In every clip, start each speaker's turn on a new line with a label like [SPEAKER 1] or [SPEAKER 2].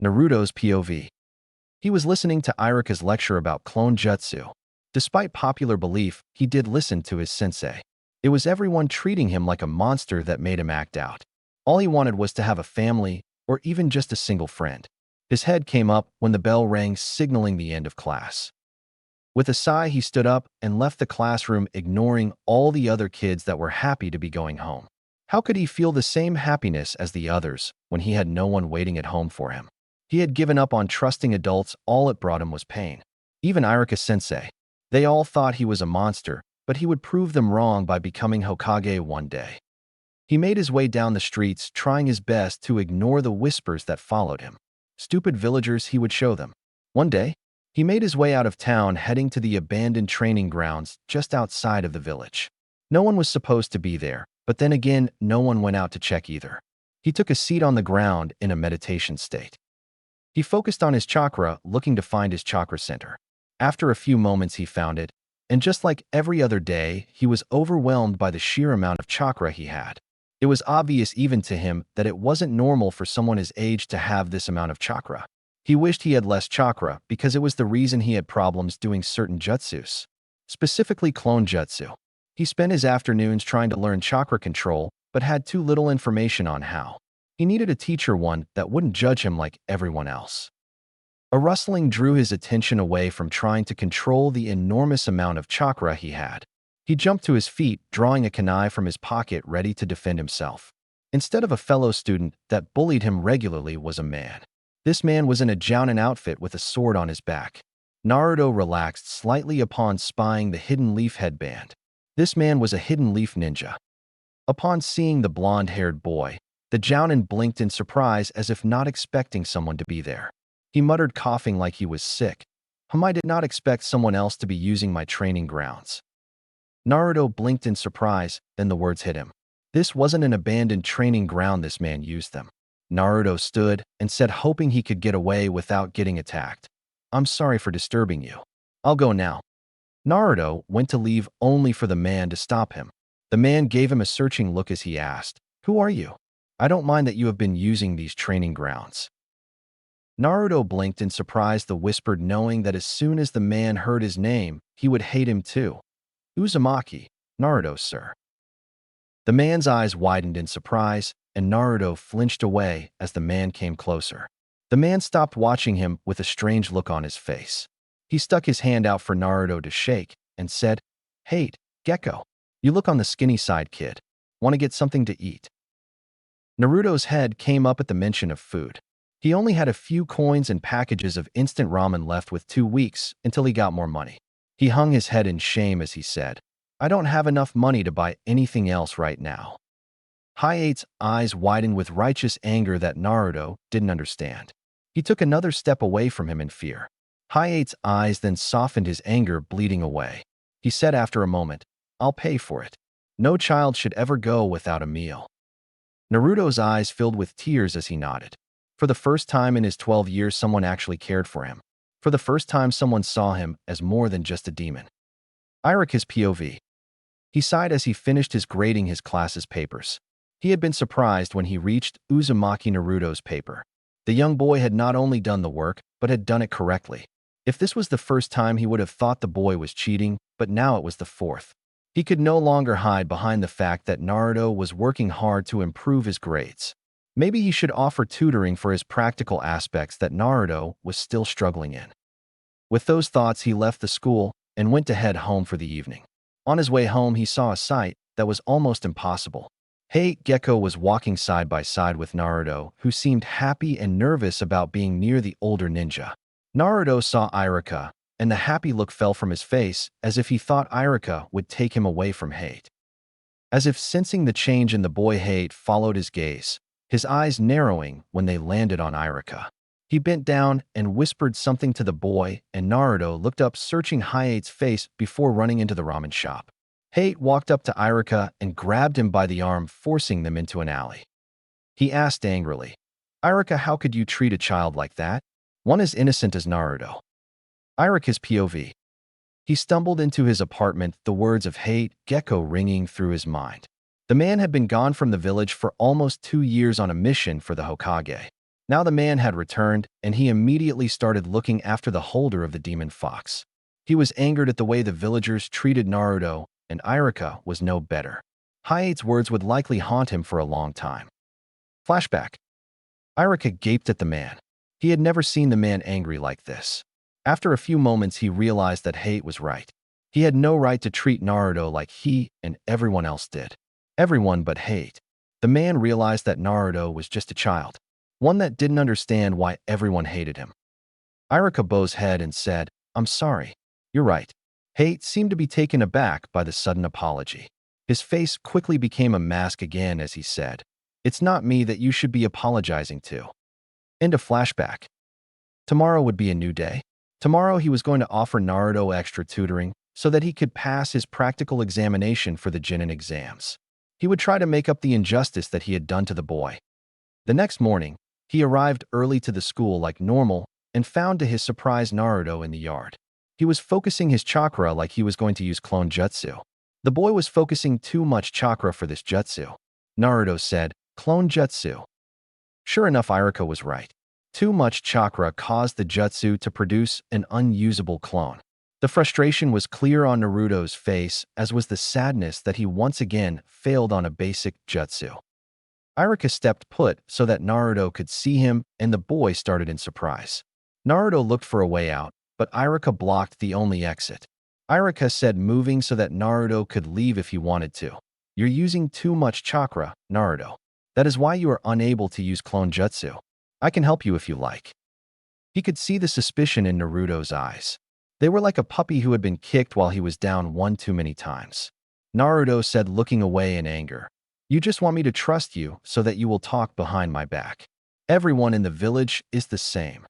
[SPEAKER 1] Naruto's POV. He was listening to Iruka's lecture about clone jutsu. Despite popular belief, he did listen to his sensei. It was everyone treating him like a monster that made him act out. All he wanted was to have a family, or even just a single friend. His head came up when the bell rang, signaling the end of class. With a sigh, he stood up and left the classroom, ignoring all the other kids that were happy to be going home. How could he feel the same happiness as the others when he had no one waiting at home for him? He had given up on trusting adults. All it brought him was pain. Even Iruka-sensei. They all thought he was a monster, but he would prove them wrong by becoming Hokage one day. He made his way down the streets, trying his best to ignore the whispers that followed him. Stupid villagers, he would show them. One day, he made his way out of town, heading to the abandoned training grounds just outside of the village. No one was supposed to be there, but then again, no one went out to check either. He took a seat on the ground in a meditation state. He focused on his chakra, looking to find his chakra center. After a few moments, he found it, and just like every other day, he was overwhelmed by the sheer amount of chakra he had. It was obvious even to him that it wasn't normal for someone his age to have this amount of chakra. He wished he had less chakra because it was the reason he had problems doing certain jutsus, specifically clone jutsu. He spent his afternoons trying to learn chakra control, but had too little information on how. He needed a teacher, one that wouldn't judge him like everyone else. A rustling drew his attention away from trying to control the enormous amount of chakra he had. He jumped to his feet, drawing a kunai from his pocket, ready to defend himself. Instead of a fellow student that bullied him regularly was a man. This man was in a Jonin outfit with a sword on his back. Naruto relaxed slightly upon spying the hidden leaf headband. This man was a hidden leaf ninja. Upon seeing the blonde-haired boy, the Jonin blinked in surprise as if not expecting someone to be there. He muttered, coughing like he was sick. I did not expect someone else to be using my training grounds. Naruto blinked in surprise, then the words hit him. This wasn't an abandoned training ground, this man used them. Naruto stood and said, hoping he could get away without getting attacked. I'm sorry for disturbing you. I'll go now. Naruto went to leave only for the man to stop him. The man gave him a searching look as he asked, "Who are you? I don't mind that you have been using these training grounds." Naruto blinked in surprise, the whispered, knowing that as soon as the man heard his name, he would hate him too. Uzumaki, Naruto, sir. The man's eyes widened in surprise, and Naruto flinched away as the man came closer. The man stopped watching him with a strange look on his face. He stuck his hand out for Naruto to shake and said, "Hey, Gecko, you look on the skinny side, kid. Want to get something to eat?" Naruto's head came up at the mention of food. He only had a few coins and packages of instant ramen left with 2 weeks until he got more money. He hung his head in shame as he said, "I don't have enough money to buy anything else right now." Hayate's eyes widened with righteous anger that Naruto didn't understand. He took another step away from him in fear. Hayate's eyes then softened, his anger bleeding away. He said after a moment, "I'll pay for it. No child should ever go without a meal." Naruto's eyes filled with tears as he nodded. For the first time in his 12 years, someone actually cared for him. For the first time, someone saw him as more than just a demon. Iruka's POV. He sighed as he finished grading his class's papers. He had been surprised when he reached Uzumaki Naruto's paper. The young boy had not only done the work, but had done it correctly. If this was the first time, he would have thought the boy was cheating, but now it was the fourth. He could no longer hide behind the fact that Naruto was working hard to improve his grades. Maybe he should offer tutoring for his practical aspects that Naruto was still struggling in. With those thoughts, he left the school and went to head home for the evening. On his way home, he saw a sight that was almost impossible. Gecko was walking side by side with Naruto, who seemed happy and nervous about being near the older ninja. Naruto saw Iruka, and the happy look fell from his face as if he thought Iruka would take him away from Hate. As if sensing the change in the boy, Hate followed his gaze, his eyes narrowing when they landed on Iruka. He bent down and whispered something to the boy, and Naruto looked up, searching Hayate's face before running into the ramen shop. Hayate walked up to Iruka and grabbed him by the arm, forcing them into an alley. He asked angrily, "Iruka, how could you treat a child like that? One as innocent as Naruto." Iruka's POV. He stumbled into his apartment, the words of Hayate, Gecko ringing through his mind. The man had been gone from the village for almost 2 years on a mission for the Hokage. Now the man had returned, and he immediately started looking after the holder of the demon fox. He was angered at the way the villagers treated Naruto, and Iruka was no better. Hayate's words would likely haunt him for a long time. Flashback. Iruka gaped at the man. He had never seen the man angry like this. After a few moments, he realized that Hayate was right. He had no right to treat Naruto like he and everyone else did. Everyone but Hayate. The man realized that Naruto was just a child, one that didn't understand why everyone hated him. Iruka bowed his head and said, "I'm sorry. You're right." Hayate seemed to be taken aback by the sudden apology. His face quickly became a mask again as he said, "It's not me that you should be apologizing to." End of flashback. Tomorrow would be a new day. Tomorrow he was going to offer Naruto extra tutoring so that he could pass his practical examination for the Jonin exams. He would try to make up the injustice that he had done to the boy. The next morning, he arrived early to the school like normal and found to his surprise Naruto in the yard. He was focusing his chakra like he was going to use clone jutsu. The boy was focusing too much chakra for this jutsu. Naruto said, "Clone jutsu." Sure enough, Iruka was right. Too much chakra caused the jutsu to produce an unusable clone. The frustration was clear on Naruto's face, as was the sadness that he once again failed on a basic jutsu. Iruka stepped put so that Naruto could see him, and the boy started in surprise. Naruto looked for a way out, but Iruka blocked the only exit. Iruka said, moving so that Naruto could leave if he wanted to, "You're using too much chakra, Naruto. That is why you are unable to use clone jutsu. I can help you if you like." He could see the suspicion in Naruto's eyes. They were like a puppy who had been kicked while he was down one too many times. Naruto said, looking away in anger, "You just want me to trust you so that you will talk behind my back. Everyone in the village is the same."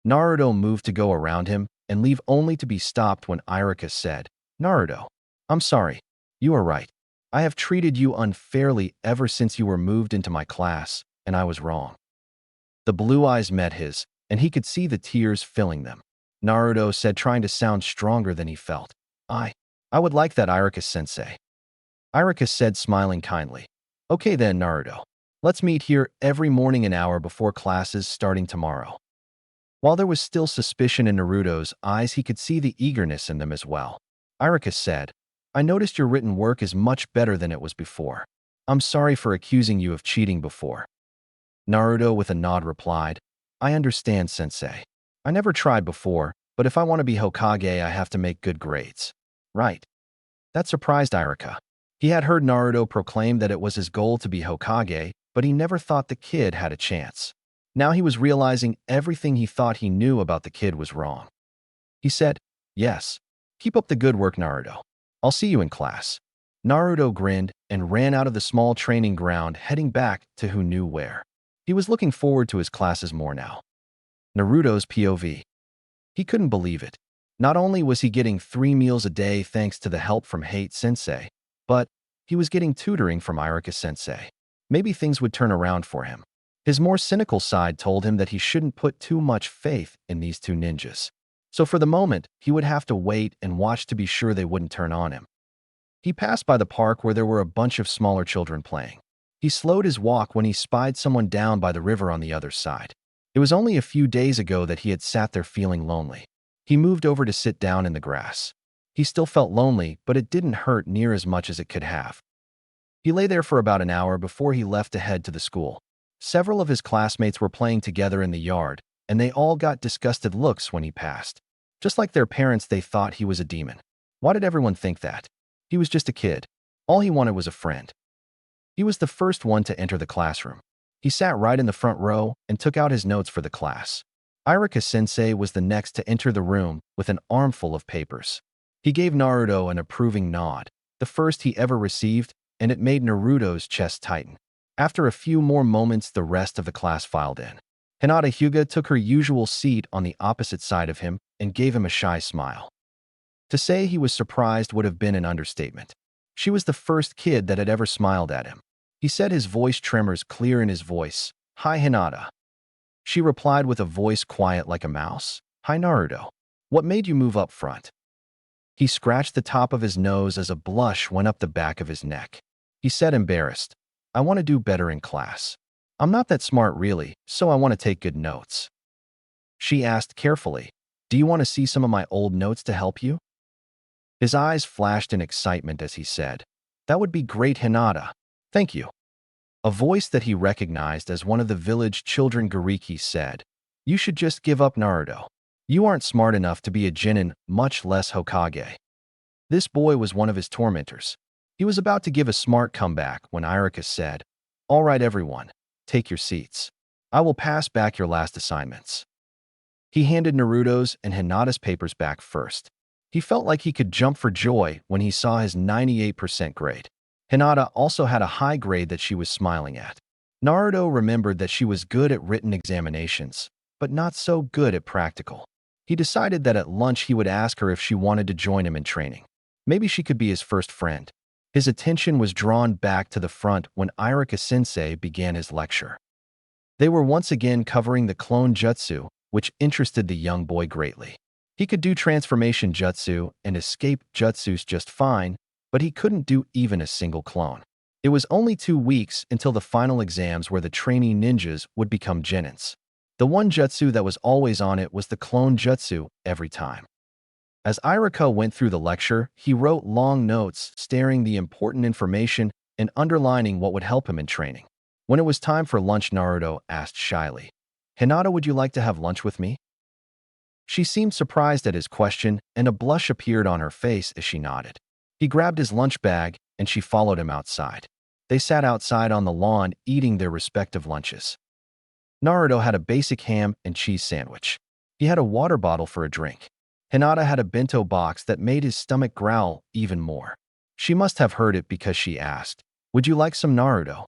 [SPEAKER 1] Naruto moved to go around him and leave only to be stopped when Iruka said, "Naruto, I'm sorry. You are right. I have treated you unfairly ever since you were moved into my class, and I was wrong." The blue eyes met his, and he could see the tears filling them. Naruto said, trying to sound stronger than he felt, I would like that, Iruka-sensei." Iruka said, smiling kindly, "Okay then, Naruto. Let's meet here every morning an hour before classes starting tomorrow." While there was still suspicion in Naruto's eyes, he could see the eagerness in them as well. Iruka said, "I noticed your written work is much better than it was before. I'm sorry for accusing you of cheating before." Naruto with a nod replied, "I understand, sensei. I never tried before, but if I want to be Hokage, I have to make good grades." Right. That surprised Iruka. He had heard Naruto proclaim that it was his goal to be Hokage, but he never thought the kid had a chance. Now he was realizing everything he thought he knew about the kid was wrong. He said, "Yes. Keep up the good work, Naruto. I'll see you in class." Naruto grinned and ran out of the small training ground, heading back to who knew where. He was looking forward to his classes more now. Naruto's POV. He couldn't believe it. Not only was he getting 3 meals a day thanks to the help from Hayate Sensei, but he was getting tutoring from Iruka Sensei. Maybe things would turn around for him. His more cynical side told him that he shouldn't put too much faith in these two ninjas. So for the moment, he would have to wait and watch to be sure they wouldn't turn on him. He passed by the park where there were a bunch of smaller children playing. He slowed his walk when he spied someone down by the river on the other side. It was only a few days ago that he had sat there feeling lonely. He moved over to sit down in the grass. He still felt lonely, but it didn't hurt near as much as it could have. He lay there for about an hour before he left to head to the school. Several of his classmates were playing together in the yard, and they all got disgusted looks when he passed. Just like their parents, they thought he was a demon. Why did everyone think that? He was just a kid. All he wanted was a friend. He was the first one to enter the classroom. He sat right in the front row and took out his notes for the class. Iruka Sensei was the next to enter the room with an armful of papers. He gave Naruto an approving nod, the first he ever received, and it made Naruto's chest tighten. After a few more moments, the rest of the class filed in. Hinata Hyuga took her usual seat on the opposite side of him and gave him a shy smile. To say he was surprised would have been an understatement. She was the first kid that had ever smiled at him. He said, his voice tremors clear in his voice, "Hi, Hinata." She replied with a voice quiet like a mouse, "Hi, Naruto. What made you move up front?" He scratched the top of his nose as a blush went up the back of his neck. He said, embarrassed, "I want to do better in class." I'm not that smart really, so I want to take good notes. She asked carefully, do you want to see some of my old notes to help you? His eyes flashed in excitement as he said, that would be great, Hinata. Thank you. A voice that he recognized as one of the village children Gariki said, you should just give up Naruto. You aren't smart enough to be a Jonin, much less Hokage. This boy was one of his tormentors. He was about to give a smart comeback when Iruka said, all right everyone, take your seats. I will pass back your last assignments. He handed Naruto's and Hinata's papers back first. He felt like he could jump for joy when he saw his 98% grade. Hinata also had a high grade that she was smiling at. Naruto remembered that she was good at written examinations, but not so good at practical. He decided that at lunch he would ask her if she wanted to join him in training. Maybe she could be his first friend. His attention was drawn back to the front when Iruka-sensei began his lecture. They were once again covering the clone jutsu, which interested the young boy greatly. He could do transformation jutsu and escape jutsus just fine, but he couldn't do even a single clone. It was only 2 weeks until the final exams where the trainee ninjas would become genins. The one jutsu that was always on it was the clone jutsu every time. As Iruka went through the lecture, he wrote long notes stating the important information and underlining what would help him in training. When it was time for lunch, Naruto asked shyly, Hinata, would you like to have lunch with me? She seemed surprised at his question, and a blush appeared on her face as she nodded. He grabbed his lunch bag, and she followed him outside. They sat outside on the lawn eating their respective lunches. Naruto had a basic ham and cheese sandwich. He had a water bottle for a drink. Hinata had a bento box that made his stomach growl even more. She must have heard it because she asked, would you like some Naruto?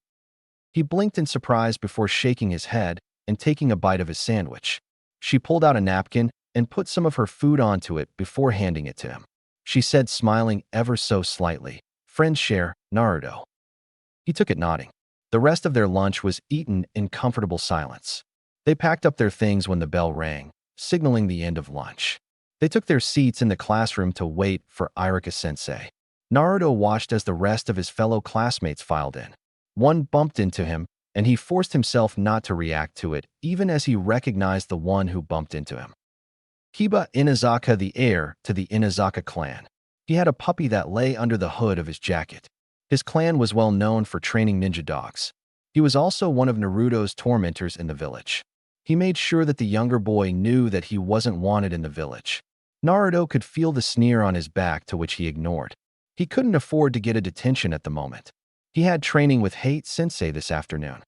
[SPEAKER 1] He blinked in surprise before shaking his head and taking a bite of his sandwich. She pulled out a napkin and put some of her food onto it before handing it to him. She said, smiling ever so slightly, friends share, Naruto. He took it nodding. The rest of their lunch was eaten in comfortable silence. They packed up their things when the bell rang, signaling the end of lunch. They took their seats in the classroom to wait for Iruka-sensei. Naruto watched as the rest of his fellow classmates filed in. One bumped into him, and he forced himself not to react to it, even as he recognized the one who bumped into him. Kiba Inazaka, the heir to the Inazaka clan. He had a puppy that lay under the hood of his jacket. His clan was well known for training ninja dogs. He was also one of Naruto's tormentors in the village. He made sure that the younger boy knew that he wasn't wanted in the village. Naruto could feel the sneer on his back, to which he ignored. He couldn't afford to get a detention at the moment. He had training with Hayate Sensei this afternoon.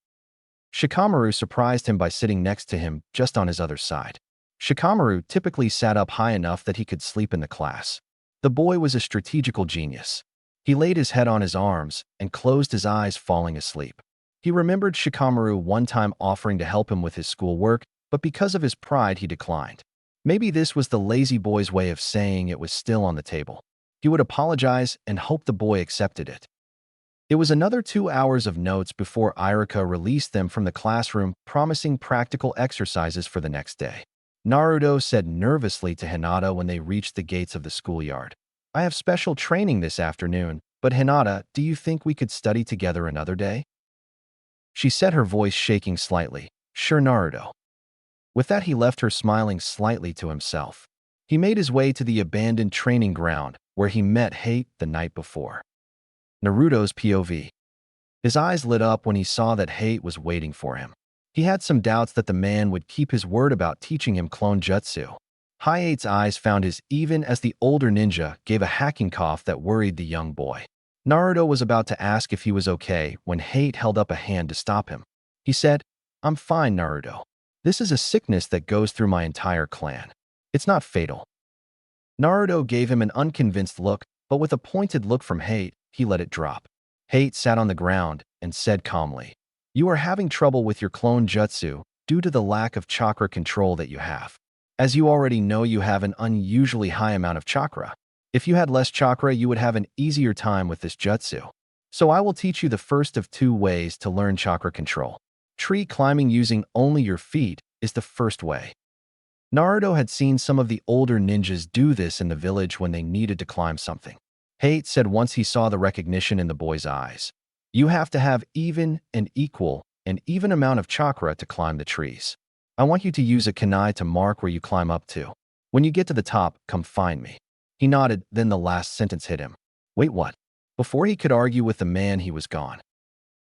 [SPEAKER 1] Shikamaru surprised him by sitting next to him just on his other side. Shikamaru typically sat up high enough that he could sleep in the class. The boy was a strategical genius. He laid his head on his arms and closed his eyes, falling asleep. He remembered Shikamaru one time offering to help him with his schoolwork, but because of his pride he declined. Maybe this was the lazy boy's way of saying it was still on the table. He would apologize and hope the boy accepted it. It was another 2 hours of notes before Iruka released them from the classroom, promising practical exercises for the next day. Naruto said nervously to Hinata when they reached the gates of the schoolyard, I have special training this afternoon, but Hinata, do you think we could study together another day? She said, her voice shaking slightly, sure, Naruto. With that, he left her smiling slightly to himself. He made his way to the abandoned training ground where he met Hayate the night before. Naruto's POV. His eyes lit up when he saw that Hayate was waiting for him. He had some doubts that the man would keep his word about teaching him clone jutsu. Hayate's eyes found his even as the older ninja gave a hacking cough that worried the young boy. Naruto was about to ask if he was okay when Hayate held up a hand to stop him. He said, I'm fine, Naruto. This is a sickness that goes through my entire clan. It's not fatal. Naruto gave him an unconvinced look, but with a pointed look from Hayate, he let it drop. Hayate sat on the ground and said calmly, you are having trouble with your clone jutsu due to the lack of chakra control that you have. As you already know, you have an unusually high amount of chakra. If you had less chakra, you would have an easier time with this jutsu. So I will teach you the first of 2 ways to learn chakra control. Tree climbing using only your feet is the first way. Naruto had seen some of the older ninjas do this in the village when they needed to climb something. Hayate said once he saw the recognition in the boy's eyes. You have to have even and equal and even amount of chakra to climb the trees. I want you to use a kunai to mark where you climb up to. When you get to the top, come find me." He nodded, then the last sentence hit him. Wait, what? Before he could argue with the man, he was gone.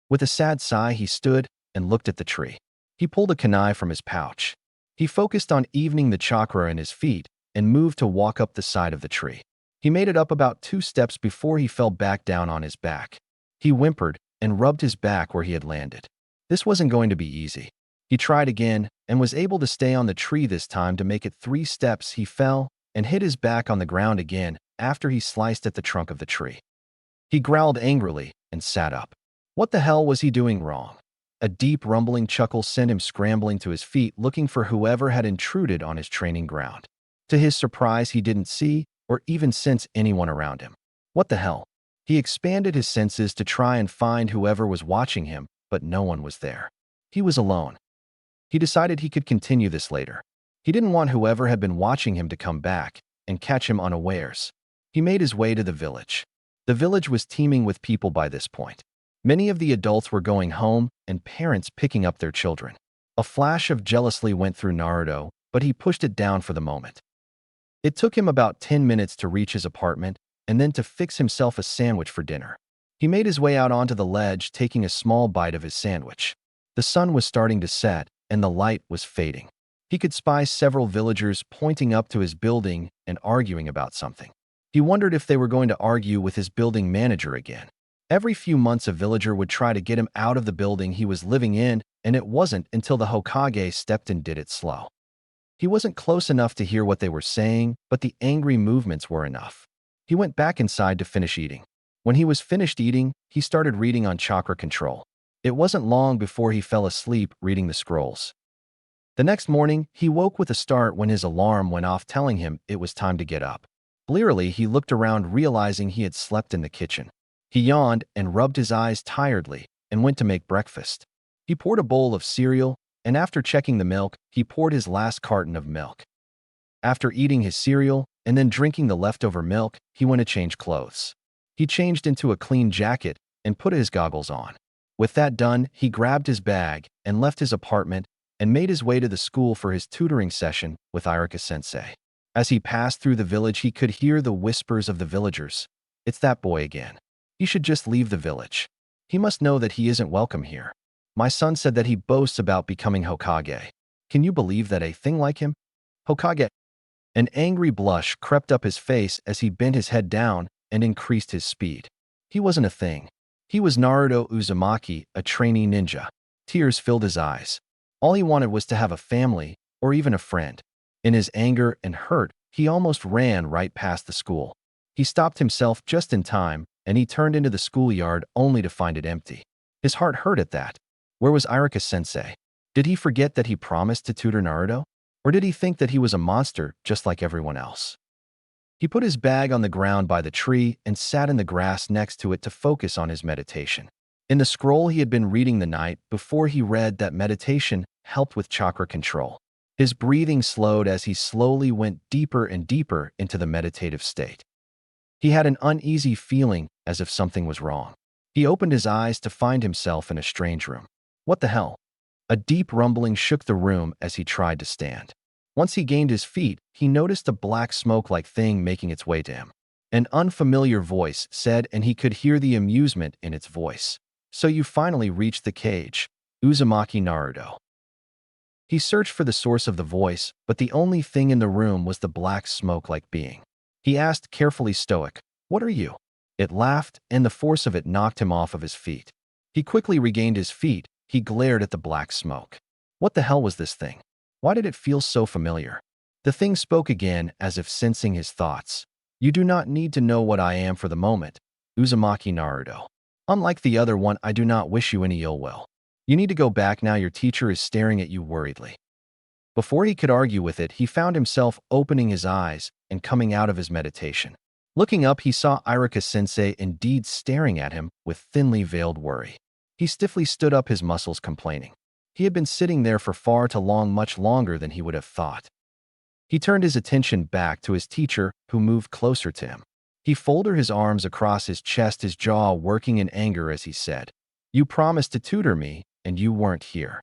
[SPEAKER 1] With a sad sigh, he stood and looked at the tree. He pulled a kunai from his pouch. He focused on evening the chakra in his feet and moved to walk up the side of the tree. He made it up about 2 steps before he fell back down on his back. He whimpered and rubbed his back where he had landed. This wasn't going to be easy. He tried again and was able to stay on the tree this time. To make it 3 steps, he fell and hit his back on the ground again after he sliced at the trunk of the tree. He growled angrily and sat up. What the hell was he doing wrong? A deep rumbling chuckle sent him scrambling to his feet, looking for whoever had intruded on his training ground. To his surprise, he didn't see or even sense anyone around him. What the hell? He expanded his senses to try and find whoever was watching him, but no one was there. He was alone. He decided he could continue this later. He didn't want whoever had been watching him to come back and catch him unawares. He made his way to the village. The village was teeming with people by this point. Many of the adults were going home and parents picking up their children. A flash of jealousy went through Naruto, but he pushed it down for the moment. It took him about 10 minutes to reach his apartment and then to fix himself a sandwich for dinner. He made his way out onto the ledge, taking a small bite of his sandwich. The sun was starting to set, and the light was fading. He could spy several villagers pointing up to his building and arguing about something. He wondered if they were going to argue with his building manager again. Every few months a villager would try to get him out of the building he was living in, and it wasn't until the Hokage stepped and did it slow. He wasn't close enough to hear what they were saying, but the angry movements were enough. He went back inside to finish eating. When he was finished eating, he started reading on chakra control. It wasn't long before he fell asleep reading the scrolls. The next morning, he woke with a start when his alarm went off telling him it was time to get up. Blearily, he looked around, realizing he had slept in the kitchen. He yawned and rubbed his eyes tiredly and went to make breakfast. He poured a bowl of cereal, and after checking the milk, he poured his last carton of milk. After eating his cereal and then drinking the leftover milk, he went to change clothes. He changed into a clean jacket and put his goggles on. With that done, he grabbed his bag and left his apartment and made his way to the school for his tutoring session with Iruka sensei. As he passed through the village, he could hear the whispers of the villagers. It's that boy again. He should just leave the village. He must know that he isn't welcome here. My son said that he boasts about becoming Hokage. Can you believe that a thing like him? Hokage. An angry blush crept up his face as he bent his head down and increased his speed. He wasn't a thing. He was Naruto Uzumaki, a trainee ninja. Tears filled his eyes. All he wanted was to have a family or even a friend. In his anger and hurt, he almost ran right past the school. He stopped himself just in time, and he turned into the schoolyard only to find it empty. His heart hurt at that. Where was Iruka sensei? Did he forget that he promised to tutor Naruto? Or did he think that he was a monster just like everyone else? He put his bag on the ground by the tree and sat in the grass next to it to focus on his meditation. In the scroll he had been reading the night before, he read that meditation helped with chakra control. His breathing slowed as he slowly went deeper and deeper into the meditative state. He had an uneasy feeling as if something was wrong. He opened his eyes to find himself in a strange room. What the hell? A deep rumbling shook the room as he tried to stand. Once he gained his feet, he noticed a black smoke-like thing making its way to him. An unfamiliar voice said, and he could hear the amusement in its voice. So you finally reached the cage, Uzumaki Naruto. He searched for the source of the voice, but the only thing in the room was the black smoke-like being. He asked, carefully stoic, "What are you?" It laughed, and the force of it knocked him off of his feet. He quickly regained his feet. He glared at the black smoke. What the hell was this thing? Why did it feel so familiar? The thing spoke again, as if sensing his thoughts. "You do not need to know what I am for the moment, Uzumaki Naruto. Unlike the other one, I do not wish you any ill will. You need to go back now. Your teacher is staring at you worriedly." Before he could argue with it, he found himself opening his eyes and coming out of his meditation. Looking up, he saw Iruka sensei indeed staring at him with thinly veiled worry. He stiffly stood up, his muscles complaining. He had been sitting there for far too long, much longer than he would have thought. He turned his attention back to his teacher, who moved closer to him. He folded his arms across his chest, his jaw working in anger as he said, "You promised to tutor me, and you weren't here.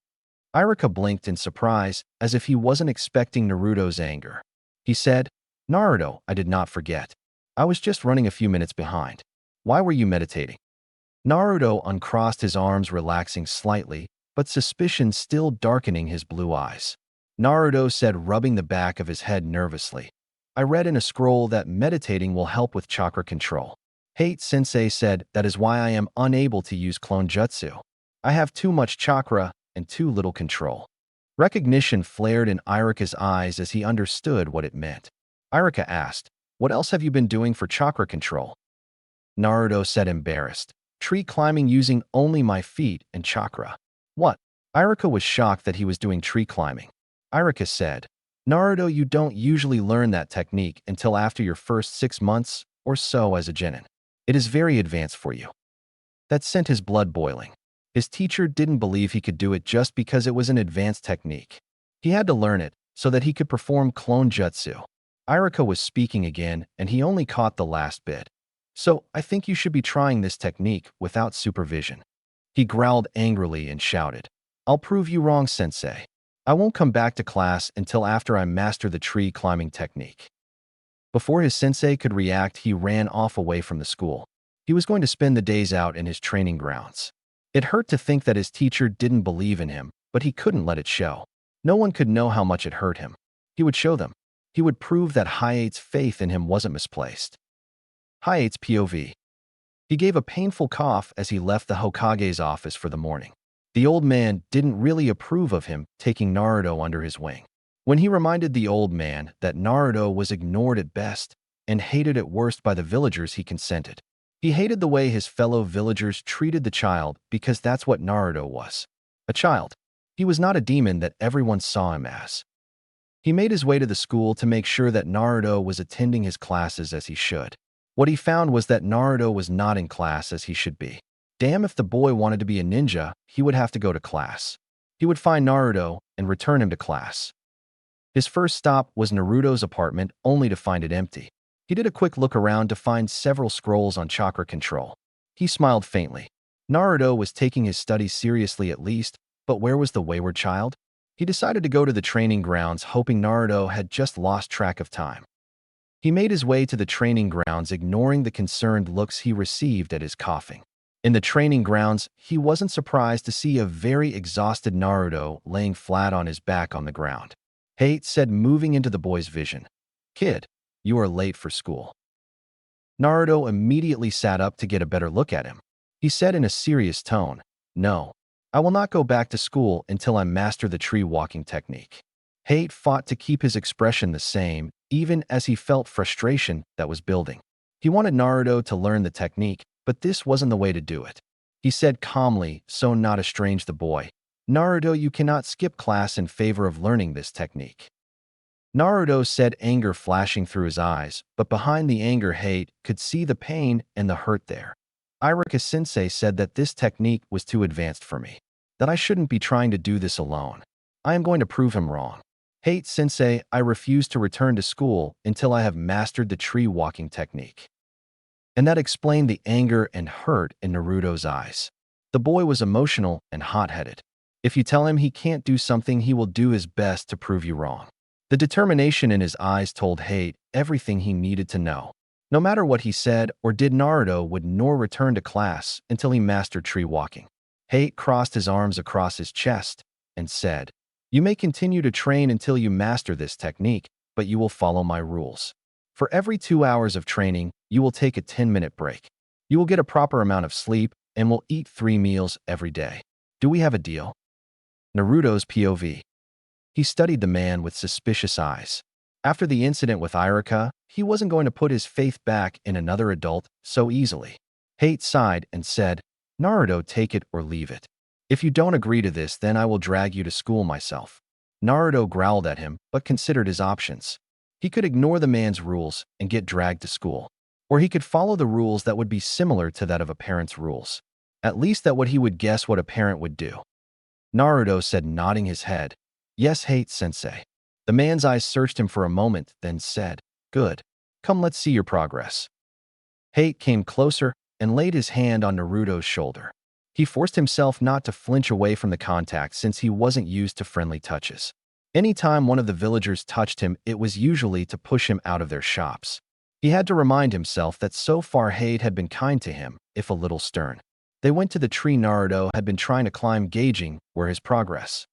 [SPEAKER 1] Iruka blinked in surprise, as if he wasn't expecting Naruto's anger. He said, Naruto, I did not forget. I was just running a few minutes behind. Why were you meditating? Naruto uncrossed his arms, relaxing slightly, but suspicion still darkening his blue eyes. Naruto said, rubbing the back of his head nervously. I read in a scroll that meditating will help with chakra control. Hayate Sensei said that is why I am unable to use clone jutsu. I have too much chakra and too little control. Recognition flared in Iruka's eyes as he understood what it meant. Iruka asked, what else have you been doing for chakra control? Naruto said, embarrassed. Tree climbing using only my feet and chakra. What? Iruka was shocked that he was doing tree climbing. Iruka said, Naruto, you don't usually learn that technique until after your first 6 months or so as a genin. It is very advanced for you. That sent his blood boiling. His teacher didn't believe he could do it just because it was an advanced technique. He had to learn it so that he could perform clone jutsu. Iruka was speaking again, and he only caught the last bit. So, I think you should be trying this technique without supervision. He growled angrily and shouted, I'll prove you wrong, sensei. I won't come back to class until after I master the tree climbing technique. Before his sensei could react, he ran off away from the school. He was going to spend the days out in his training grounds. It hurt to think that his teacher didn't believe in him, but he couldn't let it show. No one could know how much it hurt him. He would show them. He would prove that Hayate's faith in him wasn't misplaced. Hayate's POV. He gave a painful cough as he left the Hokage's office for the morning. The old man didn't really approve of him taking Naruto under his wing. When he reminded the old man that Naruto was ignored at best and hated at worst by the villagers, he consented. He hated the way his fellow villagers treated the child because that's what Naruto was. A child. He was not a demon that everyone saw him as. He made his way to the school to make sure that Naruto was attending his classes as he should. What he found was that Naruto was not in class as he should be. Damn, if the boy wanted to be a ninja, he would have to go to class. He would find Naruto and return him to class. His first stop was Naruto's apartment, only to find it empty. He did a quick look around to find several scrolls on chakra control. He smiled faintly. Naruto was taking his studies seriously at least, but where was the wayward child? He decided to go to the training grounds, hoping Naruto had just lost track of time. He made his way to the training grounds, ignoring the concerned looks he received at his coughing. In the training grounds, he wasn't surprised to see a very exhausted Naruto laying flat on his back on the ground. Hayate said, moving into the boy's vision, Kid, you are late for school. Naruto immediately sat up to get a better look at him. He said in a serious tone, No, I will not go back to school until I master the tree walking technique. Hayate fought to keep his expression the same, even as he felt frustration that was building. He wanted Naruto to learn the technique, but this wasn't the way to do it. He said calmly, so not estrange the boy, Naruto, you cannot skip class in favor of learning this technique. Naruto said, anger flashing through his eyes, but behind the anger, Hayate could see the pain and the hurt there. Iruka sensei said that this technique was too advanced for me, that I shouldn't be trying to do this alone. I am going to prove him wrong. Hayate sensei, I refuse to return to school until I have mastered the tree walking technique. And that explained the anger and hurt in Naruto's eyes. The boy was emotional and hot-headed. If you tell him he can't do something, he will do his best to prove you wrong. The determination in his eyes told Hayate everything he needed to know. No matter what he said or did, Naruto would nor return to class until he mastered tree walking. Hayate crossed his arms across his chest and said, You may continue to train until you master this technique, but you will follow my rules. For every 2 hours of training, you will take a 10-minute break. You will get a proper amount of sleep and will eat 3 meals every day. Do we have a deal? Naruto's POV. He studied the man with suspicious eyes. After the incident with Iruka, he wasn't going to put his faith back in another adult so easily. Hayate sighed and said, Naruto, take it or leave it. If you don't agree to this, then I will drag you to school myself. Naruto growled at him, but considered his options. He could ignore the man's rules and get dragged to school. Or he could follow the rules that would be similar to that of a parent's rules. At least that what he would guess what a parent would do. Naruto said, nodding his head, Yes, Hayate sensei. The man's eyes searched him for a moment, then said, Good. Come, let's see your progress. Hayate came closer and laid his hand on Naruto's shoulder. He forced himself not to flinch away from the contact since he wasn't used to friendly touches. Anytime one of the villagers touched him, it was usually to push him out of their shops. He had to remind himself that so far Hayate had been kind to him, if a little stern. They went to the tree Naruto had been trying to climb, gauging where his progress.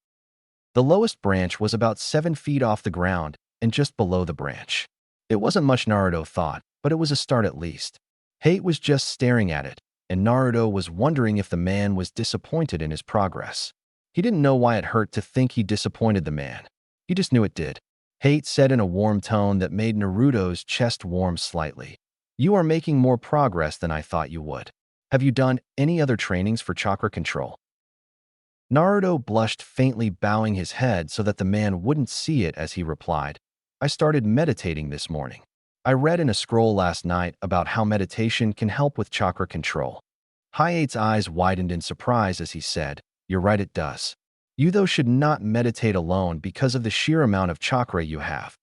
[SPEAKER 1] The lowest branch was about 7 feet off the ground and just below the branch. It wasn't much, Naruto thought, but it was a start at least. Hayate was just staring at it, and Naruto was wondering if the man was disappointed in his progress. He didn't know why it hurt to think he disappointed the man. He just knew it did. Hayate said in a warm tone that made Naruto's chest warm slightly. "You are making more progress than I thought you would. Have you done any other trainings for chakra control?" Naruto blushed faintly, bowing his head so that the man wouldn't see it as he replied, "I started meditating this morning. I read in a scroll last night about how meditation can help with chakra control." Hayate's eyes widened in surprise as he said, "You're right, it does. You, though, should not meditate alone because of the sheer amount of chakra you have."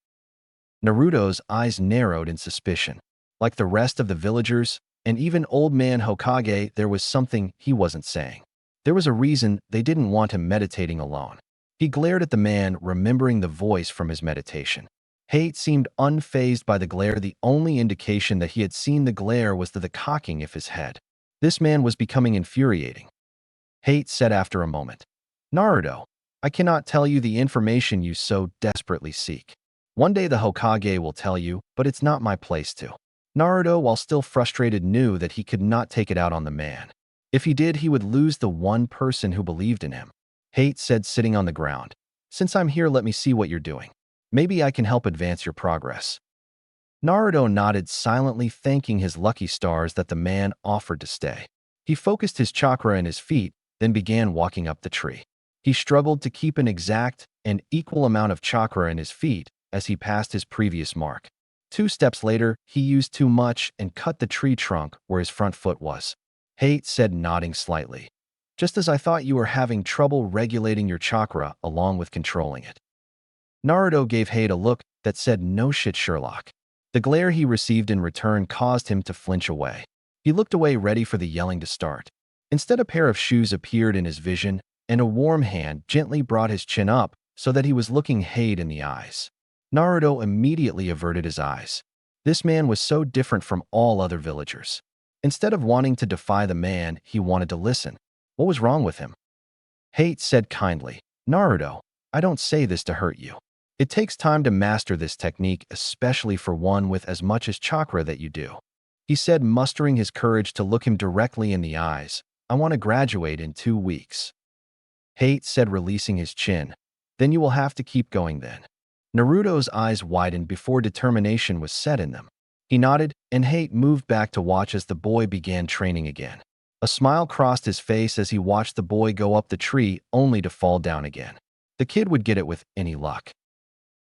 [SPEAKER 1] Naruto's eyes narrowed in suspicion. Like the rest of the villagers, and even old man Hokage, there was something he wasn't saying. There was a reason they didn't want him meditating alone. He glared at the man, remembering the voice from his meditation. Hayate seemed unfazed by the glare. The only indication that he had seen the glare was the cocking of his head. This man was becoming infuriating. Hayate said after a moment, "Naruto, I cannot tell you the information you so desperately seek. One day the Hokage will tell you, but it's not my place to." Naruto, while still frustrated, knew that he could not take it out on the man. If he did, he would lose the one person who believed in him. Hayate said, sitting on the ground, "Since I'm here, let me see what you're doing. Maybe I can help advance your progress." Naruto nodded silently, thanking his lucky stars that the man offered to stay. He focused his chakra in his feet, then began walking up the tree. He struggled to keep an exact and equal amount of chakra in his feet as he passed his previous mark. 2 steps later, he used too much and cut the tree trunk where his front foot was. Hayate said, nodding slightly, "Just as I thought, you were having trouble regulating your chakra along with controlling it." Naruto gave Hayate a look that said, "No shit, Sherlock." The glare he received in return caused him to flinch away. He looked away, ready for the yelling to start. Instead, a pair of shoes appeared in his vision, and a warm hand gently brought his chin up so that he was looking Hayate in the eyes. Naruto immediately averted his eyes. This man was so different from all other villagers. Instead of wanting to defy the man, he wanted to listen. What was wrong with him? Hayate said kindly, "Naruto, I don't say this to hurt you. It takes time to master this technique, especially for one with as much as chakra that you do." He said, mustering his courage to look him directly in the eyes. "I want to graduate in 2 weeks. Hayate said, releasing his chin. "Then you will have to keep going then." Naruto's eyes widened before determination was set in them. He nodded, and Hayate moved back to watch as the boy began training again. A smile crossed his face as he watched the boy go up the tree, only to fall down again. The kid would get it with any luck.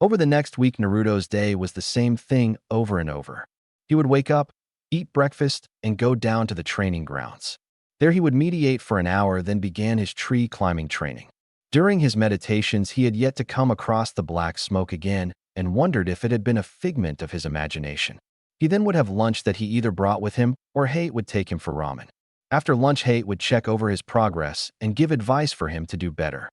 [SPEAKER 1] Over the next week, Naruto's day was the same thing over and over. He would wake up, eat breakfast, and go down to the training grounds. There he would meditate for an hour, then began his tree climbing training. During his meditations, he had yet to come across the black smoke again and wondered if it had been a figment of his imagination. He then would have lunch that he either brought with him or Hayate would take him for ramen. After lunch, Hayate would check over his progress and give advice for him to do better.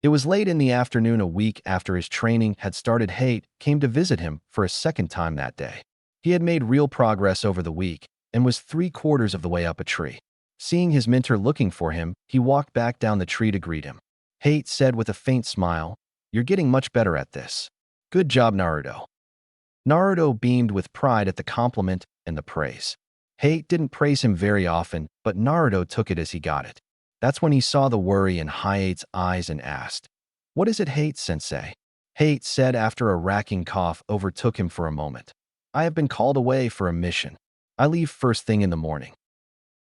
[SPEAKER 1] It was late in the afternoon, a week after his training had started. Hayate came to visit him for a second time that day. He had made real progress over the week and was 3/4 of the way up a tree. Seeing his mentor looking for him, he walked back down the tree to greet him. Hayate said with a faint smile, "You're getting much better at this. Good job, Naruto." Naruto beamed with pride at the compliment and the praise. Hayate didn't praise him very often, but Naruto took it as he got it. That's when he saw the worry in Hayate's eyes and asked, "What is it, Hayate-sensei?" Hayate said after a racking cough overtook him for a moment. "I have been called away for a mission. I leave first thing in the morning."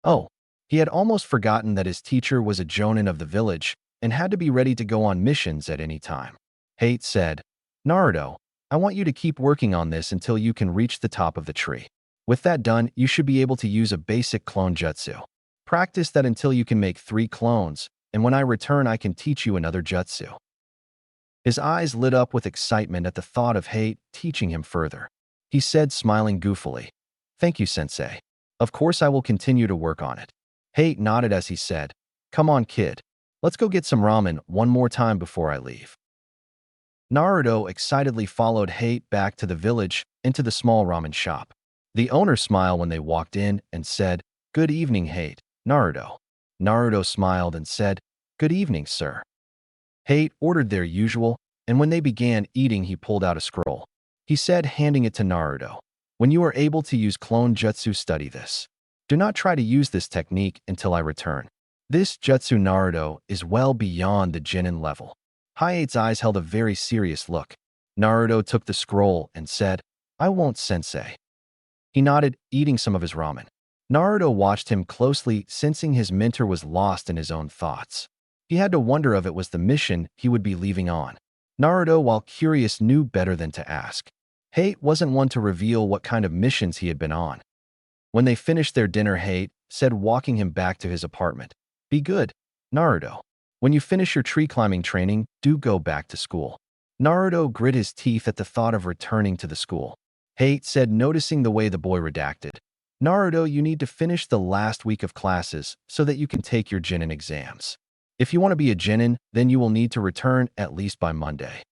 [SPEAKER 1] Oh, he had almost forgotten that his teacher was a Jonin of the village and had to be ready to go on missions at any time. Hayate said, "Naruto, I want you to keep working on this until you can reach the top of the tree. With that done, you should be able to use a basic clone jutsu. Practice that until you can make 3 clones, and when I return, I can teach you another jutsu." His eyes lit up with excitement at the thought of Hayate teaching him further. He said, smiling goofily, "Thank you, sensei. Of course I will continue to work on it." Hate nodded as he said, "Come on, kid. Let's go get some ramen one more time before I leave." Naruto excitedly followed Hate back to the village into the small ramen shop. The owner smiled when they walked in and said, "Good evening, Hate, Naruto." Naruto smiled and said, "Good evening, sir." Hate ordered their usual, and when they began eating, he pulled out a scroll. He said, handing it to Naruto, "When you are able to use clone jutsu, study this. Do not try to use this technique until I return. This jutsu, Naruto, is well beyond the Jonin level." Hayate's eyes held a very serious look. Naruto took the scroll and said, "I won't, sensei." He nodded, eating some of his ramen. Naruto watched him closely, sensing his mentor was lost in his own thoughts. He had to wonder if it was the mission he would be leaving on. Naruto, while curious, knew better than to ask. Hate wasn't one to reveal what kind of missions he had been on. When they finished their dinner, Hate said, walking him back to his apartment, "Be good, Naruto. When you finish your tree climbing training, do go back to school." Naruto grit his teeth at the thought of returning to the school. Hate said, noticing the way the boy redacted, "Naruto, you need to finish the last week of classes so that you can take your Jonin exams. If you want to be a Jonin, then you will need to return at least by Monday."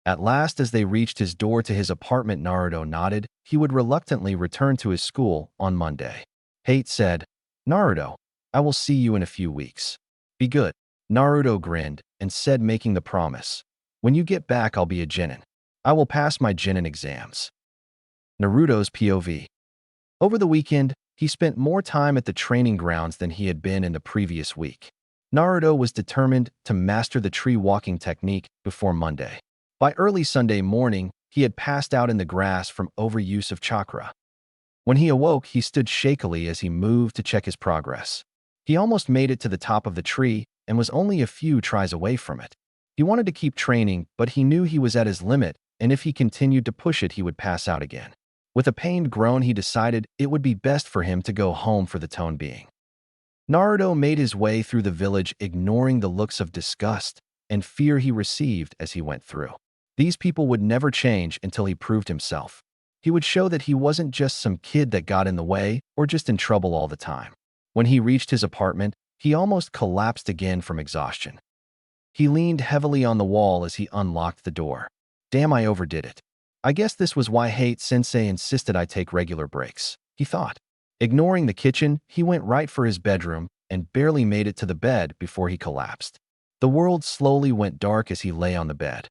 [SPEAKER 1] At last, as they reached his door to his apartment, Naruto nodded. He would reluctantly return to his school on Monday. Hate said, "Naruto, I will see you in a few weeks. Be good." Naruto grinned and said, making the promise, "When you get back, I'll be a Jonin. I will pass my Jonin exams." Naruto's POV. Over the weekend, he spent more time at the training grounds than he had been in the previous week. Naruto was determined to master the tree walking technique before Monday. By early Sunday morning, he had passed out in the grass from overuse of chakra. When he awoke, he stood shakily as he moved to check his progress. He almost made it to the top of the tree and was only a few tries away from it. He wanted to keep training, but he knew he was at his limit, and if he continued to push it, he would pass out again. With a pained groan, he decided it would be best for him to go home for the time being. Naruto made his way through the village, ignoring the looks of disgust and fear he received as he went through. These people would never change until he proved himself. He would show that he wasn't just some kid that got in the way or just in trouble all the time. When he reached his apartment, he almost collapsed again from exhaustion. He leaned heavily on the wall as he unlocked the door. "Damn, I overdid it. I guess this was why Hate Sensei insisted I take regular breaks," he thought. Ignoring the kitchen, he went right for his bedroom and barely made it to the bed before he collapsed. The world slowly went dark as he lay on the bed.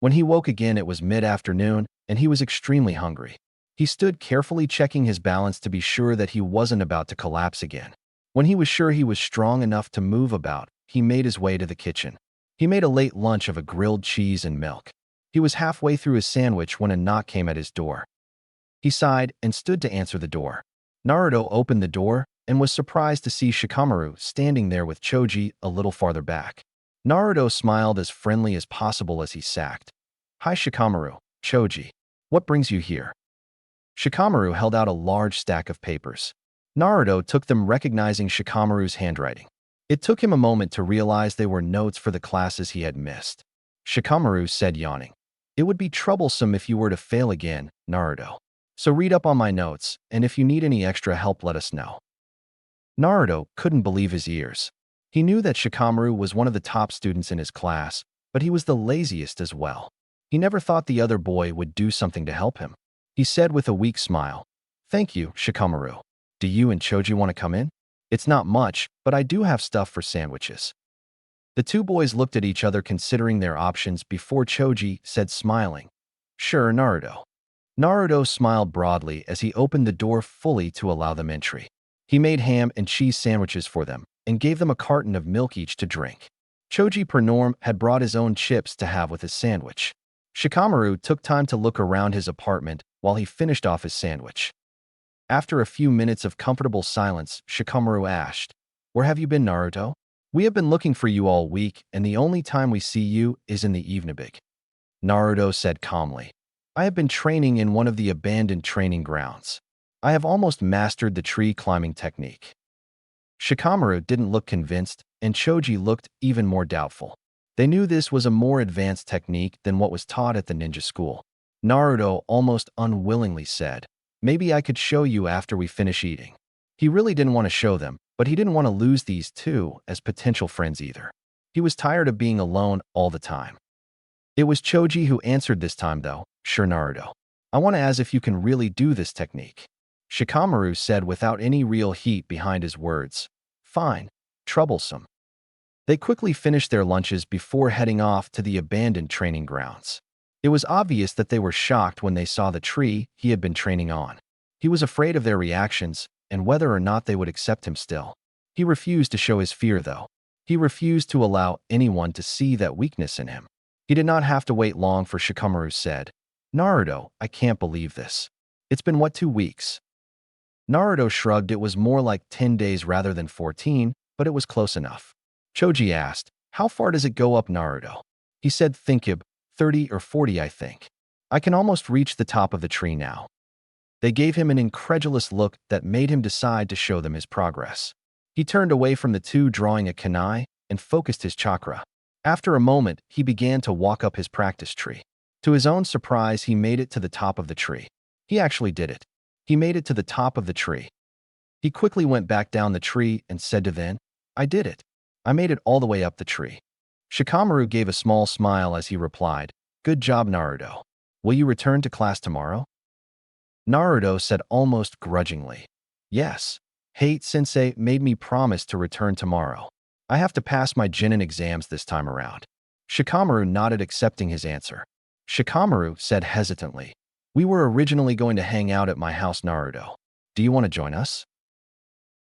[SPEAKER 1] When he woke again, it was mid-afternoon, and he was extremely hungry. He stood carefully checking his balance to be sure that he wasn't about to collapse again. When he was sure he was strong enough to move about, he made his way to the kitchen. He made a late lunch of a grilled cheese and milk. He was halfway through his sandwich when a knock came at his door. He sighed and stood to answer the door. Naruto opened the door and was surprised to see Shikamaru standing there with Choji a little farther back. Naruto smiled as friendly as possible as he sacked, "Hi Shikamaru, Choji. What brings you here?" Shikamaru held out a large stack of papers. Naruto took them, recognizing Shikamaru's handwriting. It took him a moment to realize they were notes for the classes he had missed. Shikamaru said, yawning, "It would be troublesome if you were to fail again, Naruto. So read up on my notes, and if you need any extra help, let us know." Naruto couldn't believe his ears. He knew that Shikamaru was one of the top students in his class, but he was the laziest as well. He never thought the other boy would do something to help him. He said with a weak smile, "Thank you, Shikamaru. Do you and Choji want to come in? It's not much, but I do have stuff for sandwiches." The two boys looked at each other, considering their options, before Choji said, smiling, "Sure, Naruto." Naruto smiled broadly as he opened the door fully to allow them entry. He made ham and cheese sandwiches for them and gave them a carton of milk each to drink. Choji, per norm, had brought his own chips to have with his sandwich. Shikamaru took time to look around his apartment while he finished off his sandwich. After a few minutes of comfortable silence, Shikamaru asked, "Where have you been, Naruto? We have been looking for you all week, and the only time we see you is in the evening." Naruto said calmly, "I have been training in one of the abandoned training grounds. I have almost mastered the tree climbing technique." Shikamaru didn't look convinced, and Choji looked even more doubtful. They knew this was a more advanced technique than what was taught at the ninja school. Naruto almost unwillingly said, "Maybe I could show you after we finish eating." He really didn't want to show them, but he didn't want to lose these two as potential friends either. He was tired of being alone all the time. It was Choji who answered this time though. Sure, Naruto. I want to ask if you can really do this technique. Shikamaru said without any real heat behind his words. Fine. Troublesome. They quickly finished their lunches before heading off to the abandoned training grounds. It was obvious that they were shocked when they saw the tree he had been training on. He was afraid of their reactions and whether or not they would accept him still. He refused to show his fear though. He refused to allow anyone to see that weakness in him. He did not have to wait long for Shikamaru said, Naruto, I can't believe this. It's been what, 2 weeks? Naruto shrugged. It was more like 10 days rather than 14, but it was close enough. Choji asked, how far does it go up, Naruto? He said, Thinkib, 30 or 40 I think. I can almost reach the top of the tree now. They gave him an incredulous look that made him decide to show them his progress. He turned away from the two, drawing a kunai, and focused his chakra. After a moment, he began to walk up his practice tree. To his own surprise, he made it to the top of the tree. He actually did it. He made it to the top of the tree. He quickly went back down the tree and said to Vin, I did it. I made it all the way up the tree. Shikamaru gave a small smile as he replied, Good job, Naruto. Will you return to class tomorrow? Naruto said almost grudgingly, Yes. Sensei made me promise to return tomorrow. I have to pass my Jonin exams this time around. Shikamaru nodded, accepting his answer. Shikamaru said hesitantly, We were originally going to hang out at my house, Naruto. Do you want to join us?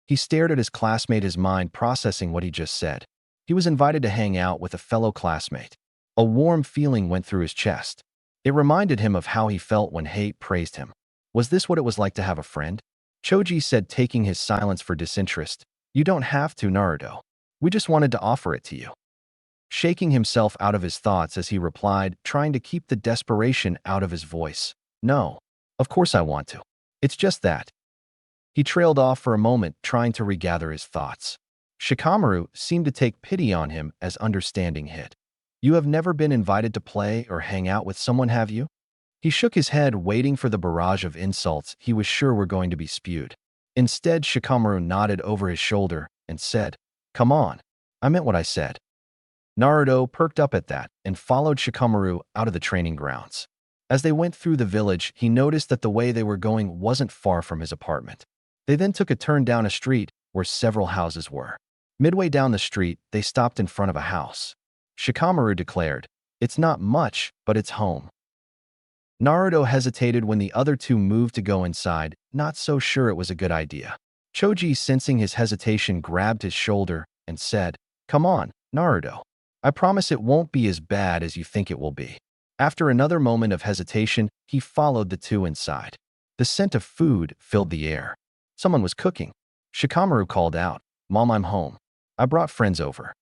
[SPEAKER 1] He stared at his classmate, his mind processing what he just said. He was invited to hang out with a fellow classmate. A warm feeling went through his chest. It reminded him of how he felt when Hate praised him. Was this what it was like to have a friend? Choji said, taking his silence for disinterest, You don't have to, Naruto. We just wanted to offer it to you. Shaking himself out of his thoughts as he replied, trying to keep the desperation out of his voice. No. Of course I want to. It's just that. He trailed off for a moment, trying to regather his thoughts. Shikamaru seemed to take pity on him as understanding hit. You have never been invited to play or hang out with someone, have you? He shook his head, waiting for the barrage of insults he was sure were going to be spewed. Instead, Shikamaru nodded over his shoulder and said, Come on. I meant what I said. Naruto perked up at that and followed Shikamaru out of the training grounds. As they went through the village, he noticed that the way they were going wasn't far from his apartment. They then took a turn down a street where several houses were. Midway down the street, they stopped in front of a house. Shikamaru declared, It's not much, but it's home. Naruto hesitated when the other two moved to go inside, not so sure it was a good idea. Choji, sensing his hesitation, grabbed his shoulder and said, Come on, Naruto. I promise it won't be as bad as you think it will be. After another moment of hesitation, he followed the two inside. The scent of food filled the air. Someone was cooking. Shikamaru called out, Mom, I'm home. I brought friends over.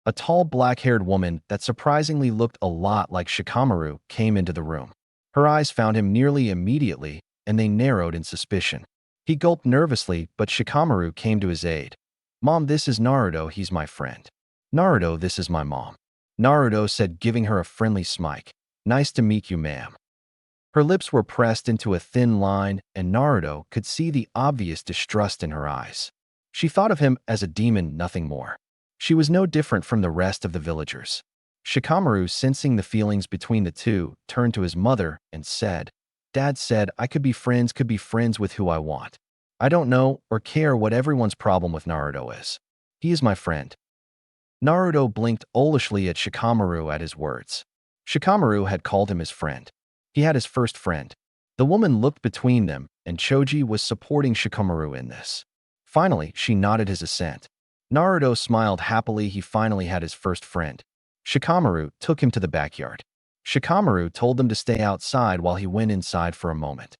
[SPEAKER 1] A tall black-haired woman that surprisingly looked a lot like Shikamaru came into the room. Her eyes found him nearly immediately, and they narrowed in suspicion. He gulped nervously, but Shikamaru came to his aid. Mom, this is Naruto, he's my friend. Naruto, this is my mom. Naruto said, giving her a friendly smile. Nice to meet you, ma'am. Her lips were pressed into a thin line, and Naruto could see the obvious distrust in her eyes. She thought of him as a demon, nothing more. She was no different from the rest of the villagers. Shikamaru, sensing the feelings between the two, turned to his mother and said, Dad said I could be friends with who I want. I don't know or care what everyone's problem with Naruto is. He is my friend. Naruto blinked owlishly at Shikamaru at his words. Shikamaru had called him his friend. He had his first friend. The woman looked between them, and Choji was supporting Shikamaru in this. Finally, she nodded his assent. Naruto smiled happily. He finally had his first friend. Shikamaru took him to the backyard. Shikamaru told them to stay outside while he went inside for a moment.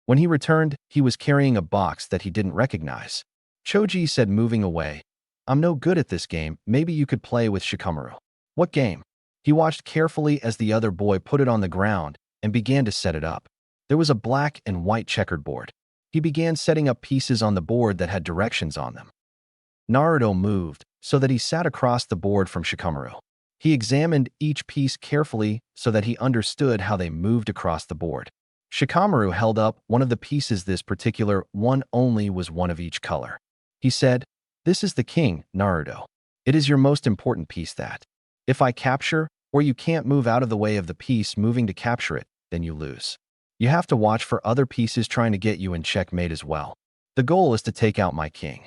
[SPEAKER 1] When he returned, he was carrying a box that he didn't recognize. Choji said, moving away, I'm no good at this game, maybe you could play with Shikamaru. What game? He watched carefully as the other boy put it on the ground and began to set it up. There was a black and white checkered board. He began setting up pieces on the board that had directions on them. Naruto moved so that he sat across the board from Shikamaru. He examined each piece carefully so that he understood how they moved across the board. Shikamaru held up one of the pieces. This particular one only was one of each color. He said, "This is the king, Naruto. It is your most important piece that, if I capture, or you can't move out of the way of the piece moving to capture it, then you lose. You have to watch for other pieces trying to get you in checkmate as well. The goal is to take out my king."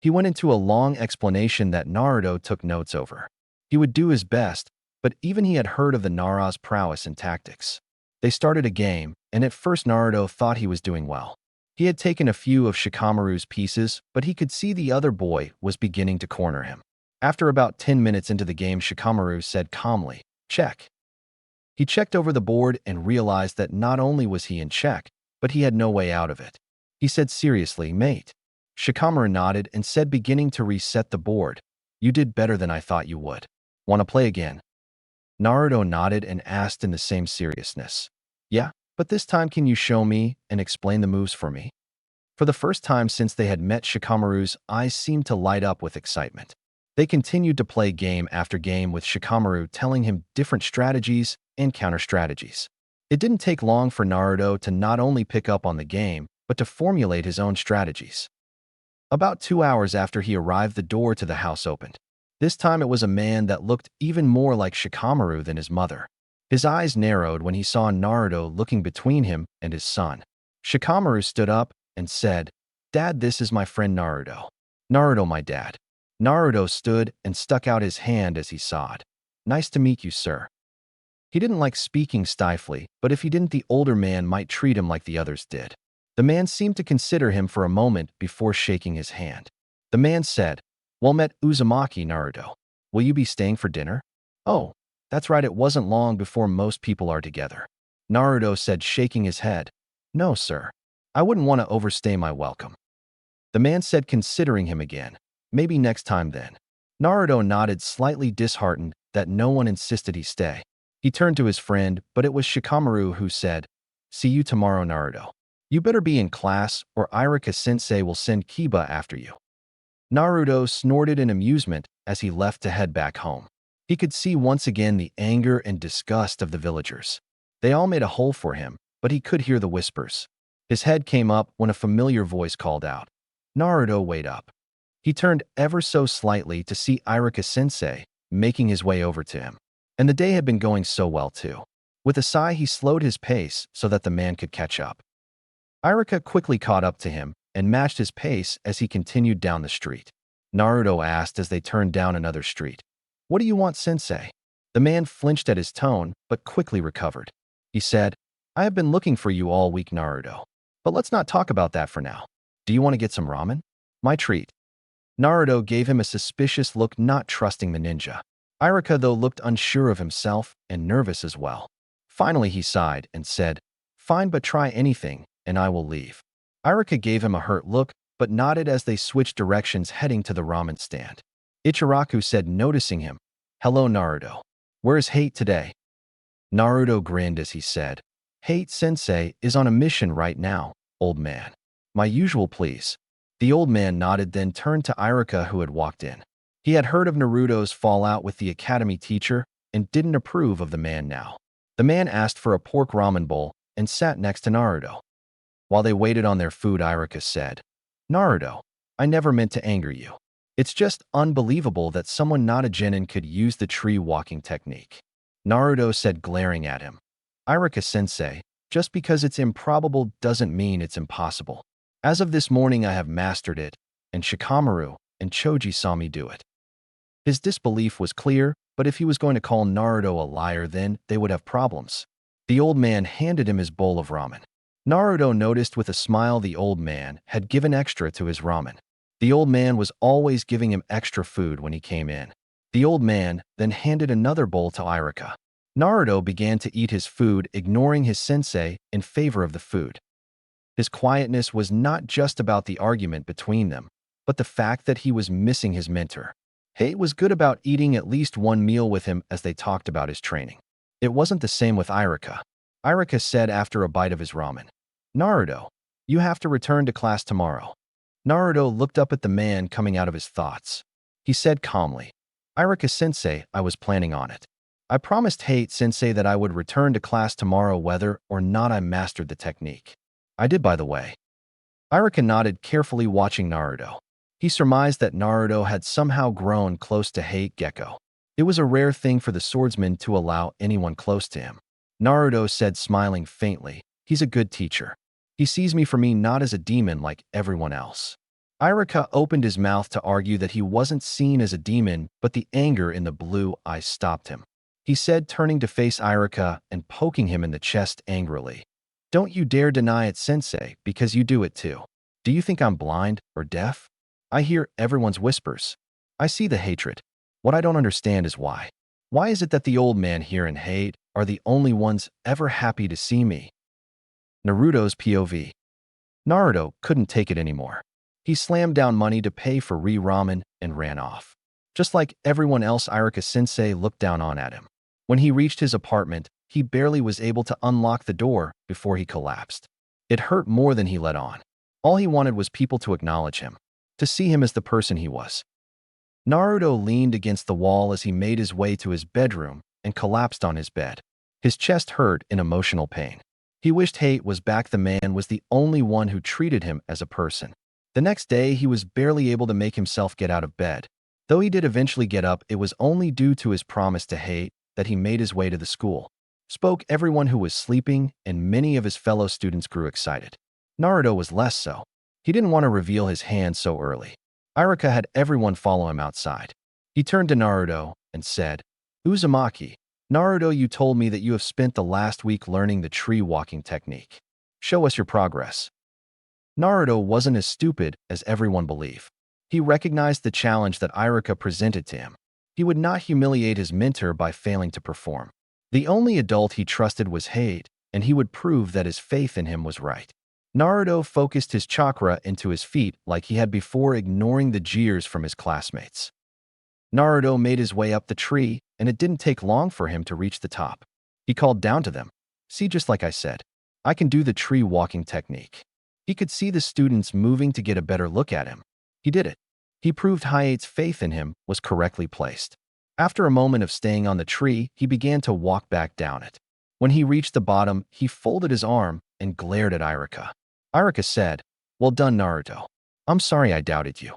[SPEAKER 1] He went into a long explanation that Naruto took notes over. He would do his best, but even he had heard of the Nara's prowess in tactics. They started a game, and at first Naruto thought he was doing well. He had taken a few of Shikamaru's pieces, but he could see the other boy was beginning to corner him. After about 10 minutes into the game, Shikamaru said calmly, "Check." He checked over the board and realized that not only was he in check, but he had no way out of it. He said seriously, "Mate." Shikamaru nodded and said, beginning to reset the board, "You did better than I thought you would. Want to play again?" Naruto nodded and asked in the same seriousness, "Yeah, but this time can you show me and explain the moves for me?" For the first time since they had met, Shikamaru's eyes seemed to light up with excitement. They continued to play game after game with Shikamaru telling him different strategies and counter-strategies. It didn't take long for Naruto to not only pick up on the game, but to formulate his own strategies. About 2 hours after he arrived, the door to the house opened. This time it was a man that looked even more like Shikamaru than his mother. His eyes narrowed when he saw Naruto looking between him and his son. Shikamaru stood up and said, "Dad, this is my friend Naruto." "Naruto, my dad." Naruto stood and stuck out his hand as he sawed. "Nice to meet you, sir." He didn't like speaking stiffly, but if he didn't, the older man might treat him like the others did. The man seemed to consider him for a moment before shaking his hand. The man said, "Well met, Uzumaki Naruto. Will you be staying for dinner?" "Oh, that's right, it wasn't long before most people are together." Naruto said, shaking his head. "No, sir. I wouldn't want to overstay my welcome." The man said, considering him again, "Maybe next time then." Naruto nodded, slightly disheartened that no one insisted he stay. He turned to his friend, but it was Shikamaru who said, "See you tomorrow, Naruto. You better be in class or Iruka sensei will send Kiba after you." Naruto snorted in amusement as he left to head back home. He could see once again the anger and disgust of the villagers. They all made a hole for him, but he could hear the whispers. His head came up when a familiar voice called out, "Naruto, wait up." He turned ever so slightly to see Iruka sensei making his way over to him. And the day had been going so well too. With a sigh, he slowed his pace so that the man could catch up. Iruka quickly caught up to him and matched his pace as he continued down the street. Naruto asked as they turned down another street, "What do you want, sensei?" The man flinched at his tone, but quickly recovered. He said, "I have been looking for you all week, Naruto. But let's not talk about that for now. Do you want to get some ramen?" "My treat." Naruto gave him a suspicious look, not trusting the ninja. Iruka, though, looked unsure of himself and nervous as well. Finally, he sighed and said, "Fine, but try anything, and I will leave." Iruka gave him a hurt look, but nodded as they switched directions heading to the ramen stand. Ichiraku said, noticing him, "Hello, Naruto. Where's Hayate today?" Naruto grinned as he said, "Hayate sensei is on a mission right now, old man. My usual, please." The old man nodded, then turned to Iruka, who had walked in. He had heard of Naruto's fallout with the academy teacher and didn't approve of the man now. The man asked for a pork ramen bowl and sat next to Naruto. While they waited on their food, Iruka said, "Naruto, I never meant to anger you. It's just unbelievable that someone not a genin could use the tree walking technique." Naruto said, glaring at him, "Iruka sensei, just because it's improbable doesn't mean it's impossible. As of this morning, I have mastered it, and Shikamaru and Choji saw me do it." His disbelief was clear, but if he was going to call Naruto a liar, then they would have problems. The old man handed him his bowl of ramen. Naruto noticed with a smile the old man had given extra to his ramen. The old man was always giving him extra food when he came in. The old man then handed another bowl to Iruka. Naruto began to eat his food, ignoring his sensei in favor of the food. His quietness was not just about the argument between them, but the fact that he was missing his mentor. Hayate was good about eating at least one meal with him as they talked about his training. It wasn't the same with Iruka. Iruka said after a bite of his ramen, "Naruto, you have to return to class tomorrow." Naruto looked up at the man coming out of his thoughts. He said calmly, "Iruka sensei, I was planning on it." I promised Sensei that I would return to class tomorrow whether or not I mastered the technique. I did, by the way. Iruka nodded, carefully watching Naruto. He surmised that Naruto had somehow grown close to Gecko. It was a rare thing for the swordsman to allow anyone close to him. Naruto said, smiling faintly, "He's a good teacher. He sees me for me, not as a demon like everyone else." Iruka opened his mouth to argue that he wasn't seen as a demon, but the anger in the blue eyes stopped him. He said, turning to face Iruka and poking him in the chest angrily, "Don't you dare deny it, Sensei, because you do it too. Do you think I'm blind or deaf? I hear everyone's whispers. I see the hatred. What I don't understand is why. Why is it that the old man here and Hate are the only ones ever happy to see me?" Naruto's POV. Naruto couldn't take it anymore. He slammed down money to pay for ramen and ran off. Just like everyone else, Iruka-sensei looked down at him. When he reached his apartment, he barely was able to unlock the door before he collapsed. It hurt more than he let on. All he wanted was people to acknowledge him, to see him as the person he was. Naruto leaned against the wall as he made his way to his bedroom and collapsed on his bed. His chest hurt in emotional pain. He wished Hate was back. The man was the only one who treated him as a person. The next day, he was barely able to make himself get out of bed. Though he did eventually get up, it was only due to his promise to Hate that he made his way to the school. Spoke everyone who was sleeping, and many of his fellow students grew excited. Naruto was less so. He didn't want to reveal his hand so early. Iruka had everyone follow him outside. He turned to Naruto and said, "Uzumaki, Naruto, you told me that you have spent the last week learning the tree walking technique. Show us your progress." Naruto wasn't as stupid as everyone believed. He recognized the challenge that Iruka presented to him. He would not humiliate his mentor by failing to perform. The only adult he trusted was Hate, and he would prove that his faith in him was right. Naruto focused his chakra into his feet like he had before, ignoring the jeers from his classmates. Naruto made his way up the tree, and it didn't take long for him to reach the top. He called down to them, "See, just like I said, I can do the tree walking technique." He could see the students moving to get a better look at him. He did it. He proved Hayate's faith in him was correctly placed. After a moment of staying on the tree, he began to walk back down it. When he reached the bottom, he folded his arm and glared at Iruka. Iruka said, "Well done, Naruto. I'm sorry I doubted you."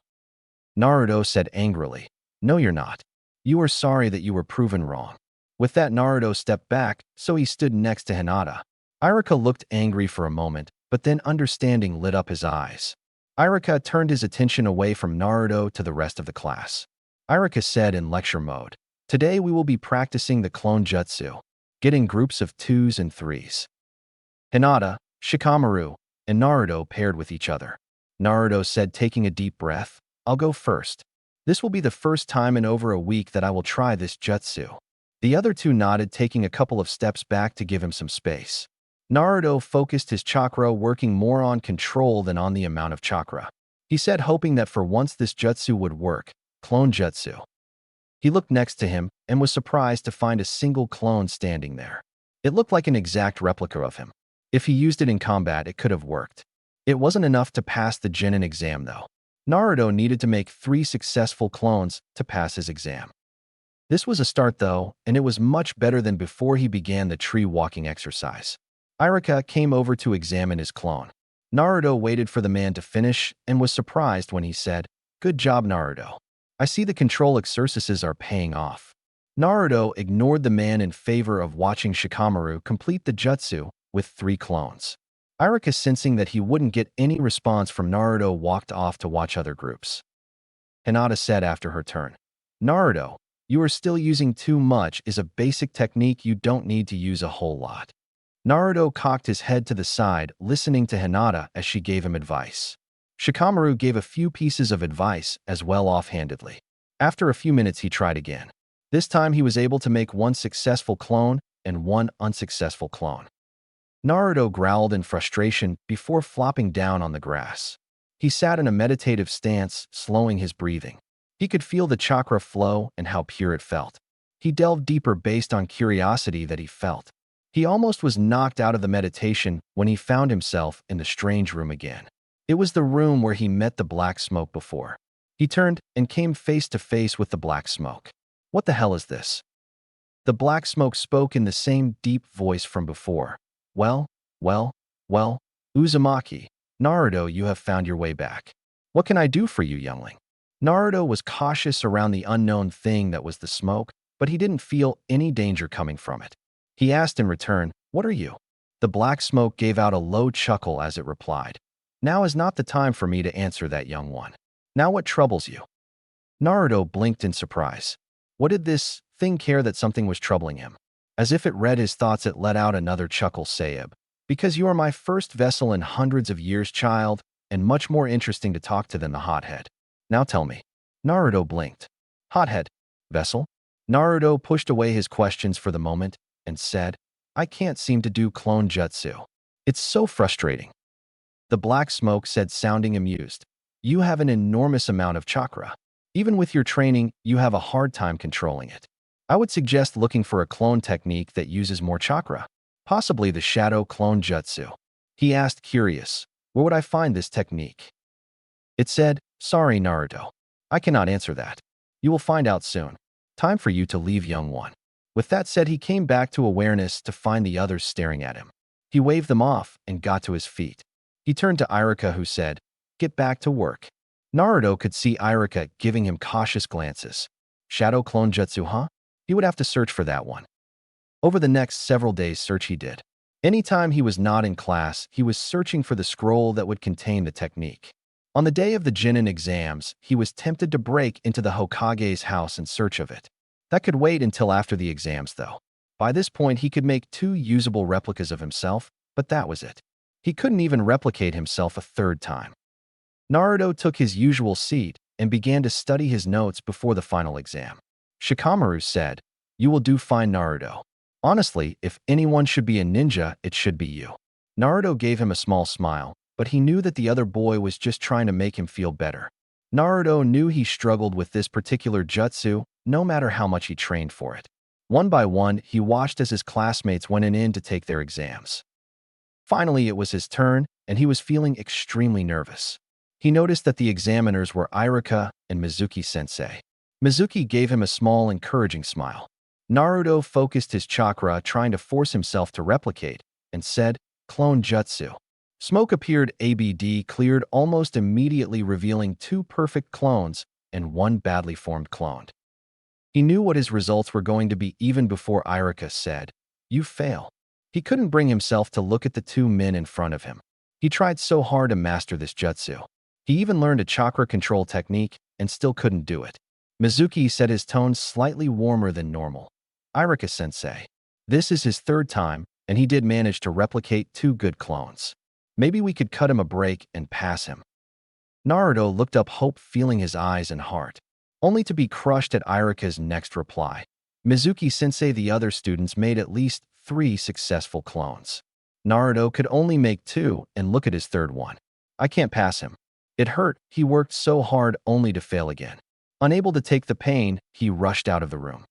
[SPEAKER 1] Naruto said angrily, "No, you're not. You are sorry that you were proven wrong." With that, Naruto stepped back, so he stood next to Hinata. Iruka looked angry for a moment, but then understanding lit up his eyes. Iruka turned his attention away from Naruto to the rest of the class. Iruka said in lecture mode, "Today we will be practicing the clone jutsu. Get in groups of 2s and 3s. Hinata, Shikamaru, and Naruto paired with each other." Naruto said, taking a deep breath, "I'll go first. This will be the first time in over a week that I will try this jutsu." The other two nodded, taking a couple of steps back to give him some space. Naruto focused his chakra, working more on control than on the amount of chakra. He said, hoping that for once this jutsu would work, "Clone jutsu." He looked next to him and was surprised to find a single clone standing there. It looked like an exact replica of him. If he used it in combat, it could have worked. It wasn't enough to pass the Jonin exam, though. Naruto needed to make 3 successful clones to pass his exam. This was a start, though, and it was much better than before he began the tree walking exercise. Iruka came over to examine his clone. Naruto waited for the man to finish and was surprised when he said, "Good job, Naruto. I see the control exercises are paying off." Naruto ignored the man in favor of watching Shikamaru complete the jutsu with 3 clones. Iruka, sensing that he wouldn't get any response from Naruto, walked off to watch other groups. Hinata said after her turn, "Naruto, you are still using too much. Is a basic technique, you don't need to use a whole lot." Naruto cocked his head to the side, listening to Hinata as she gave him advice. Shikamaru gave a few pieces of advice as well offhandedly. After a few minutes, he tried again. This time, he was able to make 1 successful clone and 1 unsuccessful clone. Naruto growled in frustration before flopping down on the grass. He sat in a meditative stance, slowing his breathing. He could feel the chakra flow and how pure it felt. He delved deeper based on curiosity that he felt. He almost was knocked out of the meditation when he found himself in the strange room again. It was the room where he met the black smoke before. He turned and came face to face with the black smoke. "What the hell is this?" The black smoke spoke in the same deep voice from before. Well, well, well, Uzumaki, Naruto, you have found your way back. What can I do for you, youngling? Naruto was cautious around the unknown thing that was the smoke, but he didn't feel any danger coming from it. He asked in return, what are you? The black smoke gave out a low chuckle as it replied, now is not the time for me to answer that, young one. Now what troubles you? Naruto blinked in surprise. What did this thing care that something was troubling him? As if it read his thoughts, it let out another chuckle, Sayeb. Because you are my first vessel in hundreds of years, child, and much more interesting to talk to than the hothead. Now tell me. Naruto blinked. Hothead? Vessel? Naruto pushed away his questions for the moment and said, I can't seem to do clone jutsu. It's so frustrating. The black smoke said, sounding amused. You have an enormous amount of chakra. Even with your training, you have a hard time controlling it. I would suggest looking for a clone technique that uses more chakra, possibly the shadow clone jutsu. He asked, curious, where would I find this technique? It said, sorry, Naruto. I cannot answer that. You will find out soon. Time for you to leave, young one. With that said, he came back to awareness to find the others staring at him. He waved them off and got to his feet. He turned to Iruka, who said, get back to work. Naruto could see Iruka giving him cautious glances. Shadow clone jutsu, huh? He would have to search for that one. Over the next several days, search he did. Anytime he was not in class, he was searching for the scroll that would contain the technique. On the day of the Jonin exams, he was tempted to break into the Hokage's house in search of it. That could wait until after the exams, though. By this point, he could make 2 usable replicas of himself, but that was it. He couldn't even replicate himself a third time. Naruto took his usual seat and began to study his notes before the final exam. Shikamaru said, you will do fine, Naruto. Honestly, if anyone should be a ninja, it should be you. Naruto gave him a small smile, but he knew that the other boy was just trying to make him feel better. Naruto knew he struggled with this particular jutsu, no matter how much he trained for it. One by one, he watched as his classmates went in to take their exams. Finally, it was his turn, and he was feeling extremely nervous. He noticed that the examiners were Iruka and Mizuki sensei. Mizuki gave him a small, encouraging smile. Naruto focused his chakra, trying to force himself to replicate, and said, clone jutsu. Smoke appeared. ABD cleared almost immediately, revealing 2 perfect clones and 1 badly formed clone. He knew what his results were going to be even before Iruka said, you fail. He couldn't bring himself to look at the 2 men in front of him. He tried so hard to master this jutsu. He even learned a chakra control technique and still couldn't do it. Mizuki said, his tone slightly warmer than normal. Iruka-sensei. This is his 3rd time, and he did manage to replicate 2 good clones. Maybe we could cut him a break and pass him. Naruto looked up, hope filling his eyes and heart, only to be crushed at Iruka's next reply. Mizuki-sensei, the other students made at least 3 successful clones. Naruto could only make 2 and look at his 3rd one. I can't pass him. It hurt. He worked so hard only to fail again. Unable to take the pain, he rushed out of the room.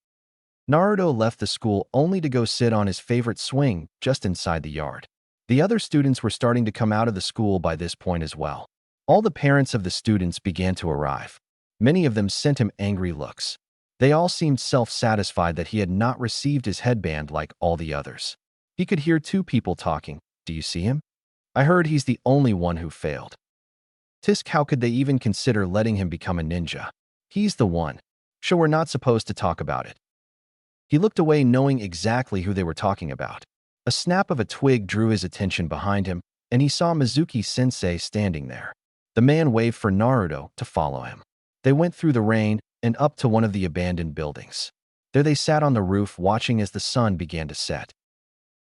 [SPEAKER 1] Naruto left the school only to go sit on his favorite swing just inside the yard. The other students were starting to come out of the school by this point as well. All the parents of the students began to arrive. Many of them sent him angry looks. They all seemed self-satisfied that he had not received his headband like all the others. He could hear 2 people talking. Do you see him? I heard he's the only one who failed. Tisk, how could they even consider letting him become a ninja? He's the one. Sure, we're not supposed to talk about it. He looked away, knowing exactly who they were talking about. A snap of a twig drew his attention behind him, and he saw Mizuki-sensei standing there. The man waved for Naruto to follow him. They went through the rain and up to one of the abandoned buildings. There they sat on the roof, watching as the sun began to set.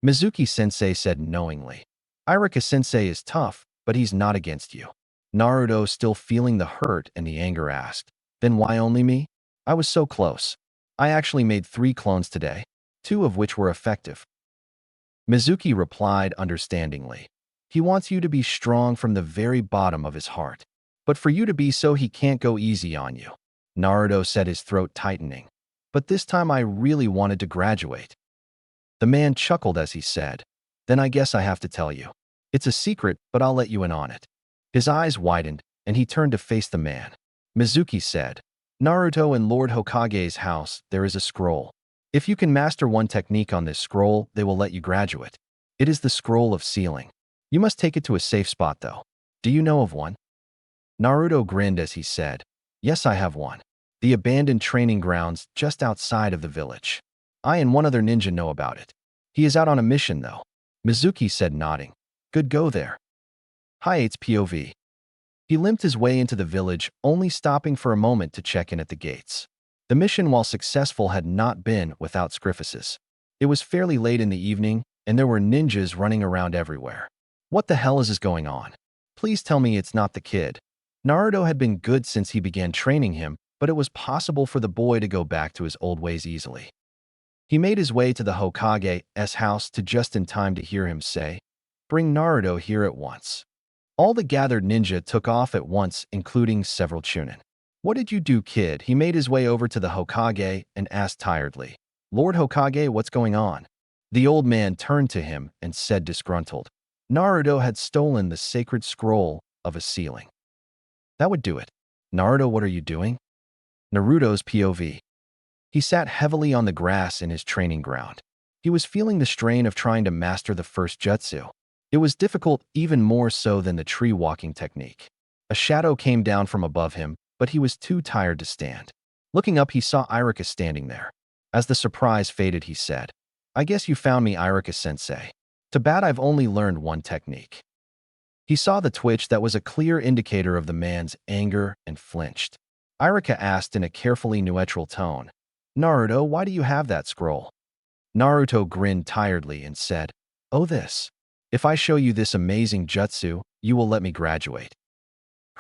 [SPEAKER 1] Mizuki-sensei said knowingly, Iruka-sensei is tough, but he's not against you. Naruto, still feeling the hurt and the anger, asked, then why only me? I was so close. I actually made 3 clones today, 2 of which were effective. Mizuki replied understandingly. He wants you to be strong from the very bottom of his heart. But for you to be so, he can't go easy on you. Naruto said, his throat tightening. But this time I really wanted to graduate. The man chuckled as he said, then I guess I have to tell you. It's a secret, but I'll let you in on it. His eyes widened, and he turned to face the man. Mizuki said, Naruto, in Lord Hokage's house, there is a scroll. If you can master one technique on this scroll, they will let you graduate. It is the scroll of sealing. You must take it to a safe spot, though. Do you know of one? Naruto grinned as he said, Yes, I have one. The abandoned training grounds just outside of the village. I and one other ninja know about it. He is out on a mission, though. Mizuki said, nodding. Good go there. Hayate's POV. He limped his way into the village, only stopping for a moment to check in at the gates. The mission, while successful, had not been without scrifices. It was fairly late in the evening, and there were ninjas running around everywhere. What the hell is going on? Please tell me it's not the kid. Naruto had been good since he began training him, but it was possible for the boy to go back to his old ways easily. He made his way to the Hokage's house just in time to hear him say, Bring Naruto here at once. All the gathered ninja took off at once, including several Chunin. What did you do, kid? He made his way over to the Hokage and asked tiredly, Lord Hokage, what's going on? The old man turned to him and said disgruntled, Naruto had stolen the sacred scroll of a sealing. That would do it. Naruto, what are you doing? Naruto's POV. He sat heavily on the grass in his training ground. He was feeling the strain of trying to master the first jutsu. It was difficult, even more so than the tree walking technique. A shadow came down from above him, but he was too tired to stand. Looking up, he saw Iruka standing there. As the surprise faded, he said, I guess you found me, Iruka-sensei. Too bad I've only learned one technique. He saw the twitch that was a clear indicator of the man's anger and flinched. Iruka asked in a carefully neutral tone, Naruto, why do you have that scroll? Naruto grinned tiredly and said, Oh, this. If I show you this amazing jutsu, you will let me graduate.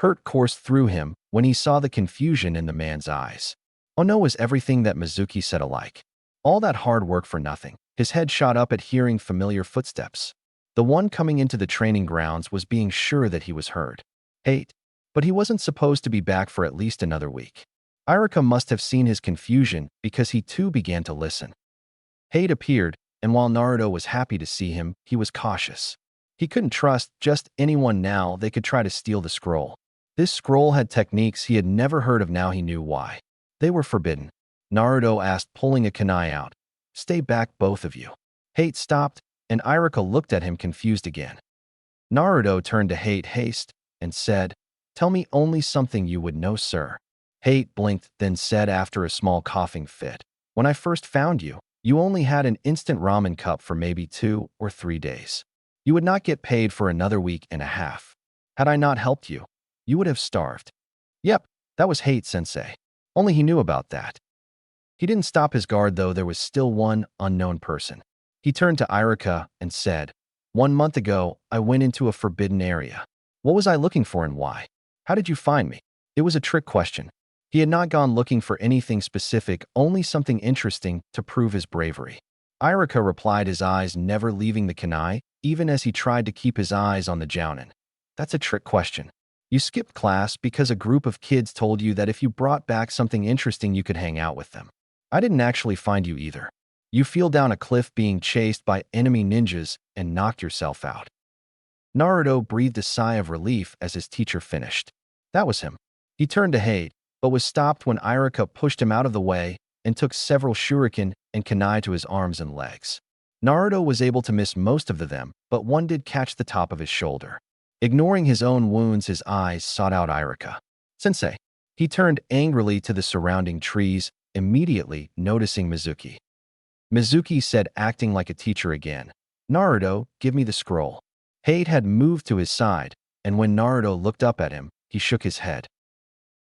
[SPEAKER 1] Hurt coursed through him when he saw the confusion in the man's eyes. Oh no, was everything that Mizuki said alike? All that hard work for nothing. His head shot up at hearing familiar footsteps. The one coming into the training grounds was being sure that he was heard. Hate. But he wasn't supposed to be back for at least another week. Iruka must have seen his confusion because he too began to listen. Hate appeared, and while Naruto was happy to see him, he was cautious. He couldn't trust just anyone now. They could try to steal the scroll. This scroll had techniques he had never heard of. Now he knew why. They were forbidden. Naruto asked, pulling a kunai out. Stay back, both of you. Hate stopped, and Iruka looked at him confused again. Naruto turned to Hate haste and said, Tell me only something you would know, sir. Hate blinked, then said after a small coughing fit, When I first found you, you only had an instant ramen cup for maybe 2 or 3 days. You would not get paid for another week and a half. Had I not helped you, you would have starved. Yep, that was Hate sensei. Only he knew about that. He didn't stop his guard, though. There was still one unknown person. He turned to Iruka and said, 1 month ago, I went into a forbidden area. What was I looking for and why? How did you find me? It was a trick question. He had not gone looking for anything specific, only something interesting to prove his bravery. Iruka replied, his eyes never leaving the kunai, even as he tried to keep his eyes on the Jonin. That's a trick question. You skipped class because a group of kids told you that if you brought back something interesting, you could hang out with them. I didn't actually find you either. You fell down a cliff being chased by enemy ninjas and knocked yourself out. Naruto breathed a sigh of relief as his teacher finished. That was him. He turned to Hate, but was stopped when Iruka pushed him out of the way and took several shuriken and kunai to his arms and legs. Naruto was able to miss most of them, but one did catch the top of his shoulder. Ignoring his own wounds, his eyes sought out Iruka. Sensei. He turned angrily to the surrounding trees, immediately noticing Mizuki. Mizuki said, acting like a teacher again, Naruto, give me the scroll. Hate had moved to his side, and when Naruto looked up at him, he shook his head.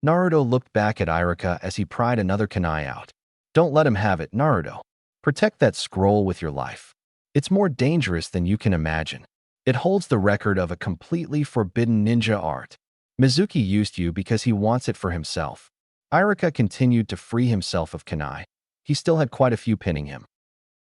[SPEAKER 1] Naruto looked back at Iruka as he pried another kunai out. Don't let him have it, Naruto. Protect that scroll with your life. It's more dangerous than you can imagine. It holds the record of a completely forbidden ninja art. Mizuki used you because he wants it for himself. Iruka continued to free himself of kunai. He still had quite a few pinning him.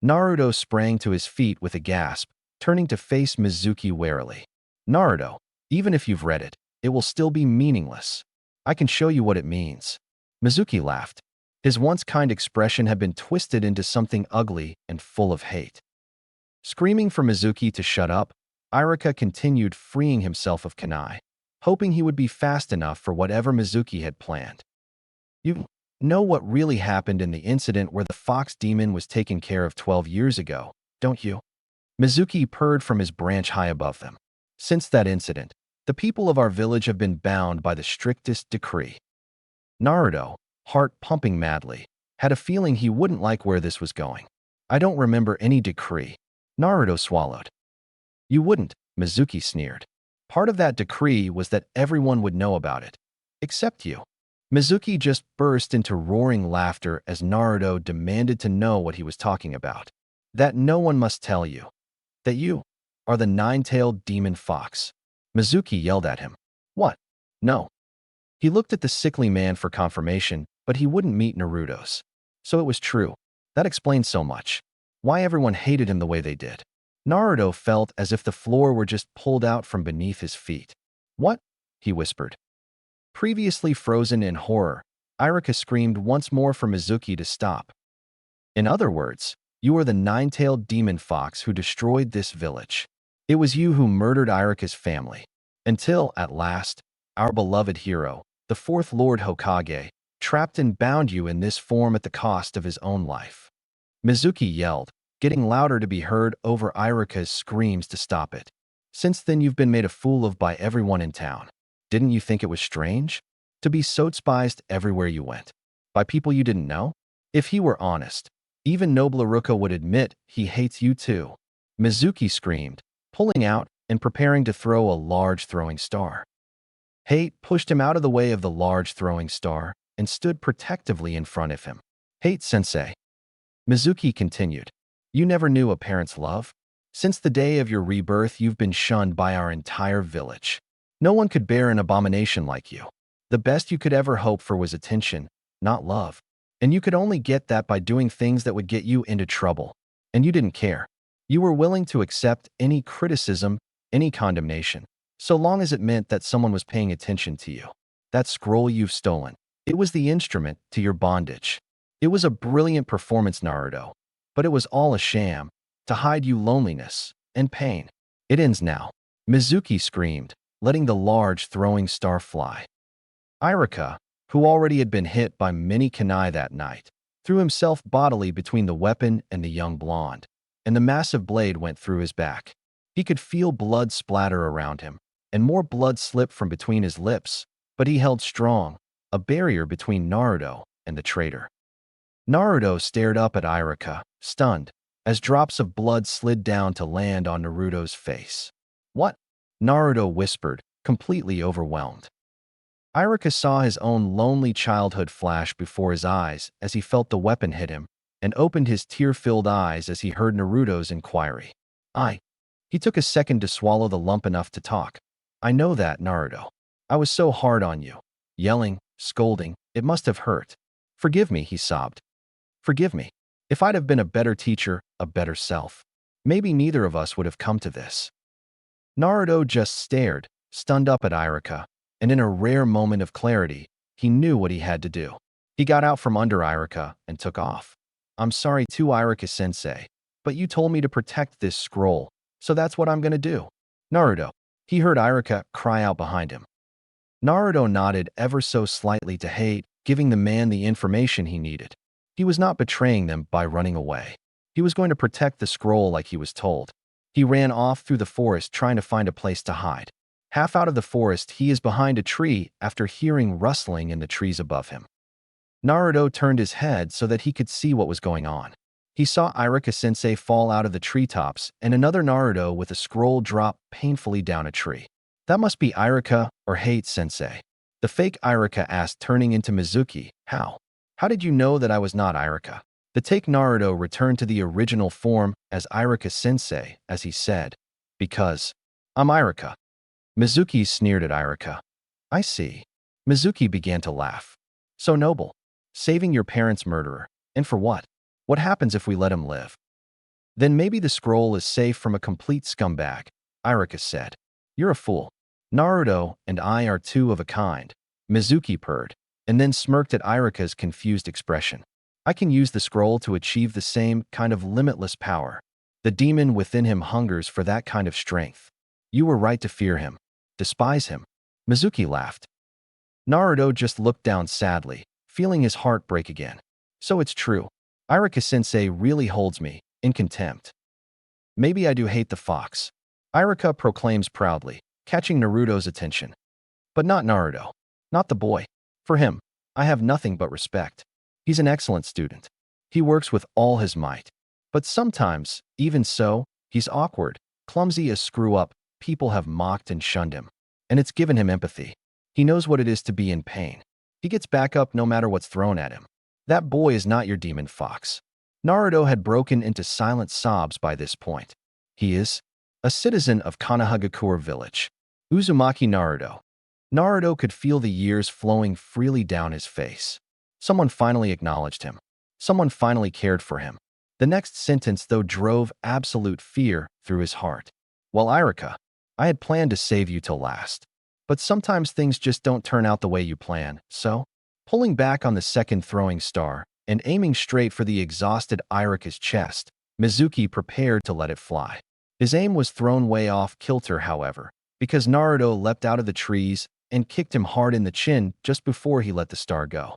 [SPEAKER 1] Naruto sprang to his feet with a gasp, turning to face Mizuki warily. Naruto, even if you've read it, it will still be meaningless. I can show you what it means. Mizuki laughed. His once kind expression had been twisted into something ugly and full of hate. Screaming for Mizuki to shut up, Iruka continued freeing himself of kunai, hoping he would be fast enough for whatever Mizuki had planned. You, know what really happened in the incident where the fox demon was taken care of 12 years ago, don't you? Mizuki purred from his branch high above them. Since that incident, the people of our village have been bound by the strictest decree. Naruto, heart pumping madly, had a feeling he wouldn't like where this was going. I don't remember any decree. Naruto swallowed. You wouldn't, Mizuki sneered. Part of that decree was that everyone would know about it. Except you. Mizuki just burst into roaring laughter as Naruto demanded to know what he was talking about. That no one must tell you. That you are the nine-tailed demon fox. Mizuki yelled at him. What? No. He looked at the sickly man for confirmation, but he wouldn't meet Naruto's. So it was true. That explained so much. Why everyone hated him the way they did. Naruto felt as if the floor were just pulled out from beneath his feet. What? He whispered. Previously frozen in horror, Iruka screamed once more for Mizuki to stop. In other words, you are the nine-tailed demon fox who destroyed this village. It was you who murdered Iruka's family. Until, at last, our beloved hero, the fourth Lord Hokage, trapped and bound you in this form at the cost of his own life. Mizuki yelled, getting louder to be heard over Iruka's screams to stop it. Since then you've been made a fool of by everyone in town. Didn't you think it was strange? To be so despised everywhere you went. By people you didn't know? If he were honest, even noble Iruka would admit he hates you too. Mizuki screamed, pulling out and preparing to throw a large throwing star. Hate pushed him out of the way of the large throwing star and stood protectively in front of him. Hate sensei. Mizuki continued. You never knew a parent's love? Since the day of your rebirth, you've been shunned by our entire village. No one could bear an abomination like you. The best you could ever hope for was attention, not love. And you could only get that by doing things that would get you into trouble. And you didn't care. You were willing to accept any criticism, any condemnation, so long as it meant that someone was paying attention to you. That scroll you've stolen, it was the instrument to your bondage. It was a brilliant performance, Naruto. But it was all a sham, to hide you loneliness and pain. It ends now. Mizuki screamed, letting the large throwing star fly. Iruka, who already had been hit by many kunai that night, threw himself bodily between the weapon and the young blonde, and the massive blade went through his back. He could feel blood splatter around him, and more blood slip from between his lips, but he held strong, a barrier between Naruto and the traitor. Naruto stared up at Iruka, stunned, as drops of blood slid down to land on Naruto's face. What? Naruto whispered, completely overwhelmed. Iruka saw his own lonely childhood flash before his eyes as he felt the weapon hit him, and opened his tear-filled eyes as he heard Naruto's inquiry. He took a second to swallow the lump enough to talk. I know that, Naruto. I was so hard on you. Yelling, scolding, it must have hurt. Forgive me, he sobbed. Forgive me. If I'd have been a better teacher, a better self, maybe neither of us would have come to this. Naruto just stared, stunned up at Iruka, and in a rare moment of clarity, he knew what he had to do. He got out from under Iruka and took off. I'm sorry too, Iruka-sensei, but you told me to protect this scroll, so that's what I'm gonna do. Naruto. He heard Iruka cry out behind him. Naruto nodded ever so slightly to Hate, giving the man the information he needed. He was not betraying them by running away. He was going to protect the scroll like he was told. He ran off through the forest trying to find a place to hide. Half out of the forest, he is behind a tree after hearing rustling in the trees above him. Naruto turned his head so that he could see what was going on. He saw Iruka-sensei fall out of the treetops and another Naruto with a scroll drop painfully down a tree. That must be Iruka or Hate-sensei. The fake Iruka asked, turning into Mizuki. How? How did you know that I was not Iruka? The take Naruto returned to the original form as Iruka-sensei as he said, because I'm Iruka. Mizuki sneered at Iruka. I see. Mizuki began to laugh. So noble. Saving your parents' murderer. And for what? What happens if we let him live? Then maybe the scroll is safe from a complete scumbag, Iruka said. You're a fool. Naruto and I are two of a kind, Mizuki purred, and then smirked at Iruka's confused expression. I can use the scroll to achieve the same kind of limitless power. The demon within him hungers for that kind of strength. You were right to fear him. Despise him. Mizuki laughed. Naruto just looked down sadly, feeling his heart break again. So it's true. Iruka-sensei really holds me in contempt. Maybe I do hate the fox. Iruka proclaims proudly, catching Naruto's attention. But not Naruto. Not the boy. For him, I have nothing but respect. He's an excellent student. He works with all his might. But sometimes, even so, he's awkward, clumsy as screw-up. People have mocked and shunned him. And it's given him empathy. He knows what it is to be in pain. He gets back up no matter what's thrown at him. That boy is not your demon fox. Naruto had broken into silent sobs by this point. He is a citizen of Konohamaru village. Uzumaki Naruto. Naruto could feel the years flowing freely down his face. Someone finally acknowledged him. Someone finally cared for him. The next sentence, though, drove absolute fear through his heart. Well, Iruka, I had planned to save you till last. But sometimes things just don't turn out the way you plan, so? Pulling back on the second throwing star and aiming straight for the exhausted Iruka's chest, Mizuki prepared to let it fly. His aim was thrown way off kilter, however, because Naruto leapt out of the trees and kicked him hard in the chin just before he let the star go.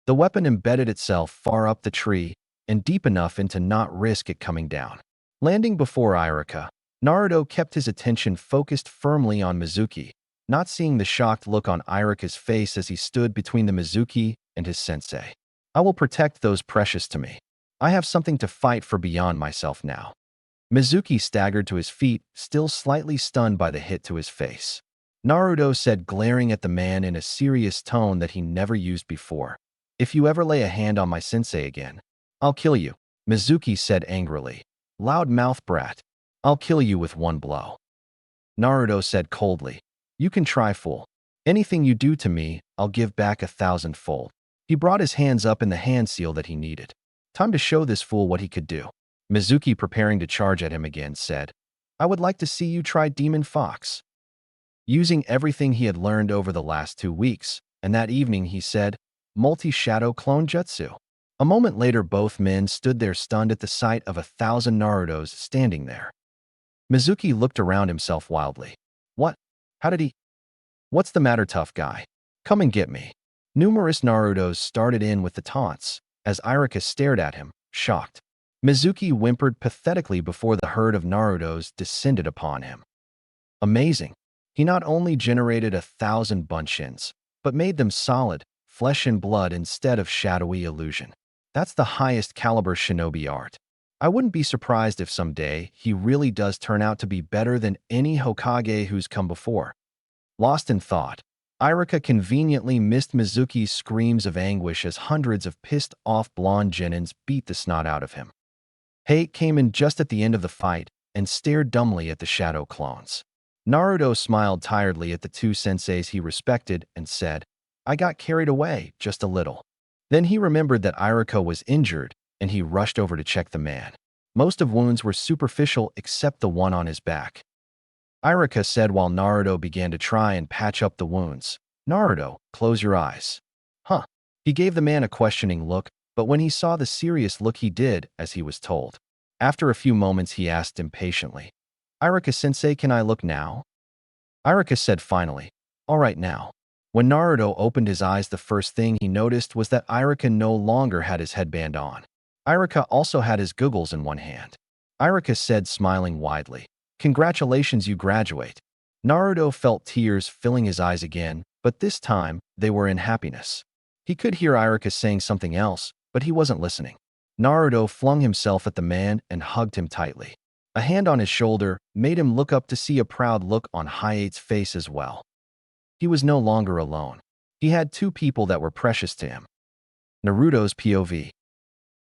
[SPEAKER 1] The weapon embedded itself far up the tree and deep enough into not risk it coming down. Landing before Iruka, Naruto kept his attention focused firmly on Mizuki, not seeing the shocked look on Iruka's face as he stood between the Mizuki and his sensei. I will protect those precious to me. I have something to fight for beyond myself now. Mizuki staggered to his feet, still slightly stunned by the hit to his face. Naruto said, glaring at the man in a serious tone that he never used before. If you ever lay a hand on my sensei again, I'll kill you. Mizuki said angrily. Loud-mouthed brat. I'll kill you with one blow. Naruto said coldly. You can try, fool. Anything you do to me, I'll give back 1,000-fold. He brought his hands up in the hand seal that he needed. Time to show this fool what he could do. Mizuki, preparing to charge at him again, said, I would like to see you try Demon Fox. Using everything he had learned over the last 2 weeks, and that evening he said, Multi-Shadow Clone Jutsu. A moment later, both men stood there stunned at the sight of 1,000 Narutos standing there. Mizuki looked around himself wildly. What? How did he? What's the matter, tough guy? Come and get me. Numerous Narutos started in with the taunts, as Iruka stared at him, shocked. Mizuki whimpered pathetically before the herd of Narutos descended upon him. Amazing. He not only generated 1,000 bunshins, but made them solid, flesh and blood instead of shadowy illusion. That's the highest caliber shinobi art. I wouldn't be surprised if someday he really does turn out to be better than any Hokage who's come before. Lost in thought, Iruka conveniently missed Mizuki's screams of anguish as hundreds of pissed-off blonde genins beat the snot out of him. Hayate came in just at the end of the fight and stared dumbly at the shadow clones. Naruto smiled tiredly at the two senseis he respected and said, I got carried away just a little. Then he remembered that Iruka was injured and he rushed over to check the man. Most of wounds were superficial except the one on his back. Iruka said while Naruto began to try and patch up the wounds, Naruto, close your eyes. Huh. He gave the man a questioning look, but when he saw the serious look he did as he was told. After a few moments he asked impatiently, Iruka-sensei, can I look now? Iruka said finally, all right now. When Naruto opened his eyes, the first thing he noticed was that Iruka no longer had his headband on. Iruka also had his goggles in one hand. Iruka said, smiling widely, congratulations, you graduate. Naruto felt tears filling his eyes again, but this time they were in happiness. He could hear Iruka saying something else, but he wasn't listening. Naruto flung himself at the man and hugged him tightly. A hand on his shoulder made him look up to see a proud look on Hayate's face as well. He was no longer alone. He had two people that were precious to him. Naruto's POV.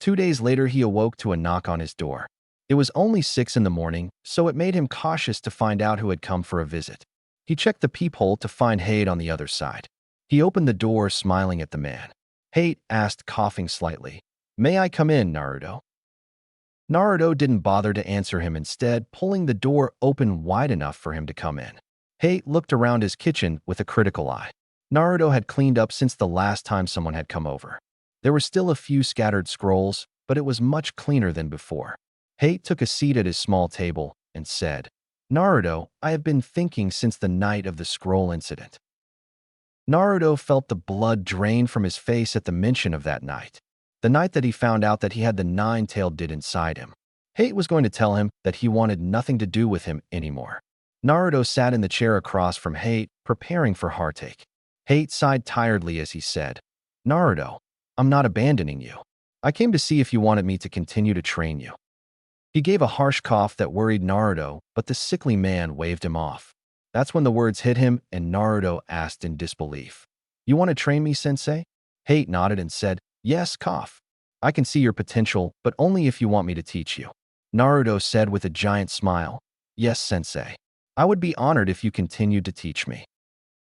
[SPEAKER 1] 2 days later, he awoke to a knock on his door. It was only 6 in the morning, so it made him cautious to find out who had come for a visit. He checked the peephole to find Hayate on the other side. He opened the door, smiling at the man. Hayate asked, coughing slightly, May I come in, Naruto? Naruto didn't bother to answer him, instead pulling the door open wide enough for him to come in. Hayate looked around his kitchen with a critical eye. Naruto had cleaned up since the last time someone had come over. There were still a few scattered scrolls, but it was much cleaner than before. Hayate took a seat at his small table and said, Naruto, I have been thinking since the night of the scroll incident. Naruto felt the blood drain from his face at the mention of that night. The night that he found out that he had the nine-tailed did inside him. Hate was going to tell him that he wanted nothing to do with him anymore. Naruto sat in the chair across from Hate, preparing for heartache. Hate sighed tiredly as he said, "Naruto, I'm not abandoning you. I came to see if you wanted me to continue to train you." He gave a harsh cough that worried Naruto, but the sickly man waved him off. That's when the words hit him, and Naruto asked in disbelief, "You want to train me, sensei?" Hate nodded and said, "Yes, cough. I can see your potential, but only if you want me to teach you." Naruto said with a giant smile, "Yes, sensei. I would be honored if you continued to teach me."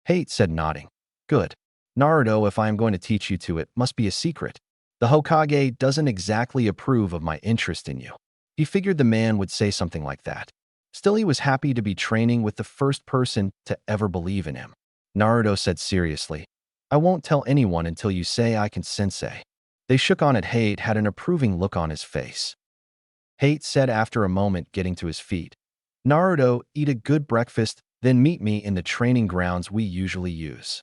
[SPEAKER 1] Hate said, nodding, "Good. Naruto, if I am going to teach you to, it must be a secret. The Hokage doesn't exactly approve of my interest in you." He figured the man would say something like that. Still, he was happy to be training with the first person to ever believe in him. Naruto said seriously, "I won't tell anyone until you say I can, sensei." They shook on it. Hate had an approving look on his face. Hate said after a moment, getting to his feet, "Naruto, eat a good breakfast, then meet me in the training grounds we usually use."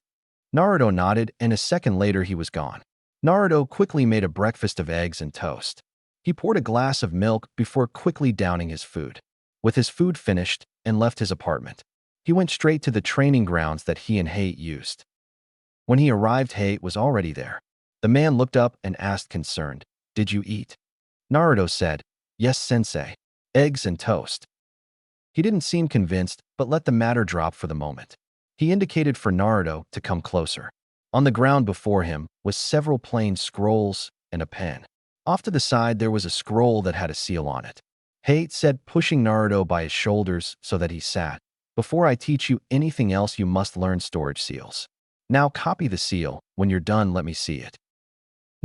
[SPEAKER 1] Naruto nodded, and a second later he was gone. Naruto quickly made a breakfast of eggs and toast. He poured a glass of milk before quickly downing his food. With his food finished, and left his apartment. He went straight to the training grounds that he and Hate used. When he arrived, Hate was already there. The man looked up and asked concerned, "Did you eat?" Naruto said, "Yes, sensei. Eggs and toast." He didn't seem convinced, but let the matter drop for the moment. He indicated for Naruto to come closer. On the ground before him was several plain scrolls and a pen. Off to the side there was a scroll that had a seal on it. Hate said, pushing Naruto by his shoulders so that he sat, "Before I teach you anything else, you must learn storage seals. Now copy the seal. When you're done, let me see it."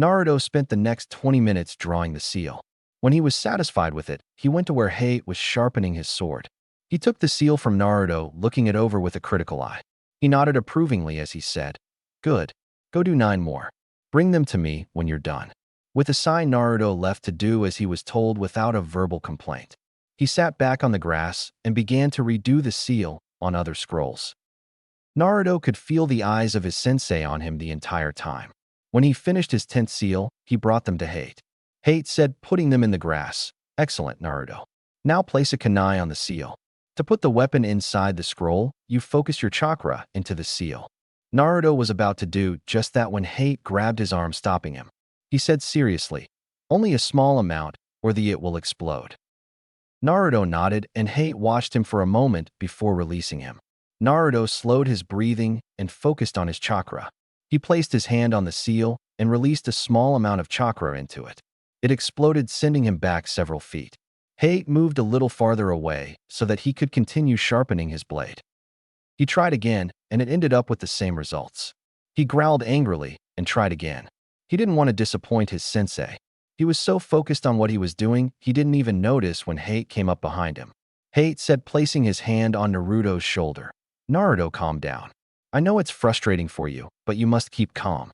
[SPEAKER 1] Naruto spent the next 20 minutes drawing the seal. When he was satisfied with it, he went to where Hate was sharpening his sword. He took the seal from Naruto, looking it over with a critical eye. He nodded approvingly as he said, "Good. Go do 9 more. Bring them to me when you're done." With a sigh, Naruto left to do as he was told without a verbal complaint. He sat back on the grass and began to redo the seal on other scrolls. Naruto could feel the eyes of his sensei on him the entire time. When he finished his 10th seal, he brought them to Hate. Hate said, putting them in the grass, "Excellent, Naruto. Now place a kunai on the seal. To put the weapon inside the scroll, you focus your chakra into the seal." Naruto was about to do just that when Hate grabbed his arm, stopping him. He said seriously, "Only a small amount, or it will explode." Naruto nodded, and Hate watched him for a moment before releasing him. Naruto slowed his breathing and focused on his chakra. He placed his hand on the seal and released a small amount of chakra into it. It exploded, sending him back several feet. Hate moved a little farther away so that he could continue sharpening his blade. He tried again, and it ended up with the same results. He growled angrily and tried again. He didn't want to disappoint his sensei. He was so focused on what he was doing, he didn't even notice when Hate came up behind him. Hate said, placing his hand on Naruto's shoulder, "Naruto, calm down. I know it's frustrating for you, but you must keep calm."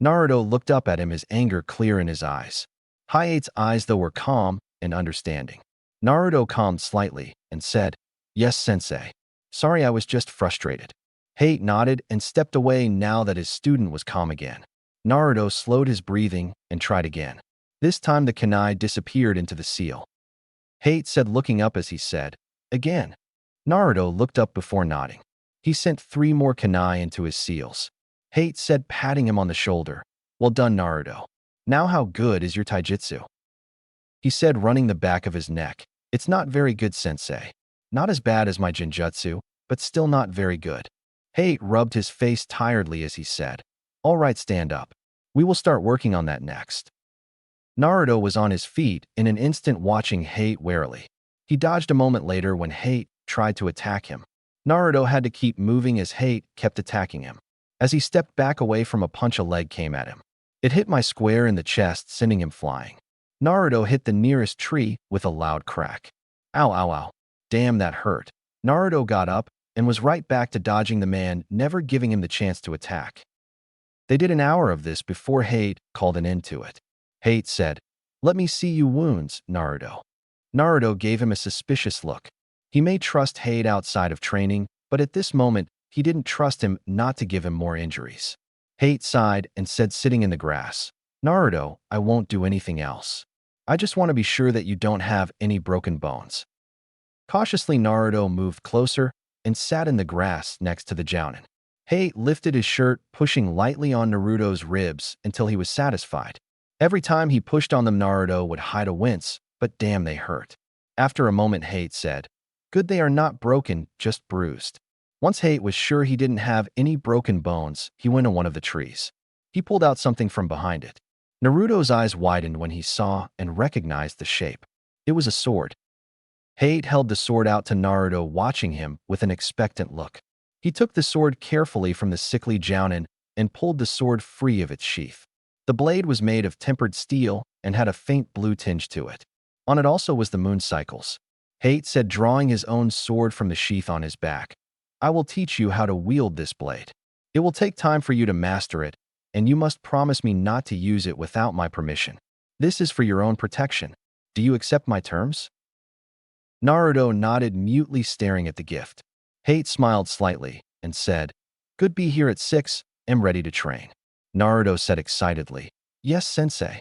[SPEAKER 1] Naruto looked up at him, his anger clear in his eyes. Hayate's eyes, though, were calm and understanding. Naruto calmed slightly and said, "Yes, sensei. Sorry, I was just frustrated." Hate nodded and stepped away now that his student was calm again. Naruto slowed his breathing and tried again. This time the kunai disappeared into the seal. Hate said, looking up as he said, "Again." Naruto looked up before nodding. He sent 3 more kunai into his seals. Hate said, patting him on the shoulder, "Well done, Naruto. Now how good is your taijutsu?" He said, running the back of his neck. "It's not very good, sensei. Not as bad as my genjutsu, but still not very good." Hate rubbed his face tiredly as he said, "All right, stand up. We will start working on that next." Naruto was on his feet in an instant, watching Hate warily. He dodged a moment later when Hate tried to attack him. Naruto had to keep moving as Hate kept attacking him. As he stepped back away from a punch, a leg came at him. It hit my square in the chest, sending him flying. Naruto hit the nearest tree with a loud crack. "Ow, ow, ow. Damn, that hurt." Naruto got up and was right back to dodging the man, never giving him the chance to attack. They did an hour of this before Hate called an end to it. Hate said, "Let me see you wounds, Naruto." Naruto gave him a suspicious look. He may trust Hate outside of training, but at this moment, he didn't trust him not to give him more injuries. Hayate sighed and said, sitting in the grass, "Naruto, I won't do anything else. I just want to be sure that you don't have any broken bones." Cautiously, Naruto moved closer and sat in the grass next to the Jonin. Hayate lifted his shirt, pushing lightly on Naruto's ribs until he was satisfied. Every time he pushed on them, Naruto would hide a wince, but damn, they hurt. After a moment, Hayate said, "Good, they are not broken, just bruised." Once Hayate was sure he didn't have any broken bones, he went to one of the trees. He pulled out something from behind it. Naruto's eyes widened when he saw and recognized the shape. It was a sword. Hayate held the sword out to Naruto, watching him with an expectant look. He took the sword carefully from the sickly Jounin and pulled the sword free of its sheath. The blade was made of tempered steel and had a faint blue tinge to it. On it also was the moon cycles. Hayate said, drawing his own sword from the sheath on his back, "I will teach you how to wield this blade. It will take time for you to master it, and you must promise me not to use it without my permission. This is for your own protection. Do you accept my terms?" Naruto nodded, mutely staring at the gift. Hayate smiled slightly and said, "Good, be here at 6, am ready to train." Naruto said excitedly, "Yes, sensei."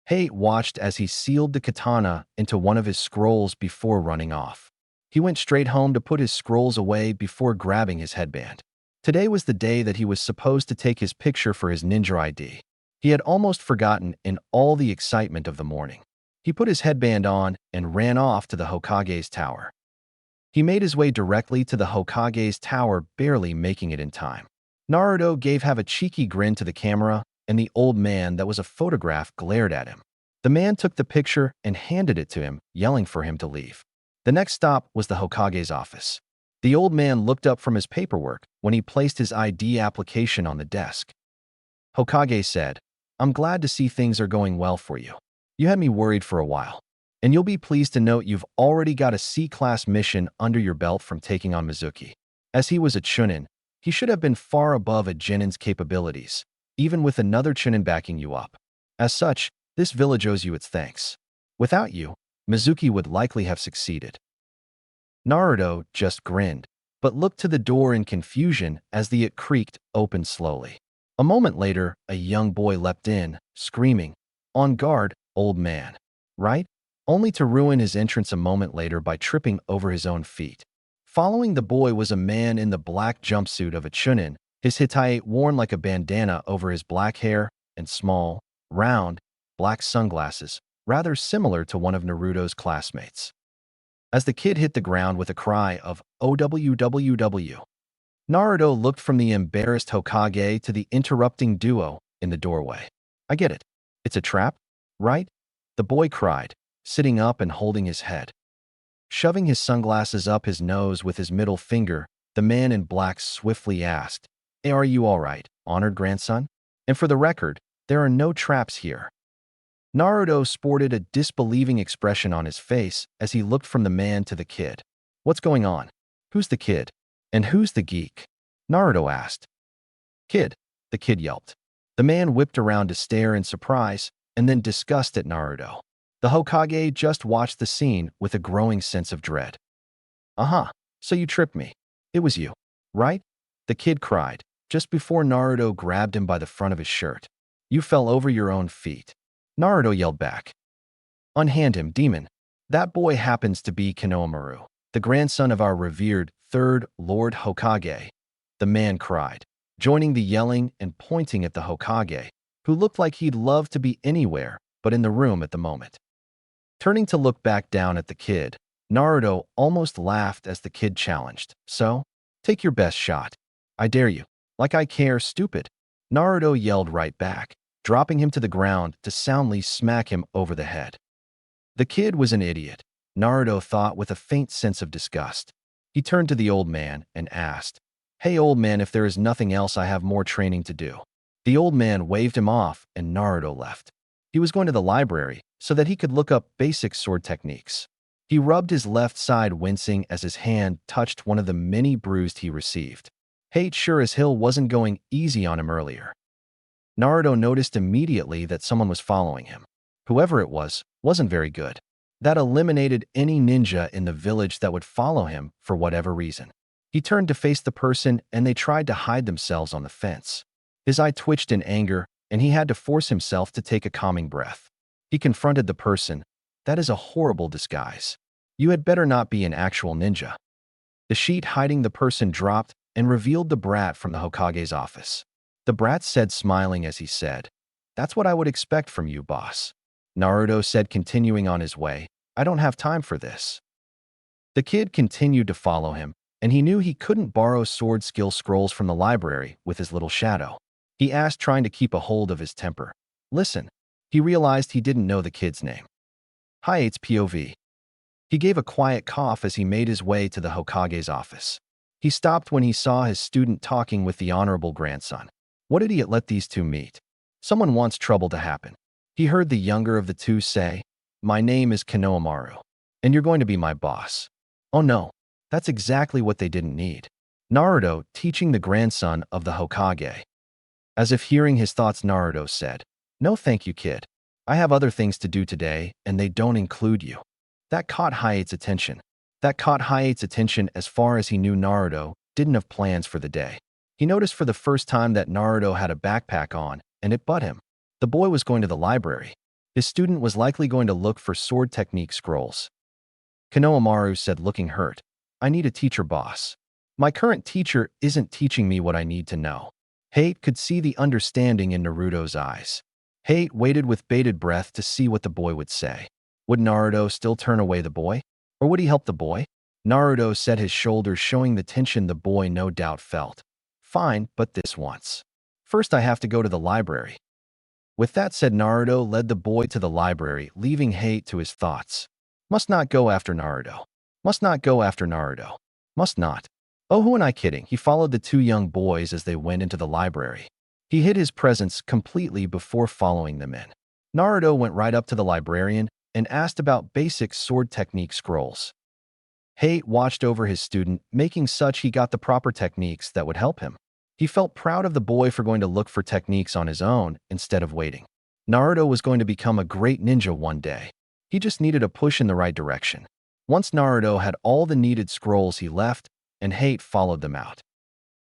[SPEAKER 1] Hayate watched as he sealed the katana into one of his scrolls before running off. He went straight home to put his scrolls away before grabbing his headband. Today was the day that he was supposed to take his picture for his ninja ID. He had almost forgotten in all the excitement of the morning. He put his headband on and ran off to the Hokage's tower. He made his way directly to the Hokage's tower, barely making it in time. Naruto gave a cheeky grin to the camera, and the old man that was a photograph glared at him. The man took the picture and handed it to him, yelling for him to leave. The next stop was the Hokage's office. The old man looked up from his paperwork when he placed his ID application on the desk. Hokage said, "I'm glad to see things are going well for you. You had me worried for a while. And you'll be pleased to note you've already got a C-class mission under your belt from taking on Mizuki. As he was a Chunin, he should have been far above a Genin's capabilities, even with another Chunin backing you up. As such, this village owes you its thanks. Without you, Mizuki would likely have succeeded." Naruto just grinned, but looked to the door in confusion as the it creaked open slowly. A moment later, a young boy leapt in, screaming, "On guard, old man." Right? Only to ruin his entrance a moment later by tripping over his own feet. Following the boy was a man in the black jumpsuit of a Chunin, his hitai worn like a bandana over his black hair, and small, round, black sunglasses, rather similar to one of Naruto's classmates. As the kid hit the ground with a cry of "OWWW," Naruto looked from the embarrassed Hokage to the interrupting duo in the doorway. "I get it. It's a trap, right?" the boy cried, sitting up and holding his head. Shoving his sunglasses up his nose with his middle finger, the man in black swiftly asked, "Hey, are you all right, honored grandson? And for the record, there are no traps here." Naruto sported a disbelieving expression on his face as he looked from the man to the kid. "What's going on? Who's the kid? And who's the geek?" Naruto asked. "Kid," the kid yelped. The man whipped around to stare in surprise and then disgust at Naruto. The Hokage just watched the scene with a growing sense of dread. "Uh-huh, so you tripped me. It was you, right?" the kid cried, just before Naruto grabbed him by the front of his shirt. "You fell over your own feet." Naruto yelled back. "Unhand him, demon. That boy happens to be Konohamaru, the grandson of our revered third Lord Hokage," the man cried, joining the yelling and pointing at the Hokage, who looked like he'd love to be anywhere but in the room at the moment. Turning to look back down at the kid, Naruto almost laughed as the kid challenged, "So, take your best shot. I dare you. Like I care, stupid." Naruto yelled right back, dropping him to the ground to soundly smack him over the head. The kid was an idiot, Naruto thought with a faint sense of disgust. He turned to the old man and asked, "Hey, old man, if there is nothing else, I have more training to do." The old man waved him off and Naruto left. He was going to the library so that he could look up basic sword techniques. He rubbed his left side, wincing as his hand touched one of the many bruises he received. Hayate sure as hell wasn't going easy on him earlier. Naruto noticed immediately that someone was following him. Whoever it was, wasn't very good. That eliminated any ninja in the village that would follow him for whatever reason. He turned to face the person and they tried to hide themselves on the fence. His eye twitched in anger and he had to force himself to take a calming breath. He confronted the person. That is a horrible disguise. You had better not be an actual ninja. The sheet hiding the person dropped and revealed the brat from the Hokage's office. The brat said, smiling as he said, "That's what I would expect from you, boss." Naruto said, continuing on his way, "I don't have time for this." The kid continued to follow him, and he knew he couldn't borrow sword skill scrolls from the library with his little shadow. He asked, trying to keep a hold of his temper. "Listen." He realized he didn't know the kid's name. Hayate's POV. He gave a quiet cough as he made his way to the Hokage's office. He stopped when he saw his student talking with the honorable grandson. What idiot let these two meet? Someone wants trouble to happen. He heard the younger of the two say, "My name is Konohamaru, and you're going to be my boss." Oh no, that's exactly what they didn't need. Naruto teaching the grandson of the Hokage. As if hearing his thoughts, Naruto said, "No thank you, kid. I have other things to do today, and they don't include you." That caught Hayate's attention. As far as he knew, Naruto didn't have plans for the day. He noticed for the first time that Naruto had a backpack on, and it butt him. The boy was going to the library. His student was likely going to look for sword technique scrolls. Konohamaru said, looking hurt, "I need a teacher, boss. My current teacher isn't teaching me what I need to know." Hayate could see the understanding in Naruto's eyes. Hayate waited with bated breath to see what the boy would say. Would Naruto still turn away the boy? Or would he help the boy? Naruto set his shoulders, showing the tension the boy no doubt felt. "Fine, but this once. First I have to go to the library." With that said, Naruto led the boy to the library, leaving Hayate to his thoughts. Must not go after Naruto. Must not go after Naruto. Must not. Oh, who am I kidding? He followed the two young boys as they went into the library. He hid his presence completely before following them in. Naruto went right up to the librarian and asked about basic sword technique scrolls. Hayate watched over his student, making such he got the proper techniques that would help him. He felt proud of the boy for going to look for techniques on his own instead of waiting. Naruto was going to become a great ninja one day. He just needed a push in the right direction. Once Naruto had all the needed scrolls, he left, and Hayate followed them out.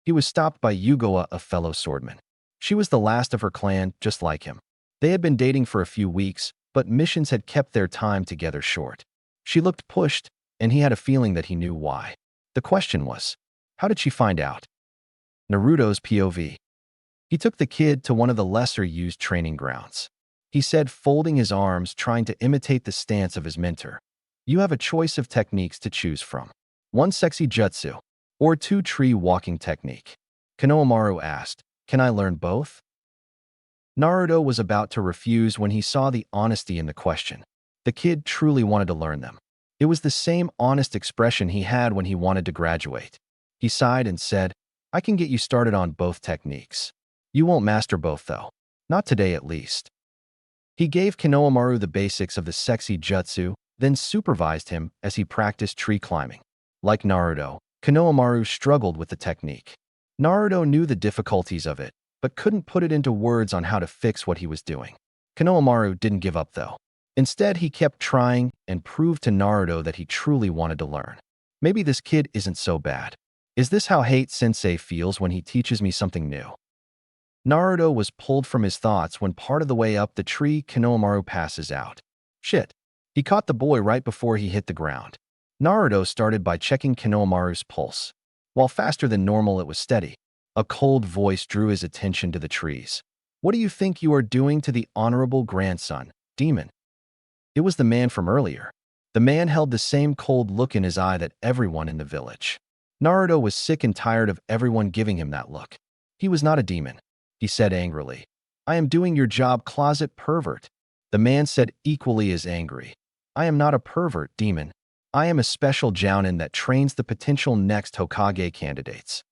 [SPEAKER 1] He was stopped by Yugawa, a fellow swordman. She was the last of her clan, just like him. They had been dating for a few weeks, but missions had kept their time together short. She looked pushed, and he had a feeling that he knew why. The question was, how did she find out? Naruto's POV. He took the kid to one of the lesser-used training grounds. He said, folding his arms, trying to imitate the stance of his mentor. "You have a choice of techniques to choose from. 1 sexy jutsu, or 2 tree walking technique." Konohamaru asked, "Can I learn both?" Naruto was about to refuse when he saw the honesty in the question. The kid truly wanted to learn them. It was the same honest expression he had when he wanted to graduate. He sighed and said, "I can get you started on both techniques. You won't master both though. Not today at least." He gave Konohamaru the basics of the sexy jutsu, then supervised him as he practiced tree climbing. Like Naruto, Konohamaru struggled with the technique. Naruto knew the difficulties of it, but couldn't put it into words on how to fix what he was doing. Konohamaru didn't give up though. Instead, he kept trying and proved to Naruto that he truly wanted to learn. Maybe this kid isn't so bad. Is this how Hayate Sensei feels when he teaches me something new? Naruto was pulled from his thoughts when part of the way up the tree, Konohamaru passes out. Shit. He caught the boy right before he hit the ground. Naruto started by checking Konohamaru's pulse. While faster than normal, it was steady. A cold voice drew his attention to the trees. "What do you think you are doing to the honorable grandson, demon?" It was the man from earlier. The man held the same cold look in his eye that everyone in the village. Naruto was sick and tired of everyone giving him that look. He was not a demon. He said angrily, "I am doing your job, closet pervert." The man said equally as angry, "I am not a pervert, demon. I am a special Jonin that trains the potential next Hokage candidates."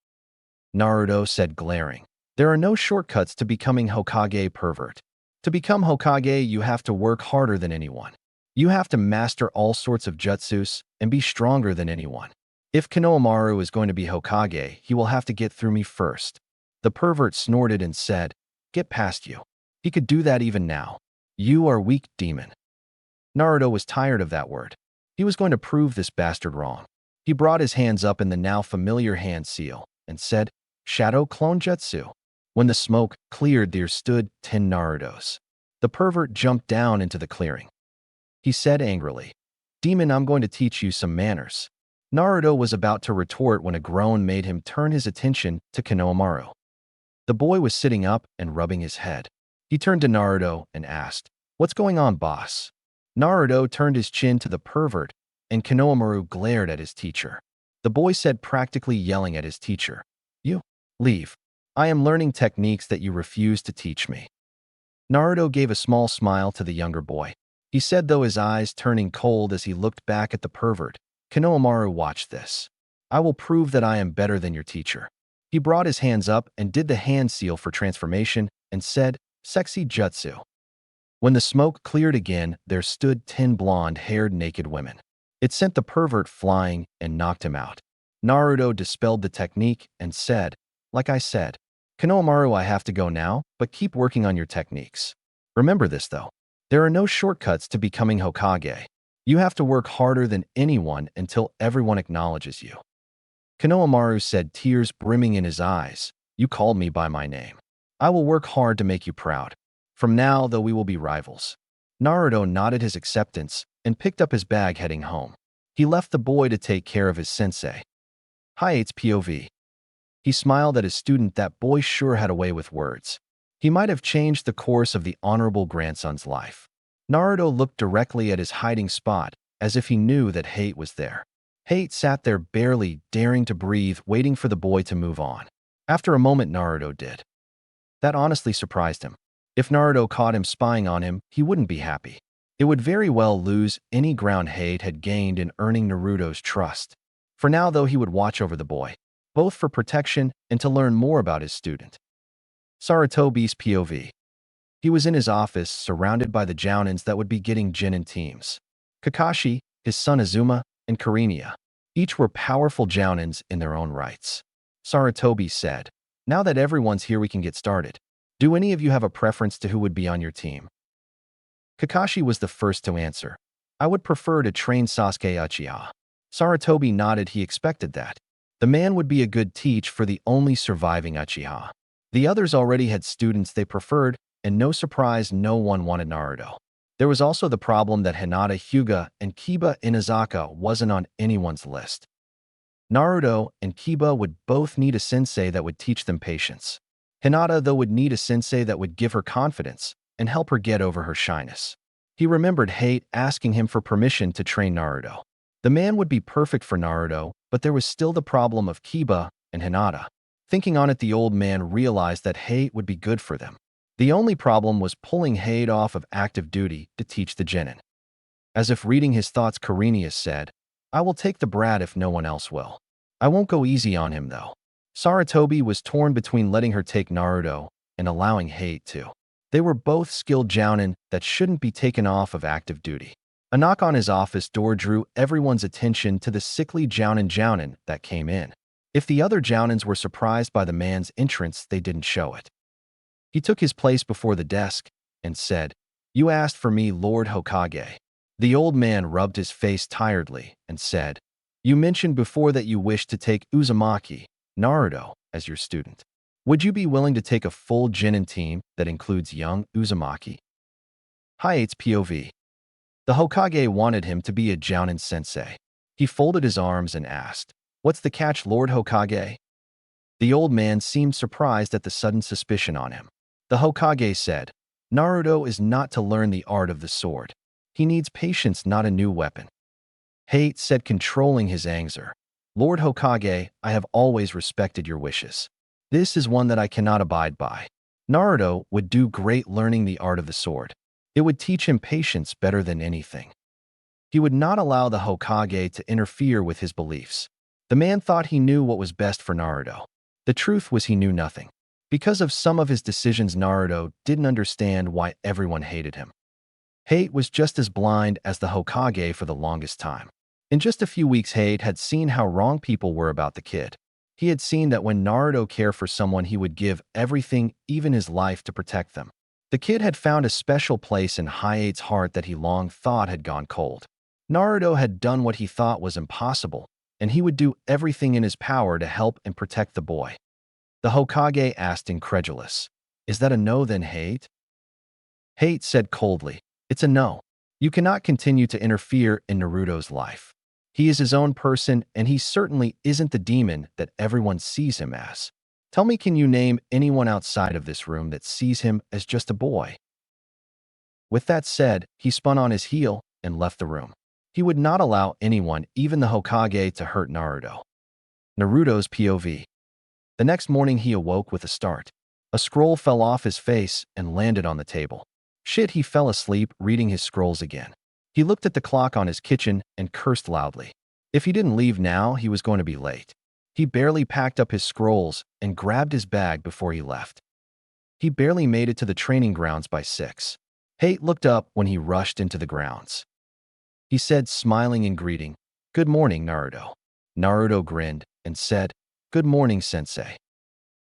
[SPEAKER 1] Naruto said, glaring, "There are no shortcuts to becoming Hokage, pervert. To become Hokage, you have to work harder than anyone. You have to master all sorts of jutsus and be stronger than anyone. If Konohamaru is going to be Hokage, he will have to get through me first." The pervert snorted and said, "Get past you." He could do that even now. "You are weak, demon." Naruto was tired of that word. He was going to prove this bastard wrong. He brought his hands up in the now familiar hand seal and said, "Shadow Clone Jutsu." When the smoke cleared, there stood 10 Narutos. The pervert jumped down into the clearing. He said angrily, "Demon, I'm going to teach you some manners." Naruto was about to retort when a groan made him turn his attention to Konohamaru. The boy was sitting up and rubbing his head. He turned to Naruto and asked, "What's going on, boss?" Naruto turned his chin to the pervert, and Konohamaru glared at his teacher. The boy said, practically yelling at his teacher, "You leave. I am learning techniques that you refuse to teach me." Naruto gave a small smile to the younger boy. He said, though his eyes turning cold as he looked back at the pervert, "Konohamaru, watch this. I will prove that I am better than your teacher." He brought his hands up and did the hand seal for transformation and said, "Sexy Jutsu." When the smoke cleared again, there stood 10 blonde-haired naked women. It sent the pervert flying and knocked him out. Naruto dispelled the technique and said, "Like I said, Konohamaru, I have to go now, but keep working on your techniques. Remember this, though. There are no shortcuts to becoming Hokage. You have to work harder than anyone until everyone acknowledges you." Konohamaru said, tears brimming in his eyes, "You called me by my name. I will work hard to make you proud. From now, though, we will be rivals." Naruto nodded his acceptance and picked up his bag heading home. He left the boy to take care of his sensei. Hayate's POV. He smiled at his student. That boy sure had a way with words. He might have changed the course of the honorable grandson's life. Naruto looked directly at his hiding spot, as if he knew that Hayate was there. Hayate sat there barely daring to breathe, waiting for the boy to move on. After a moment, Naruto did. That honestly surprised him. If Naruto caught him spying on him, he wouldn't be happy. It would very well lose any ground Hayate had gained in earning Naruto's trust. For now, though, he would watch over the boy, both for protection and to learn more about his student. Sarutobi's POV. He was in his office, surrounded by the Jounins that would be getting Jonin teams. Kakashi, his son Azuma, and Kurenai. Each were powerful Jounins in their own rights. Sarutobi said, "Now that everyone's here, we can get started. Do any of you have a preference to who would be on your team?" Kakashi was the first to answer. "I would prefer to train Sasuke Uchiha." Sarutobi nodded. He expected that. The man would be a good teach for the only surviving Uchiha. The others already had students they preferred, and no surprise, no one wanted Naruto. There was also the problem that Hinata, Hyuga, and Kiba Inazaka wasn't on anyone's list. Naruto and Kiba would both need a sensei that would teach them patience. Hinata, though, would need a sensei that would give her confidence and help her get over her shyness. He remembered Hayate asking him for permission to train Naruto. The man would be perfect for Naruto, but there was still the problem of Kiba and Hinata. Thinking on it, the old man realized that Hayate would be good for them. The only problem was pulling Hayate off of active duty to teach the Jonin. As if reading his thoughts, Kurenai said, "I will take the brat if no one else will. I won't go easy on him, though." Sarutobi was torn between letting her take Naruto and allowing Hayate to. They were both skilled Jounin that shouldn't be taken off of active duty. A knock on his office door drew everyone's attention to the sickly Jounin that came in. If the other Jounins were surprised by the man's entrance, they didn't show it. He took his place before the desk and said, "You asked for me, Lord Hokage." The old man rubbed his face tiredly and said, "You mentioned before that you wished to take Uzumaki, Naruto, as your student. Would you be willing to take a full Jonin team that includes young Uzumaki?" Hayate's POV. The Hokage wanted him to be a Jounin sensei. He folded his arms and asked, "What's the catch, Lord Hokage?" The old man seemed surprised at the sudden suspicion on him. The Hokage said, "Naruto is not to learn the art of the sword. He needs patience, not a new weapon." Hayate said, controlling his anger, "Lord Hokage, I have always respected your wishes. This is one that I cannot abide by. Naruto would do great learning the art of the sword. It would teach him patience better than anything." He would not allow the Hokage to interfere with his beliefs. The man thought he knew what was best for Naruto. The truth was he knew nothing. Because of some of his decisions, Naruto didn't understand why everyone hated him. Hayate was just as blind as the Hokage for the longest time. In just a few weeks, Hayate had seen how wrong people were about the kid. He had seen that when Naruto cared for someone, he would give everything, even his life, to protect them. The kid had found a special place in Hayate's heart that he long thought had gone cold. Naruto had done what he thought was impossible, and he would do everything in his power to help and protect the boy. The Hokage asked incredulous, "Is that a no then, Hate?" Hate said coldly, "It's a no. You cannot continue to interfere in Naruto's life. He is his own person, and he certainly isn't the demon that everyone sees him as. Tell me, can you name anyone outside of this room that sees him as just a boy?" With that said, he spun on his heel and left the room. He would not allow anyone, even the Hokage, to hurt Naruto. Naruto's POV. The next morning he awoke with a start. A scroll fell off his face and landed on the table. Shit, he fell asleep reading his scrolls again. He looked at the clock on his kitchen and cursed loudly. If he didn't leave now, he was going to be late. He barely packed up his scrolls and grabbed his bag before he left. He barely made it to the training grounds by 6. Hate looked up when he rushed into the grounds. He said, smiling in greeting, "Good morning, Naruto." Naruto grinned and said, "Good morning, sensei."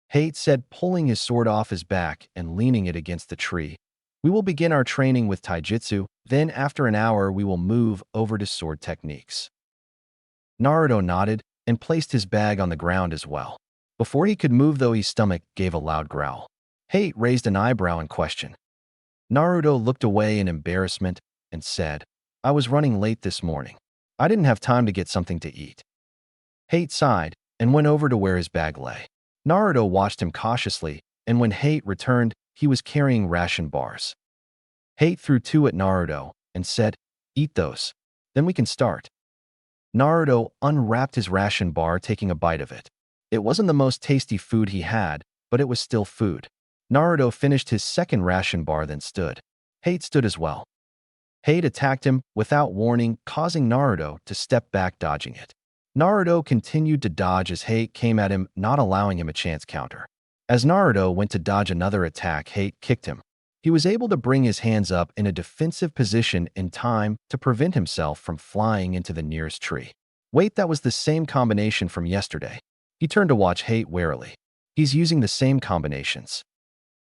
[SPEAKER 1] Hate said, pulling his sword off his back and leaning it against the tree, "We will begin our training with Taijutsu, then after an hour we will move over to sword techniques." Naruto nodded and placed his bag on the ground as well. Before he could move though, his stomach gave a loud growl. Hate raised an eyebrow in question. Naruto looked away in embarrassment and said, "I was running late this morning. I didn't have time to get something to eat." Hate sighed and went over to where his bag lay. Naruto watched him cautiously, and when Hate returned, he was carrying ration bars. Hate threw 2 at Naruto and said, "Eat those. Then we can start." Naruto unwrapped his ration bar, taking a bite of it. It wasn't the most tasty food he had, but it was still food. Naruto finished his second ration bar, then stood. Hate stood as well. Hate attacked him without warning, causing Naruto to step back, dodging it. Naruto continued to dodge as Hate came at him, not allowing him a chance counter. As Naruto went to dodge another attack, Hate kicked him. He was able to bring his hands up in a defensive position in time to prevent himself from flying into the nearest tree. Wait, that was the same combination from yesterday. He turned to watch Hate warily. He's using the same combinations.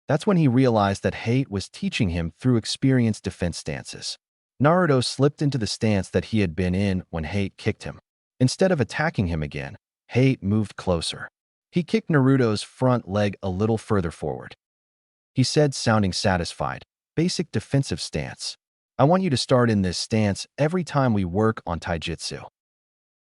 [SPEAKER 1] That's when he realized that Hate was teaching him through experienced defense stances. Naruto slipped into the stance that he had been in when Hate kicked him. Instead of attacking him again, Hate moved closer. He kicked Naruto's front leg a little further forward. He said, sounding satisfied, "Basic defensive stance. I want you to start in this stance every time we work on Taijutsu."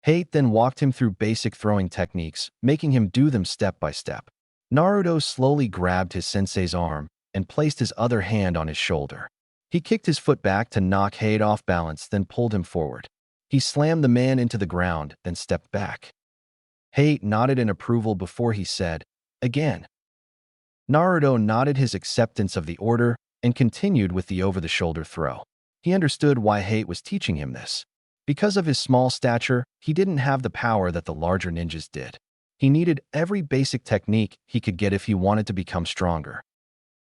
[SPEAKER 1] Hate then walked him through basic throwing techniques, making him do them step by step. Naruto slowly grabbed his sensei's arm and placed his other hand on his shoulder. He kicked his foot back to knock Hate off balance, then pulled him forward. He slammed the man into the ground, then stepped back. Hate nodded in approval before he said, "Again." Naruto nodded his acceptance of the order and continued with the over-the-shoulder throw. He understood why Hate was teaching him this. Because of his small stature, he didn't have the power that the larger ninjas did. He needed every basic technique he could get if he wanted to become stronger.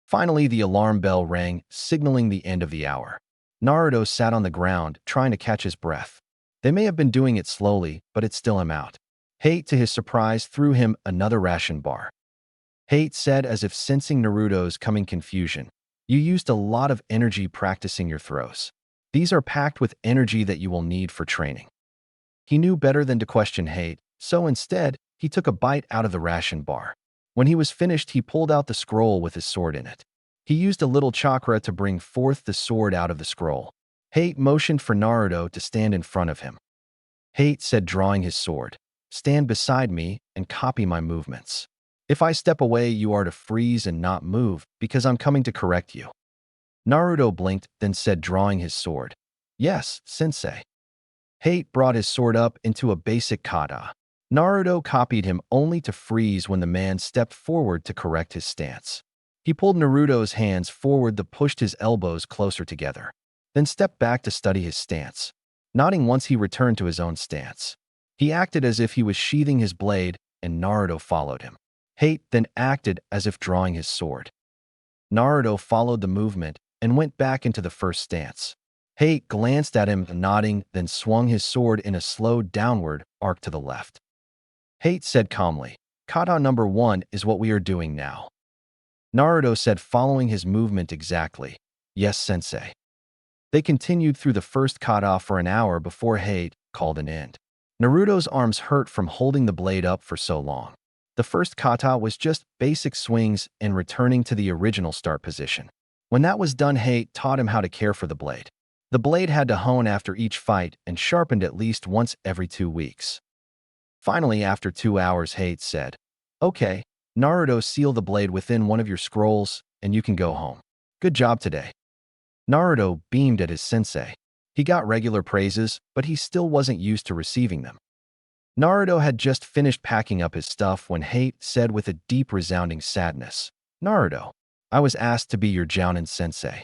[SPEAKER 1] Finally, the alarm bell rang, signaling the end of the hour. Naruto sat on the ground, trying to catch his breath. They may have been doing it slowly, but it still him out. Hate, to his surprise, threw him another ration bar. Hate said, as if sensing Naruto's coming confusion, "You used a lot of energy practicing your throws. These are packed with energy that you will need for training." He knew better than to question Hate, so instead, he took a bite out of the ration bar. When he was finished, he pulled out the scroll with his sword in it. He used a little chakra to bring forth the sword out of the scroll. Hate motioned for Naruto to stand in front of him. Hate said, drawing his sword, "Stand beside me and copy my movements. If I step away, you are to freeze and not move, because I'm coming to correct you." Naruto blinked, then said, drawing his sword, "Yes, sensei." Hate brought his sword up into a basic kata. Naruto copied him only to freeze when the man stepped forward to correct his stance. He pulled Naruto's hands forward that pushed his elbows closer together, then stepped back to study his stance. Nodding once, he returned to his own stance. He acted as if he was sheathing his blade, and Naruto followed him. Hate then acted as if drawing his sword. Naruto followed the movement and went back into the first stance. Hate glanced at him, nodding, then swung his sword in a slow downward arc to the left. Hate said calmly, "Kata number 1 is what we are doing now." Naruto said, following his movement exactly, "Yes, sensei." They continued through the first kata for an hour before Hate called an end. Naruto's arms hurt from holding the blade up for so long. The first kata was just basic swings and returning to the original start position. When that was done, Hayate taught him how to care for the blade. The blade had to hone after each fight and sharpened at least once every 2 weeks. Finally, after 2 hours, Hayate said, "Okay, Naruto, seal the blade within one of your scrolls and you can go home. Good job today." Naruto beamed at his sensei. He got regular praises, but he still wasn't used to receiving them. Naruto had just finished packing up his stuff when Hayate said with a deep resounding sadness, "Naruto, I was asked to be your Jonin sensei."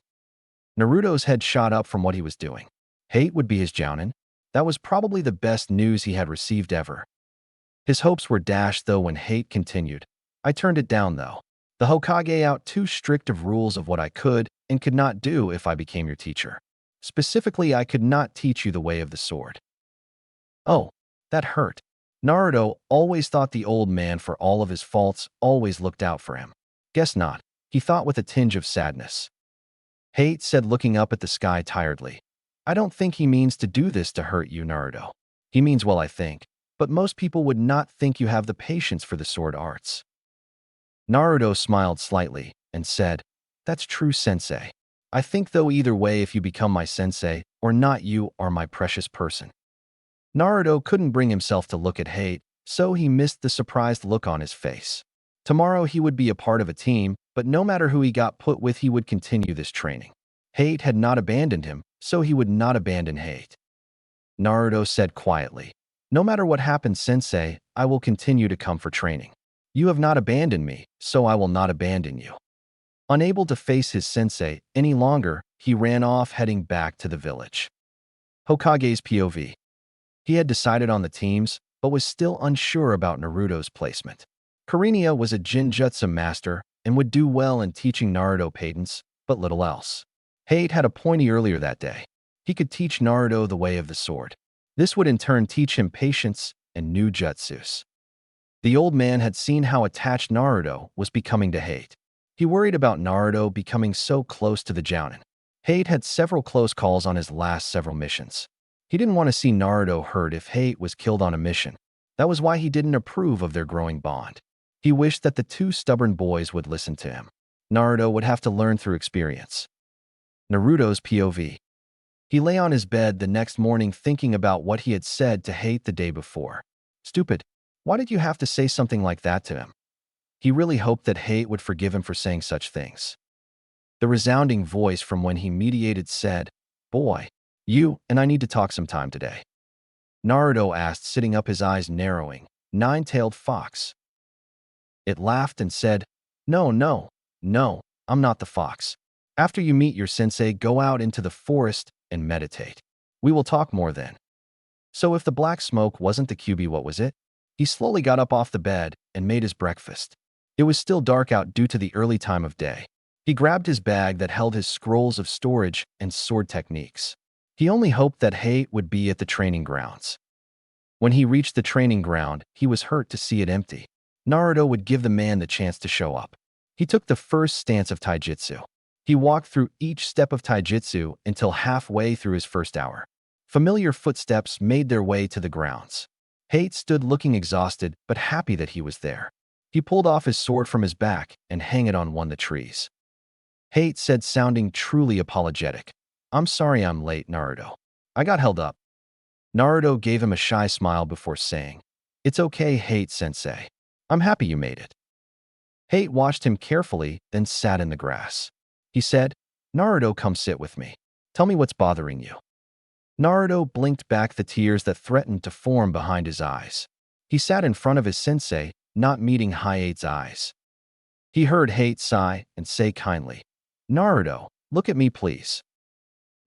[SPEAKER 1] Naruto's head shot up from what he was doing. Hayate would be his Jonin? That was probably the best news he had received ever. His hopes were dashed though when Hayate continued, "I turned it down though. The Hokage out too strict of rules of what I could and could not do if I became your teacher. Specifically, I could not teach you the way of the sword." Oh, that hurt. Naruto always thought the old man, for all of his faults, always looked out for him. Guess not, he thought with a tinge of sadness. Hayate said, looking up at the sky tiredly, "I don't think he means to do this to hurt you, Naruto. He means well, I think, but most people would not think you have the patience for the sword arts." Naruto smiled slightly and said, "That's true, sensei. I think though either way, if you become my sensei or not, you are my precious person." Naruto couldn't bring himself to look at Hayate, so he missed the surprised look on his face. Tomorrow he would be a part of a team, but no matter who he got put with, he would continue this training. Hayate had not abandoned him, so he would not abandon Hayate. Naruto said quietly, "No matter what happens, sensei, I will continue to come for training. You have not abandoned me, so I will not abandon you." Unable to face his sensei any longer, he ran off, heading back to the village. Hokage's POV. He had decided on the teams, but was still unsure about Naruto's placement. Kurenai was a Jinjutsu master and would do well in teaching Naruto patents, but little else. Hayate had a pointy earlier that day. He could teach Naruto the way of the sword. This would in turn teach him patience and new jutsus. The old man had seen how attached Naruto was becoming to Hayate. He worried about Naruto becoming so close to the Jounin. Hayate had several close calls on his last several missions. He didn't want to see Naruto hurt if Hayate was killed on a mission. That was why he didn't approve of their growing bond. He wished that the two stubborn boys would listen to him. Naruto would have to learn through experience. Naruto's POV. He lay on his bed the next morning thinking about what he had said to Hayate the day before. Stupid. Why did you have to say something like that to him? He really hoped that Hayate would forgive him for saying such things. The resounding voice from when he mediated said, "Boy, you and I need to talk sometime today." Naruto asked, sitting up, his eyes narrowing. "Nine-tailed fox." It laughed and said, "No, no, no, I'm not the fox. After you meet your sensei, go out into the forest and meditate. We will talk more then." So if the black smoke wasn't the QB, what was it? He slowly got up off the bed and made his breakfast. It was still dark out due to the early time of day. He grabbed his bag that held his scrolls of storage and sword techniques. He only hoped that Hayate would be at the training grounds. When he reached the training ground, he was hurt to see it empty. Naruto would give the man the chance to show up. He took the first stance of Taijutsu. He walked through each step of Taijutsu until halfway through his first hour. Familiar footsteps made their way to the grounds. Hayate stood looking exhausted but happy that he was there. He pulled off his sword from his back and hung it on one of the trees. Hayate said, sounding truly apologetic, "I'm sorry I'm late, Naruto. I got held up." Naruto gave him a shy smile before saying, "It's okay, Hayate-sensei. I'm happy you made it." Hayate watched him carefully, then sat in the grass. He said, "Naruto, come sit with me. Tell me what's bothering you." Naruto blinked back the tears that threatened to form behind his eyes. He sat in front of his sensei, not meeting Hayate's eyes. He heard Hayate sigh and say kindly, "Naruto, look at me please."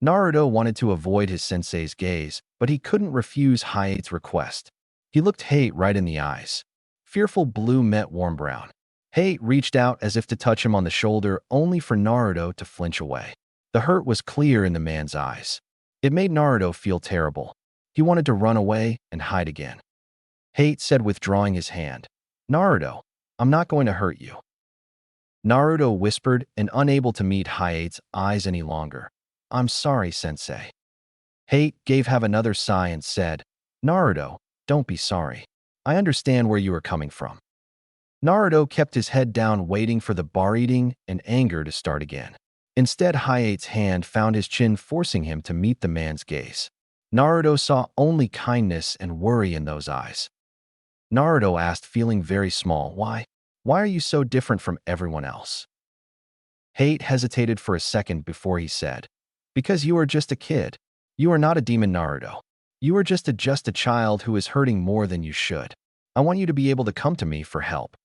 [SPEAKER 1] Naruto wanted to avoid his sensei's gaze, but he couldn't refuse Hayate's request. He looked Hayate right in the eyes. Fearful blue met warm brown. Hayate reached out as if to touch him on the shoulder, only for Naruto to flinch away. The hurt was clear in the man's eyes. It made Naruto feel terrible. He wanted to run away and hide again. Hayate said, withdrawing his hand, "Naruto, I'm not going to hurt you." Naruto whispered and unable to meet Hayate's eyes any longer, "I'm sorry, sensei." Hayate gave another sigh and said, "Naruto, Don't be sorry. I understand where you are coming from. Naruto kept his head down waiting for the bar eating and anger to start again. Instead, Hayate's hand found his chin, forcing him to meet the man's gaze. Naruto saw only kindness and worry in those eyes. Naruto asked, feeling very small, Why? Why are you so different from everyone else? Hayate hesitated for a second before he said, Because you are just a kid. You are not a demon, Naruto. You are just a child who is hurting more than you should. I want you to be able to come to me for help.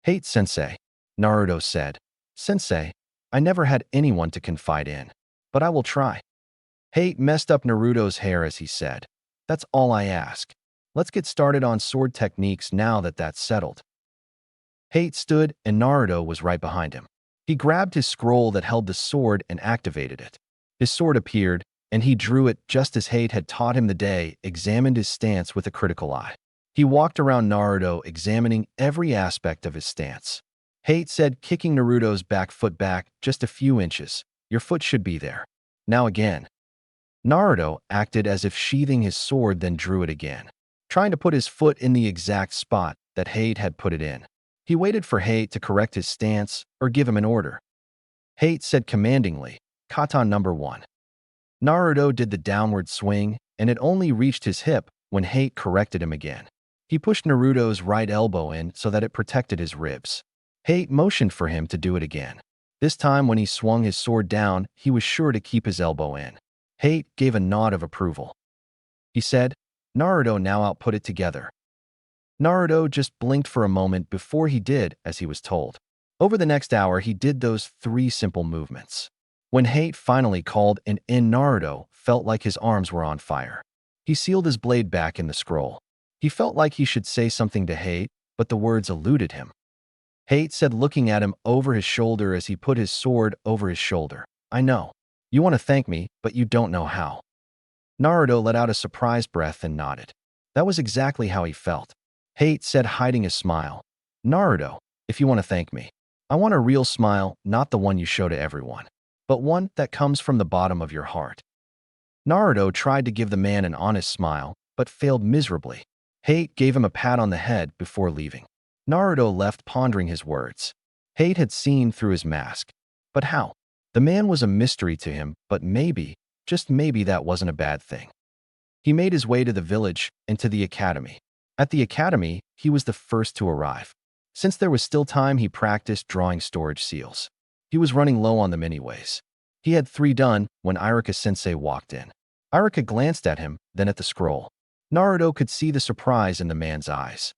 [SPEAKER 1] Hayate sensei, Naruto said. Sensei, I never had anyone to confide in, but I will try. Hayate messed up Naruto's hair as he said, That's all I ask. Let's get started on sword techniques now that that's settled. Hayate stood and Naruto was right behind him. He grabbed his scroll that held the sword and activated it. His sword appeared, and he drew it just as Hayate had taught him the day, examined his stance with a critical eye. He walked around Naruto, examining every aspect of his stance. Hayate said, kicking Naruto's back foot back just a few inches, Your foot should be there. Now again. Naruto acted as if sheathing his sword, then drew it again, trying to put his foot in the exact spot that Hayate had put it in. He waited for Hayate to correct his stance or give him an order. Hayate said commandingly, Kata number 1. Naruto did the downward swing, and it only reached his hip when Hayate corrected him again. He pushed Naruto's right elbow in so that it protected his ribs. Hayate motioned for him to do it again. This time when he swung his sword down, he was sure to keep his elbow in. Hayate gave a nod of approval. He said, Naruto, now output it together. Naruto just blinked for a moment before he did as he was told. Over the next hour, he did those 3 simple movements. When Hayate finally called an in, Naruto felt like his arms were on fire. He sealed his blade back in the scroll. He felt like he should say something to Hayate, but the words eluded him. Hayate said, looking at him over his shoulder as he put his sword over his shoulder, I know. You want to thank me, but you don't know how. Naruto let out a surprised breath and nodded. That was exactly how he felt. Hayate said, hiding a smile, Naruto, if you want to thank me, I want a real smile, not the one you show to everyone, but one that comes from the bottom of your heart. Naruto tried to give the man an honest smile, but failed miserably. Hayate gave him a pat on the head before leaving. Naruto left pondering his words. Hayate had seen through his mask. But how? The man was a mystery to him, but maybe, just maybe, that wasn't a bad thing. He made his way to the village and to the academy. At the academy, he was the first to arrive. Since there was still time, he practiced drawing storage seals. He was running low on them anyways. He had 3 done when Iruka-sensei walked in. Iruka glanced at him, then at the scroll. Naruto could see the surprise in the man's eyes.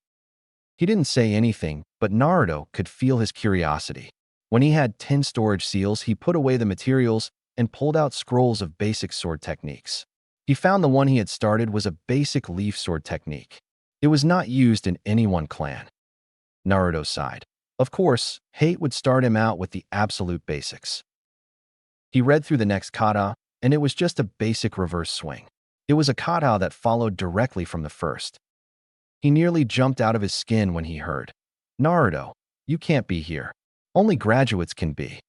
[SPEAKER 1] He didn't say anything, but Naruto could feel his curiosity. When he had 10 storage seals, he put away the materials and pulled out scrolls of basic sword techniques. He found the one he had started was a basic leaf sword technique. It was not used in any one clan. Naruto sighed. Of course, Hayate would start him out with the absolute basics. He read through the next kata, and it was just a basic reverse swing. It was a kata that followed directly from the first. He nearly jumped out of his skin when he heard, Naruto, you can't be here. Only graduates can be.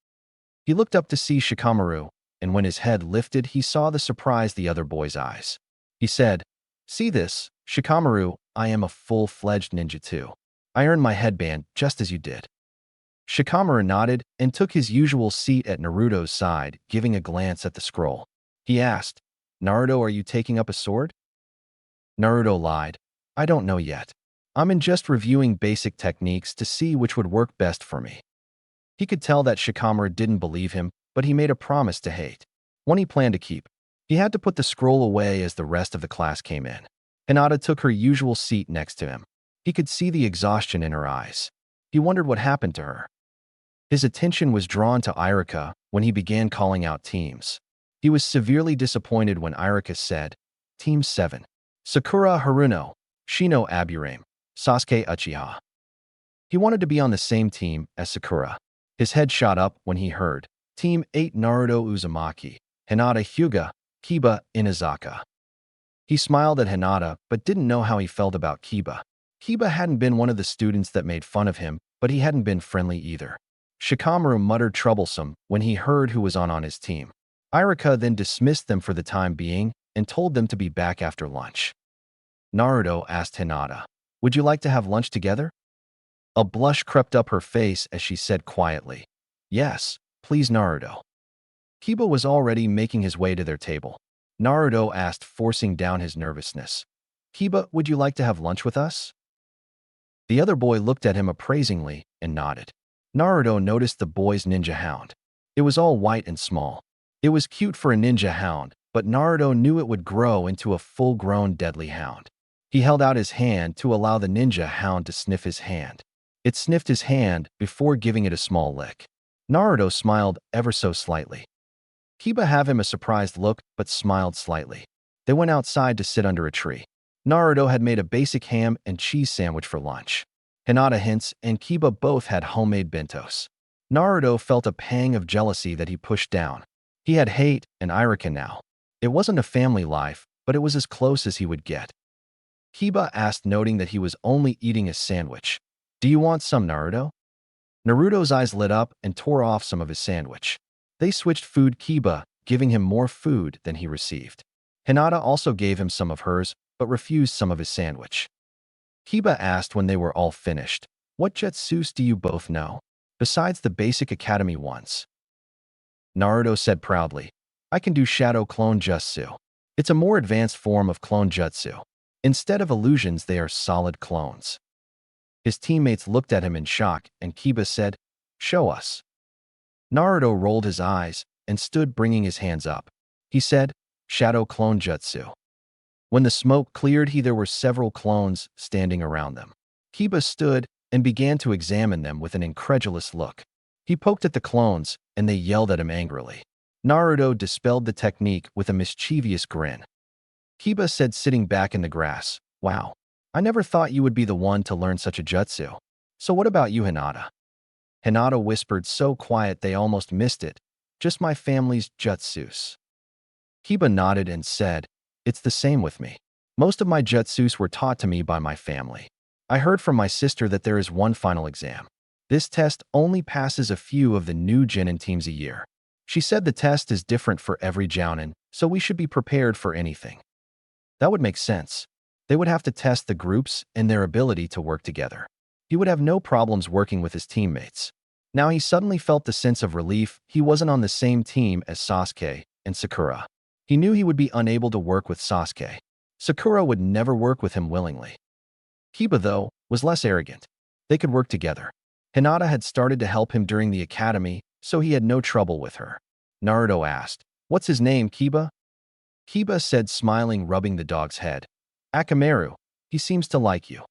[SPEAKER 1] He looked up to see Shikamaru, and when his head lifted, he saw the surprise in the other boy's eyes. He said, See this, Shikamaru, I am a full-fledged ninja too. I earned my headband just as you did. Shikamaru nodded and took his usual seat at Naruto's side, giving a glance at the scroll. He asked, Naruto, are you taking up a sword? Naruto lied. I don't know yet. I'm just reviewing basic techniques to see which would work best for me. He could tell that Shikamaru didn't believe him, but he made a promise to Hayate, one he planned to keep. He had to put the scroll away as the rest of the class came in. Hinata took her usual seat next to him. He could see the exhaustion in her eyes. He wondered what happened to her. His attention was drawn to Iruka when he began calling out teams. He was severely disappointed when Iruka said, Team 7. Sakura Haruno, Shino Aburame, Sasuke Uchiha. He wanted to be on the same team as Sakura. His head shot up when he heard, Team 8 Naruto Uzumaki, Hinata Hyuga, Kiba Inazaka. He smiled at Hinata, but didn't know how he felt about Kiba. Kiba hadn't been one of the students that made fun of him, but he hadn't been friendly either. Shikamaru muttered troublesome when he heard who was on his team. Iruka then dismissed them for the time being and told them to be back after lunch. Naruto asked Hinata. Would you like to have lunch together? A blush crept up her face as she said quietly, Yes, please Naruto. Kiba was already making his way to their table. Naruto asked, forcing down his nervousness. Kiba, would you like to have lunch with us? The other boy looked at him appraisingly and nodded. Naruto noticed the boy's ninja hound. It was all white and small. It was cute for a ninja hound, but Naruto knew it would grow into a full-grown deadly hound. He held out his hand to allow the ninja hound to sniff his hand. It sniffed his hand before giving it a small lick. Naruto smiled ever so slightly. Kiba gave him a surprised look but smiled slightly. They went outside to sit under a tree. Naruto had made a basic ham and cheese sandwich for lunch. Hinata hints and Kiba both had homemade bentos. Naruto felt a pang of jealousy that he pushed down. He had Hate and Iruka now. It wasn't a family life, but it was as close as he would get. Kiba asked, noting that he was only eating a sandwich. Do you want some, Naruto? Naruto's eyes lit up and tore off some of his sandwich. They switched food, Kiba giving him more food than he received. Hinata also gave him some of hers, but refused some of his sandwich. Kiba asked when they were all finished, What jutsus do you both know, besides the basic academy ones? Naruto said proudly, I can do shadow clone jutsu. It's a more advanced form of clone jutsu. Instead of illusions, they are solid clones. His teammates looked at him in shock, and Kiba said, Show us. Naruto rolled his eyes and stood bringing his hands up. He said, Shadow clone jutsu. When the smoke cleared, there were several clones standing around them. Kiba stood and began to examine them with an incredulous look. He poked at the clones, and they yelled at him angrily. Naruto dispelled the technique with a mischievous grin. Kiba said, sitting back in the grass, Wow, I never thought you would be the one to learn such a jutsu. So what about you, Hinata? Hinata whispered so quiet they almost missed it. Just my family's jutsus. Kiba nodded and said, It's the same with me. Most of my jutsus were taught to me by my family. I heard from my sister that there is one final exam. This test only passes a few of the new Jonin teams a year. She said the test is different for every Jonin, so we should be prepared for anything. That would make sense. They would have to test the groups and their ability to work together. He would have no problems working with his teammates. Now he suddenly felt the sense of relief. He wasn't on the same team as Sasuke and Sakura. He knew he would be unable to work with Sasuke. Sakura would never work with him willingly. Kiba, though, was less arrogant. They could work together. Hinata had started to help him during the academy, so he had no trouble with her. Naruto asked, What's his name, Kiba? Kiba said, smiling, rubbing the dog's head. Akamaru, he seems to like you.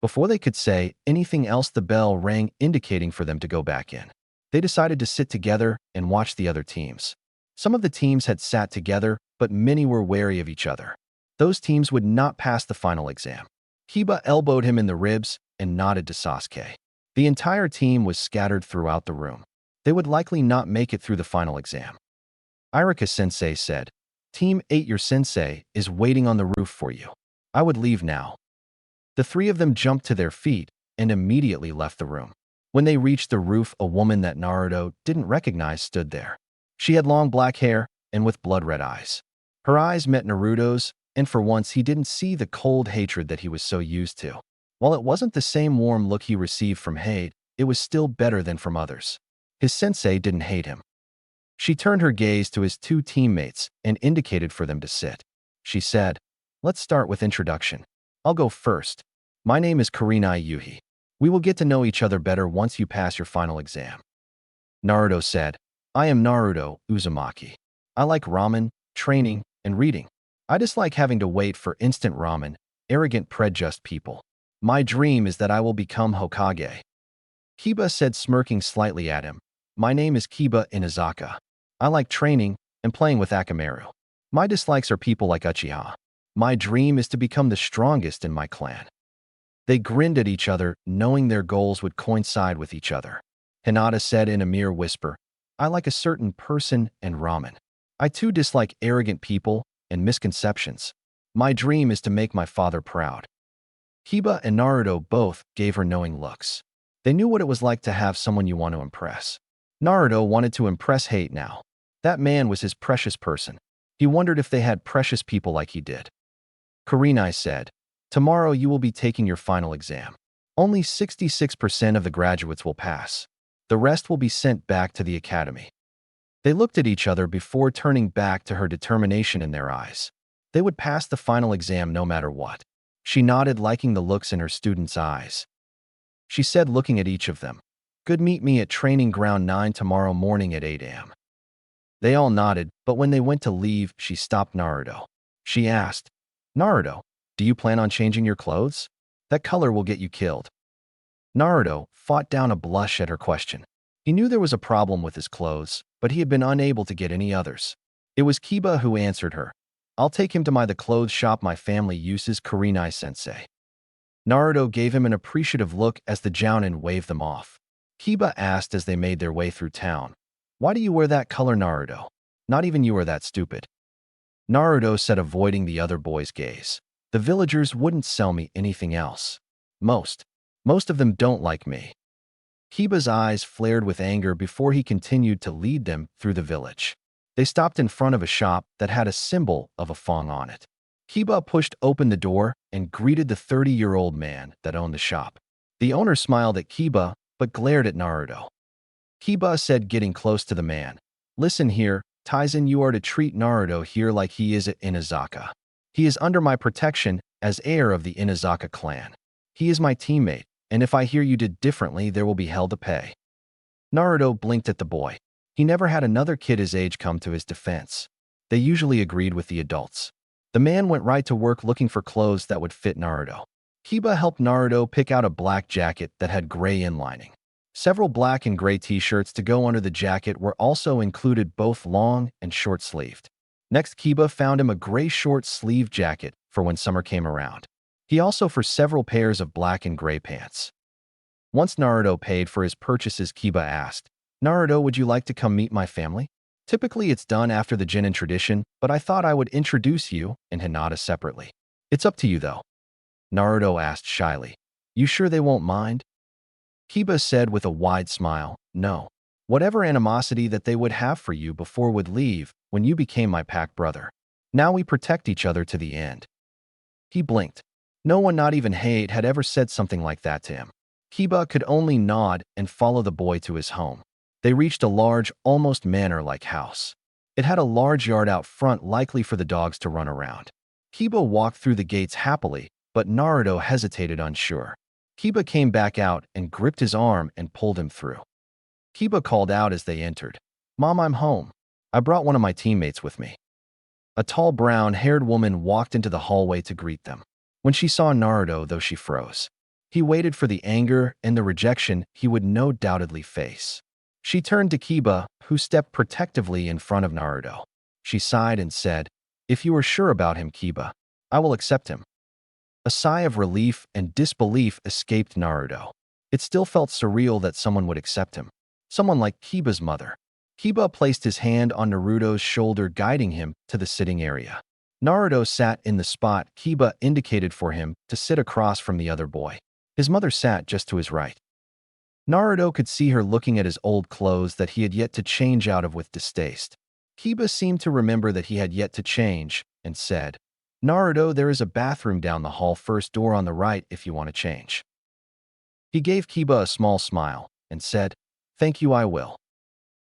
[SPEAKER 1] Before they could say anything else, the bell rang, indicating for them to go back in. They decided to sit together and watch the other teams. Some of the teams had sat together, but many were wary of each other. Those teams would not pass the final exam. Kiba elbowed him in the ribs and nodded to Sasuke. The entire team was scattered throughout the room. They would likely not make it through the final exam. Iruka-sensei said, Team 8, your sensei is waiting on the roof for you. I would leave now. The three of them jumped to their feet and immediately left the room. When they reached the roof, a woman that Naruto didn't recognize stood there. She had long black hair and with blood-red eyes. Her eyes met Naruto's, and for once he didn't see the cold hatred that he was so used to. While it wasn't the same warm look he received from Hate, it was still better than from others. His sensei didn't hate him. She turned her gaze to his two teammates and indicated for them to sit. She said, Let's start with introduction. I'll go first. My name is Kurenai Yuhi. We will get to know each other better once you pass your final exam. Naruto said, I am Naruto Uzumaki. I like ramen, training, and reading. I dislike having to wait for instant ramen, arrogant, prejudiced people. My dream is that I will become Hokage. Kiba said, smirking slightly at him. My name is Kiba Inazaka. I like training and playing with Akamaru. My dislikes are people like Uchiha. My dream is to become the strongest in my clan. They grinned at each other, knowing their goals would coincide with each other. Hinata said in a mere whisper, I like a certain person and ramen. I too dislike arrogant people and misconceptions. My dream is to make my father proud. Kiba and Naruto both gave her knowing looks. They knew what it was like to have someone you want to impress. Naruto wanted to impress Hate now. That man was his precious person. He wondered if they had precious people like he did. Kurenai said, Tomorrow you will be taking your final exam. Only 66% of the graduates will pass. The rest will be sent back to the academy. They looked at each other before turning back to her determination in their eyes. They would pass the final exam no matter what. She nodded, liking the looks in her students' eyes. She said, looking at each of them, "Good, meet me at training ground 9 tomorrow morning at 8 a.m. They all nodded, but when they went to leave, she stopped Naruto. She asked, "Naruto, do you plan on changing your clothes? That color will get you killed." Naruto fought down a blush at her question. He knew there was a problem with his clothes, but he had been unable to get any others. It was Kiba who answered her. "I'll take him to the clothes shop my family uses, Kurenai sensei." Naruto gave him an appreciative look as the Jonin waved them off. Kiba asked as they made their way through town, "Why do you wear that color, Naruto? Not even you are that stupid." Naruto said, avoiding the other boy's gaze. "The villagers wouldn't sell me anything else. Most of them don't like me." Kiba's eyes flared with anger before he continued to lead them through the village. They stopped in front of a shop that had a symbol of a fawn on it. Kiba pushed open the door and greeted the 30-year-old man that owned the shop. The owner smiled at Kiba, but glared at Naruto. Kiba said, getting close to the man, "Listen here, Taizen, you are to treat Naruto here like he is at Inazaka. He is under my protection as heir of the Inazaka clan. He is my teammate, and if I hear you did differently, there will be hell to pay." Naruto blinked at the boy. He never had another kid his age come to his defense. They usually agreed with the adults. The man went right to work looking for clothes that would fit Naruto. Kiba helped Naruto pick out a black jacket that had gray inlining. Several black and gray t-shirts to go under the jacket were also included, both long and short-sleeved. Next, Kiba found him a gray short-sleeved jacket for when summer came around. He also for several pairs of black and gray pants. Once Naruto paid for his purchases, Kiba asked, "Naruto, would you like to come meet my family? Typically it's done after the Jonin tradition, but I thought I would introduce you and Hinata separately. It's up to you though." Naruto asked shyly, "You sure they won't mind?" Kiba said with a wide smile, "No. Whatever animosity that they would have for you before would leave when you became my pack brother. Now we protect each other to the end." He blinked. No one, not even Hayate, had ever said something like that to him. Kiba could only nod and follow the boy to his home. They reached a large, almost manor-like house. It had a large yard out front, likely for the dogs to run around. Kiba walked through the gates happily, but Naruto hesitated, unsure. Kiba came back out and gripped his arm and pulled him through. Kiba called out as they entered, "Mom, I'm home. I brought one of my teammates with me." A tall, brown-haired woman walked into the hallway to greet them. When she saw Naruto, though, she froze. He waited for the anger and the rejection he would no doubtedly face. She turned to Kiba, who stepped protectively in front of Naruto. She sighed and said, "If you are sure about him, Kiba, I will accept him." A sigh of relief and disbelief escaped Naruto. It still felt surreal that someone would accept him. Someone like Kiba's mother. Kiba placed his hand on Naruto's shoulder, guiding him to the sitting area. Naruto sat in the spot Kiba indicated for him to sit across from the other boy. His mother sat just to his right. Naruto could see her looking at his old clothes that he had yet to change out of with distaste. Kiba seemed to remember that he had yet to change, and said, "Naruto, there is a bathroom down the hall, first door on the right if you want to change." He gave Kiba a small smile, and said, "Thank you, I will."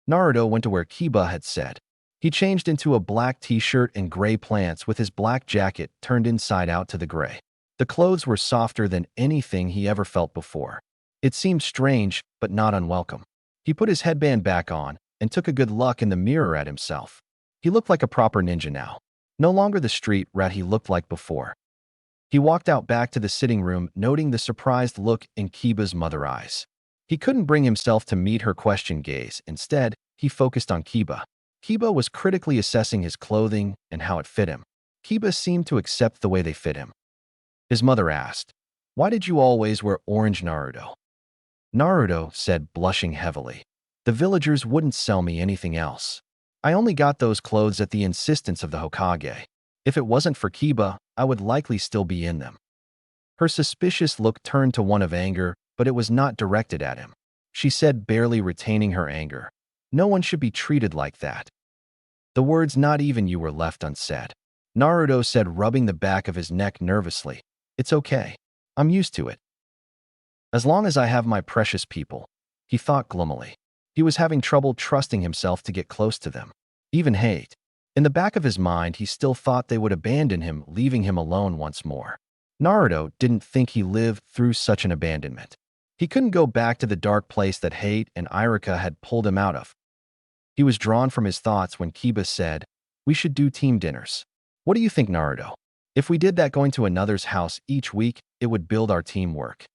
[SPEAKER 1] Naruto went to where Kiba had said. He changed into a black t-shirt and gray pants with his black jacket turned inside out to the gray. The clothes were softer than anything he ever felt before. It seemed strange, but not unwelcome. He put his headband back on and took a good look in the mirror at himself. He looked like a proper ninja now. No longer the street rat he looked like before. He walked out back to the sitting room, noting the surprised look in Kiba's mother's eyes. He couldn't bring himself to meet her question gaze. Instead, he focused on Kiba. Kiba was critically assessing his clothing and how it fit him. Kiba seemed to accept the way they fit him. His mother asked, "Why did you always wear orange, Naruto?" Naruto said, blushing heavily, "The villagers wouldn't sell me anything else. I only got those clothes at the insistence of the Hokage. If it wasn't for Kiba, I would likely still be in them." Her suspicious look turned to one of anger, but it was not directed at him. She said, barely retaining her anger, "No one should be treated like that." The words "not even you" were left unsaid. Naruto said, rubbing the back of his neck nervously, It's okay. I'm used to it. As long as I have my precious people, he thought gloomily. He was having trouble trusting himself to get close to them. Even hate. In the back of his mind, he still thought they would abandon him, leaving him alone once more. Naruto didn't think he lived through such an abandonment. He couldn't go back to the dark place that Hate and Iruka had pulled him out of. He was drawn from his thoughts when Kiba said, "We should do team dinners. What do you think, Naruto? If we did that going to another's house each week, it would build our teamwork."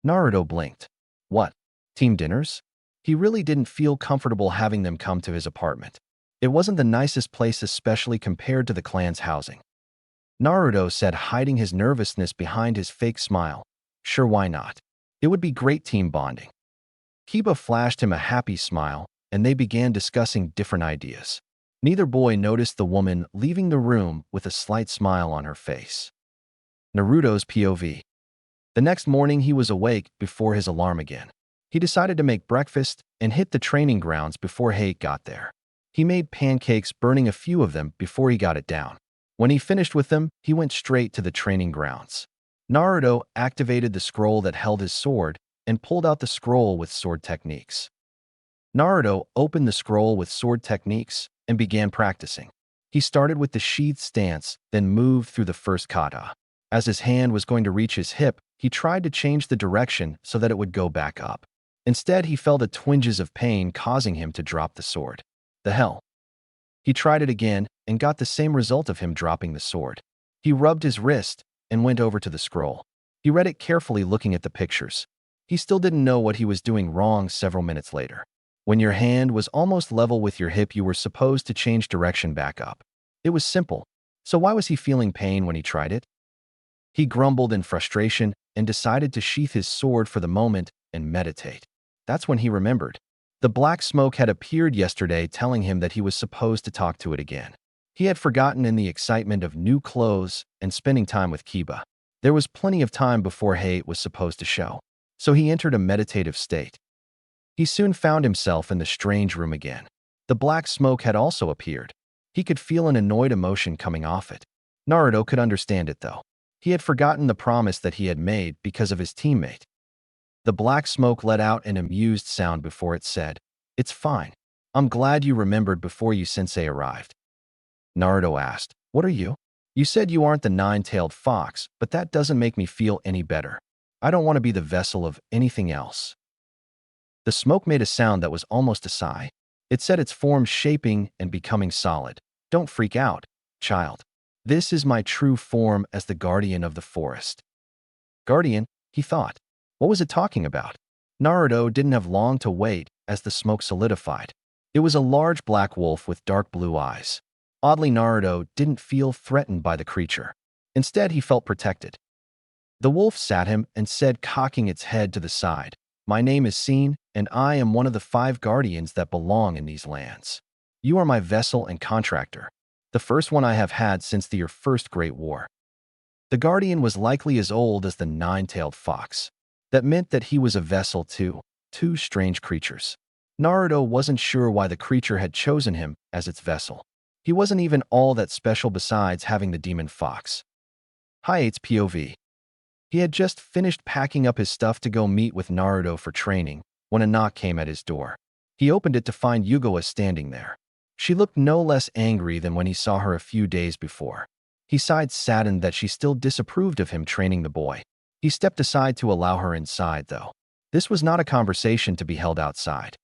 [SPEAKER 1] Naruto blinked. What? Team dinners? He really didn't feel comfortable having them come to his apartment. It wasn't the nicest place, especially compared to the clan's housing. Naruto said, hiding his nervousness behind his fake smile. Sure, why not? It would be great team bonding. Kiba flashed him a happy smile, and they began discussing different ideas. Neither boy noticed the woman leaving the room with a slight smile on her face. Naruto's POV. The next morning, he was awake before his alarm again. He decided to make breakfast and hit the training grounds before Hate got there. He made pancakes, burning a few of them before he got it down. When he finished with them, he went straight to the training grounds. Naruto activated the scroll that held his sword and pulled out the scroll with sword techniques. Naruto opened the scroll with sword techniques and began practicing. He started with the sheath stance, then moved through the first kata. As his hand was going to reach his hip, he tried to change the direction so that it would go back up. Instead, he felt the twinges of pain, causing him to drop the sword. The hell? He tried it again and got the same result of him dropping the sword. He rubbed his wrist and went over to the scroll. He read it carefully, looking at the pictures. He still didn't know what he was doing wrong. Several minutes later, when your hand was almost level with your hip, you were supposed to change direction back up. It was simple. So why was he feeling pain when he tried it? He grumbled in frustration and decided to sheath his sword for the moment and meditate. That's when he remembered. The black smoke had appeared yesterday, telling him that he was supposed to talk to it again. He had forgotten in the excitement of new clothes and spending time with Kiba. There was plenty of time before Hate was supposed to show, so he entered a meditative state. He soon found himself in the strange room again. The black smoke had also appeared. He could feel an annoyed emotion coming off it. Naruto could understand it, though. He had forgotten the promise that he had made because of his teammate. The black smoke let out an amused sound before it said, "It's fine. I'm glad you remembered before you sensei arrived." Naruto asked, "What are you?" "You said you aren't the nine-tailed fox, but that doesn't make me feel any better. I don't want to be the vessel of anything else." The smoke made a sound that was almost a sigh. It said, its form shaping and becoming solid. "Don't freak out, child. This is my true form as the guardian of the forest." Guardian, he thought. What was it talking about? Naruto didn't have long to wait as the smoke solidified. It was a large black wolf with dark blue eyes. Oddly, Naruto didn't feel threatened by the creature. Instead, he felt protected. The wolf sat him and said, cocking its head to the side, "My name is Seen, and I am one of the 5 guardians that belong in these lands. You are my vessel and contractor, the first one I have had since your first great war." The guardian was likely as old as the nine-tailed fox. That meant that he was a vessel to 2 strange creatures. Naruto wasn't sure why the creature had chosen him as its vessel. He wasn't even all that special besides having the demon fox. Hayate's POV. He had just finished packing up his stuff to go meet with Naruto for training when a knock came at his door. He opened it to find Yugawa standing there. She looked no less angry than when he saw her a few days before. He sighed, saddened that she still disapproved of him training the boy. He stepped aside to allow her inside, though. This was not a conversation to be held outside.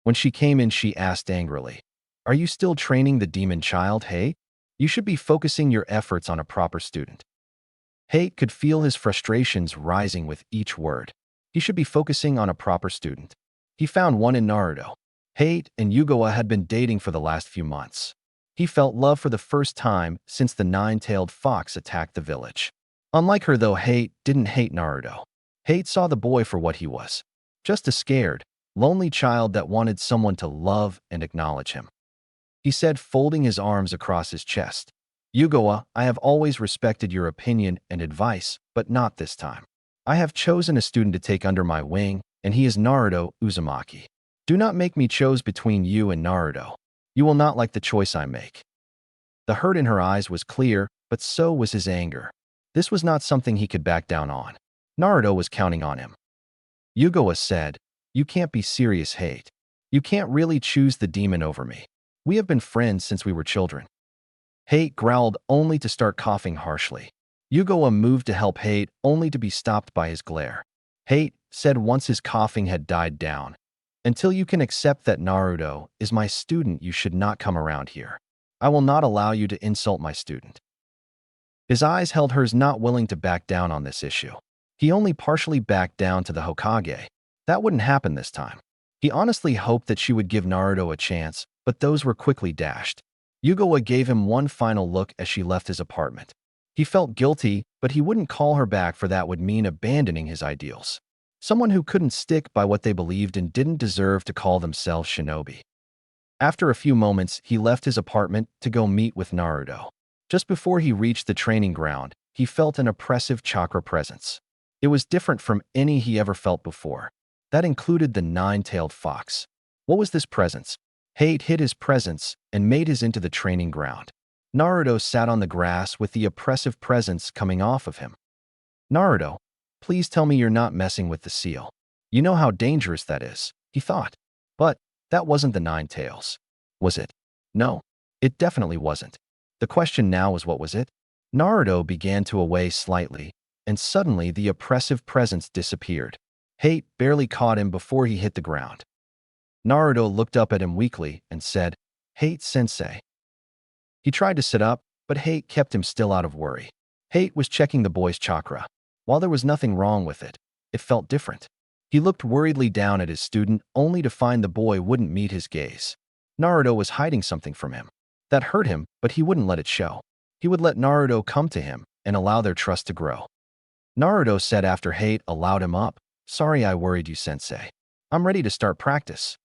[SPEAKER 1] When she came in, she asked angrily, "Are you still training the demon child, Hate? You should be focusing your efforts on a proper student." Hate could feel his frustrations rising with each word. He should be focusing on a proper student. He found one in Naruto. Hate and Yugawa had been dating for the last few months. He felt love for the first time since the nine-tailed fox attacked the village. Unlike her, though, Hate didn't hate Naruto. Hate saw the boy for what he was. Just a scared, lonely child that wanted someone to love and acknowledge him. He said, folding his arms across his chest, "Yugawa, I have always respected your opinion and advice, but not this time. I have chosen a student to take under my wing, and he is Naruto Uzumaki. Do not make me choose between you and Naruto. You will not like the choice I make." The hurt in her eyes was clear, but so was his anger. This was not something he could back down on. Naruto was counting on him. Yugawa said, "You can't be serious, Hate. You can't really choose the demon over me. We have been friends since we were children." Hate growled only to start coughing harshly. Yugawa moved to help Hate only to be stopped by his glare. Hate said once his coughing had died down, "Until you can accept that Naruto is my student, you should not come around here. I will not allow you to insult my student." His eyes held hers, not willing to back down on this issue. He only partially backed down to the Hokage. That wouldn't happen this time. He honestly hoped that she would give Naruto a chance, but those were quickly dashed. Yugawa gave him one final look as she left his apartment. He felt guilty, but he wouldn't call her back, for that would mean abandoning his ideals. Someone who couldn't stick by what they believed in didn't deserve to call themselves shinobi. After a few moments, he left his apartment to go meet with Naruto. Just before he reached the training ground, he felt an oppressive chakra presence. It was different from any he ever felt before. That included the nine-tailed fox. What was this presence? Hate hid his presence and made his into the training ground. Naruto sat on the grass with the oppressive presence coming off of him. "Naruto, please tell me you're not messing with the seal. You know how dangerous that is," he thought. But that wasn't the nine tails. Was it? No, it definitely wasn't. The question now was, what was it? Naruto began to away slightly, and suddenly the oppressive presence disappeared. Hate barely caught him before he hit the ground. Naruto looked up at him weakly and said, "Hate sensei." He tried to sit up, but Hate kept him still out of worry. Hate was checking the boy's chakra. While there was nothing wrong with it, it felt different. He looked worriedly down at his student, only to find the boy wouldn't meet his gaze. Naruto was hiding something from him. That hurt him, but he wouldn't let it show. He would let Naruto come to him and allow their trust to grow. Naruto said after Hate allowed him up, "Sorry I worried you, sensei. I'm ready to start practice."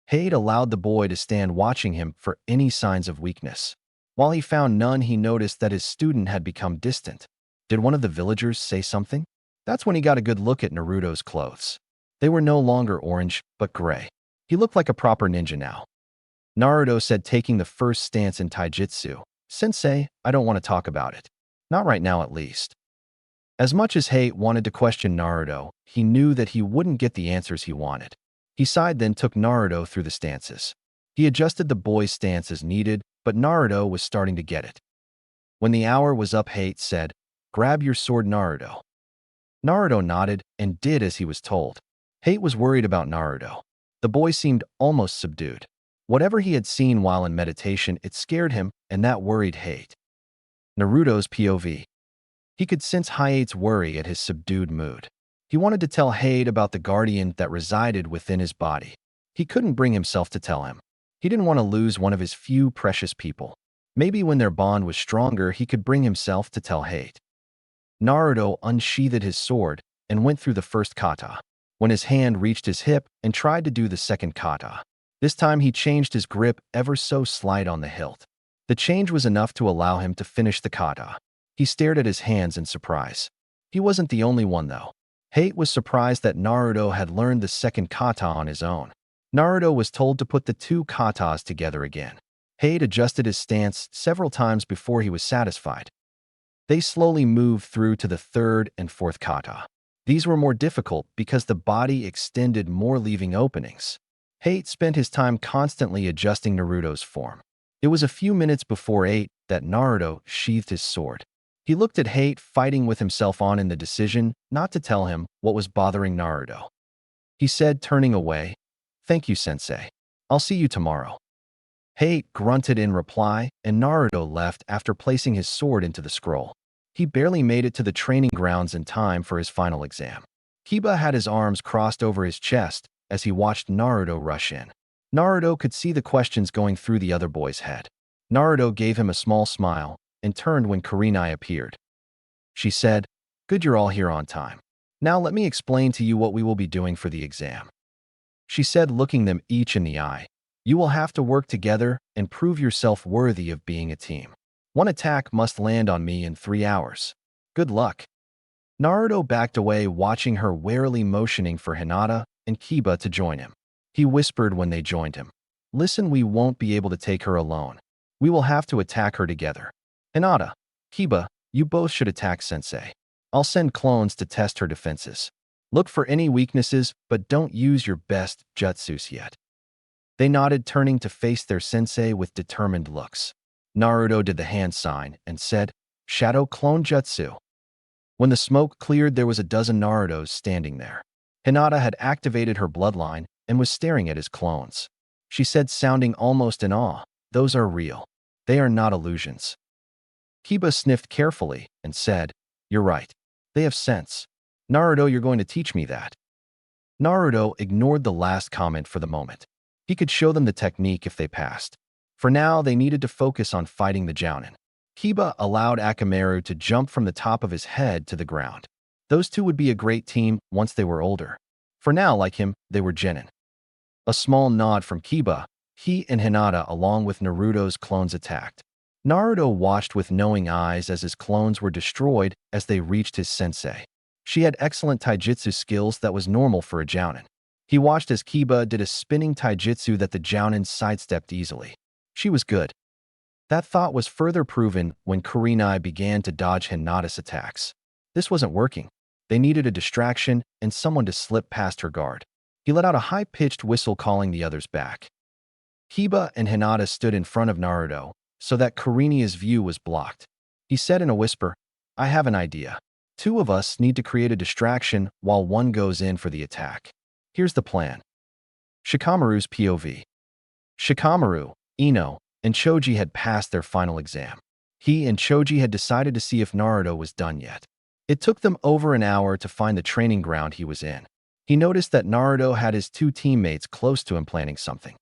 [SPEAKER 1] Hate allowed the boy to stand watching him for any signs of weakness. While he found none, he noticed that his student had become distant. Did one of the villagers say something? That's when he got a good look at Naruto's clothes. They were no longer orange, but gray. He looked like a proper ninja now. Naruto said, taking the first stance in Taijutsu, "Sensei, I don't want to talk about it. Not right now, at least." As much as Hate wanted to question Naruto, he knew that he wouldn't get the answers he wanted. He sighed, then took Naruto through the stances. He adjusted the boy's stance as needed, but Naruto was starting to get it. When the hour was up, Hate said, "Grab your sword, Naruto." Naruto nodded and did as he was told. Hate was worried about Naruto. The boy seemed almost subdued. Whatever he had seen while in meditation, it scared him, and that worried Hate. Naruto's POV. He could sense Hayate's worry at his subdued mood. He wanted to tell Hate about the guardian that resided within his body. He couldn't bring himself to tell him. He didn't want to lose one of his few precious people. Maybe when their bond was stronger, he could bring himself to tell Hate. Naruto unsheathed his sword and went through the first kata. When his hand reached his hip and tried to do the second kata. This time he changed his grip ever so slight on the hilt. The change was enough to allow him to finish the kata. He stared at his hands in surprise. He wasn't the only one, though. Hate was surprised that Naruto had learned the second kata on his own. Naruto was told to put the two katas together again. Hate adjusted his stance several times before he was satisfied. They slowly moved through to the third and fourth kata. These were more difficult because the body extended more, leaving openings. Hate spent his time constantly adjusting Naruto's form. It was a few minutes before 8 that Naruto sheathed his sword. He looked at Hate fighting with himself in the decision not to tell him what was bothering Naruto. He said, turning away, "Thank you, sensei. I'll see you tomorrow." Hate grunted in reply, and Naruto left after placing his sword into the scroll. He barely made it to the training grounds in time for his final exam. Kiba had his arms crossed over his chest as he watched Naruto rush in. Naruto could see the questions going through the other boy's head. Naruto gave him a small smile and turned when Kurenai appeared. She said, "Good, you're all here on time. Now let me explain to you what we will be doing for the exam." She said, looking them each in the eye, "You will have to work together and prove yourself worthy of being a team. One attack must land on me in 3 hours. Good luck." Naruto backed away, watching her warily, motioning for Hinata and Kiba to join him. He whispered when they joined him, "Listen, we won't be able to take her alone. We will have to attack her together. Hinata, Kiba, You both should attack sensei. I'll send clones to test her defenses. Look for any weaknesses, but don't use your best jutsus yet." They nodded, turning to face their sensei with determined looks. Naruto did the hand sign and said, "Shadow clone jutsu." When the smoke cleared, there was a dozen Narutos standing there. Hinata had activated her bloodline and was staring at his clones. She said, sounding almost in awe, "Those are real. They are not illusions." Kiba sniffed carefully and said, "You're right. They have sense. Naruto, you're going to teach me that." Naruto ignored the last comment for the moment. He could show them the technique if they passed. For now, they needed to focus on fighting the Jonin. Kiba allowed Akamaru to jump from the top of his head to the ground. Those two would be a great team once they were older. For now, like him, they were genin. A small nod from Kiba, he and Hinata along with Naruto's clones attacked. Naruto watched with knowing eyes as his clones were destroyed as they reached his sensei. She had excellent taijutsu skills that was normal for a Jounin. He watched as Kiba did a spinning taijutsu that the Jounin sidestepped easily. She was good. That thought was further proven when Kurenai began to dodge Hinata's attacks. This wasn't working. They needed a distraction and someone to slip past her guard. He let out a high-pitched whistle calling the others back. Kiba and Hinata stood in front of Naruto so that Kurenai's view was blocked. He said in a whisper, "I have an idea. Two of us need to create a distraction while one goes in for the attack. Here's the plan." Shikamaru's POV. Shikamaru, Ino, and Choji had passed their final exam. He and Choji had decided to see if Naruto was done yet. It took them over an hour to find the training ground he was in. He noticed that Naruto had his two teammates close to him planning something.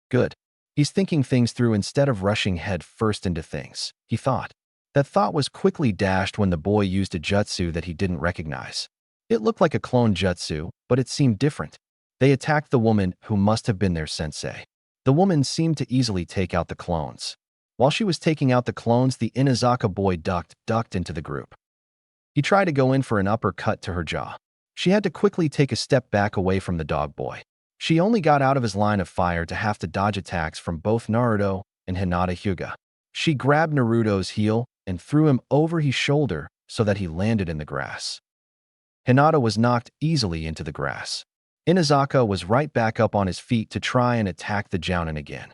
[SPEAKER 1] Good. He's thinking things through instead of rushing head first into things, he thought. That thought was quickly dashed when the boy used a jutsu that he didn't recognize. It looked like a clone jutsu, but it seemed different. They attacked the woman who must have been their sensei. The woman seemed to easily take out the clones. While she was taking out the clones, the Inazaka boy ducked into the group. He tried to go in for an uppercut to her jaw. She had to quickly take a step back away from the dog boy. She only got out of his line of fire to have to dodge attacks from both Naruto and Hinata Hyuga. She grabbed Naruto's heel and threw him over his shoulder so that he landed in the grass. Hinata was knocked easily into the grass. Inazaka was right back up on his feet to try and attack the Jounin again.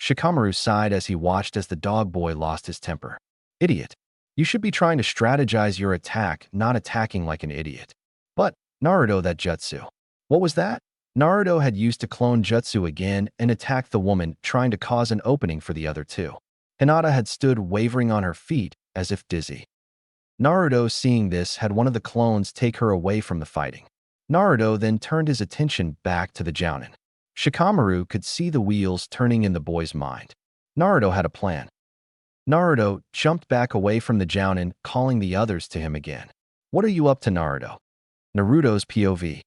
[SPEAKER 1] Shikamaru sighed as he watched as the dog boy lost his temper. "Idiot. You should be trying to strategize your attack, not attacking like an idiot." "But, Naruto, that jutsu. What was that?" Naruto had used to clone jutsu again and attacked the woman, trying to cause an opening for the other two. Hinata had stood wavering on her feet as if dizzy. Naruto, seeing this, had one of the clones take her away from the fighting. Naruto then turned his attention back to the Jounin. Shikamaru could see the wheels turning in the boy's mind. Naruto had a plan. Naruto jumped back away from the Jounin, calling the others to him again. "What are you up to, Naruto?" Naruto's POV.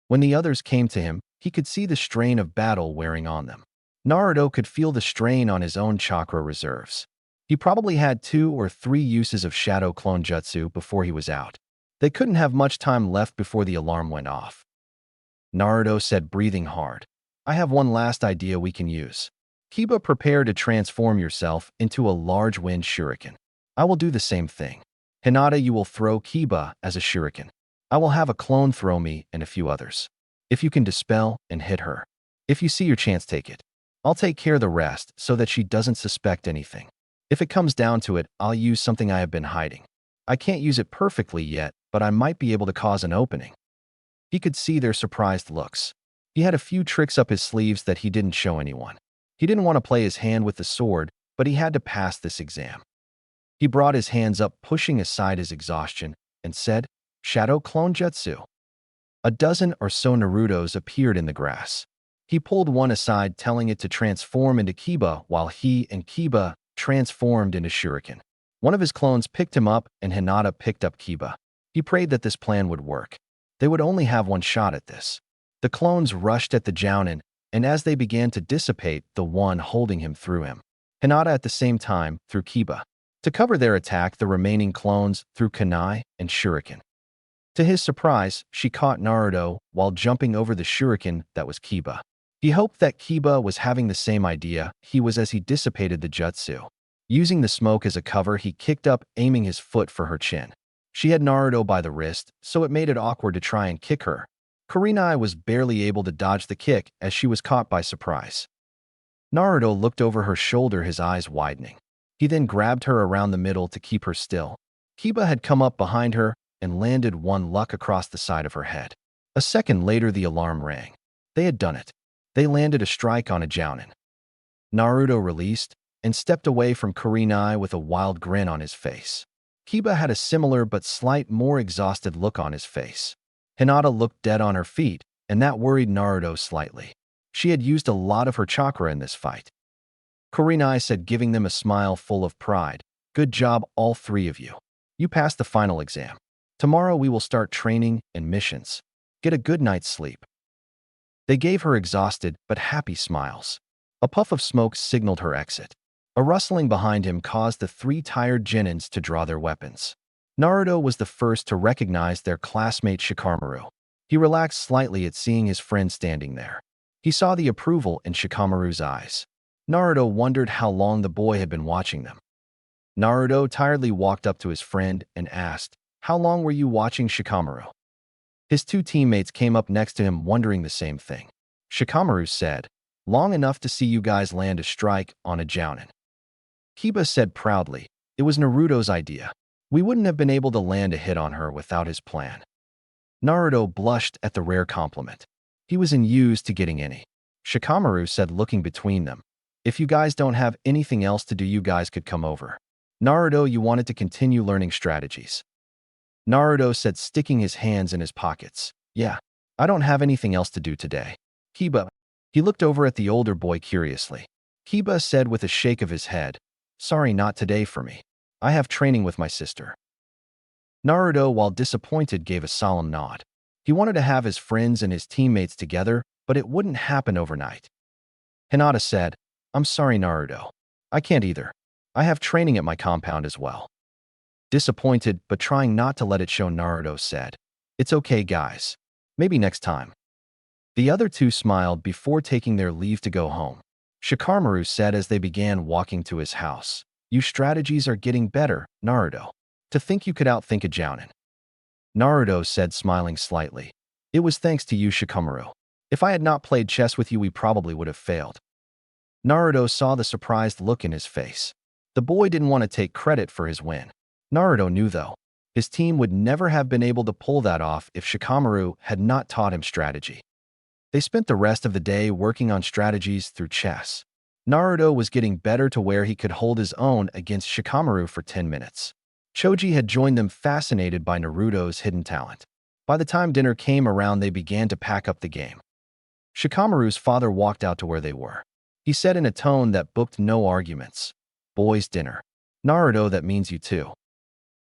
[SPEAKER 1] When the others came to him, he could see the strain of battle wearing on them. Naruto could feel the strain on his own chakra reserves. He probably had 2 or 3 uses of shadow clone jutsu before he was out. They couldn't have much time left before the alarm went off. Naruto said, breathing hard, "I have one last idea we can use. Kiba, prepare to transform yourself into a large wind shuriken. I will do the same thing. Hinata, you will throw Kiba as a shuriken. I will have a clone throw me and a few others. If you can dispel and hit her. If you see your chance, take it. I'll take care of the rest so that she doesn't suspect anything. If it comes down to it, I'll use something I have been hiding. I can't use it perfectly yet, but I might be able to cause an opening." He could see their surprised looks. He had a few tricks up his sleeves that he didn't show anyone. He didn't want to play his hand with the sword, but he had to pass this exam. He brought his hands up, pushing aside his exhaustion, and said, "Shadow clone jutsu." A dozen or so Narutos appeared in the grass. He pulled one aside, telling it to transform into Kiba, while he and Kiba transformed into shuriken. One of his clones picked him up, and Hinata picked up Kiba. He prayed that this plan would work. They would only have one shot at this. The clones rushed at the Jounin, and as they began to dissipate, the one holding him threw him. Hinata at the same time threw Kiba. To cover their attack, the remaining clones threw kunai and shuriken. To his surprise, she caught Naruto while jumping over the shuriken that was Kiba. He hoped that Kiba was having the same idea he was as he dissipated the jutsu. Using the smoke as a cover, he kicked up, aiming his foot for her chin. She had Naruto by the wrist, so it made it awkward to try and kick her. Kurenai was barely able to dodge the kick as she was caught by surprise. Naruto looked over her shoulder, his eyes widening. He then grabbed her around the middle to keep her still. Kiba had come up behind her and landed one luck across the side of her head. A second later, the alarm rang. They had done it. They landed a strike on a Jonin. Naruto released and stepped away from Kurenai with a wild grin on his face. Kiba had a similar but slight more exhausted look on his face. Hinata looked dead on her feet, and that worried Naruto slightly. She had used a lot of her chakra in this fight. Kurenai said, giving them a smile full of pride, "Good job, all three of you. You passed the final exam. Tomorrow we will start training and missions. Get a good night's sleep." They gave her exhausted but happy smiles. A puff of smoke signaled her exit. A rustling behind him caused the three tired Jonins to draw their weapons. Naruto was the first to recognize their classmate Shikamaru. He relaxed slightly at seeing his friend standing there. He saw the approval in Shikamaru's eyes. Naruto wondered how long the boy had been watching them. Naruto tiredly walked up to his friend and asked, "How long were you watching Shikamaru?" His two teammates came up next to him wondering the same thing. Shikamaru said, "Long enough to see you guys land a strike on a Jonin." Kiba said proudly, "It was Naruto's idea. We wouldn't have been able to land a hit on her without his plan." Naruto blushed at the rare compliment. He was used to getting any. Shikamaru said, looking between them, "If you guys don't have anything else to do, you guys could come over." Naruto, you wanted to continue learning strategies. Naruto said, sticking his hands in his pockets. "Yeah, I don't have anything else to do today." Kiba. He looked over at the older boy curiously. Kiba said with a shake of his head, "Sorry, not today for me. I have training with my sister." Naruto, while disappointed, gave a solemn nod. He wanted to have his friends and his teammates together, but it wouldn't happen overnight. Hinata said, "I'm sorry, Naruto. I can't either. I have training at my compound as well." Disappointed, but trying not to let it show, Naruto said, "It's okay, guys. Maybe next time." The other two smiled before taking their leave to go home. Shikamaru said as they began walking to his house, "Your strategies are getting better, Naruto. To think you could outthink a Jonin." Naruto said, smiling slightly, "It was thanks to you, Shikamaru. If I had not played chess with you, we probably would have failed." Naruto saw the surprised look in his face. The boy didn't want to take credit for his win. Naruto knew, though, his team would never have been able to pull that off if Shikamaru had not taught him strategy. They spent the rest of the day working on strategies through chess. Naruto was getting better to where he could hold his own against Shikamaru for 10 minutes. Choji had joined them, fascinated by Naruto's hidden talent. By the time dinner came around, they began to pack up the game. Shikamaru's father walked out to where they were. He said in a tone that booked no arguments, "Boys' dinner. Naruto, that means you too."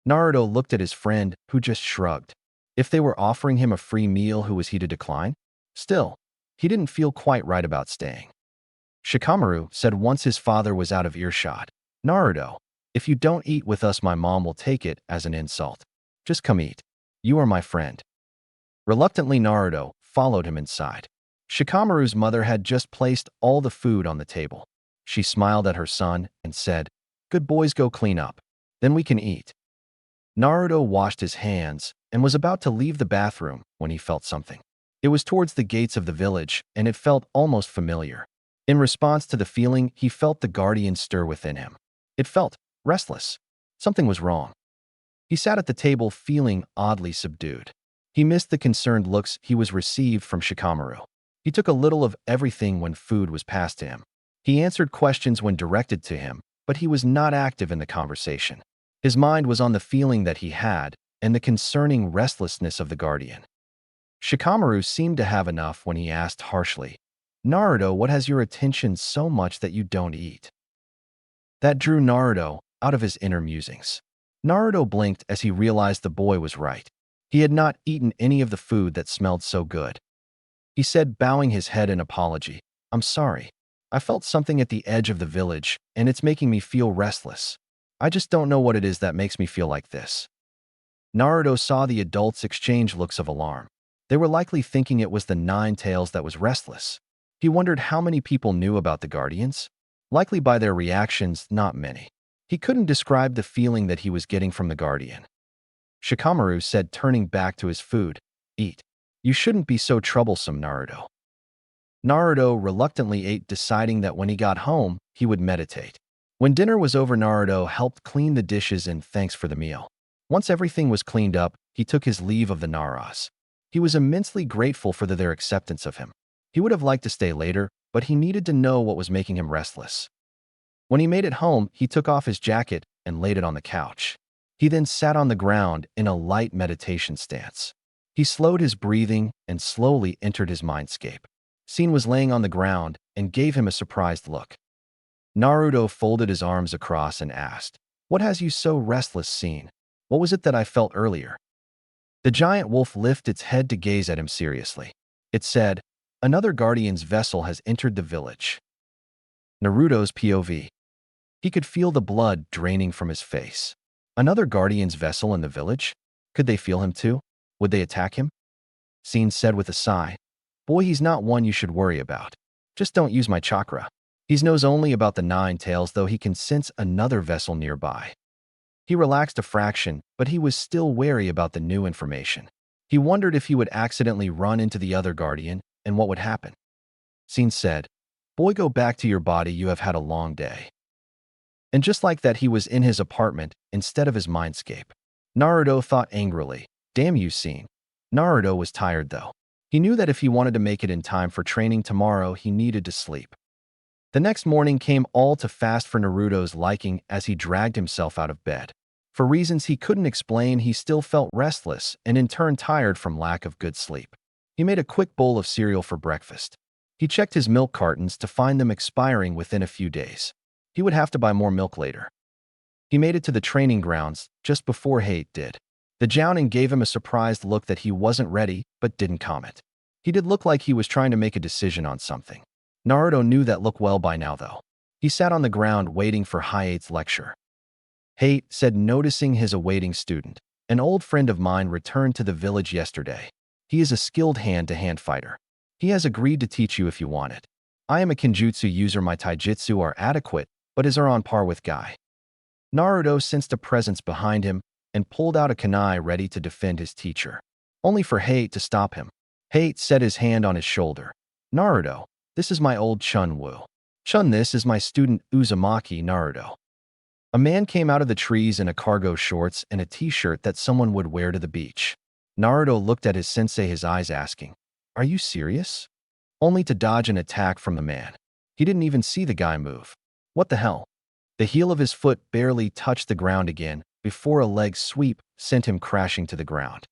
[SPEAKER 1] Naruto looked at his friend, who just shrugged. If they were offering him a free meal, who was he to decline? Still, he didn't feel quite right about staying. Shikamaru said once his father was out of earshot, "Naruto, if you don't eat with us, my mom will take it as an insult. Just come eat. You are my friend." Reluctantly, Naruto followed him inside. Shikamaru's mother had just placed all the food on the table. She smiled at her son and said, "Good boys, go clean up. Then we can eat." Naruto washed his hands and was about to leave the bathroom when he felt something. It was towards the gates of the village, and it felt almost familiar. In response to the feeling, he felt the guardian stir within him. It felt restless. Something was wrong. He sat at the table feeling oddly subdued. He missed the concerned looks he was received from Shikamaru. He took a little of everything when food was passed to him. He answered questions when directed to him, but he was not active in the conversation. His mind was on the feeling that he had and the concerning restlessness of the guardian. Shikamaru seemed to have enough when he asked harshly, "Naruto, what has your attention so much that you don't eat?" That drew Naruto out of his inner musings. Naruto blinked as he realized the boy was right. He had not eaten any of the food that smelled so good. He said, bowing his head in apology, "I'm sorry. I felt something at the edge of the village, and it's making me feel restless. I just don't know what it is that makes me feel like this." Naruto saw the adults exchange looks of alarm. They were likely thinking it was the Nine Tails that was restless. He wondered how many people knew about the Guardians. Likely by their reactions, not many. He couldn't describe the feeling that he was getting from the guardian. Shikamaru said, turning back to his food, "Eat. You shouldn't be so troublesome, Naruto." Naruto reluctantly ate, deciding that when he got home, he would meditate. When dinner was over, Naruto helped clean the dishes in thanks for the meal. Once everything was cleaned up, he took his leave of the Naras. He was immensely grateful for their acceptance of him. He would have liked to stay later, but he needed to know what was making him restless. When he made it home, he took off his jacket and laid it on the couch. He then sat on the ground in a light meditation stance. He slowed his breathing and slowly entered his mindscape. Scene was laying on the ground and gave him a surprised look. Naruto folded his arms across and asked, "What has you so restless, Scene? What was it that I felt earlier?" The giant wolf lifted its head to gaze at him seriously. It said, "Another guardian's vessel has entered the village." Naruto's POV. He could feel the blood draining from his face. Another guardian's vessel in the village? Could they feel him too? Would they attack him? Scene said with a sigh, "Boy, he's not one you should worry about. Just don't use my chakra." He knows only about the 9 tails, though he can sense another vessel nearby. He relaxed a fraction, but he was still wary about the new information. He wondered if he would accidentally run into the other guardian and what would happen. Scene said, "Boy, go back to your body, you have had a long day." And just like that, he was in his apartment instead of his mindscape. Naruto thought angrily, "Damn you, Scene." Naruto was tired though. He knew that if he wanted to make it in time for training tomorrow, he needed to sleep. The next morning came all too fast for Naruto's liking as he dragged himself out of bed. For reasons he couldn't explain, he still felt restless and in turn tired from lack of good sleep. He made a quick bowl of cereal for breakfast. He checked his milk cartons to find them expiring within a few days. He would have to buy more milk later. He made it to the training grounds just before Hayate did. The Jonin gave him a surprised look that he wasn't ready, but didn't comment. He did look like he was trying to make a decision on something. Naruto knew that look well by now, though. He sat on the ground waiting for Hayate's lecture. Hayate said, noticing his awaiting student, "An old friend of mine returned to the village yesterday. He is a skilled hand-to-hand fighter. He has agreed to teach you if you want it. I am a Kenjutsu user. My Taijutsu are adequate, but his are on par with Guy." Naruto sensed a presence behind him and pulled out a kunai ready to defend his teacher, only for Hayate to stop him. Hayate set his hand on his shoulder. "Naruto, this is my old Chun Wu. Chun, this is my student Uzumaki Naruto." A man came out of the trees in a cargo shorts and a t-shirt that someone would wear to the beach. Naruto looked at his sensei, his eyes asking, "Are you serious?" Only to dodge an attack from the man. He didn't even see the guy move. What the hell? The heel of his foot barely touched the ground again before a leg sweep sent him crashing to the ground.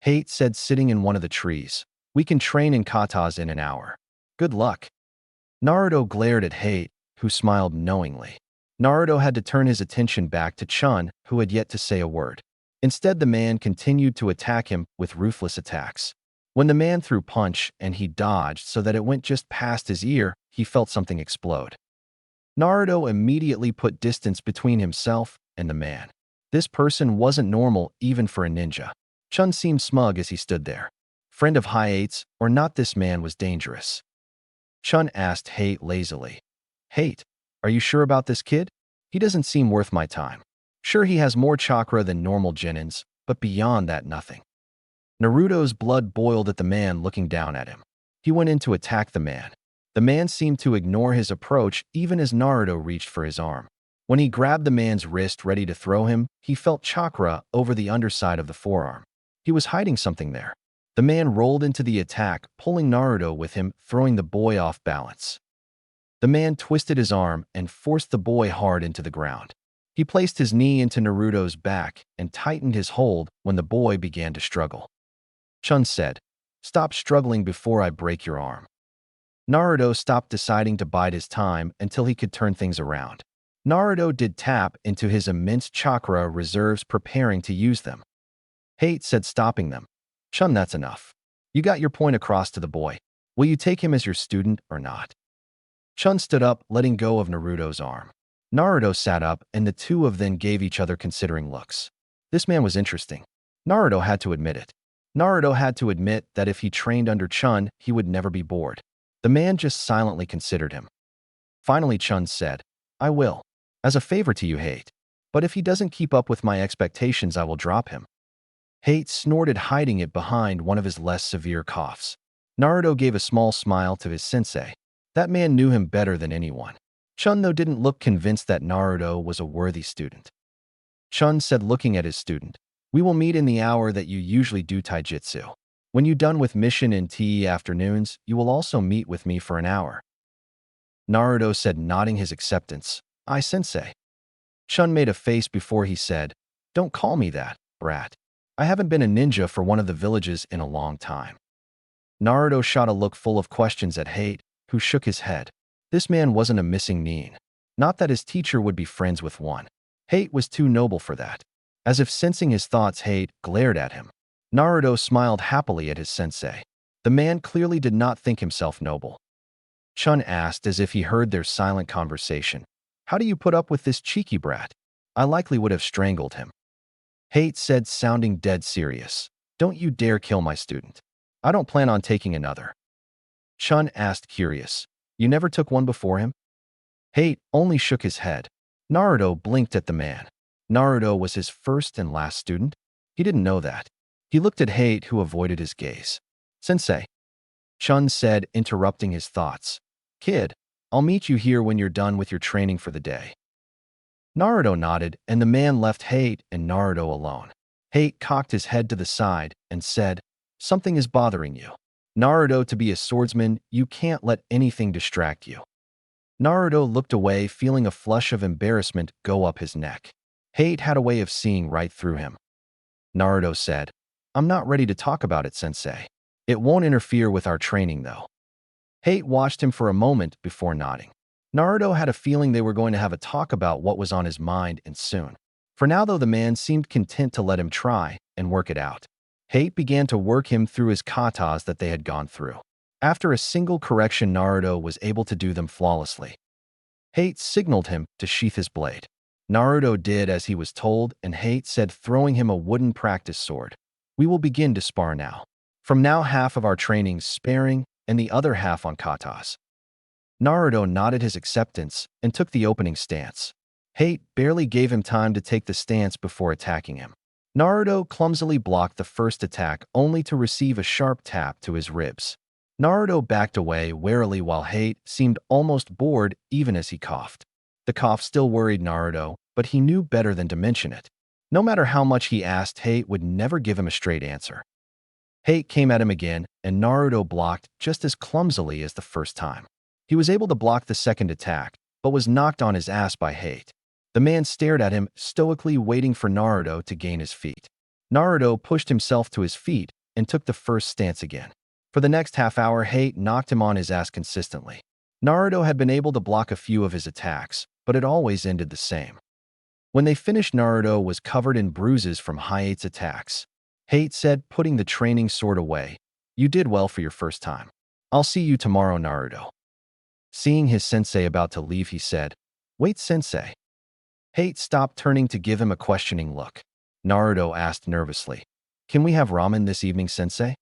[SPEAKER 1] Hayate said, sitting in one of the trees, "We can train in katas in an hour. Good luck." Naruto glared at Hayate, who smiled knowingly. Naruto had to turn his attention back to Chun, who had yet to say a word. Instead, the man continued to attack him with ruthless attacks. When the man threw punch and he dodged so that it went just past his ear, he felt something explode. Naruto immediately put distance between himself and the man. This person wasn't normal even for a ninja. Chun seemed smug as he stood there. Friend of Hayate's or not, this man was dangerous. Chun asked Hayate lazily, "Hayate, are you sure about this kid? He doesn't seem worth my time. Sure, he has more chakra than normal Jonins, but beyond that, nothing." Naruto's blood boiled at the man looking down at him. He went in to attack the man. The man seemed to ignore his approach even as Naruto reached for his arm. When he grabbed the man's wrist ready to throw him, he felt chakra over the underside of the forearm. He was hiding something there. The man rolled into the attack, pulling Naruto with him, throwing the boy off balance. The man twisted his arm and forced the boy hard into the ground. He placed his knee into Naruto's back and tightened his hold when the boy began to struggle. Chun said, "Stop struggling before I break your arm." Naruto stopped, deciding to bide his time until he could turn things around. Naruto did tap into his immense chakra reserves, preparing to use them. Hayate said, stopping them, "Chun, that's enough. You got your point across to the boy. Will you take him as your student or not?" Chun stood up, letting go of Naruto's arm. Naruto sat up, and the two of them gave each other considering looks. This man was interesting. Naruto had to admit it. Naruto had to admit that if he trained under Chun, he would never be bored. The man just silently considered him. Finally, Chun said, "I will." As a favor to you, Hate. But if he doesn't keep up with my expectations, I will drop him. Hate snorted, hiding it behind one of his less severe coughs. Naruto gave a small smile to his sensei. That man knew him better than anyone. Chun, though, didn't look convinced that Naruto was a worthy student. Chun said, looking at his student, "We will meet in the hour that you usually do taijutsu. When you're done with mission in TE afternoons, you will also meet with me for an hour." Naruto said, nodding his acceptance. "Aye, sensei." Chun made a face before he said, "Don't call me that, brat. I haven't been a ninja for one of the villages in a long time." Naruto shot a look full of questions at Hate, who shook his head. This man wasn't a missing nin. Not that his teacher would be friends with one. Hate was too noble for that. As if sensing his thoughts, Hate glared at him. Naruto smiled happily at his sensei. The man clearly did not think himself noble. Chun asked, as if he heard their silent conversation, "How do you put up with this cheeky brat? I likely would have strangled him." Hate said, sounding dead serious, "Don't you dare kill my student. I don't plan on taking another." Chun asked, curious, "You never took one before him?" Hate only shook his head. Naruto blinked at the man. Naruto was his first and last student? He didn't know that. He looked at Hate, who avoided his gaze. "Sensei," Chun said, interrupting his thoughts. "Kid, I'll meet you here when you're done with your training for the day." Naruto nodded, and the man left Hate and Naruto alone. Hate cocked his head to the side and said, "Something is bothering you. Naruto, to be a swordsman, you can't let anything distract you." Naruto looked away, feeling a flush of embarrassment go up his neck. Hate had a way of seeing right through him. Naruto said, "I'm not ready to talk about it, sensei. It won't interfere with our training, though." Hate watched him for a moment before nodding. Naruto had a feeling they were going to have a talk about what was on his mind, and soon. For now, though, the man seemed content to let him try and work it out. Hate began to work him through his katas that they had gone through. After a single correction, Naruto was able to do them flawlessly. Hate signaled him to sheath his blade. Naruto did as he was told, and Hate said, throwing him a wooden practice sword, "We will begin to spar now. From now, half of our training's sparring and the other half on katas." Naruto nodded his acceptance and took the opening stance. Hate barely gave him time to take the stance before attacking him. Naruto clumsily blocked the first attack, only to receive a sharp tap to his ribs. Naruto backed away warily while Hate seemed almost bored even as he coughed. The cough still worried Naruto, but he knew better than to mention it. No matter how much he asked, Hate would never give him a straight answer. Hate came at him again, and Naruto blocked just as clumsily as the first time. He was able to block the second attack, but was knocked on his ass by Hate. The man stared at him, stoically waiting for Naruto to gain his feet. Naruto pushed himself to his feet and took the first stance again. For the next half hour, Hate knocked him on his ass consistently. Naruto had been able to block a few of his attacks, but it always ended the same. When they finished, Naruto was covered in bruises from Hate's attacks. Hate said, putting the training sword away, "You did well for your first time. I'll see you tomorrow, Naruto." Seeing his sensei about to leave, he said, "Wait, sensei." Hate stopped, turning to give him a questioning look. Naruto asked nervously, "Can we have ramen this evening, sensei?"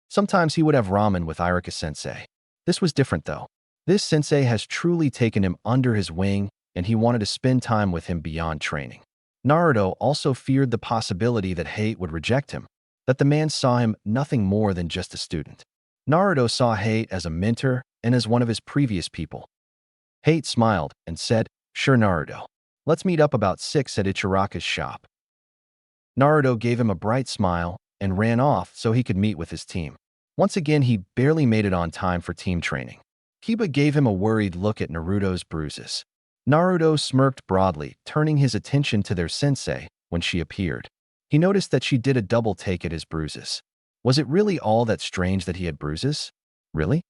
[SPEAKER 1] Sometimes he would have ramen with Iruka sensei. This was different, though. This sensei has truly taken him under his wing, and he wanted to spend time with him beyond training. Naruto also feared the possibility that Hate would reject him, that the man saw him nothing more than just a student. Naruto saw Hate as a mentor and as one of his previous people. Hate smiled and said, "Sure, Naruto. Let's meet up about 6 at Ichiraka's shop." Naruto gave him a bright smile and ran off so he could meet with his team. Once again, he barely made it on time for team training. Kiba gave him a worried look at Naruto's bruises. Naruto smirked broadly, turning his attention to their sensei when she appeared. He noticed that she did a double take at his bruises. Was it really all that strange that he had bruises? Really?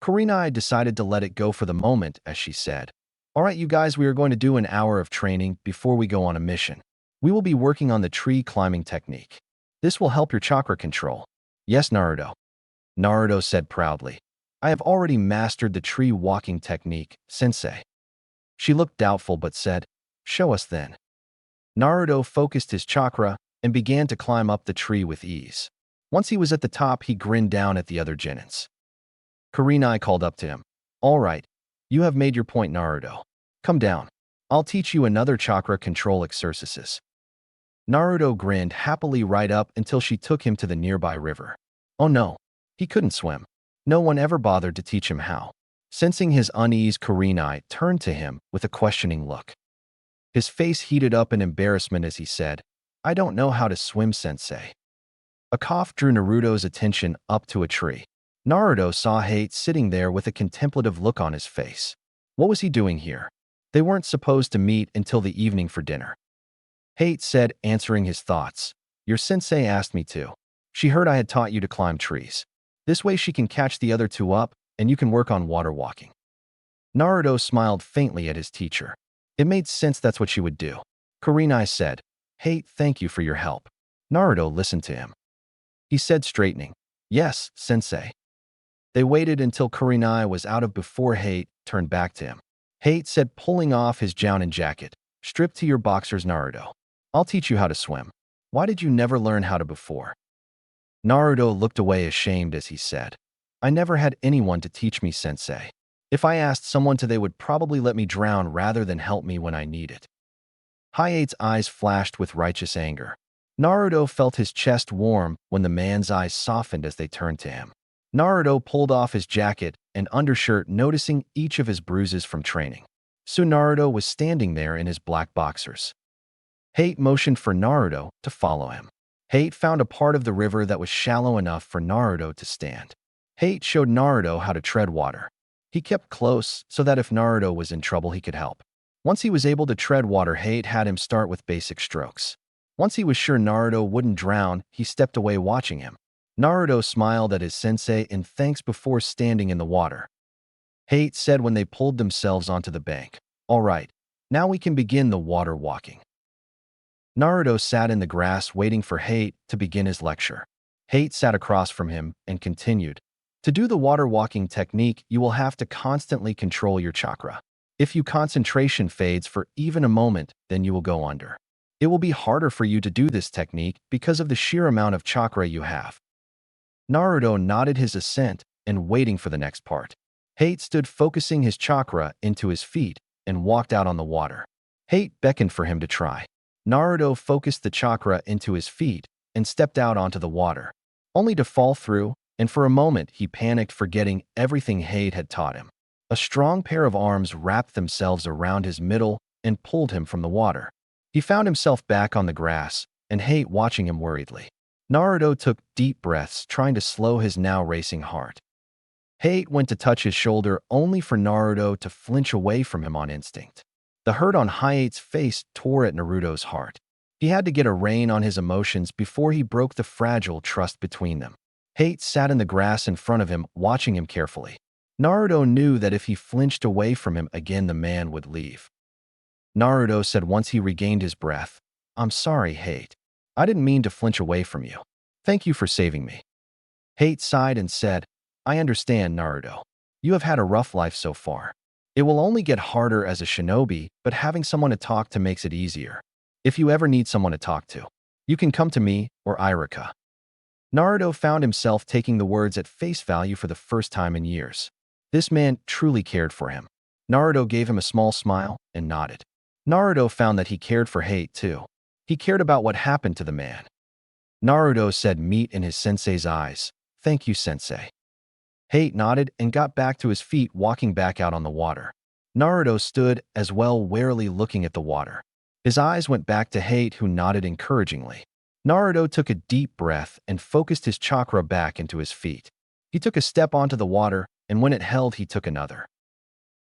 [SPEAKER 1] Kurenai decided to let it go for the moment as she said, "All right, you guys, we are going to do an hour of training before we go on a mission. We will be working on the tree climbing technique. This will help your chakra control." "Yes, Naruto." Naruto said proudly, "I have already mastered the tree walking technique, sensei." She looked doubtful but said, "Show us then." Naruto focused his chakra and began to climb up the tree with ease. Once he was at the top, he grinned down at the other genins. Kurenai called up to him, "All right, you have made your point, Naruto. Come down." I'll teach you another chakra control exercises. Naruto grinned happily right up until she took him to the nearby river. Oh no, he couldn't swim. No one ever bothered to teach him how. Sensing his unease, Kurenai turned to him with a questioning look. His face heated up in embarrassment as he said, I don't know how to swim, sensei. A cough drew Naruto's attention up to a tree. Naruto saw Hayate sitting there with a contemplative look on his face. What was he doing here? They weren't supposed to meet until the evening for dinner. Hayate said, answering his thoughts. Your sensei asked me to. She heard I had taught you to climb trees. This way she can catch the other two up, and you can work on water walking. Naruto smiled faintly at his teacher. It made sense that's what she would do. Kurenai said, Hayate, thank you for your help. Naruto listened to him. He said, straightening, Yes, sensei. They waited until Kurenai was out of before Hayate turned back to him. Hayate said, pulling off his Jonin jacket, Strip to your boxers, Naruto. I'll teach you how to swim. Why did you never learn how to before? Naruto looked away ashamed as he said, I never had anyone to teach me, sensei. If I asked someone to, they would probably let me drown rather than help me when I need it. Hayate's eyes flashed with righteous anger. Naruto felt his chest warm when the man's eyes softened as they turned to him. Naruto pulled off his jacket and undershirt, noticing each of his bruises from training. Soon Naruto was standing there in his black boxers. Hayate motioned for Naruto to follow him. Hayate found a part of the river that was shallow enough for Naruto to stand. Hayate showed Naruto how to tread water. He kept close so that if Naruto was in trouble, he could help. Once he was able to tread water, Hayate had him start with basic strokes. Once he was sure Naruto wouldn't drown, he stepped away watching him. Naruto smiled at his sensei in thanks before standing in the water. Hayate said when they pulled themselves onto the bank, All right, now we can begin the water walking. Naruto sat in the grass waiting for Hayate to begin his lecture. Hayate sat across from him and continued, To do the water walking technique, you will have to constantly control your chakra. If your concentration fades for even a moment, then you will go under. It will be harder for you to do this technique because of the sheer amount of chakra you have. Naruto nodded his assent and waiting for the next part. Hayate stood focusing his chakra into his feet and walked out on the water. Hayate beckoned for him to try. Naruto focused the chakra into his feet and stepped out onto the water, only to fall through, and for a moment he panicked, forgetting everything Hayate had taught him. A strong pair of arms wrapped themselves around his middle and pulled him from the water. He found himself back on the grass, and Hayate watching him worriedly. Naruto took deep breaths, trying to slow his now racing heart. Hayate went to touch his shoulder, only for Naruto to flinch away from him on instinct. The hurt on Hayate's face tore at Naruto's heart. He had to get a rein on his emotions before he broke the fragile trust between them. Hayate sat in the grass in front of him, watching him carefully. Naruto knew that if he flinched away from him again, the man would leave. Naruto said once he regained his breath, I'm sorry, Hayate. I didn't mean to flinch away from you. Thank you for saving me. Hayate sighed and said, I understand, Naruto. You have had a rough life so far. It will only get harder as a shinobi, but having someone to talk to makes it easier. If you ever need someone to talk to, you can come to me or Iruka. Naruto found himself taking the words at face value for the first time in years. This man truly cared for him. Naruto gave him a small smile and nodded. Naruto found that he cared for Hayate too. He cared about what happened to the man. Naruto said meat in his sensei's eyes. Thank you, sensei. Hayate nodded and got back to his feet, walking back out on the water. Naruto stood as well, warily looking at the water. His eyes went back to Hayate, who nodded encouragingly. Naruto took a deep breath and focused his chakra back into his feet. He took a step onto the water, and when it held, he took another.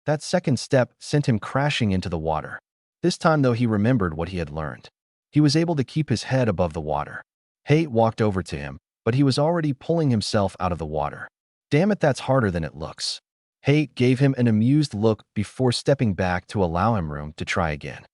[SPEAKER 1] That second step sent him crashing into the water. This time, though, he remembered what he had learned. He was able to keep his head above the water. Hayate walked over to him, but he was already pulling himself out of the water. Damn it, that's harder than it looks. Hayate gave him an amused look before stepping back to allow him room to try again.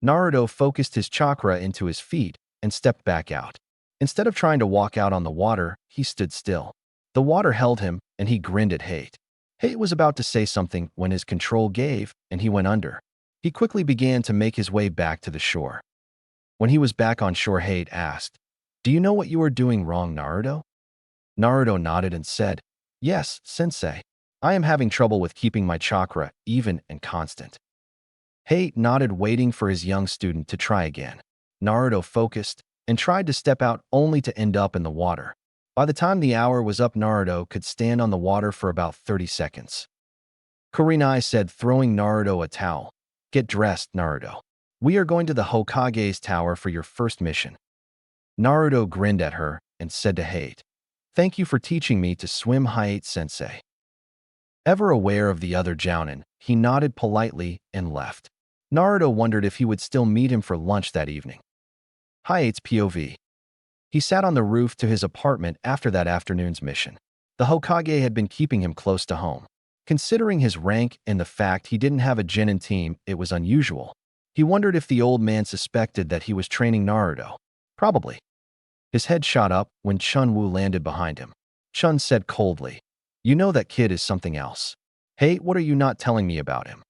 [SPEAKER 1] Naruto focused his chakra into his feet and stepped back out. Instead of trying to walk out on the water, he stood still. The water held him, and he grinned at Hayate. Hayate was about to say something when his control gave, and he went under. He quickly began to make his way back to the shore. When he was back on shore, Hayate asked, Do you know what you are doing wrong, Naruto? Naruto nodded and said, Yes, sensei. I am having trouble with keeping my chakra even and constant. Hayate nodded, waiting for his young student to try again. Naruto focused and tried to step out, only to end up in the water. By the time the hour was up, Naruto could stand on the water for about 30 seconds. Kurenai said, throwing Naruto a towel. "Get dressed, Naruto. We are going to the Hokage's tower for your first mission." Naruto grinned at her and said to Hayate, "Thank you for teaching me to swim, Hayate-sensei." Ever aware of the other Jonin, he nodded politely and left. Naruto wondered if he would still meet him for lunch that evening. Hayate's POV. He sat on the roof to his apartment after that afternoon's mission. The Hokage had been keeping him close to home. Considering his rank and the fact he didn't have a genin team, it was unusual. He wondered if the old man suspected that he was training Naruto. Probably. His head shot up when Chun Wu landed behind him. Chun said coldly, "You know that kid is something else. Hayate, what are you not telling me about him?"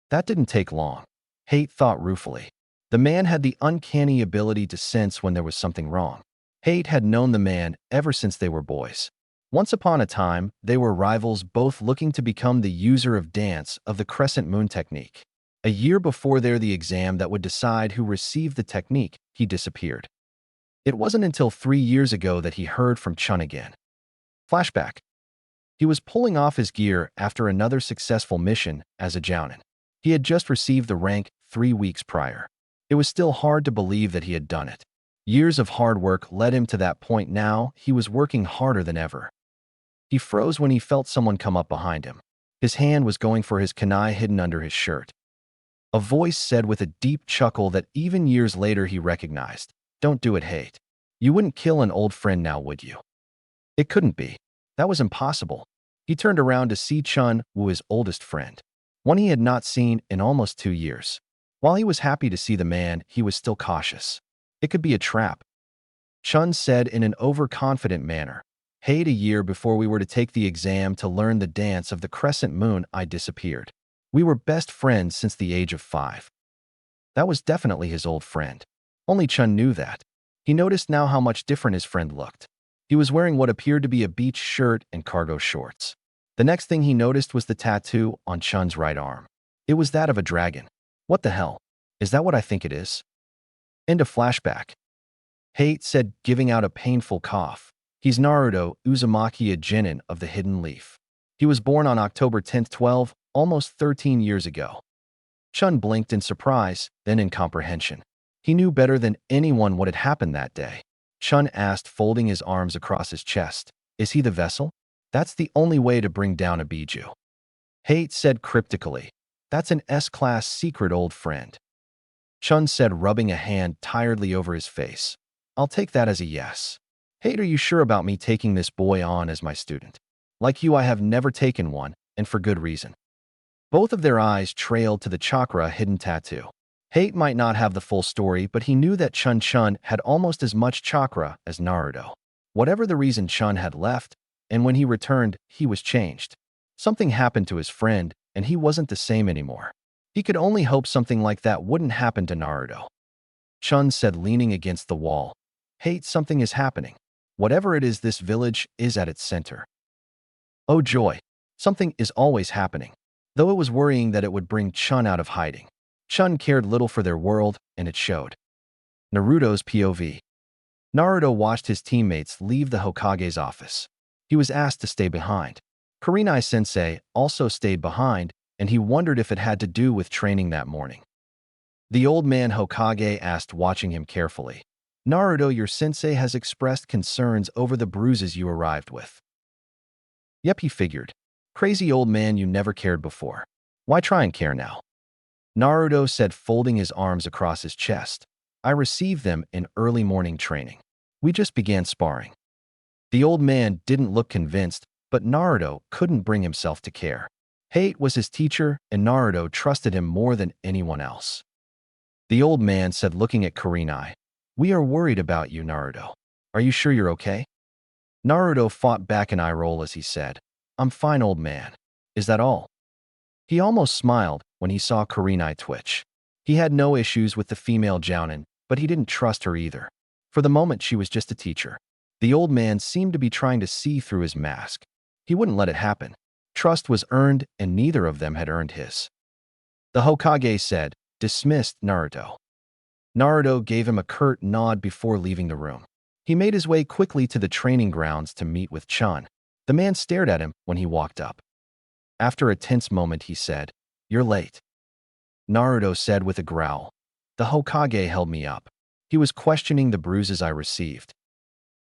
[SPEAKER 1] That didn't take long. Hayate thought ruefully. The man had the uncanny ability to sense when there was something wrong. Hayate had known the man ever since they were boys. Once upon a time, they were rivals, both looking to become the user of dance of the crescent moon technique. A year before the exam that would decide who received the technique, he disappeared. It wasn't until 3 years ago that he heard from Chun again. Flashback. He was pulling off his gear after another successful mission as a Jounin. He had just received the rank 3 weeks prior. It was still hard to believe that he had done it. Years of hard work led him to that point. Now he was working harder than ever. He froze when he felt someone come up behind him. His hand was going for his kunai hidden under his shirt. A voice said with a deep chuckle that even years later he recognized, "Don't do it, Hayate. You wouldn't kill an old friend now, would you?" It couldn't be. That was impossible. He turned around to see Chun Wu, his oldest friend, one he had not seen in almost 2 years. While he was happy to see the man, he was still cautious. It could be a trap. Chun said in an overconfident manner, "Hayate, a year before we were to take the exam to learn the dance of the crescent moon, I disappeared. We were best friends since the age of 5. That was definitely his old friend. Only Chun knew that. He noticed now how much different his friend looked. He was wearing what appeared to be a beach shirt and cargo shorts. The next thing he noticed was the tattoo on Chun's right arm. It was that of a dragon. What the hell? Is that what I think it is? End of flashback. Hayate said, giving out a painful cough. He's Naruto Uzumaki, a genin of the Hidden Leaf. He was born on October 10, 12, almost 13 years ago. Chun blinked in surprise, then in comprehension. He knew better than anyone what had happened that day. Chun asked, folding his arms across his chest, "Is he the vessel? That's the only way to bring down a Biju." Hayate said cryptically, "That's an S-class secret, old friend." Chun said, rubbing a hand tiredly over his face, "I'll take that as a yes. Hayate, are you sure about me taking this boy on as my student? Like you, I have never taken one, and for good reason." Both of their eyes trailed to the Chakra hidden tattoo. Hayate might not have the full story, but he knew that Chun had almost as much chakra as Naruto. Whatever the reason, Chun had left, and when he returned, he was changed. Something happened to his friend, and he wasn't the same anymore. He could only hope something like that wouldn't happen to Naruto. Chun said, leaning against the wall, "Hayate, something is happening. Whatever it is, this village is at its center." Oh joy, something is always happening. Though it was worrying that it would bring Chun out of hiding. Chun cared little for their world, and it showed. Naruto's POV. Naruto watched his teammates leave the Hokage's office. He was asked to stay behind. Kurenai sensei also stayed behind, and he wondered if it had to do with training that morning. The old man Hokage asked, watching him carefully, "Naruto, your sensei has expressed concerns over the bruises you arrived with." Yep, he figured. Crazy old man, you never cared before. Why try and care now? Naruto said, folding his arms across his chest, "I received them in early morning training. We just began sparring." The old man didn't look convinced, but Naruto couldn't bring himself to care. Hayate was his teacher, and Naruto trusted him more than anyone else. The old man said, looking at Kurenai, "We are worried about you, Naruto. Are you sure you're okay?" Naruto fought back an eye roll as he said, "I'm fine, old man. Is that all?" He almost smiled when he saw Kurenai twitch. He had no issues with the female Jounin, but he didn't trust her either. For the moment, she was just a teacher. The old man seemed to be trying to see through his mask. He wouldn't let it happen. Trust was earned, and neither of them had earned his. The Hokage said, "Dismissed, Naruto." Naruto gave him a curt nod before leaving the room. He made his way quickly to the training grounds to meet with Chun. The man stared at him when he walked up. After a tense moment, he said, "You're late." Naruto said with a growl, "The Hokage held me up. He was questioning the bruises I received."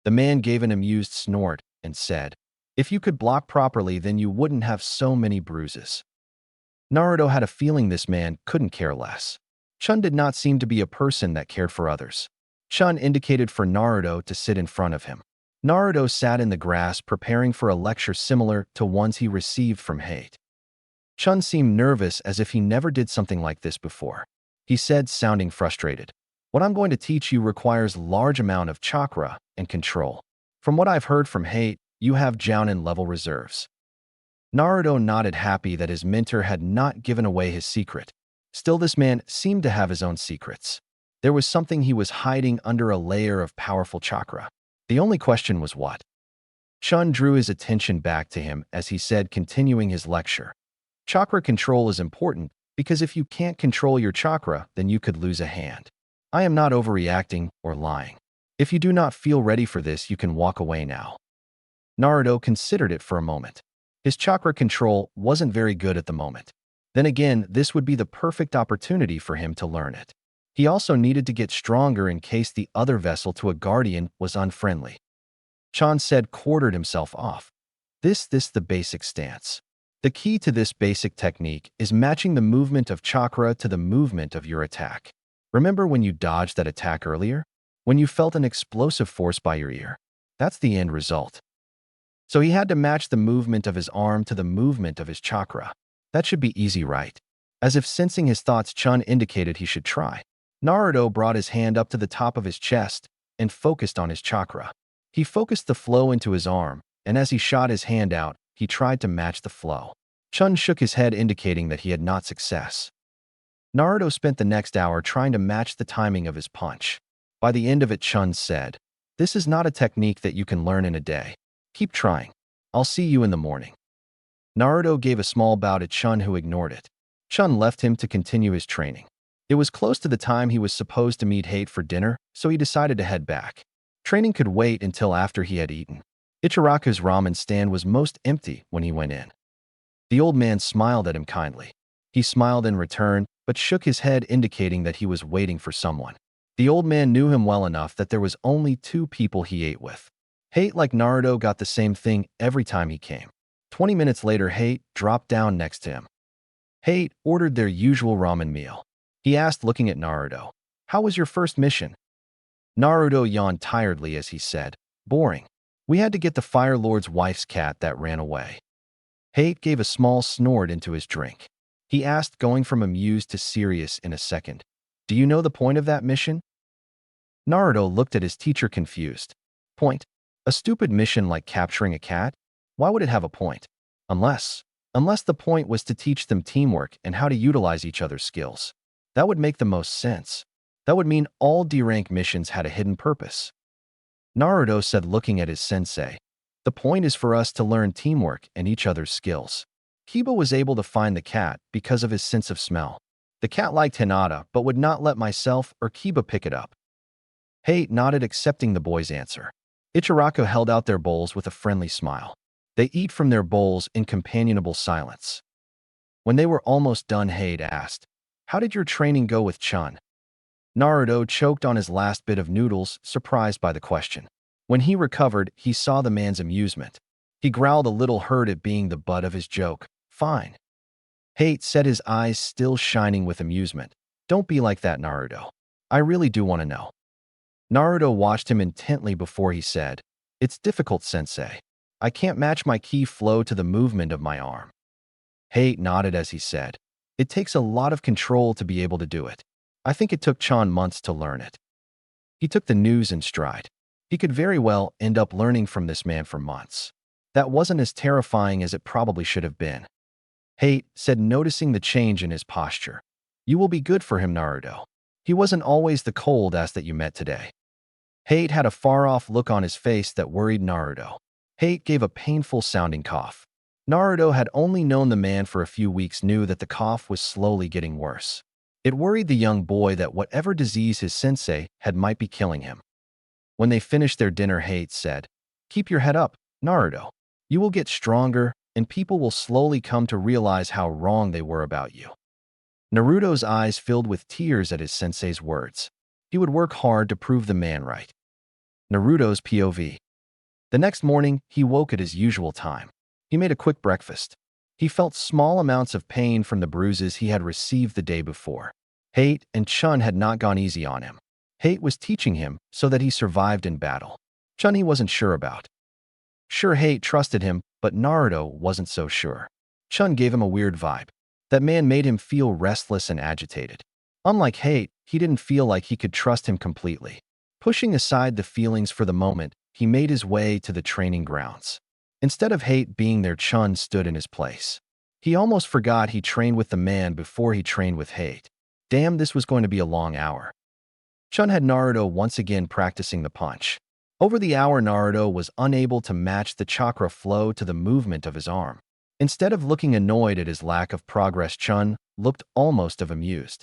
[SPEAKER 1] The man gave an amused snort and said, "If you could block properly, then you wouldn't have so many bruises." Naruto had a feeling this man couldn't care less. Chun did not seem to be a person that cared for others. Chun indicated for Naruto to sit in front of him. Naruto sat in the grass preparing for a lecture similar to ones he received from Hayate. Chun seemed nervous as if he never did something like this before. He said, sounding frustrated, "What I'm going to teach you requires large amount of chakra and control. From what I've heard from Hayate, you have Jonin level reserves." Naruto nodded, happy that his mentor had not given away his secret. Still, this man seemed to have his own secrets. There was something he was hiding under a layer of powerful chakra. The only question was what? Chun drew his attention back to him as he said, continuing his lecture. Chakra control is important because if you can't control your chakra, then you could lose a hand. I am not overreacting or lying. If you do not feel ready for this, you can walk away now. Naruto considered it for a moment. His chakra control wasn't very good at the moment. Then again, this would be the perfect opportunity for him to learn it. He also needed to get stronger in case the other vessel to a guardian was unfriendly. Chun said, quartered himself off. This the basic stance. The key to this basic technique is matching the movement of chakra to the movement of your attack. Remember when you dodged that attack earlier? When you felt an explosive force by your ear? That's the end result. So he had to match the movement of his arm to the movement of his chakra. That should be easy, right? As if sensing his thoughts, Chun indicated he should try. Naruto brought his hand up to the top of his chest and focused on his chakra. He focused the flow into his arm, and as he shot his hand out, he tried to match the flow. Chun shook his head, indicating that he had not success. Naruto spent the next hour trying to match the timing of his punch. By the end of it, Chun said, "This is not a technique that you can learn in a day. Keep trying. I'll see you in the morning." Naruto gave a small bow to Chun, who ignored it. Chun left him to continue his training. It was close to the time he was supposed to meet Hayate for dinner, so he decided to head back. Training could wait until after he had eaten. Ichiraku's ramen stand was most empty when he went in. The old man smiled at him kindly. He smiled in return, but shook his head, indicating that he was waiting for someone. The old man knew him well enough that there was only two people he ate with. Hayate, like Naruto, got the same thing every time he came. 20 minutes later, Hayate dropped down next to him. Hayate ordered their usual ramen meal. He asked, looking at Naruto, "How was your first mission?" Naruto yawned tiredly as he said, "Boring. We had to get the Fire Lord's wife's cat that ran away." Hayate gave a small snort into his drink. He asked, going from amused to serious in a second, "Do you know the point of that mission?" Naruto looked at his teacher, confused. "Point? A stupid mission like capturing a cat? Why would it have a point? Unless the point was to teach them teamwork and how to utilize each other's skills. That would make the most sense. That would mean all D-rank missions had a hidden purpose." Naruto said, looking at his sensei, "The point is for us to learn teamwork and each other's skills. Kiba was able to find the cat because of his sense of smell. The cat liked Hinata but would not let myself or Kiba pick it up." Hayate nodded, accepting the boy's answer. Ichiraku held out their bowls with a friendly smile. They eat from their bowls in companionable silence. When they were almost done, Hayate asked, "How did your training go with Chun?" Naruto choked on his last bit of noodles, surprised by the question. When he recovered, he saw the man's amusement. He growled a little, hurt at being the butt of his joke. "Fine." Hayate said, his eyes still shining with amusement. "Don't be like that, Naruto. I really do want to know." Naruto watched him intently before he said, "It's difficult, sensei. I can't match my ki flow to the movement of my arm." Hayate nodded as he said, "It takes a lot of control to be able to do it. I think it took Chun months to learn it." He took the news in stride. He could very well end up learning from this man for months. That wasn't as terrifying as it probably should have been. Hayate said, noticing the change in his posture. "You will be good for him, Naruto. He wasn't always the cold ass that you met today." Hayate had a far-off look on his face that worried Naruto. Hayate gave a painful-sounding cough. Naruto had only known the man for a few weeks, knew that the cough was slowly getting worse. It worried the young boy that whatever disease his sensei had might be killing him. When they finished their dinner, Hayate said, "Keep your head up, Naruto. You will get stronger, and people will slowly come to realize how wrong they were about you." Naruto's eyes filled with tears at his sensei's words. He would work hard to prove the man right. Naruto's POV. The next morning, he woke at his usual time. He made a quick breakfast. He felt small amounts of pain from the bruises he had received the day before. Hayate and Chun had not gone easy on him. Hayate was teaching him so that he survived in battle. Chun he wasn't sure about. Sure, Hayate trusted him, but Naruto wasn't so sure. Chun gave him a weird vibe. That man made him feel restless and agitated. Unlike Hayate, he didn't feel like he could trust him completely. Pushing aside the feelings for the moment, he made his way to the training grounds. Instead of Hayate being there, Chun stood in his place. He almost forgot he trained with the man before he trained with Hayate. Damn, this was going to be a long hour. Chun had Naruto once again practicing the punch. Over the hour, Naruto was unable to match the chakra flow to the movement of his arm. Instead of looking annoyed at his lack of progress, Chun looked almost amused.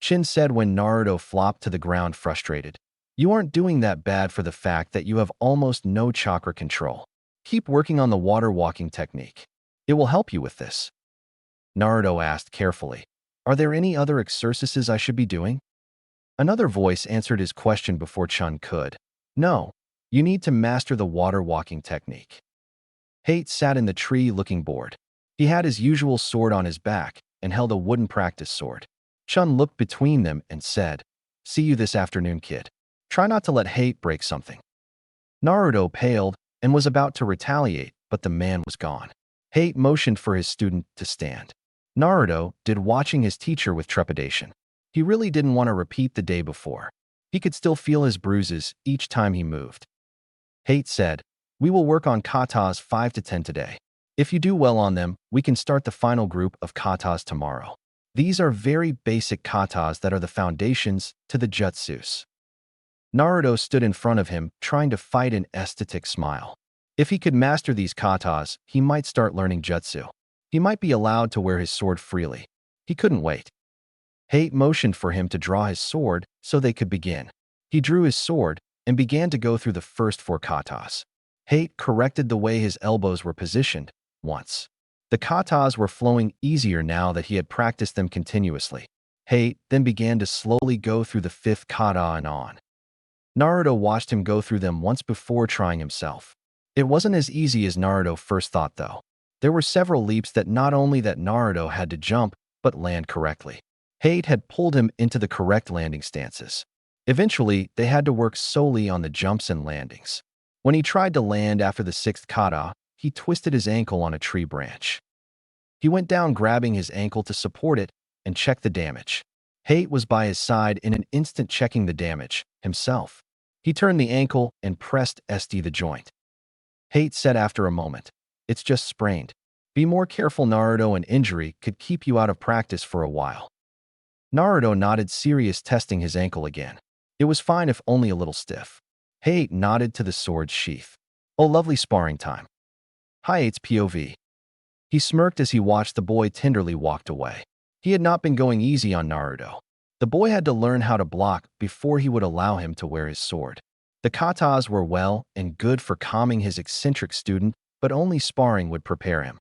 [SPEAKER 1] Chun said when Naruto flopped to the ground frustrated, "You aren't doing that bad for the fact that you have almost no chakra control. Keep working on the water walking technique. It will help you with this." Naruto asked carefully, "Are there any other exercises I should be doing?" Another voice answered his question before Chun could. "No, you need to master the water walking technique." Hayate sat in the tree looking bored. He had his usual sword on his back and held a wooden practice sword. Chun looked between them and said, "See you this afternoon, kid. Try not to let Hayate break something." Naruto paled and was about to retaliate, but the man was gone. Hayate motioned for his student to stand. Naruto did, watching his teacher with trepidation. He really didn't want to repeat the day before. He could still feel his bruises each time he moved. Hayate said, "We will work on katas 5 to 10 today. If you do well on them, we can start the final group of katas tomorrow. These are very basic katas that are the foundations to the jutsus." Naruto stood in front of him, trying to fight an aesthetic smile. If he could master these katas, he might start learning jutsu. He might be allowed to wear his sword freely. He couldn't wait. Hayate motioned for him to draw his sword so they could begin. He drew his sword and began to go through the first 4 katas. Hayate corrected the way his elbows were positioned once. The katas were flowing easier now that he had practiced them continuously. Hayate then began to slowly go through the 5th kata and on. Naruto watched him go through them once before trying himself. It wasn't as easy as Naruto first thought, though. There were several leaps that not only that Naruto had to jump, but land correctly. Hayate had pulled him into the correct landing stances. Eventually, they had to work solely on the jumps and landings. When he tried to land after the 6th kata, he twisted his ankle on a tree branch. He went down, grabbing his ankle to support it and check the damage. Hayate was by his side in an instant, checking the damage himself. He turned the ankle and pressed the joint. Hayate said after a moment, "It's just sprained. Be more careful, Naruto. An injury could keep you out of practice for a while." Naruto nodded, serious, testing his ankle again. It was fine, if only a little stiff. Hayate nodded to the sword's sheath. "Oh, lovely sparring time." Hayate's POV. He smirked as he watched the boy tenderly walked away. He had not been going easy on Naruto. The boy had to learn how to block before he would allow him to wear his sword. The katas were well and good for calming his eccentric student, but only sparring would prepare him.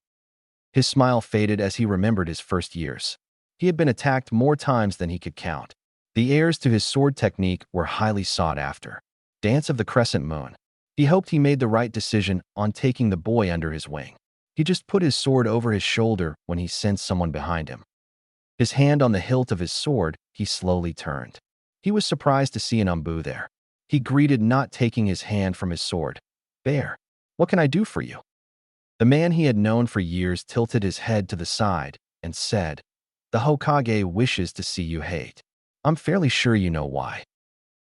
[SPEAKER 1] His smile faded as he remembered his first years. He had been attacked more times than he could count. The heirs to his sword technique were highly sought after. Dance of the Crescent Moon. He hoped he made the right decision on taking the boy under his wing. He just put his sword over his shoulder when he sensed someone behind him. His hand on the hilt of his sword, he slowly turned. He was surprised to see an Umbu there. He greeted, not taking his hand from his sword. "Bear, what can I do for you?" The man he had known for years tilted his head to the side and said, "The Hokage wishes to see you, Hayate. I'm fairly sure you know why."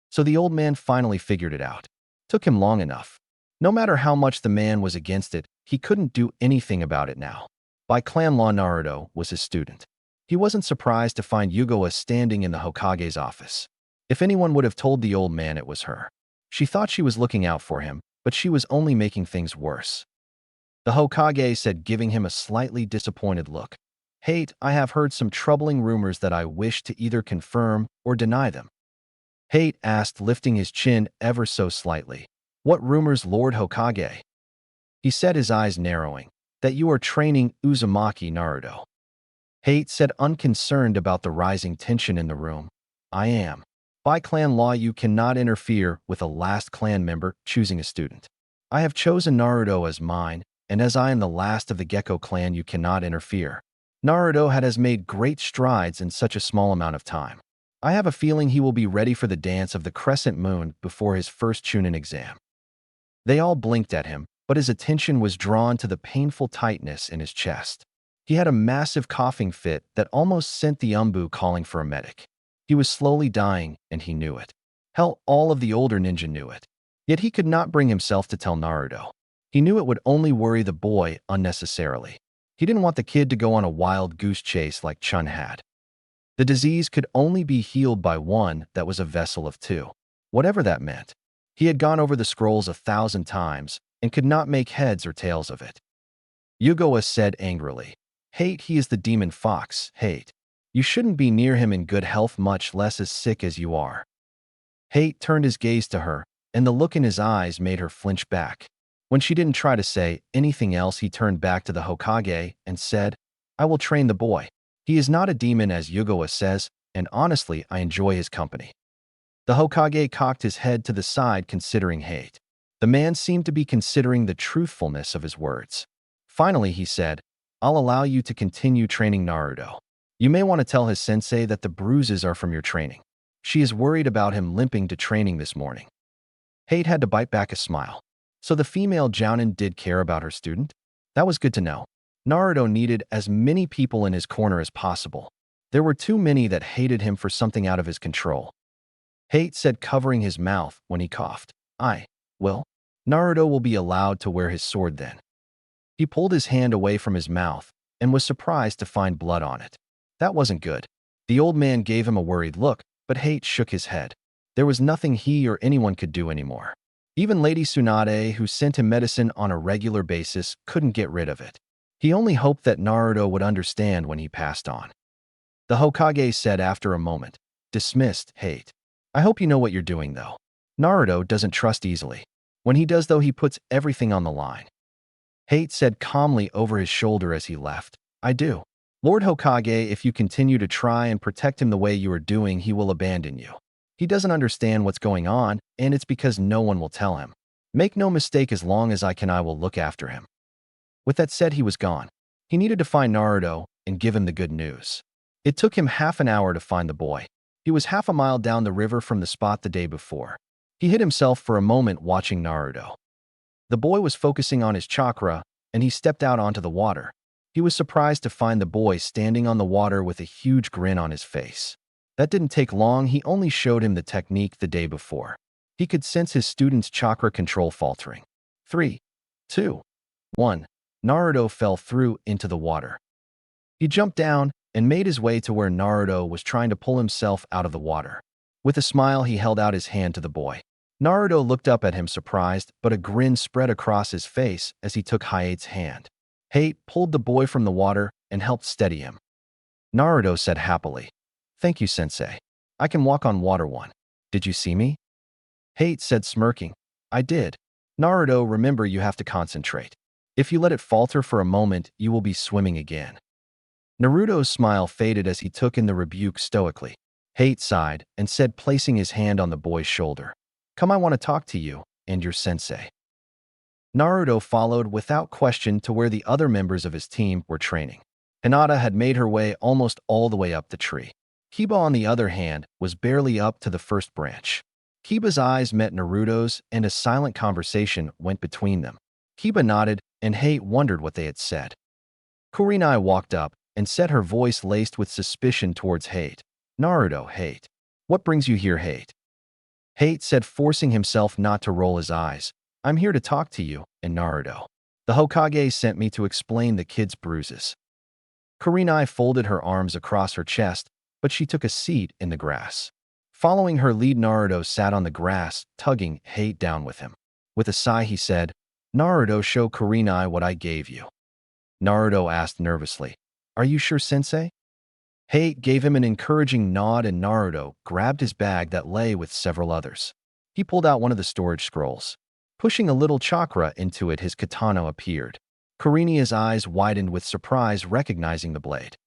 [SPEAKER 1] So the old man finally figured it out. Took him long enough. No matter how much the man was against it, he couldn't do anything about it now. By clan law, Naruto was his student. He wasn't surprised to find Yugawa standing in the Hokage's office. If anyone would have told the old man, it was her. She thought she was looking out for him, but she was only making things worse. The Hokage said, giving him a slightly disappointed look. Hate, I have heard some troubling rumors that I wish to either confirm or deny them. Hate asked, lifting his chin ever so slightly. What rumors, Lord Hokage? He said, his eyes narrowing. That you are training Uzumaki Naruto. Hate said, unconcerned about the rising tension in the room. I am. By clan law, you cannot interfere with a last clan member choosing a student. I have chosen Naruto as mine, and as I am the last of the Gecko clan, you cannot interfere. Naruto has made great strides in such a small amount of time. I have a feeling he will be ready for the dance of the crescent moon before his first Chunin exam. They all blinked at him, but his attention was drawn to the painful tightness in his chest. He had a massive coughing fit that almost sent the Umbu calling for a medic. He was slowly dying, and he knew it. Hell, all of the older ninja knew it. Yet he could not bring himself to tell Naruto. He knew it would only worry the boy unnecessarily. He didn't want the kid to go on a wild goose chase like Chun had. The disease could only be healed by one that was a vessel of two. Whatever that meant. He had gone over the scrolls 1,000 times and could not make heads or tails of it. Yugawa said angrily. Hate, he is the demon fox, Hate. You shouldn't be near him in good health, much less as sick as you are. Hate turned his gaze to her, and the look in his eyes made her flinch back. When she didn't try to say anything else, he turned back to the Hokage and said, I will train the boy. He is not a demon as Yugawa says, and honestly, I enjoy his company. The Hokage cocked his head to the side, considering Hate. The man seemed to be considering the truthfulness of his words. Finally, he said, I'll allow you to continue training Naruto. You may want to tell his sensei that the bruises are from your training. She is worried about him limping to training this morning. Hate had to bite back a smile. So the female Jonin did care about her student? That was good to know. Naruto needed as many people in his corner as possible. There were too many that hated him for something out of his control. Hate said, covering his mouth when he coughed. Well, Naruto will be allowed to wear his sword then. He pulled his hand away from his mouth and was surprised to find blood on it. That wasn't good. The old man gave him a worried look, but Hate shook his head. There was nothing he or anyone could do anymore. Even Lady Tsunade, who sent him medicine on a regular basis, couldn't get rid of it. He only hoped that Naruto would understand when he passed on. The Hokage said after a moment, dismissed, Hate. I hope you know what you're doing, though. Naruto doesn't trust easily. When he does, though, he puts everything on the line. Hate said calmly over his shoulder as he left, I do. Lord Hokage, if you continue to try and protect him the way you are doing, he will abandon you. He doesn't understand what's going on, and it's because no one will tell him. Make no mistake, as long as I will look after him. With that said, he was gone. He needed to find Naruto and give him the good news. It took him half an hour to find the boy. He was half a mile down the river from the spot the day before. He hid himself for a moment watching Naruto. The boy was focusing on his chakra, and he stepped out onto the water. He was surprised to find the boy standing on the water with a huge grin on his face. That didn't take long. He only showed him the technique the day before. He could sense his student's chakra control faltering. 3, 2, 1. Naruto fell through into the water. He jumped down and made his way to where Naruto was trying to pull himself out of the water. With a smile, he held out his hand to the boy. Naruto looked up at him surprised, but a grin spread across his face as he took Hayate's hand. Hate pulled the boy from the water and helped steady him. Naruto said happily, Thank you, sensei. I can walk on water one. Did you see me? Hate said smirking, I did. Naruto, remember, you have to concentrate. If you let it falter for a moment, you will be swimming again. Naruto's smile faded as he took in the rebuke stoically. Hate sighed and said, placing his hand on the boy's shoulder, Come, I want to talk to you and your sensei. Naruto followed without question to where the other members of his team were training. Hinata had made her way almost all the way up the tree. Kiba, on the other hand, was barely up to the first branch. Kiba's eyes met Naruto's, and a silent conversation went between them. Kiba nodded, and Hate wondered what they had said. Kurenai walked up and said, her voice laced with suspicion towards Hate. Naruto, Hate. What brings you here, Hate? Hate said, forcing himself not to roll his eyes, I'm here to talk to you and Naruto. The Hokage sent me to explain the kid's bruises. Kurenai folded her arms across her chest, but she took a seat in the grass. Following her lead, Naruto sat on the grass, tugging Hate down with him. With a sigh, he said, Naruto, show Kurenai what I gave you. Naruto asked nervously. Are you sure, sensei? Hayate gave him an encouraging nod and Naruto grabbed his bag that lay with several others. He pulled out one of the storage scrolls. Pushing a little chakra into it, his katana appeared. Kurena's eyes widened with surprise, recognizing the blade.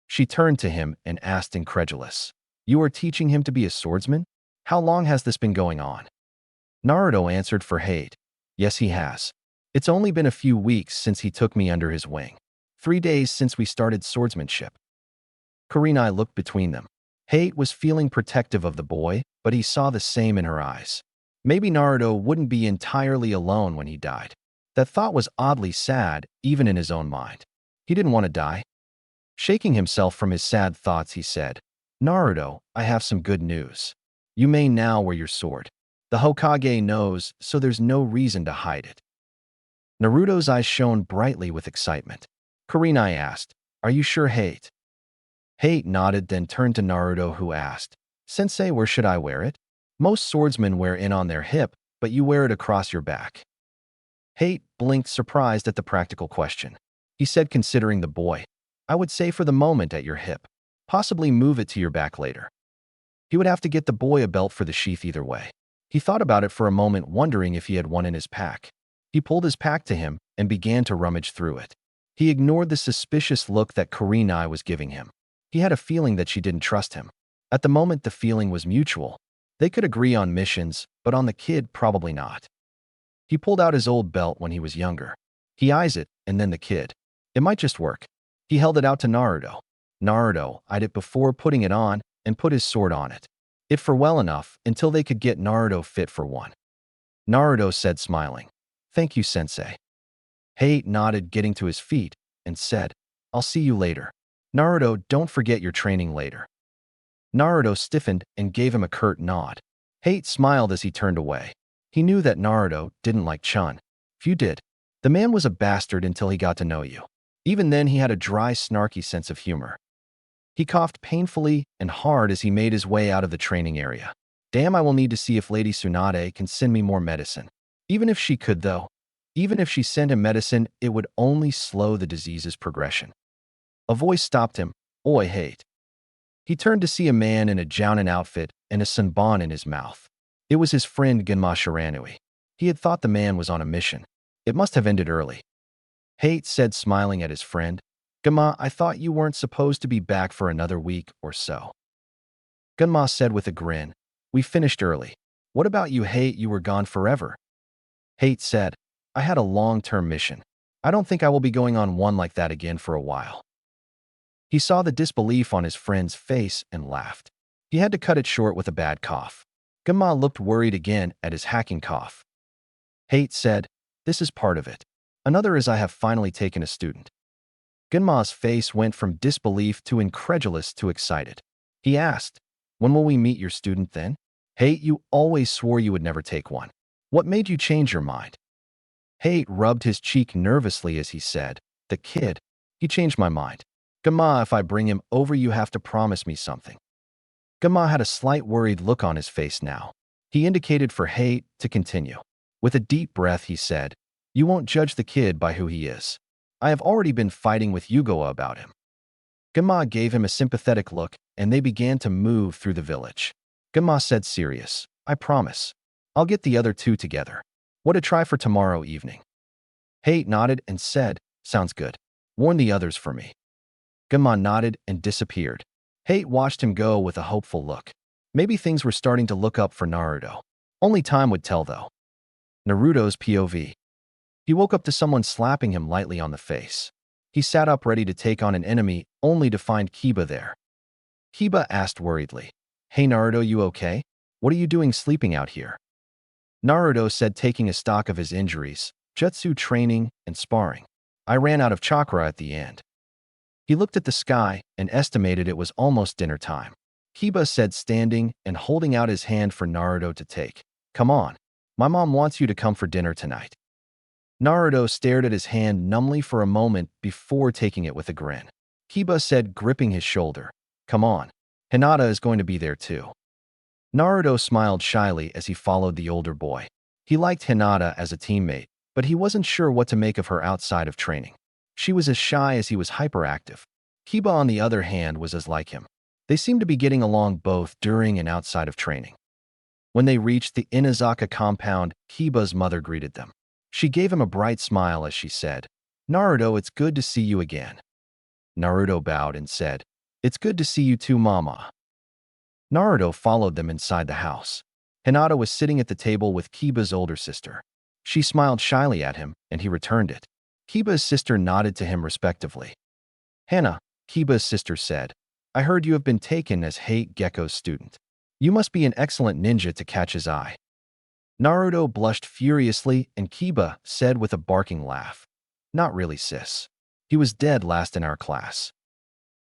[SPEAKER 1] She turned to him and asked, incredulous, You are teaching him to be a swordsman? How long has this been going on? Naruto answered for Hayate. Yes, he has. It's only been a few weeks since he took me under his wing. 3 days since we started swordsmanship. Kurenai looked between them. Hayate was feeling protective of the boy, but he saw the same in her eyes. Maybe Naruto wouldn't be entirely alone when he died. That thought was oddly sad, even in his own mind. He didn't want to die. Shaking himself from his sad thoughts, he said, Naruto, I have some good news. You may now wear your sword. The Hokage knows, so there's no reason to hide it. Naruto's eyes shone brightly with excitement. Kurenai asked, Are you sure, Hayate? Hayate nodded, then turned to Naruto, who asked, Sensei, where should I wear it? Most swordsmen wear it on their hip, but you wear it across your back. Hayate blinked, surprised at the practical question. He said, considering the boy, I would say for the moment at your hip. Possibly move it to your back later. He would have to get the boy a belt for the sheath either way. He thought about it for a moment, wondering if he had one in his pack. He pulled his pack to him and began to rummage through it. He ignored the suspicious look that Kurenai was giving him. He had a feeling that she didn't trust him. At the moment, the feeling was mutual. They could agree on missions, but on the kid, probably not. He pulled out his old belt when he was younger. He eyes it, and then the kid. It might just work. He held it out to Naruto. Naruto eyed it before putting it on and put his sword on it. It for well enough until they could get Naruto fit for one. Naruto said, smiling, Thank you, sensei. Hayate nodded, getting to his feet, and said, I'll see you later. Naruto, don't forget your training later. Naruto stiffened and gave him a curt nod. Hayate smiled as he turned away. He knew that Naruto didn't like Chun. Few did. The man was a bastard until he got to know you. Even then, he had a dry, snarky sense of humor. He coughed painfully and hard as he made his way out of the training area. Damn, I will need to see if Lady Tsunade can send me more medicine. Even if she could, though. Even if she sent him medicine, it would only slow the disease's progression. A voice stopped him. Oi, Hayate. He turned to see a man in a Jonin outfit and a sunbon in his mouth. It was his friend Genma Shiranui. He had thought the man was on a mission. It must have ended early. Hayate said, smiling at his friend. Genma, I thought you weren't supposed to be back for another week or so. Genma said with a grin. We finished early. What about you, Hayate? You were gone forever. Hayate said, I had a long-term mission. I don't think I will be going on one like that again for a while. He saw the disbelief on his friend's face and laughed. He had to cut it short with a bad cough. Genma looked worried again at his hacking cough. Hayate said, This is part of it. Another is I have finally taken a student. Genma's face went from disbelief to incredulous to excited. He asked, When will we meet your student then? Hayate, you always swore you would never take one. What made you change your mind? Hayate rubbed his cheek nervously as he said, The kid. He changed my mind. Genma, if I bring him over, you have to promise me something. Genma had a slight worried look on his face now. He indicated for Hayate to continue. With a deep breath, he said, You won't judge the kid by who he is. I have already been fighting with Yugawa about him. Genma gave him a sympathetic look, and they began to move through the village. Genma said, serious, I promise. I'll get the other two together. What a try for tomorrow evening. Hayate nodded and said, Sounds good. Warn the others for me. Genma nodded and disappeared. Hayate watched him go with a hopeful look. Maybe things were starting to look up for Naruto. Only time would tell, though. Naruto's POV. He woke up to someone slapping him lightly on the face. He sat up ready to take on an enemy, only to find Kiba there. Kiba asked worriedly, Hey Naruto, you okay? What are you doing sleeping out here? Naruto said, taking a stock of his injuries, Jutsu training, and sparring. I ran out of chakra at the end. He looked at the sky and estimated it was almost dinner time. Kiba said, standing and holding out his hand for Naruto to take. Come on. My mom wants you to come for dinner tonight. Naruto stared at his hand numbly for a moment before taking it with a grin. Kiba said, gripping his shoulder, Come on. Hinata is going to be there too. Naruto smiled shyly as he followed the older boy. He liked Hinata as a teammate, but he wasn't sure what to make of her outside of training. She was as shy as he was hyperactive. Kiba, on the other hand, was as like him. They seemed to be getting along both during and outside of training. When they reached the Inazaka compound, Kiba's mother greeted them. She gave him a bright smile as she said, "Naruto, it's good to see you again." Naruto bowed and said, "It's good to see you too, Mama." Naruto followed them inside the house. Hinata was sitting at the table with Kiba's older sister. She smiled shyly at him, and he returned it. Kiba's sister nodded to him respectively. "Hana," Kiba's sister said, "I heard you have been taken as Hate Gecko's student. You must be an excellent ninja to catch his eye." Naruto blushed furiously, and Kiba said with a barking laugh, "Not really, sis. He was dead last in our class."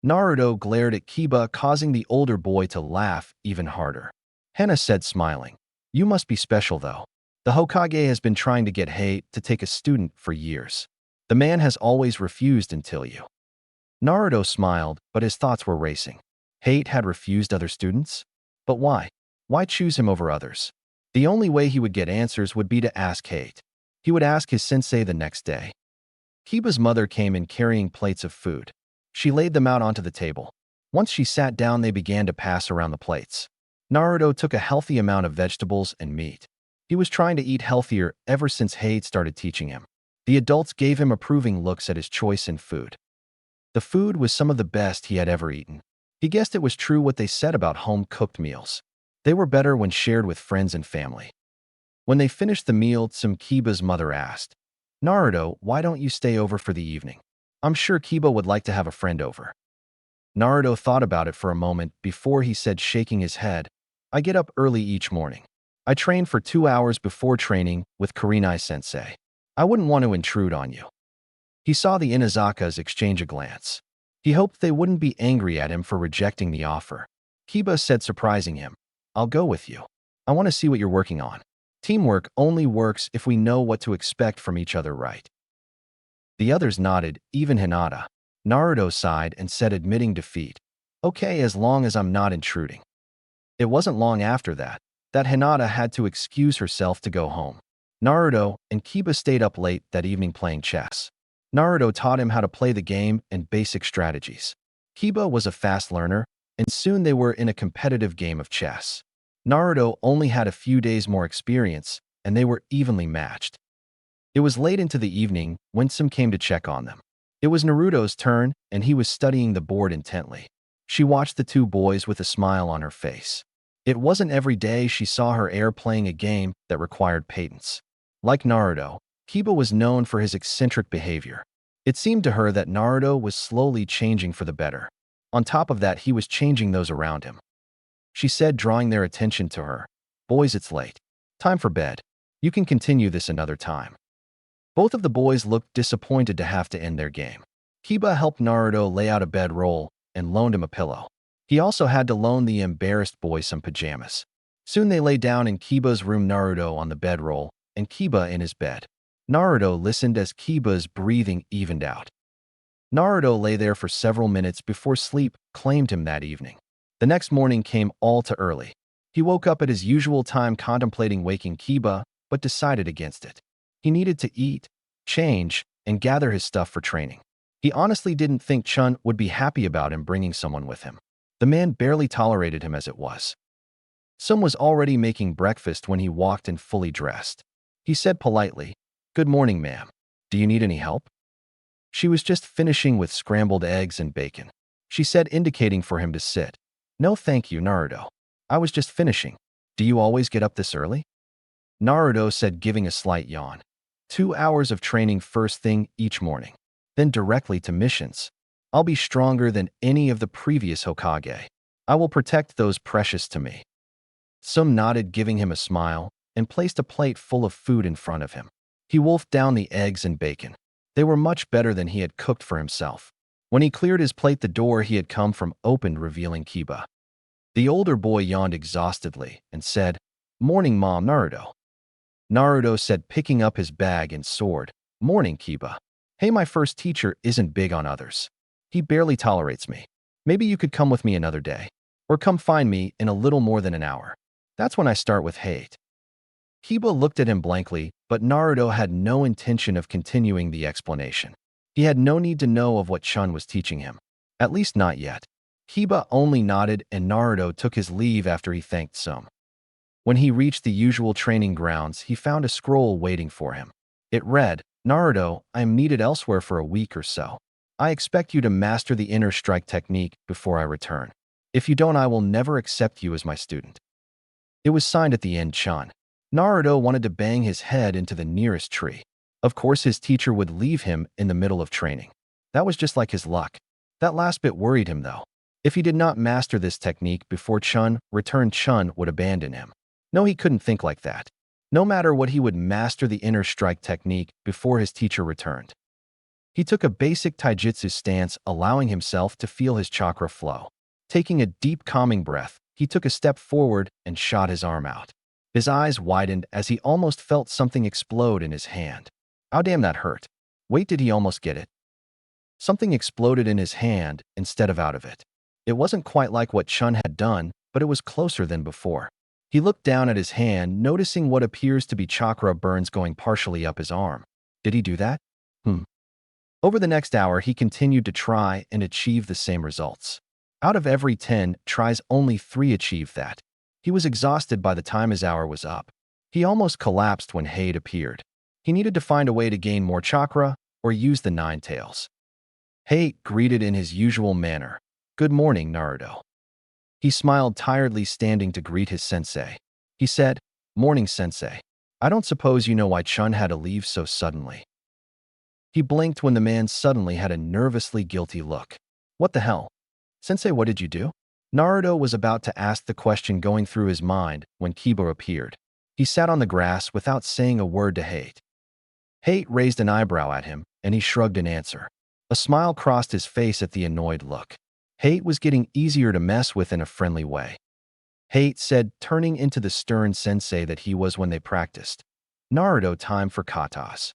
[SPEAKER 1] Naruto glared at Kiba, causing the older boy to laugh even harder. Hana said, smiling, "You must be special, though. The Hokage has been trying to get Hate to take a student for years. The man has always refused until you." Naruto smiled, but his thoughts were racing. Hate had refused other students? But why? Why choose him over others? The only way he would get answers would be to ask Hate. He would ask his sensei the next day. Kiba's mother came in carrying plates of food. She laid them out onto the table. Once she sat down, they began to pass around the plates. Naruto took a healthy amount of vegetables and meat. He was trying to eat healthier ever since Hate started teaching him. The adults gave him approving looks at his choice in food. The food was some of the best he had ever eaten. He guessed it was true what they said about home-cooked meals. They were better when shared with friends and family. When they finished the meal, Kiba's mother asked, "Naruto, why don't you stay over for the evening? I'm sure Kiba would like to have a friend over." Naruto thought about it for a moment before he said, shaking his head, "I get up early each morning. I train for 2 hours before training with Kurenai sensei. I wouldn't want to intrude on you." He saw the Inazakas exchange a glance. He hoped they wouldn't be angry at him for rejecting the offer. Kiba said, surprising him, "I'll go with you. I want to see what you're working on. Teamwork only works if we know what to expect from each other, right?" The others nodded, even Hinata. Naruto sighed and said, admitting defeat, "Okay, as long as I'm not intruding." It wasn't long after that Hinata had to excuse herself to go home. Naruto and Kiba stayed up late that evening playing chess. Naruto taught him how to play the game and basic strategies. Kiba was a fast learner, and soon they were in a competitive game of chess. Naruto only had a few days more experience, and they were evenly matched. It was late into the evening when Some came to check on them. It was Naruto's turn, and he was studying the board intently. She watched the two boys with a smile on her face. It wasn't every day she saw her heir playing a game that required patience. Like Naruto, Kiba was known for his eccentric behavior. It seemed to her that Naruto was slowly changing for the better. On top of that, he was changing those around him. She said, drawing their attention to her, "Boys, it's late. Time for bed. You can continue this another time." Both of the boys looked disappointed to have to end their game. Kiba helped Naruto lay out a bedroll and loaned him a pillow. He also had to loan the embarrassed boy some pajamas. Soon they lay down in Kiba's room, Naruto on the bedroll and Kiba in his bed. Naruto listened as Kiba's breathing evened out. Naruto lay there for several minutes before sleep claimed him that evening. The next morning came all too early. He woke up at his usual time contemplating waking Kiba, but decided against it. He needed to eat, change, and gather his stuff for training. He honestly didn't think Chun would be happy about him bringing someone with him. The man barely tolerated him as it was. Some was already making breakfast when he walked in fully dressed. He said politely, "Good morning, ma'am. Do you need any help?" She was just finishing with scrambled eggs and bacon. She said, indicating for him to sit. "No thank you, Naruto. I was just finishing. Do you always get up this early?" Naruto said, giving a slight yawn. 2 hours of training first thing each morning. Then directly to missions. I'll be stronger than any of the previous Hokage. I will protect those precious to me." Some nodded, giving him a smile, and placed a plate full of food in front of him. He wolfed down the eggs and bacon. They were much better than he had cooked for himself. When he cleared his plate, the door he had come from opened, revealing Kiba. The older boy yawned exhaustedly and said, "Morning, Mom, Naruto." Naruto said, picking up his bag and sword, "Morning, Kiba. Hey, my first teacher isn't big on others. He barely tolerates me. Maybe you could come with me another day. Or come find me in a little more than an hour. That's when I start with hate." Kiba looked at him blankly, but Naruto had no intention of continuing the explanation. He had no need to know of what Chun was teaching him. At least not yet. Kiba only nodded and Naruto took his leave after he thanked Sum. When he reached the usual training grounds, he found a scroll waiting for him. It read, "Naruto, I am needed elsewhere for a week or so. I expect you to master the inner strike technique before I return. If you don't, I will never accept you as my student." It was signed at the end Chun. Naruto wanted to bang his head into the nearest tree. Of course, his teacher would leave him in the middle of training. That was just like his luck. That last bit worried him, though. If he did not master this technique before Chun returned, Chun would abandon him. No, he couldn't think like that. No matter what, he would master the inner strike technique before his teacher returned. He took a basic taijutsu stance, allowing himself to feel his chakra flow. Taking a deep, calming breath, he took a step forward and shot his arm out. His eyes widened as he almost felt something explode in his hand. "Oh damn, that hurt. Wait, did he almost get it?" Something exploded in his hand instead of out of it. It wasn't quite like what Chun had done, but it was closer than before. He looked down at his hand, noticing what appears to be chakra burns going partially up his arm. Did he do that? Over the next hour, he continued to try and achieve the same results. Out of every 10 tries, only 3 achieved that. He was exhausted by the time his hour was up. He almost collapsed when Hayate appeared. He needed to find a way to gain more chakra or use the 9 tails. Hayate greeted in his usual manner. "Good morning, Naruto." He smiled tiredly, standing to greet his sensei. He said, "Morning, sensei. I don't suppose you know why Chun had to leave so suddenly." He blinked when the man suddenly had a nervously guilty look. "What the hell? Sensei, what did you do?" Naruto was about to ask the question going through his mind when Kiba appeared. He sat on the grass without saying a word to Hayate. Hayate raised an eyebrow at him, and he shrugged in answer. A smile crossed his face at the annoyed look. Hayate was getting easier to mess with in a friendly way. Hayate said, turning into the stern sensei that he was when they practiced, "Naruto, time for katas."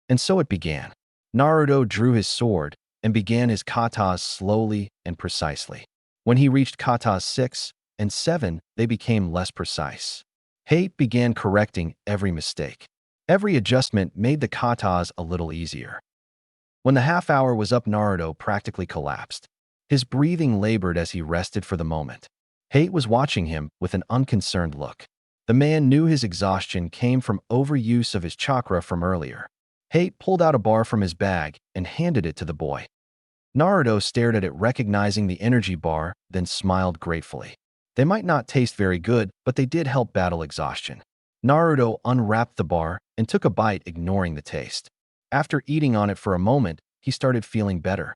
[SPEAKER 1] And so it began. Naruto drew his sword and began his katas slowly and precisely. When he reached katas 6 and 7, they became less precise. Hayate began correcting every mistake. Every adjustment made the katas a little easier. When the half hour was up, Naruto practically collapsed. His breathing labored as he rested for the moment. Hayate was watching him with an unconcerned look. The man knew his exhaustion came from overuse of his chakra from earlier. Hayate pulled out a bar from his bag and handed it to the boy. Naruto stared at it, recognizing the energy bar, then smiled gratefully. They might not taste very good, but they did help battle exhaustion. Naruto unwrapped the bar and took a bite, ignoring the taste. After eating on it for a moment, he started feeling better.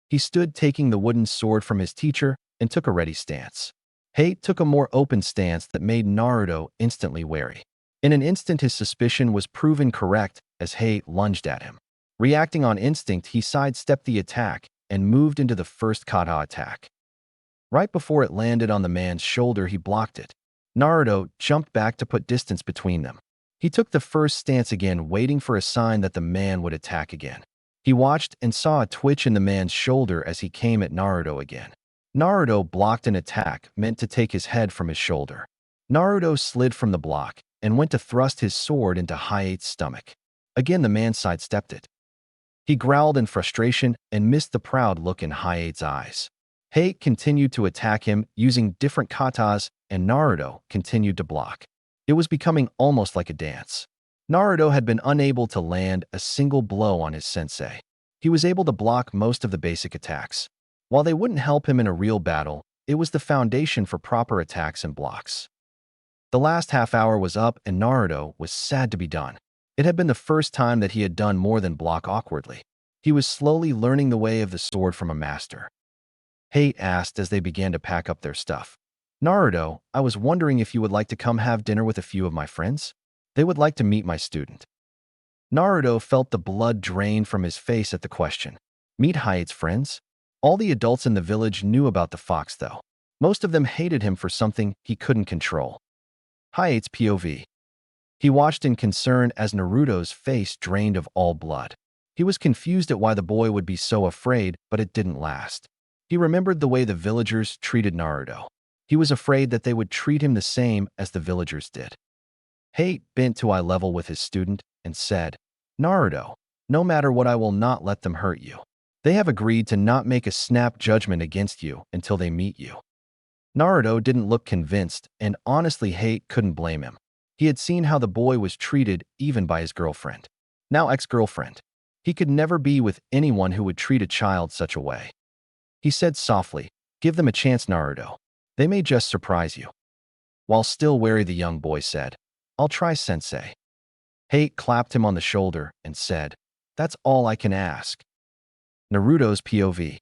[SPEAKER 1] He stood, taking the wooden sword from his teacher, and took a ready stance. Hayate took a more open stance that made Naruto instantly wary. In an instant, his suspicion was proven correct as Hayate lunged at him. Reacting on instinct, he sidestepped the attack and moved into the first kata attack. Right before it landed on the man's shoulder, he blocked it. Naruto jumped back to put distance between them. He took the first stance again, waiting for a sign that the man would attack again. He watched and saw a twitch in the man's shoulder as he came at Naruto again. Naruto blocked an attack meant to take his head from his shoulder. Naruto slid from the block and went to thrust his sword into Hayate's stomach. Again, the man sidestepped it. He growled in frustration and missed the proud look in Hayate's eyes. Hayate continued to attack him using different katas, and Naruto continued to block. It was becoming almost like a dance. Naruto had been unable to land a single blow on his sensei. He was able to block most of the basic attacks. While they wouldn't help him in a real battle, it was the foundation for proper attacks and blocks. The last half hour was up, and Naruto was sad to be done. It had been the first time that he had done more than block awkwardly. He was slowly learning the way of the sword from a master. Hayate asked as they began to pack up their stuff. "Naruto, I was wondering if you would like to come have dinner with a few of my friends? They would like to meet my student." Naruto felt the blood drain from his face at the question. Meet Hayate's friends? All the adults in the village knew about the fox, though. Most of them hated him for something he couldn't control. Hayate's POV. He watched in concern as Naruto's face drained of all blood. He was confused at why the boy would be so afraid, but it didn't last. He remembered the way the villagers treated Naruto. He was afraid that they would treat him the same as the villagers did. Hate bent to eye level with his student and said, Naruto, no matter what, I will not let them hurt you. They have agreed to not make a snap judgment against you until they meet you. Naruto didn't look convinced, and honestly Hate couldn't blame him. He had seen how the boy was treated even by his girlfriend. Now ex-girlfriend. He could never be with anyone who would treat a child such a way. He said softly, give them a chance, Naruto. They may just surprise you. While still wary, the young boy said, I'll try, sensei. Hate clapped him on the shoulder and said, that's all I can ask. Naruto's POV.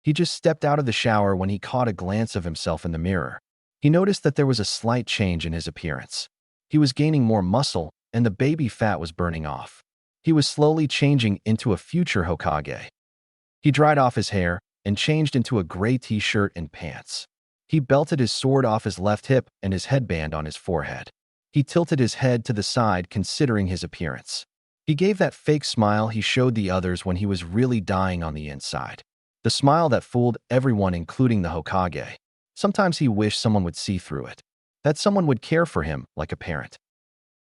[SPEAKER 1] He just stepped out of the shower when he caught a glance of himself in the mirror. He noticed that there was a slight change in his appearance. He was gaining more muscle, and the baby fat was burning off. He was slowly changing into a future Hokage. He dried off his hair and changed into a gray t-shirt and pants. He belted his sword off his left hip and his headband on his forehead. He tilted his head to the side, considering his appearance. He gave that fake smile he showed the others when he was really dying on the inside. The smile that fooled everyone, including the Hokage. Sometimes he wished someone would see through it. That someone would care for him like a parent.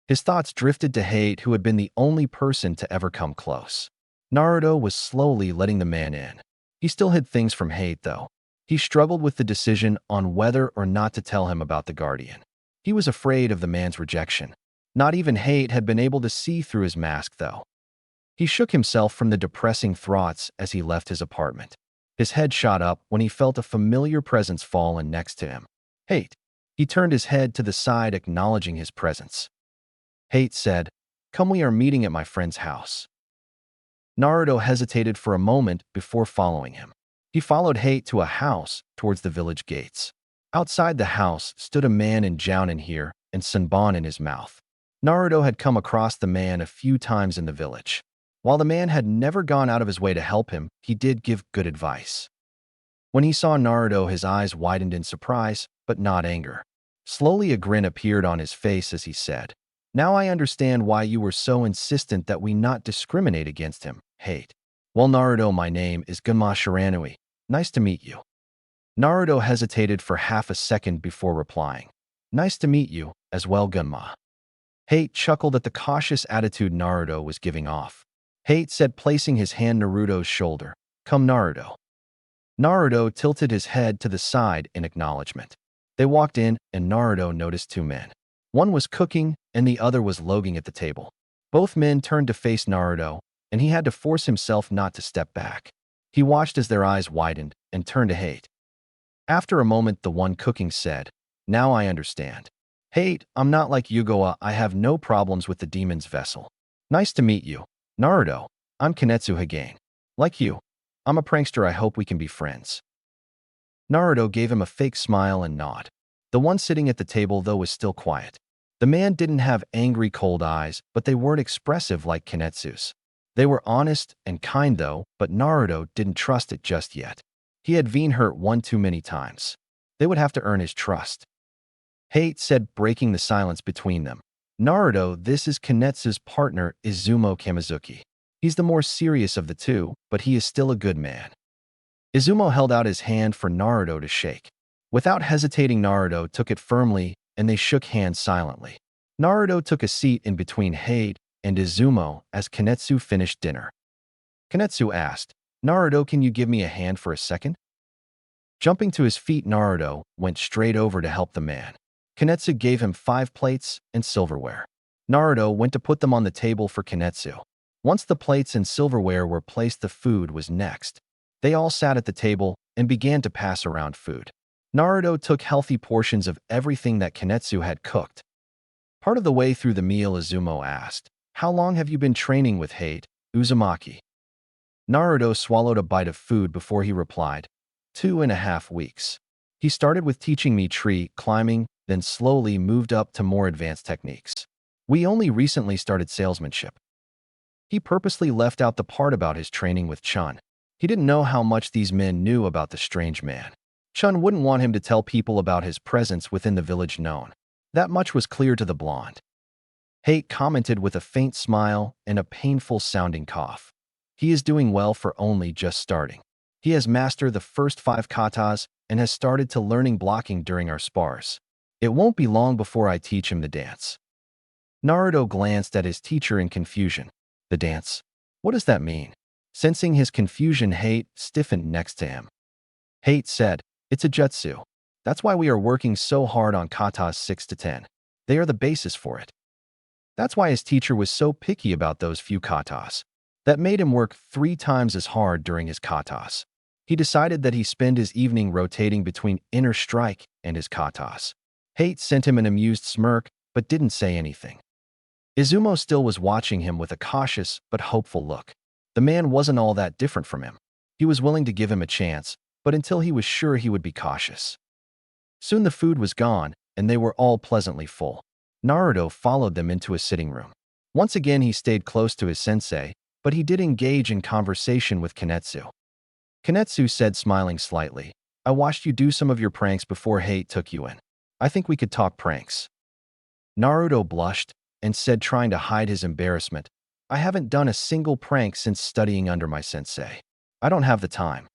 [SPEAKER 1] His thoughts drifted to Hate, who had been the only person to ever come close. Naruto was slowly letting the man in. He still hid things from Hate, though. He struggled with the decision on whether or not to tell him about the Guardian. He was afraid of the man's rejection. Not even Hate had been able to see through his mask, though. He shook himself from the depressing thoughts as he left his apartment. His head shot up when he felt a familiar presence fall in next to him. Hate. He turned his head to the side, acknowledging his presence. Hate said, come, we are meeting at my friend's house. Naruto hesitated for a moment before following him. He followed Hate to a house towards the village gates. Outside the house stood a man in Jonin here and Senbon in his mouth. Naruto had come across the man a few times in the village. While the man had never gone out of his way to help him, he did give good advice. When he saw Naruto, his eyes widened in surprise, but not anger. Slowly a grin appeared on his face as he said, now I understand why you were so insistent that we not discriminate against him, Hate. Well, Naruto, my name is Gunma Shiranui. Nice to meet you. Naruto hesitated for half a second before replying. Nice to meet you, as well, Gunma. Hate chuckled at the cautious attitude Naruto was giving off. Hate said, placing his hand on Naruto's shoulder, come, Naruto. Naruto tilted his head to the side in acknowledgement. They walked in, and Naruto noticed two men. One was cooking, and the other was lounging at the table. Both men turned to face Naruto, and he had to force himself not to step back. He watched as their eyes widened and turned to Hate. After a moment, the one cooking said, now I understand. Hate, I'm not like Yugoa. I have no problems with the demon's vessel. Nice to meet you. Naruto, I'm Kanetsu Hagane. Like you, I'm a prankster. I hope we can be friends. Naruto gave him a fake smile and nod. The one sitting at the table, though, was still quiet. The man didn't have angry, cold eyes, but they weren't expressive like Kanetsu's. They were honest and kind, though, but Naruto didn't trust it just yet. He had been hurt one too many times. They would have to earn his trust. Hate said, breaking the silence between them. Naruto, this is Kanetsu's partner, Izumo Kamizuki. He's the more serious of the two, but he is still a good man. Izumo held out his hand for Naruto to shake. Without hesitating, Naruto took it firmly, and they shook hands silently. Naruto took a seat in between Hate and Izumo as Kanetsu finished dinner. Kanetsu asked, Naruto, can you give me a hand for a second? Jumping to his feet, Naruto went straight over to help the man. Kanetsu gave him 5 plates and silverware. Naruto went to put them on the table for Kanetsu. Once the plates and silverware were placed, the food was next. They all sat at the table and began to pass around food. Naruto took healthy portions of everything that Kanetsu had cooked. Part of the way through the meal, Izumo asked, how long have you been training with Hate, Uzumaki? Naruto swallowed a bite of food before he replied, 2.5 weeks. He started with teaching me tree climbing, then slowly moved up to more advanced techniques. We only recently started salesmanship. He purposely left out the part about his training with Chun. He didn't know how much these men knew about the strange man. Chun wouldn't want him to tell people about his presence within the village known. That much was clear to the blonde. Hate commented with a faint smile and a painful-sounding cough. He is doing well for only just starting. He has mastered the first 5 katas and has started to learning blocking during our spars. It won't be long before I teach him the dance. Naruto glanced at his teacher in confusion. The dance? What does that mean? Sensing his confusion, Hayate stiffened next to him. Hayate said, "It's a jutsu. That's why we are working so hard on katas 6 to 10. They are the basis for it." That's why his teacher was so picky about those few katas. That made him work 3 times as hard during his katas. He decided that he spend his evening rotating between inner strike and his katas. Hayate sent him an amused smirk, but didn't say anything. Izumo still was watching him with a cautious but hopeful look. The man wasn't all that different from him. He was willing to give him a chance, but until he was sure he would be cautious. Soon the food was gone, and they were all pleasantly full. Naruto followed them into a sitting room. Once again he stayed close to his sensei, but he did engage in conversation with Kanetsu. Kanetsu said, smiling slightly, "I watched you do some of your pranks before Hayate took you in. I think we could talk pranks." Naruto blushed and said, trying to hide his embarrassment, "I haven't done a single prank since studying under my sensei. I don't have the time."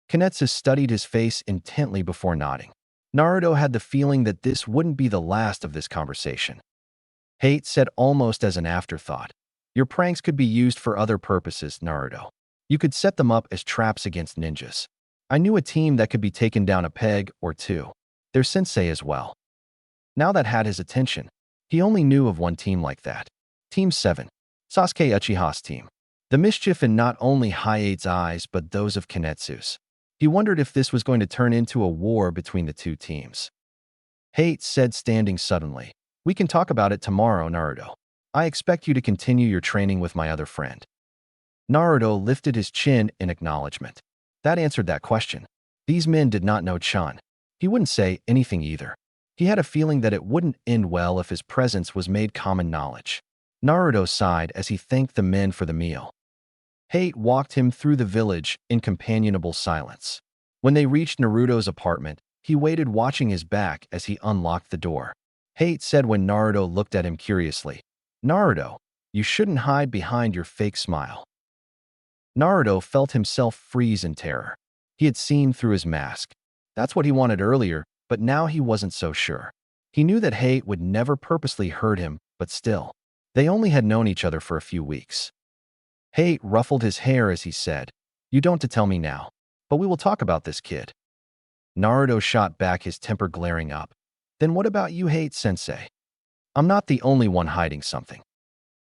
[SPEAKER 1] Kanetsu studied his face intently before nodding. Naruto had the feeling that this wouldn't be the last of this conversation. Hayate said almost as an afterthought, "Your pranks could be used for other purposes, Naruto. You could set them up as traps against ninjas. I knew a team that could be taken down a peg or two. Their sensei as well." Now that had his attention. He only knew of one team like that. Team 7. Sasuke Uchiha's team. The mischief in not only Hayate's eyes but those of Kanetsu's. He wondered if this was going to turn into a war between the two teams. Hayate said, standing suddenly, "We can talk about it tomorrow, Naruto. I expect you to continue your training with my other friend." Naruto lifted his chin in acknowledgement. That answered that question. These men did not know Chun. He wouldn't say anything either. He had a feeling that it wouldn't end well if his presence was made common knowledge. Naruto sighed as he thanked the men for the meal. Hayate walked him through the village in companionable silence. When they reached Naruto's apartment, he waited, watching his back as he unlocked the door. Hayate said when Naruto looked at him curiously, "Naruto, you shouldn't hide behind your fake smile." Naruto felt himself freeze in terror. He had seen through his mask. That's what he wanted earlier, but now he wasn't so sure. He knew that Hayate would never purposely hurt him, but still. They only had known each other for a few weeks. Hayate ruffled his hair as he said, "You don't to tell me now, but we will talk about this, kid." Naruto shot back, his temper glaring up. "Then what about you, Hayate-sensei? I'm not the only one hiding something."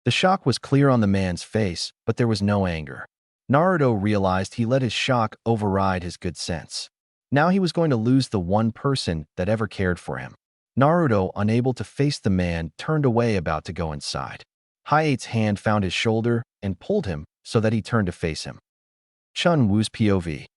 [SPEAKER 1] The shock was clear on the man's face, but there was no anger. Naruto realized he let his shock override his good sense. Now he was going to lose the one person that ever cared for him. Naruto, unable to face the man, turned away, about to go inside. Hayate's hand found his shoulder and pulled him so that he turned to face him. Chun Wu's POV.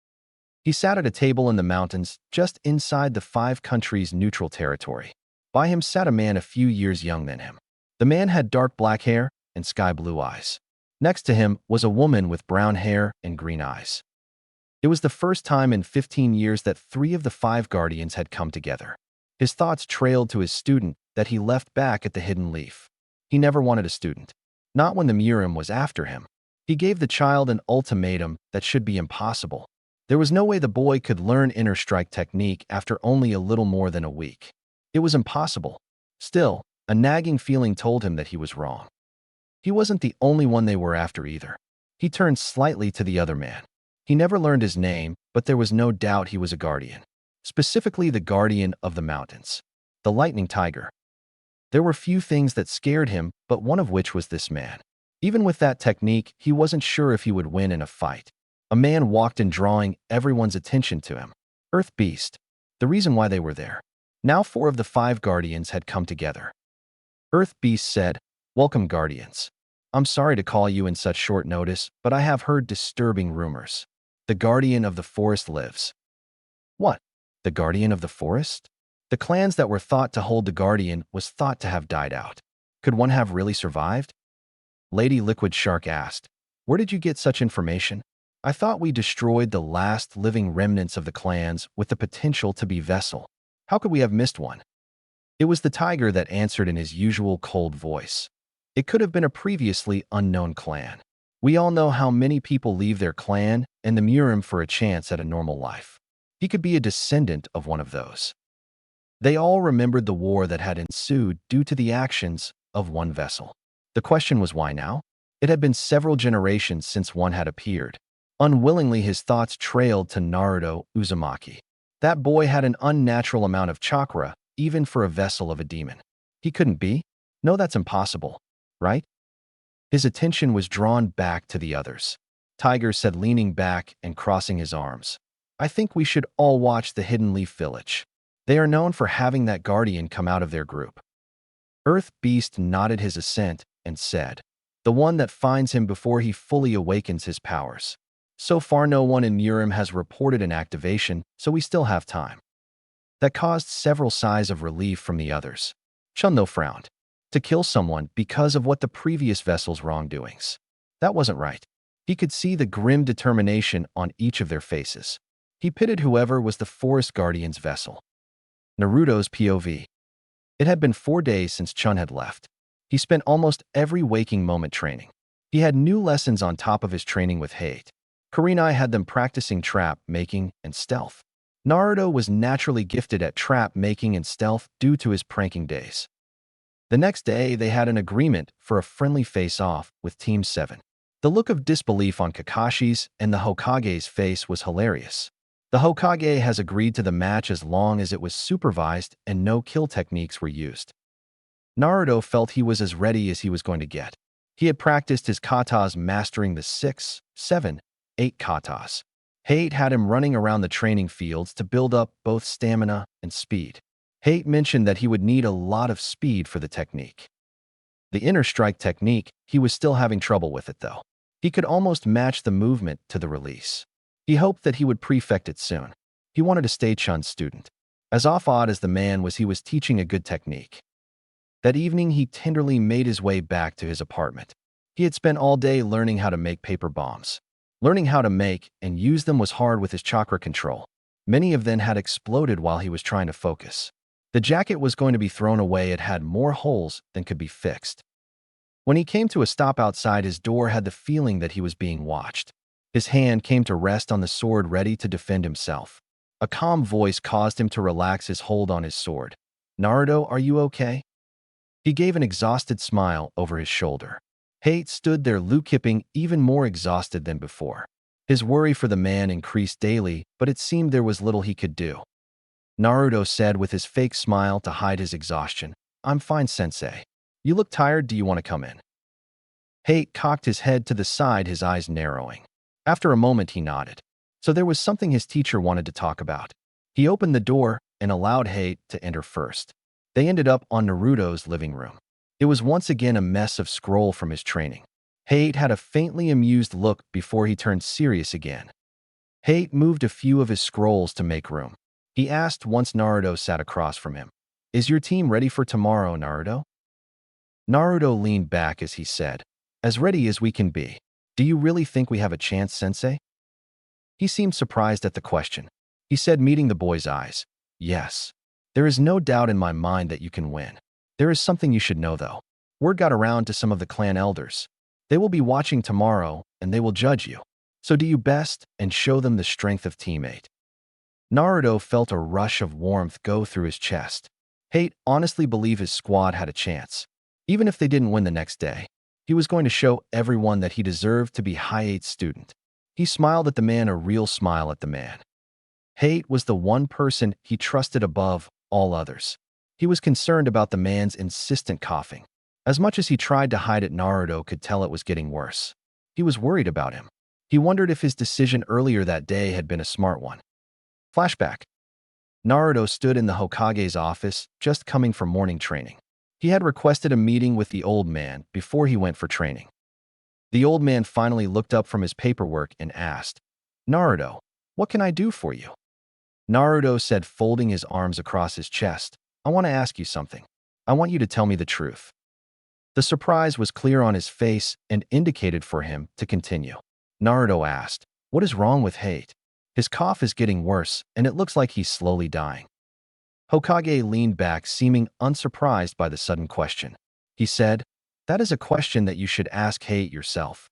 [SPEAKER 1] He sat at a table in the mountains just inside the 5 countries' neutral territory. By him sat a man a few years younger than him. The man had dark black hair and sky blue eyes. Next to him was a woman with brown hair and green eyes. It was the first time in 15 years that 3 of the 5 guardians had come together. His thoughts trailed to his student that he left back at the Hidden Leaf. He never wanted a student. Not when the Miram was after him. He gave the child an ultimatum that should be impossible. There was no way the boy could learn inner strike technique after only a little more than a week. It was impossible. Still, a nagging feeling told him that he was wrong. He wasn't the only one they were after either. He turned slightly to the other man. He never learned his name, but there was no doubt he was a guardian. Specifically the guardian of the mountains. The lightning tiger. There were few things that scared him, but one of which was this man. Even with that technique, he wasn't sure if he would win in a fight. A man walked in, drawing everyone's attention to him. Earth Beast. The reason why they were there. Now 4 of the 5 guardians had come together. Earth Beast said, "Welcome, guardians. I'm sorry to call you in such short notice, but I have heard disturbing rumors. The guardian of the forest lives." What? The guardian of the forest? The clans that were thought to hold the guardian was thought to have died out. Could one have really survived? Lady Liquid Shark asked, "Where did you get such information? I thought we destroyed the last living remnants of the clans with the potential to be vessel. How could we have missed one?" It was the tiger that answered in his usual cold voice. It could have been a previously unknown clan. We all know how many people leave their clan and the Miram for a chance at a normal life. He could be a descendant of one of those. They all remembered the war that had ensued due to the actions of one vessel. The question was why now? It had been several generations since one had appeared. Unwillingly, his thoughts trailed to Naruto Uzumaki. That boy had an unnatural amount of chakra, even for a vessel of a demon. He couldn't be? No, that's impossible, right? His attention was drawn back to the others. Tiger said, leaning back and crossing his arms. I think we should all watch the Hidden Leaf Village. They are known for having that guardian come out of their group. Earth Beast nodded his assent and said, the one that finds him before he fully awakens his powers. So far, no one in Urim has reported an activation, so we still have time. That caused several sighs of relief from the others. Chun, though, frowned. To kill someone because of what the previous vessel's wrongdoings. That wasn't right. He could see the grim determination on each of their faces. He pitted whoever was the Forest Guardian's vessel. Naruto's POV. It had been 4 days since Chun had left. He spent almost every waking moment training. He had new lessons on top of his training with Hayate. Kurenai had them practicing trap making and stealth. Naruto was naturally gifted at trap making and stealth due to his pranking days. The next day, they had an agreement for a friendly face-off with Team 7. The look of disbelief on Kakashi's and the Hokage's face was hilarious. The Hokage has agreed to the match as long as it was supervised and no kill techniques were used. Naruto felt he was as ready as he was going to get. He had practiced his katas, mastering the 6, 7, 8 katas. Hayate had him running around the training fields to build up both stamina and speed. Hayate mentioned that he would need a lot of speed for the technique. The inner strike technique, he was still having trouble with it though. He could almost match the movement to the release. He hoped that he would prefect it soon. He wanted to stay Chun's student. As off-odd as the man was, he was teaching a good technique. That evening, he tenderly made his way back to his apartment. He had spent all day learning how to make paper bombs. Learning how to make and use them was hard with his chakra control. Many of them had exploded while he was trying to focus. The jacket was going to be thrown away. It had more holes than could be fixed. When he came to a stop outside, his door had the feeling that he was being watched. His hand came to rest on the sword, ready to defend himself. A calm voice caused him to relax his hold on his sword. Naruto, are you okay? He gave an exhausted smile over his shoulder. Hayate stood there looking even more exhausted than before. His worry for the man increased daily, but it seemed there was little he could do. Naruto said with his fake smile to hide his exhaustion, I'm fine, sensei. You look tired. Do you want to come in? Hayate cocked his head to the side, his eyes narrowing. After a moment, he nodded. So there was something his teacher wanted to talk about. He opened the door and allowed Hayate to enter first. They ended up on Naruto's living room. It was once again a mess of scroll from his training. Hayate had a faintly amused look before he turned serious again. Hayate moved a few of his scrolls to make room. He asked once Naruto sat across from him, Is your team ready for tomorrow, Naruto? Naruto leaned back as he said, As ready as we can be. Do you really think we have a chance, sensei? He seemed surprised at the question. He said, meeting the boy's eyes, Yes. There is no doubt in my mind that you can win. There is something you should know, though. Word got around to some of the clan elders. They will be watching tomorrow, and they will judge you. So do your best and show them the strength of teammate. Naruto felt a rush of warmth go through his chest. Hayate honestly believed his squad had a chance. Even if they didn't win the next day, he was going to show everyone that he deserved to be Hayate's student. He smiled at the man, a real smile at the man. Hayate was the one person he trusted above all others. He was concerned about the man's insistent coughing. As much as he tried to hide it, Naruto could tell it was getting worse. He was worried about him. He wondered if his decision earlier that day had been a smart one. Flashback. Naruto stood in the Hokage's office, just coming from morning training. He had requested a meeting with the old man before he went for training. The old man finally looked up from his paperwork and asked, Naruto, what can I do for you? Naruto said, folding his arms across his chest, I want to ask you something. I want you to tell me the truth. The surprise was clear on his face and indicated for him to continue. Naruto asked, What is wrong with Hayate? His cough is getting worse, and it looks like he's slowly dying. Hokage leaned back, seeming unsurprised by the sudden question. He said, That is a question that you should ask Hayate yourself.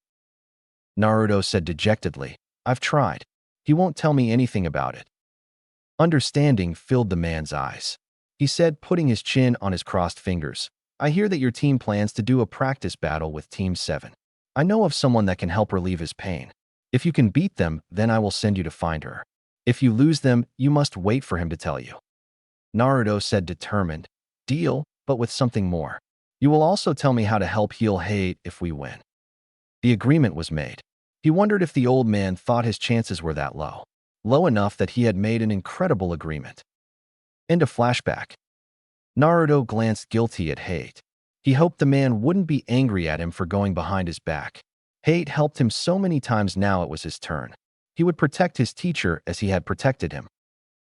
[SPEAKER 1] Naruto said dejectedly, I've tried. He won't tell me anything about it. Understanding filled the man's eyes. He said, putting his chin on his crossed fingers, I hear that your team plans to do a practice battle with Team 7. I know of someone that can help relieve his pain. If you can beat them, then I will send you to find her. If you lose them, you must wait for him to tell you." Naruto said determined, "Deal, but with something more. You will also tell me how to help heal hate if we win." The agreement was made. He wondered if the old man thought his chances were that low. Low enough that he had made an incredible agreement. End of flashback. Naruto glanced guilty at Hate. He hoped the man wouldn't be angry at him for going behind his back. Hate helped him so many times, now it was his turn. He would protect his teacher as he had protected him.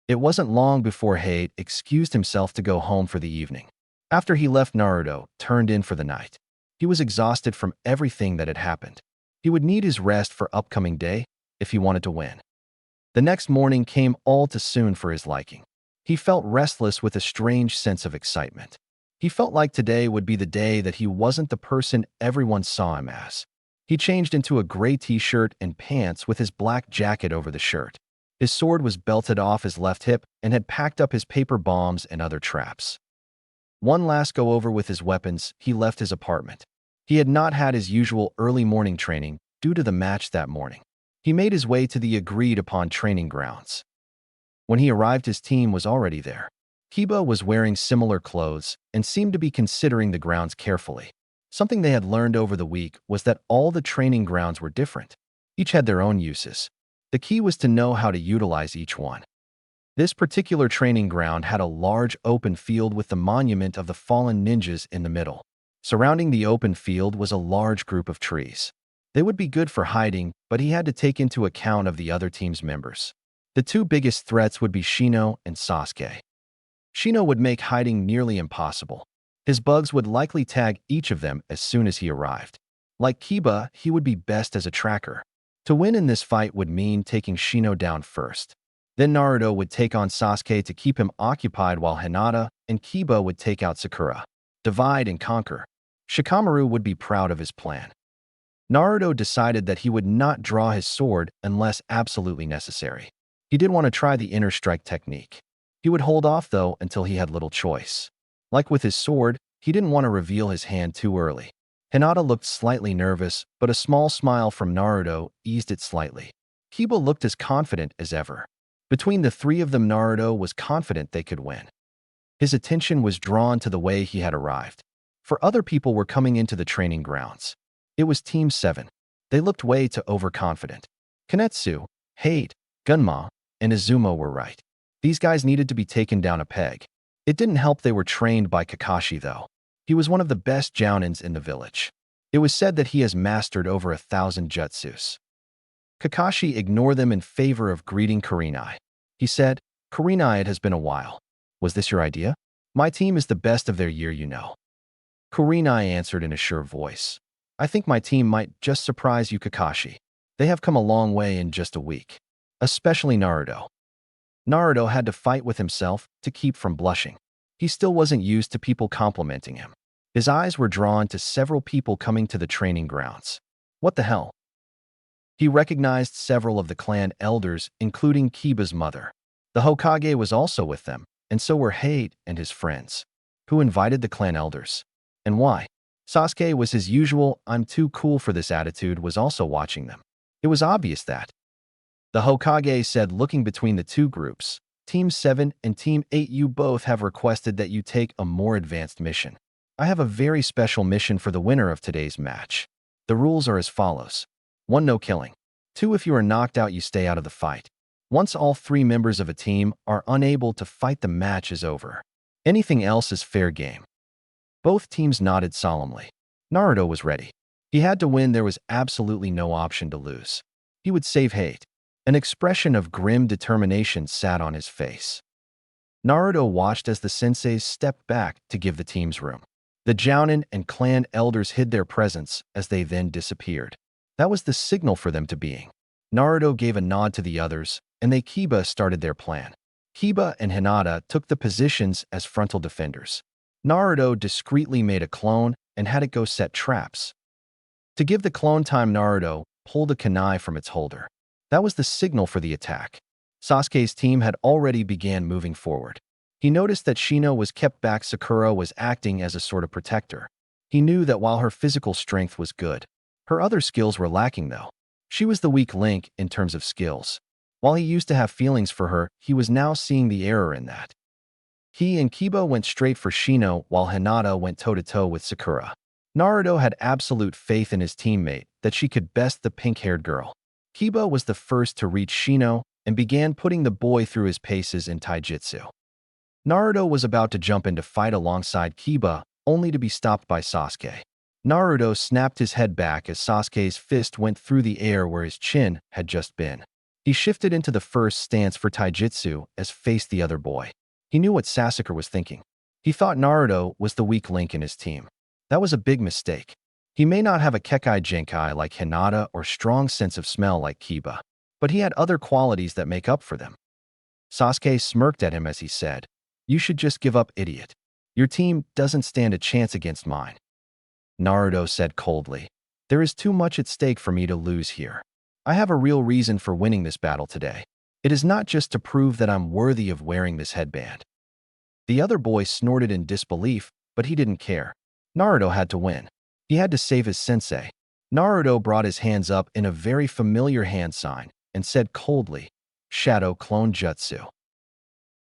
[SPEAKER 1] It wasn't long before Hate excused himself to go home for the evening. After he left, Naruto turned in for the night. He was exhausted from everything that had happened. He would need his rest for upcoming day if he wanted to win. The next morning came all too soon for his liking. He felt restless with a strange sense of excitement. He felt like today would be the day that he wasn't the person everyone saw him as. He changed into a gray t-shirt and pants with his black jacket over the shirt. His sword was belted off his left hip and had packed up his paper bombs and other traps. One last go over with his weapons, he left his apartment. He had not had his usual early morning training due to the match that morning. He made his way to the agreed-upon training grounds. When he arrived, his team was already there. Kiba was wearing similar clothes and seemed to be considering the grounds carefully. Something they had learned over the week was that all the training grounds were different. Each had their own uses. The key was to know how to utilize each one. This particular training ground had a large open field with the monument of the fallen ninjas in the middle. Surrounding the open field was a large group of trees. They would be good for hiding, but he had to take into account of the other team's members. The two biggest threats would be Shino and Sasuke. Shino would make hiding nearly impossible. His bugs would likely tag each of them as soon as he arrived. Like Kiba, he would be best as a tracker. To win in this fight would mean taking Shino down first. Then Naruto would take on Sasuke to keep him occupied while Hinata and Kiba would take out Sakura. Divide and conquer. Shikamaru would be proud of his plan. Naruto decided that he would not draw his sword unless absolutely necessary. He did want to try the inner strike technique. He would hold off, though, until he had little choice. Like with his sword, he didn't want to reveal his hand too early. Hinata looked slightly nervous, but a small smile from Naruto eased it slightly. Kiba looked as confident as ever. Between the three of them, Naruto was confident they could win. His attention was drawn to the way he had arrived. For other people were coming into the training grounds. It was Team 7. They looked way too overconfident. Kanetsu, Hate, Gunma, and Izumo were right. These guys needed to be taken down a peg. It didn't help they were trained by Kakashi, though. He was one of the best Jonins in the village. It was said that he has mastered over 1,000 jutsus. Kakashi ignored them in favor of greeting Kurenai. He said, "Kurenai, it has been a while. Was this your idea? My team is the best of their year, you know." Kurenai answered in a sure voice. "I think my team might just surprise you, Kakashi. They have come a long way in just a week. Especially Naruto." Naruto had to fight with himself to keep from blushing. He still wasn't used to people complimenting him. His eyes were drawn to several people coming to the training grounds. What the hell? He recognized several of the clan elders, including Kiba's mother. The Hokage was also with them, and so were Hate and his friends. Who invited the clan elders? And why? Sasuke was his usual "I'm too cool for this" attitude, was also watching them. It was obvious that. The Hokage said, looking between the two groups, Team 7 and Team 8, you both have requested that you take a more advanced mission. I have a very special mission for the winner of today's match. The rules are as follows. 1. No killing. 2. If you are knocked out, you stay out of the fight. Once all 3 members of a team are unable to fight, the match is over. Anything else is fair game. Both teams nodded solemnly. Naruto was ready. He had to win. There was absolutely no option to lose. He would save Hate. An expression of grim determination sat on his face. Naruto watched as the senseis stepped back to give the teams room. The Jonin and clan elders hid their presence as they then disappeared. That was the signal for them to being. Naruto gave a nod to the others, and they Kiba started their plan. Kiba and Hinata took the positions as frontal defenders. Naruto discreetly made a clone and had it go set traps. To give the clone time, Naruto pulled a kunai from its holder. That was the signal for the attack. Sasuke's team had already began moving forward. He noticed that Shino was kept back. Sakura was acting as a sort of protector. He knew that while her physical strength was good, her other skills were lacking though. She was the weak link in terms of skills. While he used to have feelings for her, he was now seeing the error in that. He and Kiba went straight for Shino while Hinata went toe-to-toe with Sakura. Naruto had absolute faith in his teammate that she could best the pink-haired girl. Kiba was the first to reach Shino and began putting the boy through his paces in Taijutsu. Naruto was about to jump in to fight alongside Kiba, only to be stopped by Sasuke. Naruto snapped his head back as Sasuke's fist went through the air where his chin had just been. He shifted into the first stance for Taijutsu as faced the other boy. He knew what Sasuke was thinking. He thought Naruto was the weak link in his team. That was a big mistake. He may not have a Kekai Genkai like Hinata or strong sense of smell like Kiba, but he had other qualities that make up for them. Sasuke smirked at him as he said, "You should just give up, idiot. Your team doesn't stand a chance against mine." Naruto said coldly, "There is too much at stake for me to lose here. I have a real reason for winning this battle today. It is not just to prove that I'm worthy of wearing this headband." The other boy snorted in disbelief, but he didn't care. Naruto had to win. He had to save his sensei. Naruto brought his hands up in a very familiar hand sign and said coldly, "Shadow Clone Jutsu."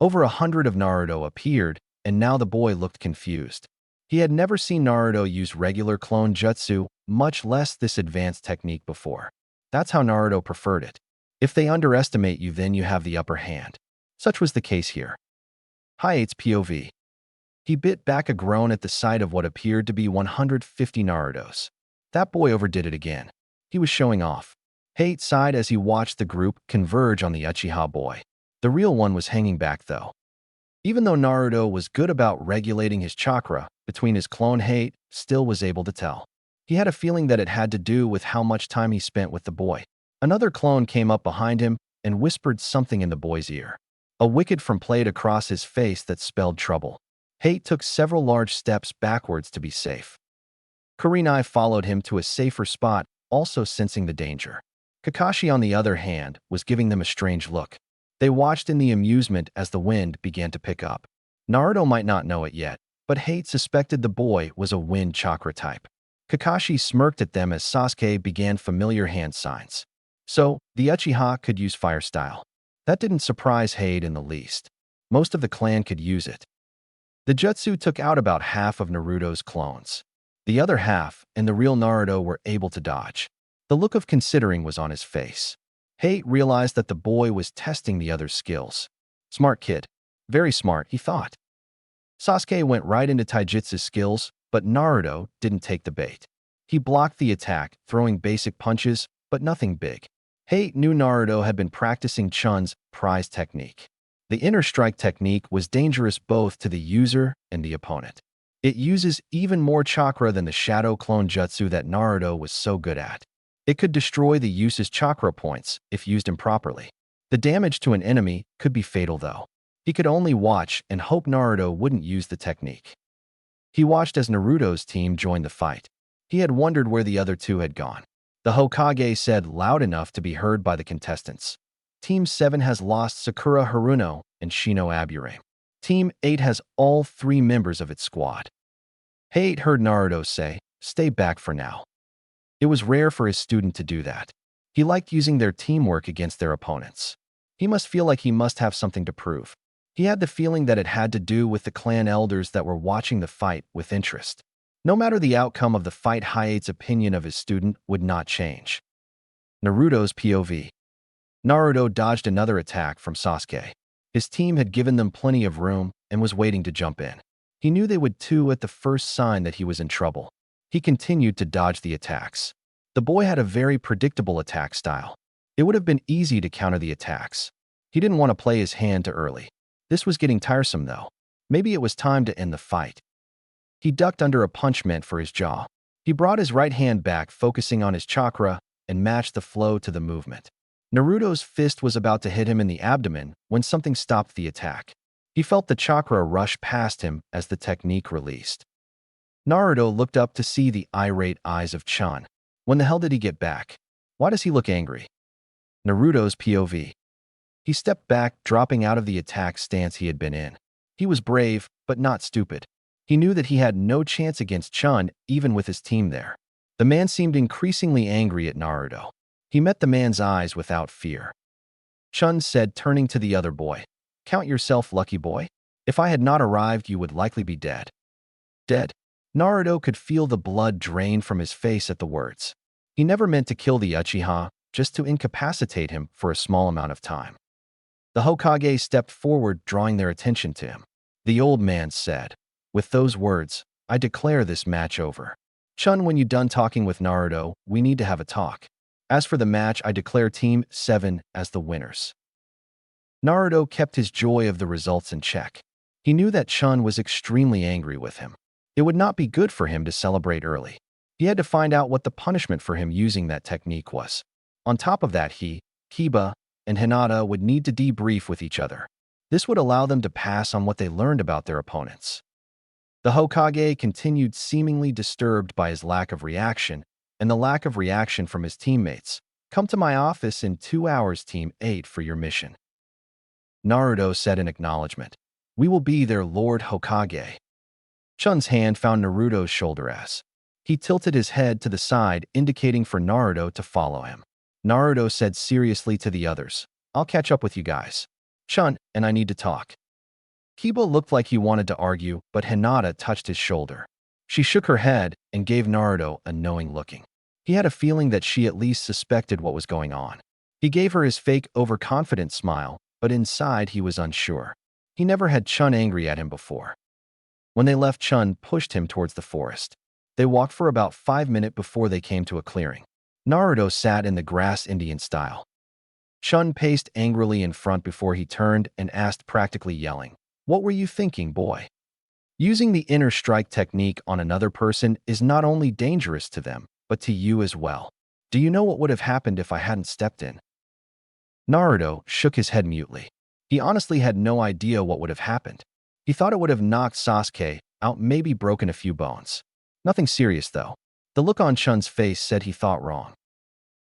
[SPEAKER 1] Over 100 of Naruto appeared, and now the boy looked confused. He had never seen Naruto use regular clone jutsu, much less this advanced technique before. That's how Naruto preferred it. If they underestimate you, then you have the upper hand. Such was the case here. Hayate's POV. He bit back a groan at the sight of what appeared to be 150 Narutos. That boy overdid it again. He was showing off. Hayate sighed as he watched the group converge on the Uchiha boy. The real one was hanging back though. Even though Naruto was good about regulating his chakra, between his clone Hayate still was able to tell. He had a feeling that it had to do with how much time he spent with the boy. Another clone came up behind him and whispered something in the boy's ear. A wicked frown played across his face that spelled trouble. Hayate took several large steps backwards to be safe. Kurenai followed him to a safer spot, also sensing the danger. Kakashi, on the other hand, was giving them a strange look. They watched in the amusement as the wind began to pick up. Naruto might not know it yet, but Hayate suspected the boy was a wind chakra type. Kakashi smirked at them as Sasuke began familiar hand signs. So, the Uchiha could use fire style. That didn't surprise Hayate in the least. Most of the clan could use it. The jutsu took out about half of Naruto's clones. The other half and the real Naruto were able to dodge. The look of considering was on his face. Hayate realized that the boy was testing the other's skills. Smart kid. Very smart, he thought. Sasuke went right into Taijutsu's skills, but Naruto didn't take the bait. He blocked the attack, throwing basic punches, but nothing big. Hayate knew Naruto had been practicing Chun's prize technique. The inner strike technique was dangerous both to the user and the opponent. It uses even more chakra than the shadow clone jutsu that Naruto was so good at. It could destroy the user's chakra points if used improperly. The damage to an enemy could be fatal though. He could only watch and hope Naruto wouldn't use the technique. He watched as Naruto's team joined the fight. He had wondered where the other two had gone. The Hokage said loud enough to be heard by the contestants. Team 7 has lost Sakura Haruno and Shino Aburame. Team 8 has all 3 members of its squad. Hayate heard Naruto say, "Stay back for now." It was rare for his student to do that. He liked using their teamwork against their opponents. He must feel like he must have something to prove. He had the feeling that it had to do with the clan elders that were watching the fight with interest. No matter the outcome of the fight, Hayate's opinion of his student would not change. Naruto's POV. Naruto dodged another attack from Sasuke. His team had given them plenty of room and was waiting to jump in. He knew they would too at the first sign that he was in trouble. He continued to dodge the attacks. The boy had a very predictable attack style. It would have been easy to counter the attacks. He didn't want to play his hand too early. This was getting tiresome though. Maybe it was time to end the fight. He ducked under a punch meant for his jaw. He brought his right hand back, focusing on his chakra, and matched the flow to the movement. Naruto's fist was about to hit him in the abdomen when something stopped the attack. He felt the chakra rush past him as the technique released. Naruto looked up to see the irate eyes of Chun. When the hell did he get back? Why does he look angry? Naruto's POV. He stepped back, dropping out of the attack stance he had been in. He was brave, but not stupid. He knew that he had no chance against Chun, even with his team there. The man seemed increasingly angry at Naruto. He met the man's eyes without fear. Chun said, turning to the other boy, "Count yourself lucky, boy. If I had not arrived, you would likely be dead." Dead? Naruto could feel the blood drain from his face at the words. He never meant to kill the Uchiha, just to incapacitate him for a small amount of time. The Hokage stepped forward, drawing their attention to him. The old man said, "With those words, I declare this match over. Chun, when you're done talking with Naruto, we need to have a talk. As for the match, I declare Team 7 as the winners." Naruto kept his joy of the results in check. He knew that Chun was extremely angry with him. It would not be good for him to celebrate early. He had to find out what the punishment for him using that technique was. On top of that, he, Kiba, and Hinata would need to debrief with each other. This would allow them to pass on what they learned about their opponents. The Hokage continued seemingly disturbed by his lack of reaction and the lack of reaction from his teammates. "Come to my office in 2 hours, Team 8, for your mission." Naruto said in acknowledgement, "We will be there, Lord Hokage." Chun's hand found Naruto's shoulder as he tilted his head to the side, indicating for Naruto to follow him. Naruto said seriously to the others, "I'll catch up with you guys. Chun and I need to talk." Kiba looked like he wanted to argue, but Hinata touched his shoulder. She shook her head and gave Naruto a knowing looking. He had a feeling that she at least suspected what was going on. He gave her his fake, overconfident smile, but inside he was unsure. He never had Chun angry at him before. When they left, Chun pushed him towards the forest. They walked for about 5 minutes before they came to a clearing. Naruto sat in the grass Indian style. Chun paced angrily in front before he turned and asked, practically yelling, "What were you thinking, boy? Using the inner strike technique on another person is not only dangerous to them, but to you as well. Do you know what would have happened if I hadn't stepped in?" Naruto shook his head mutely. He honestly had no idea what would have happened. He thought it would have knocked Sasuke out, maybe broken a few bones. Nothing serious, though. The look on Chun's face said he thought wrong.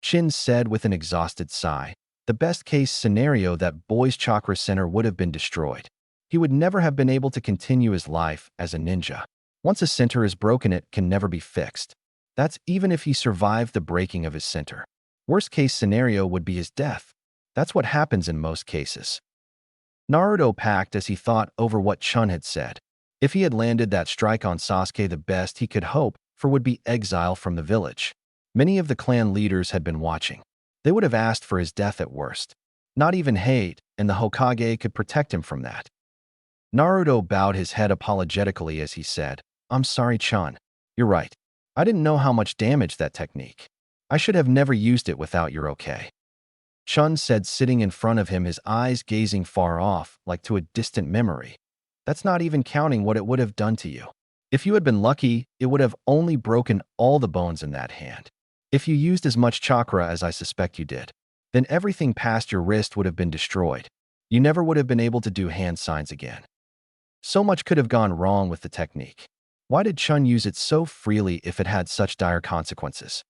[SPEAKER 1] Chin said with an exhausted sigh, "The best-case scenario, that boy's chakra center would have been destroyed. He would never have been able to continue his life as a ninja. Once a center is broken, it can never be fixed. That's even if he survived the breaking of his center. Worst-case scenario would be his death. That's what happens in most cases." Naruto packed as he thought over what Chun had said. If he had landed that strike on Sasuke, the best he could hope for would be exile from the village. Many of the clan leaders had been watching. They would have asked for his death at worst. Not even hate, and the Hokage could protect him from that. Naruto bowed his head apologetically as he said, "I'm sorry, Chun. You're right. I didn't know how much damage that technique. I should have never used it without your okay." Chun said, sitting in front of him, his eyes gazing far off, like to a distant memory. "That's not even counting what it would have done to you. If you had been lucky, it would have only broken all the bones in that hand. If you used as much chakra as I suspect you did, then everything past your wrist would have been destroyed. You never would have been able to do hand signs again. So much could have gone wrong with the technique. Why did Chun use it so freely if it had such dire consequences?"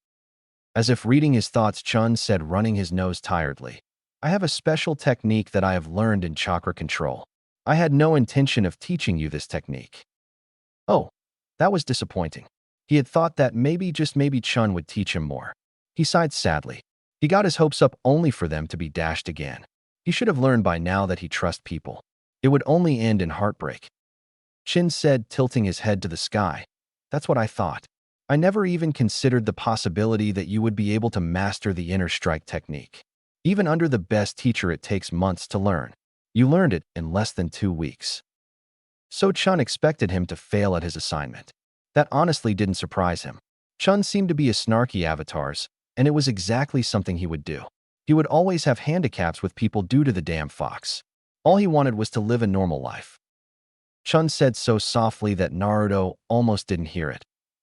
[SPEAKER 1] As if reading his thoughts, Chun said, running his nose tiredly, "I have a special technique that I have learned in chakra control. I had no intention of teaching you this technique." Oh, that was disappointing. He had thought that maybe, just maybe, Chun would teach him more. He sighed sadly. He got his hopes up only for them to be dashed again. He should have learned by now that he trusts people. It would only end in heartbreak. Chin said, tilting his head to the sky, "That's what I thought. I never even considered the possibility that you would be able to master the inner strike technique. Even under the best teacher, it takes months to learn. You learned it in less than 2 weeks. So Chun expected him to fail at his assignment. That honestly didn't surprise him. Chun seemed to be a snarky avatars, and it was exactly something he would do. He would always have handicaps with people due to the damn fox. All he wanted was to live a normal life. Chun said so softly that Naruto almost didn't hear it.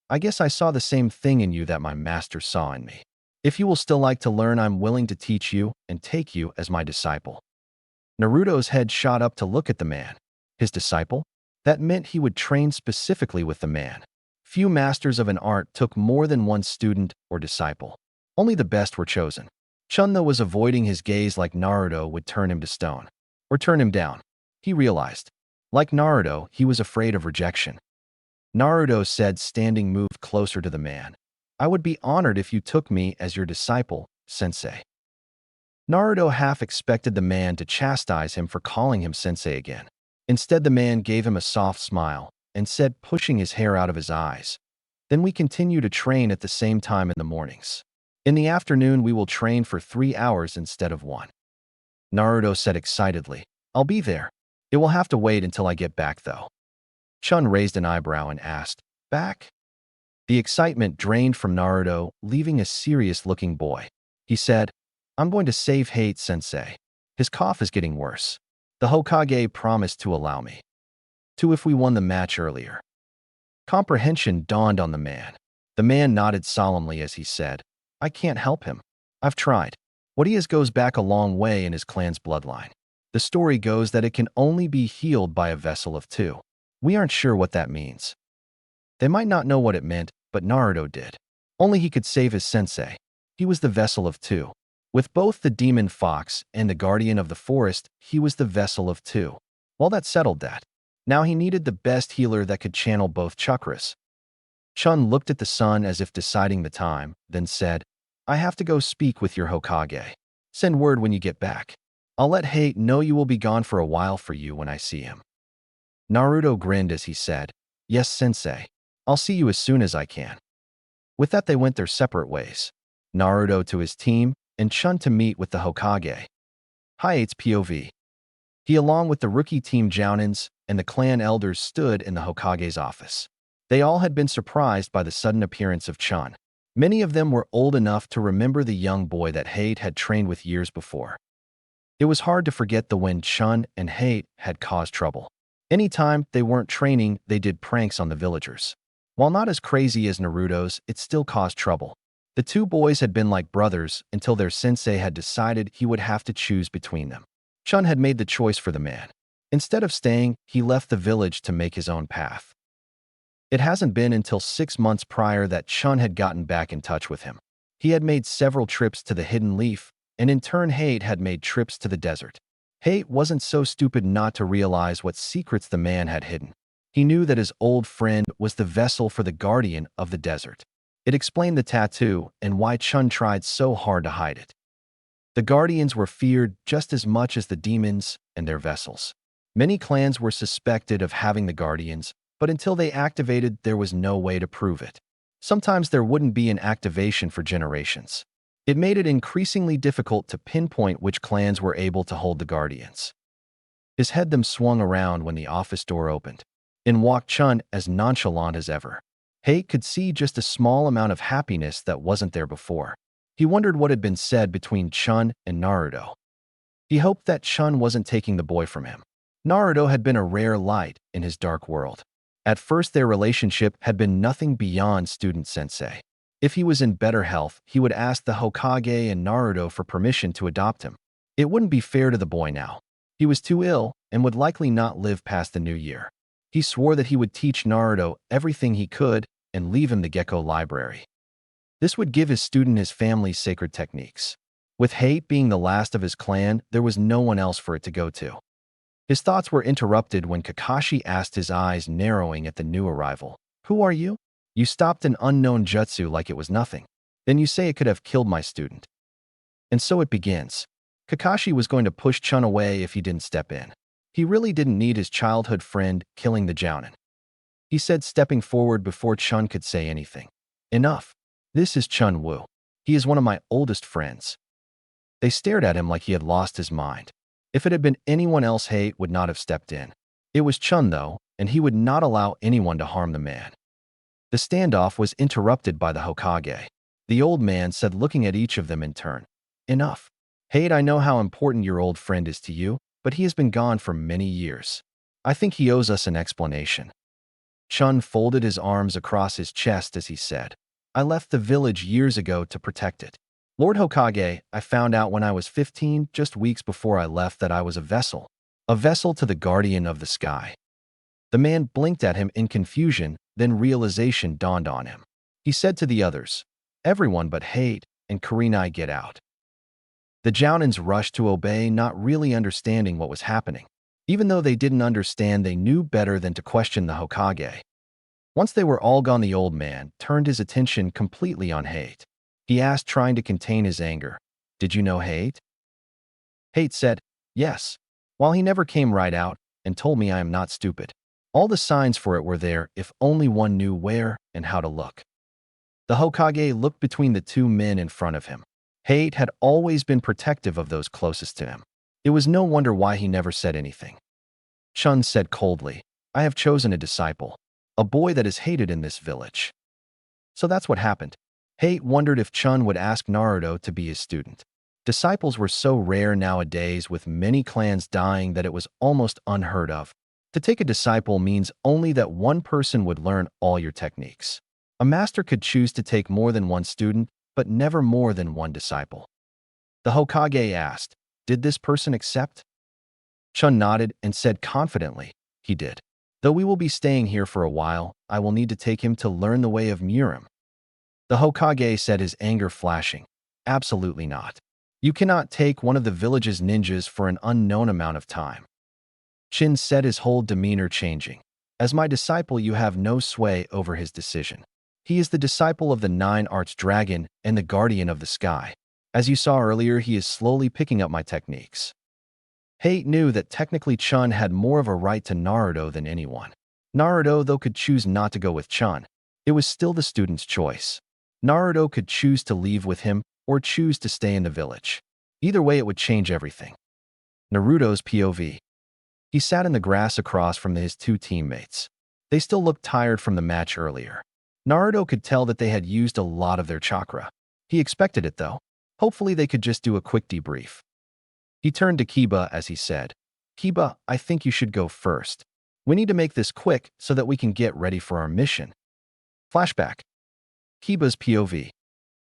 [SPEAKER 1] "I guess I saw the same thing in you that my master saw in me. If you will still like to learn, I'm willing to teach you and take you as my disciple." Naruto's head shot up to look at the man. His disciple? That meant he would train specifically with the man. Few masters of an art took more than one student or disciple. Only the best were chosen. Chun, though, was avoiding his gaze like Naruto would turn him to stone. Or turn him down. He realized. Like Naruto, he was afraid of rejection. Naruto said, standing moved closer to the man. I would be honored if you took me as your disciple, sensei. Naruto half expected the man to chastise him for calling him sensei again. Instead, the man gave him a soft smile and said, pushing his hair out of his eyes, then we continue to train at the same time in the mornings. In the afternoon, we will train for 3 hours instead of 1. Naruto said excitedly, I'll be there. It will have to wait until I get back, though. Chun raised an eyebrow and asked, back? The excitement drained from Naruto, leaving a serious-looking boy. He said, I'm going to save Hayate sensei. His cough is getting worse. The Hokage promised to allow me to if we won the match earlier. Comprehension dawned on the man. The man nodded solemnly as he said, I can't help him. I've tried. What he is goes back a long way in his clan's bloodline. The story goes that it can only be healed by a vessel of 2. We aren't sure what that means. They might not know what it meant, but Naruto did. Only he could save his sensei. He was the vessel of 2. With both the demon fox and the guardian of the forest, he was the vessel of 2. Well, that settled that. Now he needed the best healer that could channel both chakras. Chun looked at the sun as if deciding the time, then said, I have to go speak with your Hokage. Send word when you get back. I'll let Hayate know you will be gone for a while for you when I see him. Naruto grinned as he said, Yes, sensei. I'll see you as soon as I can. With that, they went their separate ways. Naruto to his team, and Chun to meet with the Hokage. Hayate's POV. He, along with the rookie team Jonin's and the clan elders, stood in the Hokage's office. They all had been surprised by the sudden appearance of Chun. Many of them were old enough to remember the young boy that Hayate had trained with years before. It was hard to forget the when Chun and Hayate had caused trouble. Anytime they weren't training, they did pranks on the villagers. While not as crazy as Naruto's, it still caused trouble. The two boys had been like brothers until their sensei had decided he would have to choose between them. Chun had made the choice for the man. Instead of staying, he left the village to make his own path. It hasn't been until 6 months prior that Chun had gotten back in touch with him. He had made several trips to the Hidden Leaf, and in turn Hayate had made trips to the desert. Hayate wasn't so stupid not to realize what secrets the man had hidden. He knew that his old friend was the vessel for the guardian of the desert. It explained the tattoo and why Chun tried so hard to hide it. The guardians were feared just as much as the demons and their vessels. Many clans were suspected of having the guardians, but until they activated, there was no way to prove it. Sometimes there wouldn't be an activation for generations. It made it increasingly difficult to pinpoint which clans were able to hold the guardians. His head then swung around when the office door opened. In walked Chun, as nonchalant as ever. Hayate could see just a small amount of happiness that wasn't there before. He wondered what had been said between Chun and Naruto. He hoped that Chun wasn't taking the boy from him. Naruto had been a rare light in his dark world. At first, their relationship had been nothing beyond student-sensei. If he was in better health, he would ask the Hokage and Naruto for permission to adopt him. It wouldn't be fair to the boy now. He was too ill and would likely not live past the new year. He swore that he would teach Naruto everything he could and leave him the Gecko Library. This would give his student his family's sacred techniques. With Hayate being the last of his clan, there was no one else for it to go to. His thoughts were interrupted when Kakashi asked, his eyes narrowing at the new arrival. Who are you? You stopped an unknown jutsu like it was nothing. Then you say it could have killed my student. And so it begins. Kakashi was going to push Chun away if he didn't step in. He really didn't need his childhood friend killing the Jonin. He said, stepping forward before Chun could say anything. Enough. This is Chun Wu. He is one of my oldest friends. They stared at him like he had lost his mind. If it had been anyone else, Hayate would not have stepped in. It was Chun, though, and he would not allow anyone to harm the man. The standoff was interrupted by the Hokage. The old man said, looking at each of them in turn. Enough. Hayate, I know how important your old friend is to you, but he has been gone for many years. I think he owes us an explanation. Chun folded his arms across his chest as he said, I left the village years ago to protect it. Lord Hokage, I found out when I was 15, just weeks before I left, that I was a vessel to the guardian of the sky. The man blinked at him in confusion, then realization dawned on him. He said to the others, everyone but Hayate and Kurenai get out. The Jounins rushed to obey, not really understanding what was happening. Even though they didn't understand, they knew better than to question the Hokage. Once they were all gone, the old man turned his attention completely on Hate. He asked, trying to contain his anger, "Did you know Hate?" Hate said, "Yes," while he never came right out and told me I am not stupid. All the signs for it were there if only one knew where and how to look. The Hokage looked between the two men in front of him. Hate had always been protective of those closest to him. It was no wonder why he never said anything. Chun said coldly, "I have chosen a disciple, a boy that is hated in this village." So that's what happened. Hate wondered if Chun would ask Naruto to be his student. Disciples were so rare nowadays, with many clans dying, that it was almost unheard of. To take a disciple means only that one person would learn all your techniques. A master could choose to take more than one student, but never more than one disciple. The Hokage asked, "Did this person accept?" Chun nodded and said confidently, "He did. Though we will be staying here for a while, I will need to take him to learn the way of Murim." The Hokage said, his anger flashing, "Absolutely not. You cannot take one of the village's ninjas for an unknown amount of time." Chin said, his whole demeanor changing. "As my disciple, you have no sway over his decision. He is the disciple of the Nine Arts Dragon and the Guardian of the Sky. As you saw earlier, he is slowly picking up my techniques." Hate knew that technically Chun had more of a right to Naruto than anyone. Naruto, though, could choose not to go with Chun. It was still the student's choice. Naruto could choose to leave with him or choose to stay in the village. Either way, it would change everything. Naruto's POV. He sat in the grass across from his two teammates. They still looked tired from the match earlier. Naruto could tell that they had used a lot of their chakra. He expected it, though. Hopefully they could just do a quick debrief. He turned to Kiba as he said, "Kiba, I think you should go first. We need to make this quick so that we can get ready for our mission." Flashback. Kiba's POV.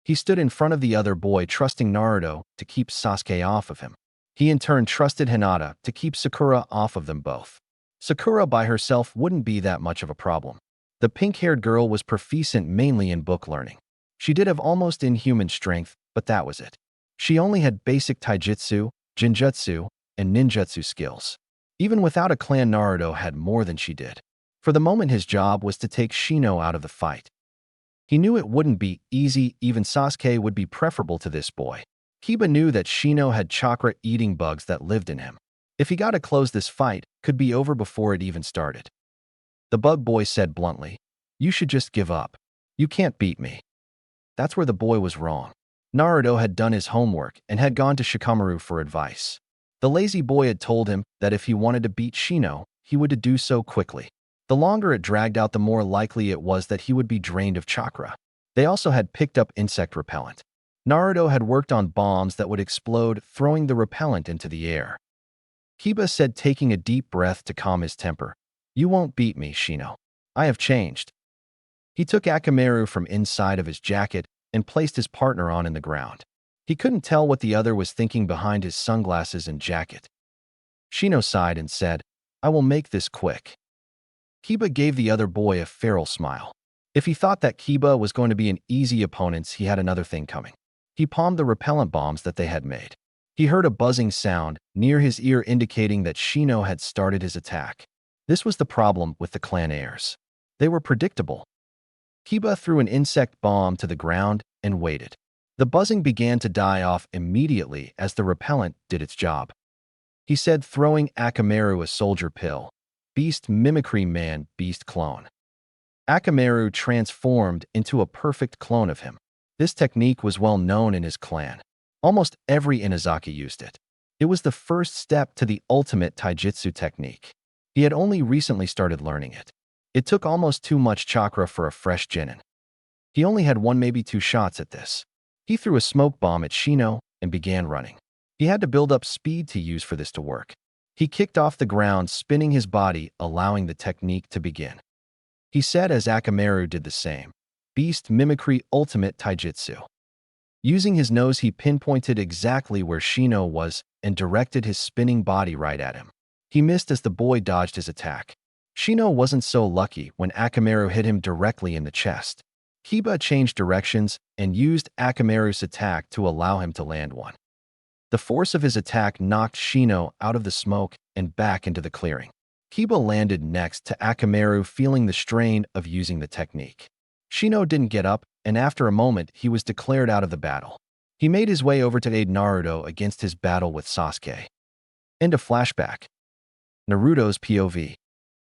[SPEAKER 1] He stood in front of the other boy, trusting Naruto to keep Sasuke off of him. He in turn trusted Hinata to keep Sakura off of them both. Sakura by herself wouldn't be that much of a problem. The pink-haired girl was proficient mainly in book learning. She did have almost inhuman strength, but that was it. She only had basic taijutsu, jinjutsu, and ninjutsu skills. Even without a clan, Naruto had more than she did. For the moment, his job was to take Shino out of the fight. He knew it wouldn't be easy. Even Sasuke would be preferable to this boy. Kiba knew that Shino had chakra-eating bugs that lived in him. If he got to close, this fight could be over before it even started. The bug boy said bluntly, "You should just give up. You can't beat me." That's where the boy was wrong. Naruto had done his homework and had gone to Shikamaru for advice. The lazy boy had told him that if he wanted to beat Shino, he would do so quickly. The longer it dragged out, the more likely it was that he would be drained of chakra. They also had picked up insect repellent. Naruto had worked on bombs that would explode, throwing the repellent into the air. Kiba said, taking a deep breath to calm his temper, "You won't beat me, Shino. I have changed." He took Akamaru from inside of his jacket and placed his partner on in the ground. He couldn't tell what the other was thinking behind his sunglasses and jacket. Shino sighed and said, "I will make this quick." Kiba gave the other boy a feral smile. If he thought that Kiba was going to be an easy opponent, he had another thing coming. He palmed the repellent bombs that they had made. He heard a buzzing sound near his ear indicating that Shino had started his attack. This was the problem with the clan heirs. They were predictable. Kiba threw an insect bomb to the ground and waited. The buzzing began to die off immediately as the repellent did its job. He said, throwing Akamaru a soldier pill. "Beast mimicry man, beast clone." Akamaru transformed into a perfect clone of him. This technique was well known in his clan. Almost every Inazaki used it. It was the first step to the ultimate taijutsu technique. He had only recently started learning it. It took almost too much chakra for a fresh genin. He only had one, maybe two shots at this. He threw a smoke bomb at Shino and began running. He had to build up speed to use for this to work. He kicked off the ground, spinning his body, allowing the technique to begin. He said as Akamaru did the same, "Beast mimicry ultimate taijutsu." Using his nose, he pinpointed exactly where Shino was and directed his spinning body right at him. He missed as the boy dodged his attack. Shino wasn't so lucky when Akamaru hit him directly in the chest. Kiba changed directions and used Akamaru's attack to allow him to land one. The force of his attack knocked Shino out of the smoke and back into the clearing. Kiba landed next to Akamaru, feeling the strain of using the technique. Shino didn't get up, and after a moment, he was declared out of the battle. He made his way over to aid Naruto against his battle with Sasuke. End of flashback. Naruto's POV.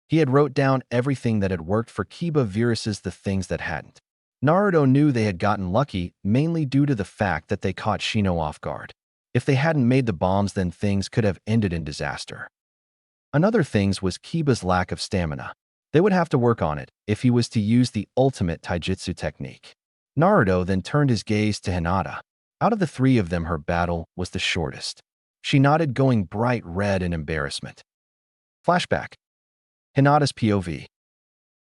[SPEAKER 1] He had wrote down everything that had worked for Kiba versus the things that hadn't. Naruto knew they had gotten lucky, mainly due to the fact that they caught Shino off guard. If they hadn't made the bombs, then things could have ended in disaster. Another thing was Kiba's lack of stamina. They would have to work on it if he was to use the ultimate taijutsu technique. Naruto then turned his gaze to Hinata. Out of the three of them, her battle was the shortest. She nodded, going bright red in embarrassment. Flashback. Hinata's POV.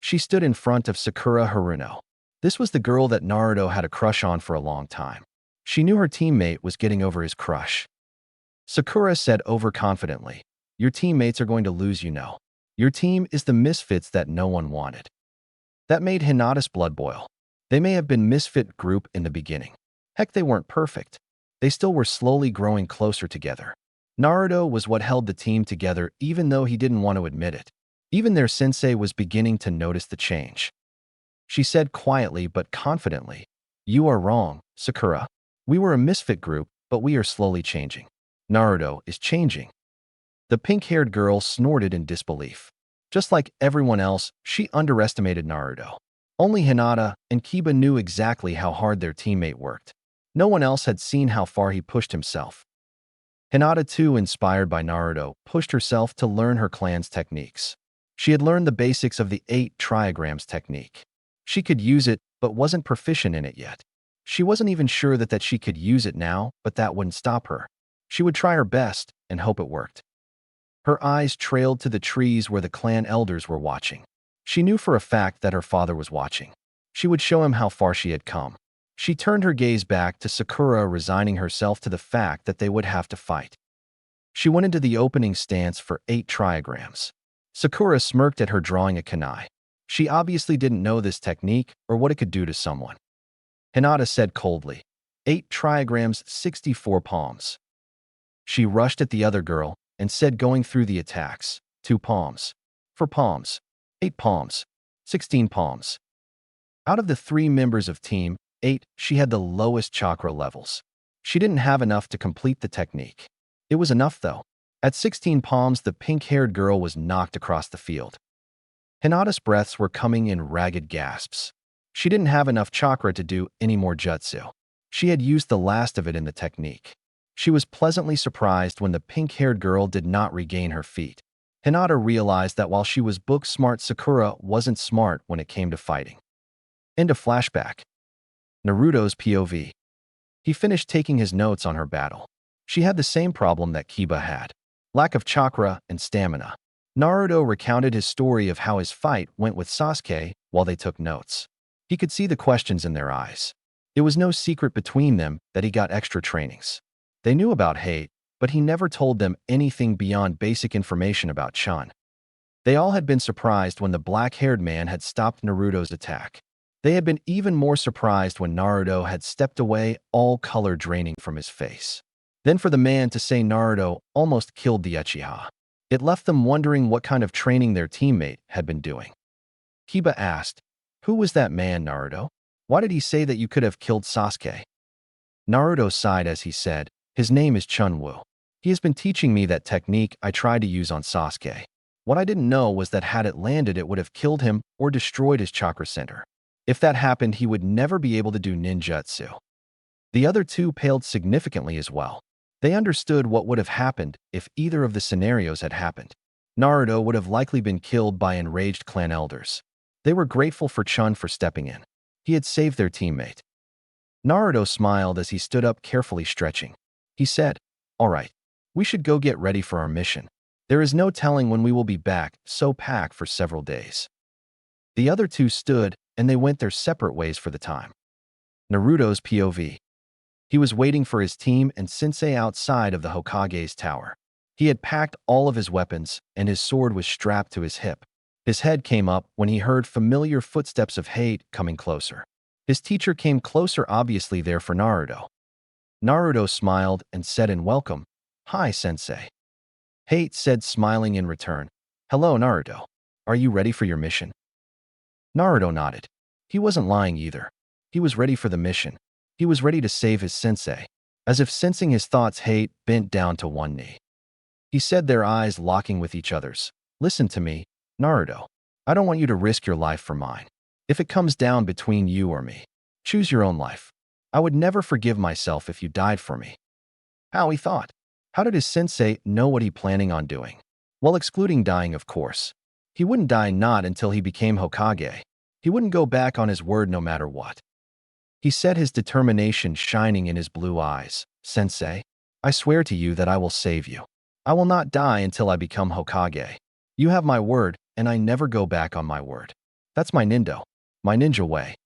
[SPEAKER 1] She stood in front of Sakura Haruno. This was the girl that Naruto had a crush on for a long time. She knew her teammate was getting over his crush. Sakura said overconfidently, "Your teammates are going to lose, you know. Your team is the misfits that no one wanted." That made Hinata's blood boil. They may have been misfit group in the beginning. Heck, they weren't perfect. They still were slowly growing closer together. Naruto was what held the team together, even though he didn't want to admit it. Even their sensei was beginning to notice the change. She said quietly but confidently, "You are wrong, Sakura. We were a misfit group, but we are slowly changing. Naruto is changing." The pink-haired girl snorted in disbelief. Just like everyone else, she underestimated Naruto. Only Hinata and Kiba knew exactly how hard their teammate worked. No one else had seen how far he pushed himself. Hinata, too, inspired by Naruto, pushed herself to learn her clan's techniques. She had learned the basics of the 8 trigrams technique. She could use it, but wasn't proficient in it yet. She wasn't even sure that she could use it now, but that wouldn't stop her. She would try her best and hope it worked. Her eyes trailed to the trees where the clan elders were watching. She knew for a fact that her father was watching. She would show him how far she had come. She turned her gaze back to Sakura, resigning herself to the fact that they would have to fight. She went into the opening stance for 8 trigrams. Sakura smirked at her, drawing a kunai. She obviously didn't know this technique or what it could do to someone. Hinata said coldly, 8 trigrams, 64 palms. She rushed at the other girl and said, going through the attacks, 2 palms, 4 palms, 8 palms, 16 palms. Out of the 3 members of Team 8, she had the lowest chakra levels. She didn't have enough to complete the technique. It was enough, though. At 16 palms, the pink-haired girl was knocked across the field. Hinata's breaths were coming in ragged gasps. She didn't have enough chakra to do any more jutsu. She had used the last of it in the technique. She was pleasantly surprised when the pink-haired girl did not regain her feet. Hinata realized that while she was book-smart, Sakura wasn't smart when it came to fighting. End of flashback. Naruto's POV. He finished taking his notes on her battle. She had the same problem that Kiba had. Lack of chakra and stamina. Naruto recounted his story of how his fight went with Sasuke while they took notes. He could see the questions in their eyes. It was no secret between them that he got extra trainings. They knew about hate, but he never told them anything beyond basic information about Chun. They all had been surprised when the black-haired man had stopped Naruto's attack. They had been even more surprised when Naruto had stepped away, all color draining from his face. Then for the man to say Naruto almost killed the Uchiha. It left them wondering what kind of training their teammate had been doing. Kiba asked, "Who was that man, Naruto? Why did he say that you could have killed Sasuke?" Naruto sighed as he said, "His name is Chun Wu. He has been teaching me that technique I tried to use on Sasuke. What I didn't know was that had it landed, it would have killed him or destroyed his chakra center. If that happened, he would never be able to do ninjutsu." The other two paled significantly as well. They understood what would have happened if either of the scenarios had happened. Naruto would have likely been killed by enraged clan elders. They were grateful for Chun for stepping in. He had saved their teammate. Naruto smiled as he stood up, carefully stretching. He said, "All right, we should go get ready for our mission. There is no telling when we will be back, so pack for several days." The other two stood, and they went their separate ways for the time. Naruto's POV. He was waiting for his team and sensei outside of the Hokage's tower. He had packed all of his weapons, and his sword was strapped to his hip. His head came up when he heard familiar footsteps of hate coming closer. His teacher came closer, obviously there for Naruto. Naruto smiled and said in welcome, "Hi, sensei." Hayate said, smiling in return, "Hello, Naruto. Are you ready for your mission?" Naruto nodded. He wasn't lying either. He was ready for the mission. He was ready to save his sensei. As if sensing his thoughts, Hayate bent down to one knee. He said, their eyes locking with each other's, "Listen to me, Naruto. I don't want you to risk your life for mine. If it comes down between you or me, choose your own life. I would never forgive myself if you died for me." How he thought. How did his sensei know what he planning on doing? Well, excluding dying, of course. He wouldn't die not until he became Hokage. He wouldn't go back on his word no matter what. He said, his determination shining in his blue eyes, "Sensei, I swear to you that I will save you. I will not die until I become Hokage. You have my word, and I never go back on my word. That's my ninja way."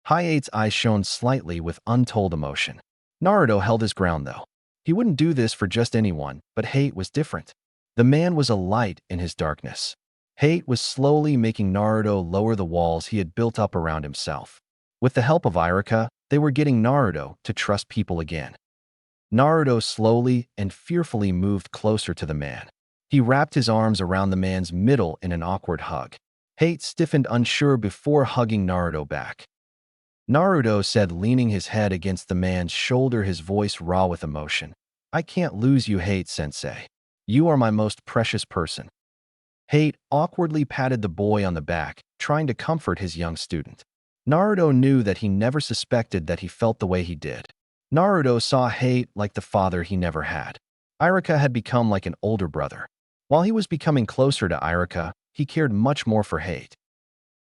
[SPEAKER 1] Hayate's eyes shone slightly with untold emotion. Naruto held his ground though. He wouldn't do this for just anyone, but Hayate was different. The man was a light in his darkness. Hayate was slowly making Naruto lower the walls he had built up around himself. With the help of Iruka, they were getting Naruto to trust people again. Naruto slowly and fearfully moved closer to the man. He wrapped his arms around the man's middle in an awkward hug. Hayate stiffened, unsure, before hugging Naruto back. Naruto said, leaning his head against the man's shoulder, his voice raw with emotion, "I can't lose you, Hayate-sensei. You are my most precious person." Hayate awkwardly patted the boy on the back, trying to comfort his young student. Naruto knew that he never suspected that he felt the way he did. Naruto saw Hayate like the father he never had. Iruka had become like an older brother. While he was becoming closer to Iruka, he cared much more for Hayate.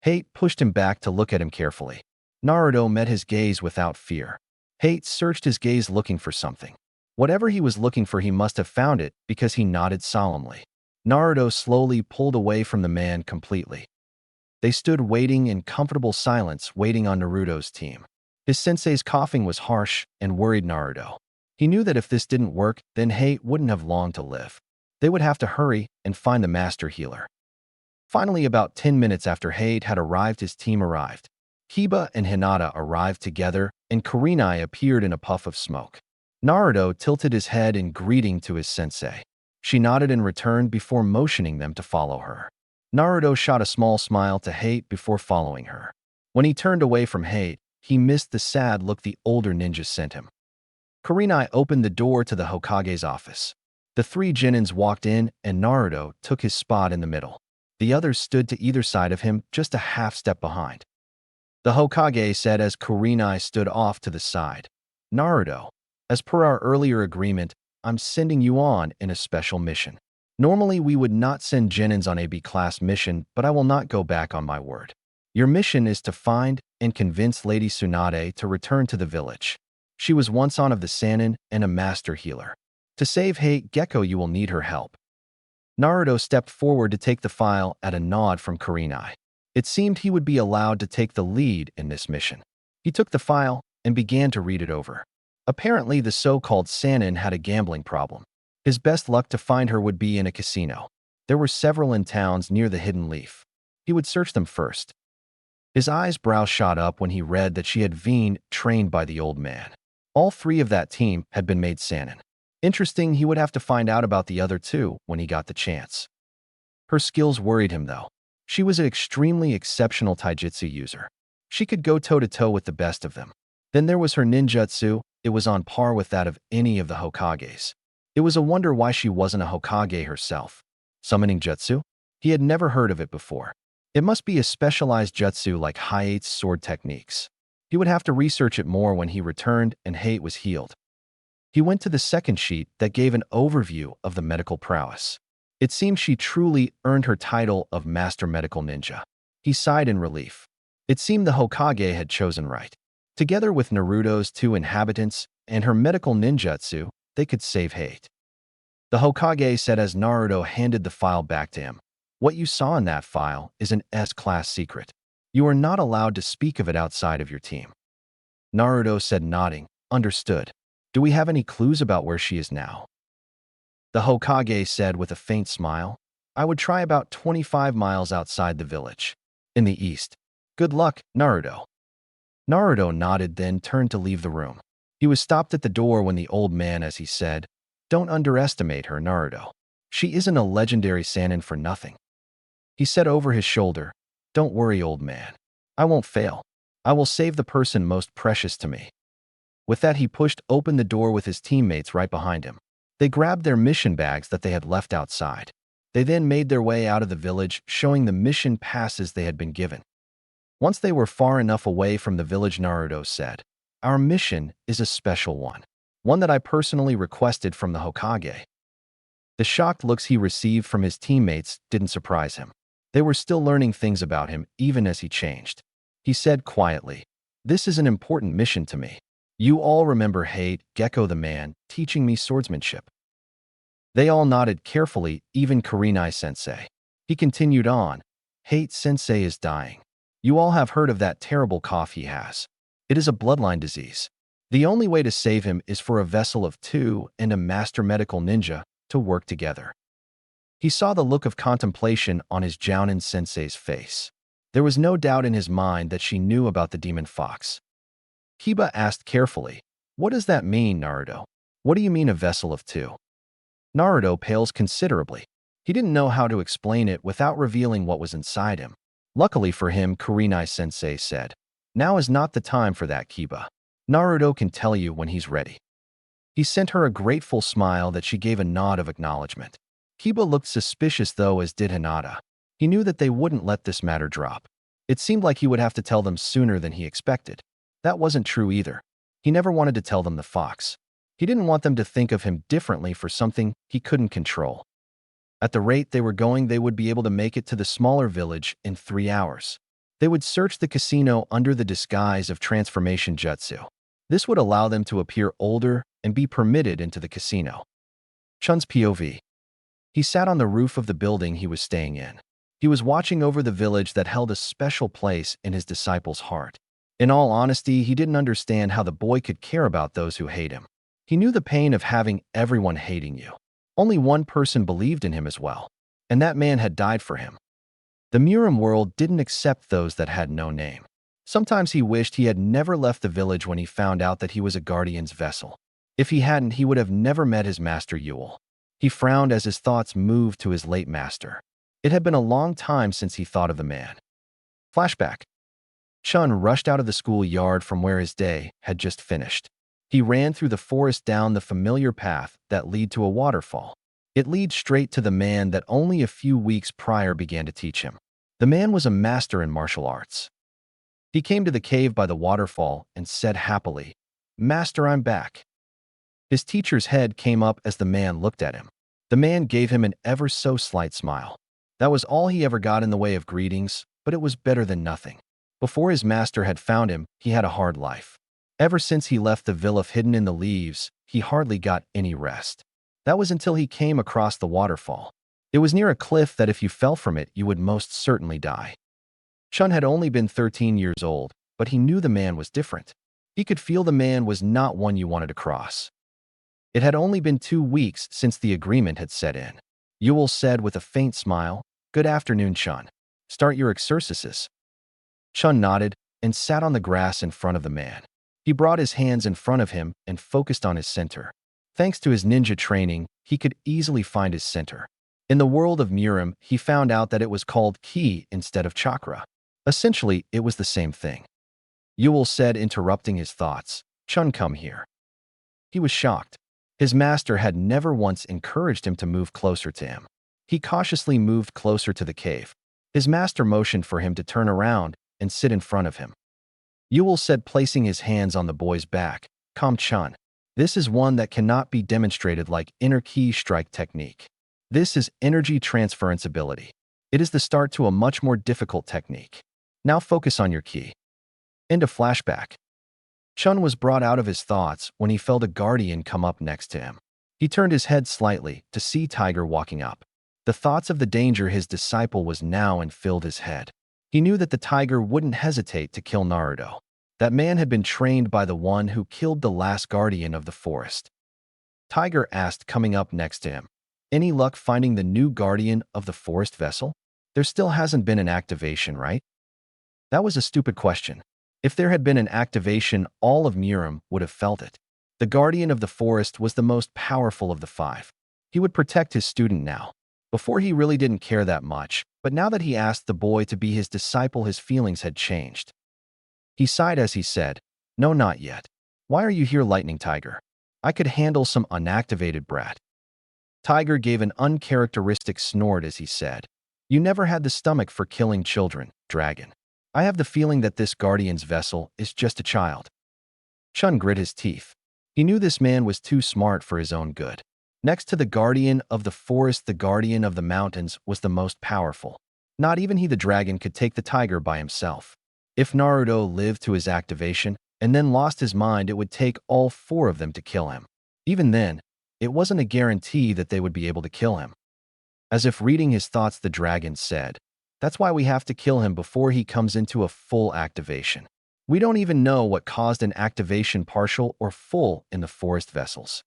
[SPEAKER 1] Hayate pushed him back to look at him carefully. Naruto met his gaze without fear. Hayate searched his gaze, looking for something. Whatever he was looking for, he must have found it, because he nodded solemnly. Naruto slowly pulled away from the man completely. They stood waiting in comfortable silence, waiting on Naruto's team. His sensei's coughing was harsh and worried Naruto. He knew that if this didn't work, then Hayate wouldn't have long to live. They would have to hurry and find the master healer. Finally, about 10 minutes after Hayate had arrived, his team arrived. Kiba and Hinata arrived together, and Kurenai appeared in a puff of smoke. Naruto tilted his head in greeting to his sensei. She nodded in return before motioning them to follow her. Naruto shot a small smile to Hayate before following her. When he turned away from Hayate, he missed the sad look the older ninja sent him. Kurenai opened the door to the Hokage's office. The three Jonins walked in, and Naruto took his spot in the middle. The others stood to either side of him, just a half step behind. The Hokage said as Kurenai stood off to the side, "Naruto, as per our earlier agreement, I'm sending you on in a special mission. Normally we would not send Jonins on a B-class mission, but I will not go back on my word. Your mission is to find and convince Lady Tsunade to return to the village. She was once on of the Sannin and a master healer. To save Hayate Gecko, you will need her help." Naruto stepped forward to take the file at a nod from Kurenai. It seemed he would be allowed to take the lead in this mission. He took the file and began to read it over. Apparently, the so-called Sannin had a gambling problem. His best luck to find her would be in a casino. There were several in towns near the Hidden Leaf. He would search them first. His eyebrows shot up when he read that she had been trained by the old man. All three of that team had been made Sannin. Interesting, he would have to find out about the other two when he got the chance. Her skills worried him though. She was an extremely exceptional taijutsu user. She could go toe-to-toe with the best of them. Then there was her ninjutsu. It was on par with that of any of the Hokages. It was a wonder why she wasn't a Hokage herself. Summoning jutsu? He had never heard of it before. It must be a specialized jutsu like Hayate's sword techniques. He would have to research it more when he returned and Hayate was healed. He went to the second sheet that gave an overview of the medical prowess. It seemed she truly earned her title of Master Medical Ninja. He sighed in relief. It seemed the Hokage had chosen right. Together with Naruto's two inhabitants and her medical ninjutsu, they could save Hayate. The Hokage said as Naruto handed the file back to him, "What you saw in that file is an S-class secret. You are not allowed to speak of it outside of your team." Naruto said, nodding, "Understood. Do we have any clues about where she is now?" The Hokage said with a faint smile, "I would try about 25 miles outside the village. In the east. Good luck, Naruto." Naruto nodded, then turned to leave the room. He was stopped at the door when the old man, as he said, "Don't underestimate her, Naruto. She isn't a legendary Sannin for nothing." He said over his shoulder, "Don't worry, old man. I won't fail. I will save the person most precious to me." With that, he pushed open the door with his teammates right behind him. They grabbed their mission bags that they had left outside. They then made their way out of the village, showing the mission passes they had been given. Once they were far enough away from the village, Naruto said, "Our mission is a special one that I personally requested from the Hokage." The shocked looks he received from his teammates didn't surprise him. They were still learning things about him even as he changed. He said quietly, "This is an important mission to me. You all remember Hayate, Gecko the man, teaching me swordsmanship." They all nodded carefully, even Kurenai sensei. He continued on, "Hayate sensei is dying. You all have heard of that terrible cough he has. It is a bloodline disease. The only way to save him is for a vessel of two and a master medical ninja to work together." He saw the look of contemplation on his Jonin sensei's face. There was no doubt in his mind that she knew about the demon fox. Kiba asked carefully, "What does that mean, Naruto? What do you mean a vessel of two?" Naruto pales considerably. He didn't know how to explain it without revealing what was inside him. Luckily for him, Kurenai sensei said, "Now is not the time for that, Kiba. Naruto can tell you when he's ready." He sent her a grateful smile that she gave a nod of acknowledgement. Kiba looked suspicious though, as did Hinata. He knew that they wouldn't let this matter drop. It seemed like he would have to tell them sooner than he expected. That wasn't true either. He never wanted to tell them the fox. He didn't want them to think of him differently for something he couldn't control. At the rate they were going, they would be able to make it to the smaller village in 3 hours. They would search the casino under the disguise of transformation jutsu. This would allow them to appear older and be permitted into the casino. Chun's POV. He sat on the roof of the building he was staying in. He was watching over the village that held a special place in his disciple's heart. In all honesty, he didn't understand how the boy could care about those who hate him. He knew the pain of having everyone hating you. Only one person believed in him as well, and that man had died for him. The Miram world didn't accept those that had no name. Sometimes he wished he had never left the village when he found out that he was a guardian's vessel. If he hadn't, he would have never met his master Yule. He frowned as his thoughts moved to his late master. It had been a long time since he thought of the man. Flashback. Chun rushed out of the schoolyard from where his day had just finished. He ran through the forest down the familiar path that led to a waterfall. It led straight to the man that only a few weeks prior began to teach him. The man was a master in martial arts. He came to the cave by the waterfall and said happily, "Master, I'm back." His teacher's head came up as the man looked at him. The man gave him an ever so slight smile. That was all he ever got in the way of greetings, but it was better than nothing. Before his master had found him, he had a hard life. Ever since he left the villa hidden in the leaves, he hardly got any rest. That was until he came across the waterfall. It was near a cliff that if you fell from it, you would most certainly die. Chun had only been 13 years old, but he knew the man was different. He could feel the man was not one you wanted to cross. It had only been 2 weeks since the agreement had set in. Yule said with a faint smile, "Good afternoon, Chun. Start your exercises." Chun nodded and sat on the grass in front of the man. He brought his hands in front of him and focused on his center. Thanks to his ninja training, he could easily find his center. In the world of Miram, he found out that it was called ki instead of chakra. Essentially, it was the same thing. Yule said, interrupting his thoughts, "Chun, come here." He was shocked. His master had never once encouraged him to move closer to him. He cautiously moved closer to the cave. His master motioned for him to turn around and sit in front of him. Yule said, placing his hands on the boy's back, "Calm, Chun. This is one that cannot be demonstrated like inner ki strike technique. This is energy transference ability. It is the start to a much more difficult technique. Now focus on your ki." End of flashback. Chun was brought out of his thoughts when he felt a guardian come up next to him. He turned his head slightly to see Tiger walking up. The thoughts of the danger his disciple was now in filled his head. He knew that the tiger wouldn't hesitate to kill Naruto. That man had been trained by the one who killed the last guardian of the forest. Tiger asked, coming up next to him, "Any luck finding the new guardian of the forest vessel? There still hasn't been an activation, right?" That was a stupid question. If there had been an activation, all of Miram would have felt it. The guardian of the forest was the most powerful of the five. He would protect his student now. Before he really didn't care that much, but now that he asked the boy to be his disciple, his feelings had changed. He sighed as he said, "No, not yet. Why are you here, Lightning Tiger? I could handle some unactivated brat." Tiger gave an uncharacteristic snort as he said, "You never had the stomach for killing children, dragon. I have the feeling that this guardian's vessel is just a child." Chun grit his teeth. He knew this man was too smart for his own good. Next to the guardian of the forest, the guardian of the mountains was the most powerful. Not even he, the dragon, could take the tiger by himself. If Naruto lived to his activation and then lost his mind, it would take all four of them to kill him. Even then, it wasn't a guarantee that they would be able to kill him. As if reading his thoughts, the dragon said, "That's why we have to kill him before he comes into a full activation. We don't even know what caused an activation, partial or full, in the forest vessels.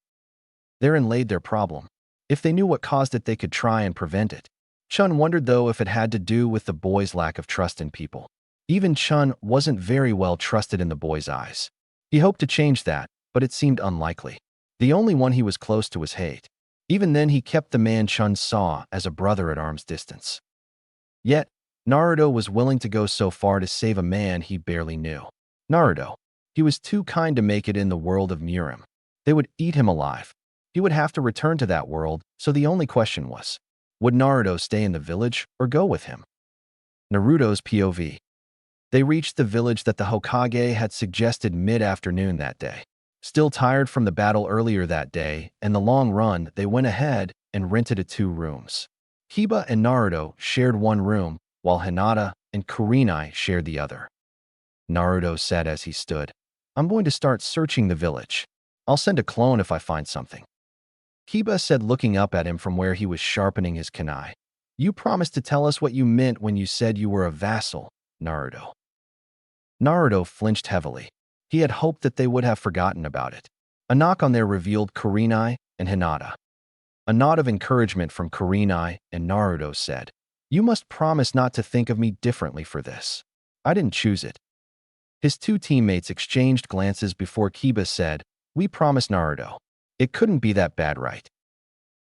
[SPEAKER 1] Therein laid their problem. If they knew what caused it, they could try and prevent it." Chun wondered, though, if it had to do with the boy's lack of trust in people. Even Chun wasn't very well trusted in the boy's eyes. He hoped to change that, but it seemed unlikely. The only one he was close to was Hayate. Even then, he kept the man Chun saw as a brother at arm's distance. Yet, Naruto was willing to go so far to save a man he barely knew. Naruto. He was too kind to make it in the world of Murim. They would eat him alive. He would have to return to that world, so the only question was, would Naruto stay in the village or go with him? Naruto's POV. They reached the village that the Hokage had suggested mid-afternoon that day. Still tired from the battle earlier that day and the long run, they went ahead and rented 2 rooms. Kiba and Naruto shared one room, while Hinata and Kurenai shared the other. Naruto said as he stood, "I'm going to start searching the village. I'll send a clone if I find something." Kiba said, looking up at him from where he was sharpening his kunai, "You promised to tell us what you meant when you said you were a vassal, Naruto." Naruto flinched heavily. He had hoped that they would have forgotten about it. A knock on there revealed Kurenai and Hinata. A nod of encouragement from Kurenai, and Naruto said, "You must promise not to think of me differently for this. I didn't choose it." His 2 teammates exchanged glances before Kiba said, "We promise, Naruto. It couldn't be that bad, right?"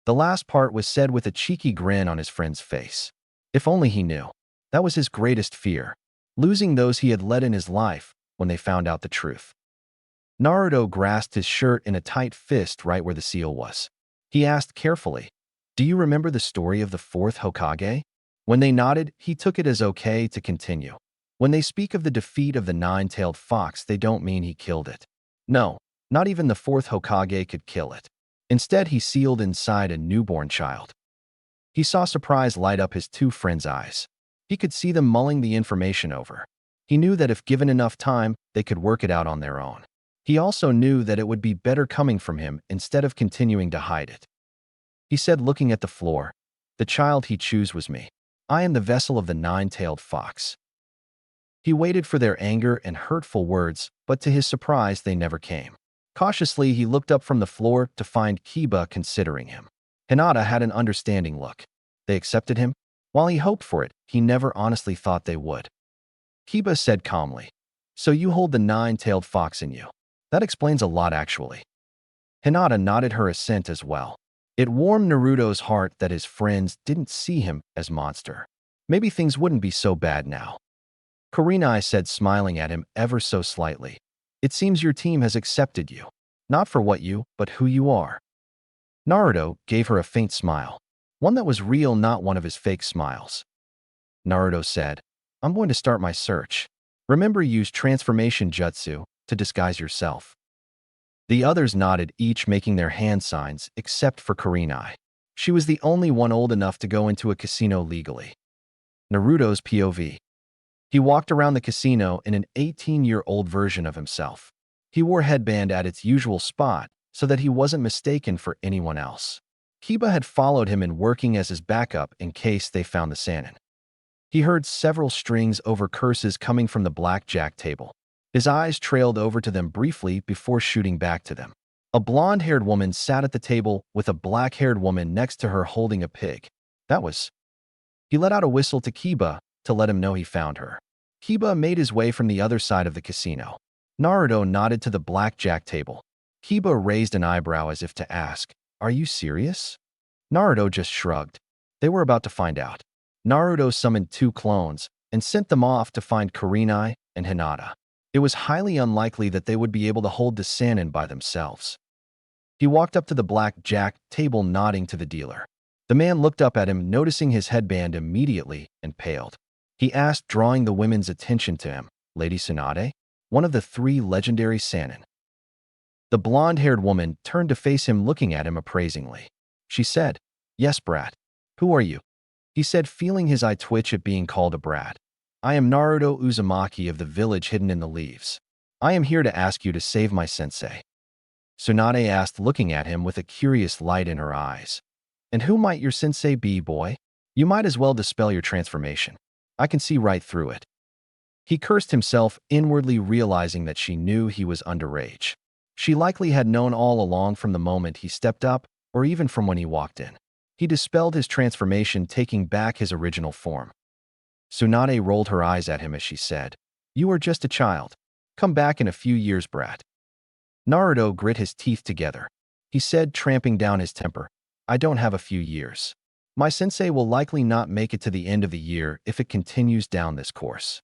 [SPEAKER 1] The last part was said with a cheeky grin on his friend's face. If only he knew. That was his greatest fear, losing those he had led in his life when they found out the truth. Naruto grasped his shirt in a tight fist right where the seal was. He asked carefully, "Do you remember the story of the 4th Hokage?" When they nodded, he took it as okay to continue. "When they speak of the defeat of the 9-tailed fox, they don't mean he killed it. No, not even the 4th Hokage could kill it. Instead, he sealed inside a newborn child." He saw surprise light up his 2 friends' eyes. He could see them mulling the information over. He knew that if given enough time, they could work it out on their own. He also knew that it would be better coming from him instead of continuing to hide it. He said, looking at the floor, "The child he chose was me. I am the vessel of the 9-tailed fox." He waited for their anger and hurtful words, but to his surprise, they never came. Cautiously, he looked up from the floor to find Kiba considering him. Hinata had an understanding look. They accepted him? While he hoped for it, he never honestly thought they would. Kiba said calmly, "So you hold the 9-tailed fox in you. That explains a lot, actually." Hinata nodded her assent as well. It warmed Naruto's heart that his friends didn't see him as monster. Maybe things wouldn't be so bad now. Kurenai said, smiling at him ever so slightly, "It seems your team has accepted you. Not for what you, but who you are." Naruto gave her a faint smile. One that was real, not one of his fake smiles. Naruto said, "I'm going to start my search. Remember, use transformation jutsu to disguise yourself." The others nodded, each making their hand signs, except for Kurenai. She was the only one old enough to go into a casino legally. Naruto's POV. He walked around the casino in an 18-year-old version of himself. He wore a headband at its usual spot so that he wasn't mistaken for anyone else. Kiba had followed him in, working as his backup in case they found the Sannin. He heard several strings over curses coming from the blackjack table. His eyes trailed over to them briefly before shooting back to them. A blonde-haired woman sat at the table with a black-haired woman next to her holding a pig. That was... He let out a whistle to Kiba to let him know he found her. Kiba made his way from the other side of the casino. Naruto nodded to the blackjack table. Kiba raised an eyebrow as if to ask, "Are you serious?" Naruto just shrugged. They were about to find out. Naruto summoned 2 clones and sent them off to find Kurenai and Hinata. It was highly unlikely that they would be able to hold the Sannin by themselves. He walked up to the blackjack table nodding to the dealer. The man looked up at him, noticing his headband immediately, and paled. He asked, drawing the women's attention to him, "Lady Tsunade, one of the 3 legendary Sannin." The blonde-haired woman turned to face him, looking at him appraisingly. She said, "Yes, brat. Who are you?" He said, feeling his eye twitch at being called a brat. "I am Naruto Uzumaki of the village hidden in the leaves. I am here to ask you to save my sensei." Tsunade asked, looking at him with a curious light in her eyes. "And who might your sensei be, boy? You might as well dispel your transformation. I can see right through it." He cursed himself, inwardly realizing that she knew he was underage. She likely had known all along from the moment he stepped up, or even from when he walked in. He dispelled his transformation, taking back his original form. Tsunade rolled her eyes at him as she said, "You are just a child. Come back in a few years, brat." Naruto grit his teeth together. He said, tramping down his temper, "I don't have a few years. My sensei will likely not make it to the end of the year if it continues down this course."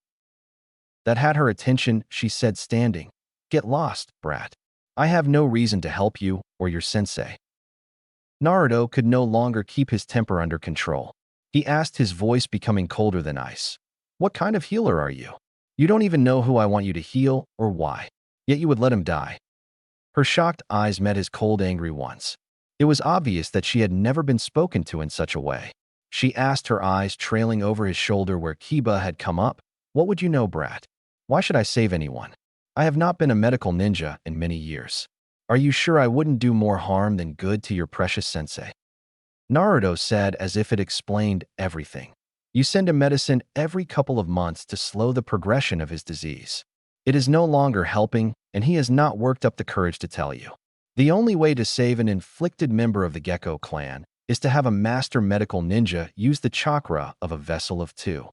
[SPEAKER 1] That had her attention. She said, standing, "Get lost, brat. I have no reason to help you or your sensei." Naruto could no longer keep his temper under control. He asked, his voice becoming colder than ice, "What kind of healer are you? You don't even know who I want you to heal or why, yet you would let him die." Her shocked eyes met his cold, angry ones. It was obvious that she had never been spoken to in such a way. She asked, her eyes trailing over his shoulder where Kiba had come up, "What would you know, brat? Why should I save anyone? I have not been a medical ninja in many years. Are you sure I wouldn't do more harm than good to your precious sensei?" Naruto said, as if it explained everything. "You send him medicine every couple of months to slow the progression of his disease. It is no longer helping, and he has not worked up the courage to tell you. The only way to save an inflicted member of the Gecko clan is to have a master medical ninja use the chakra of a vessel of 2.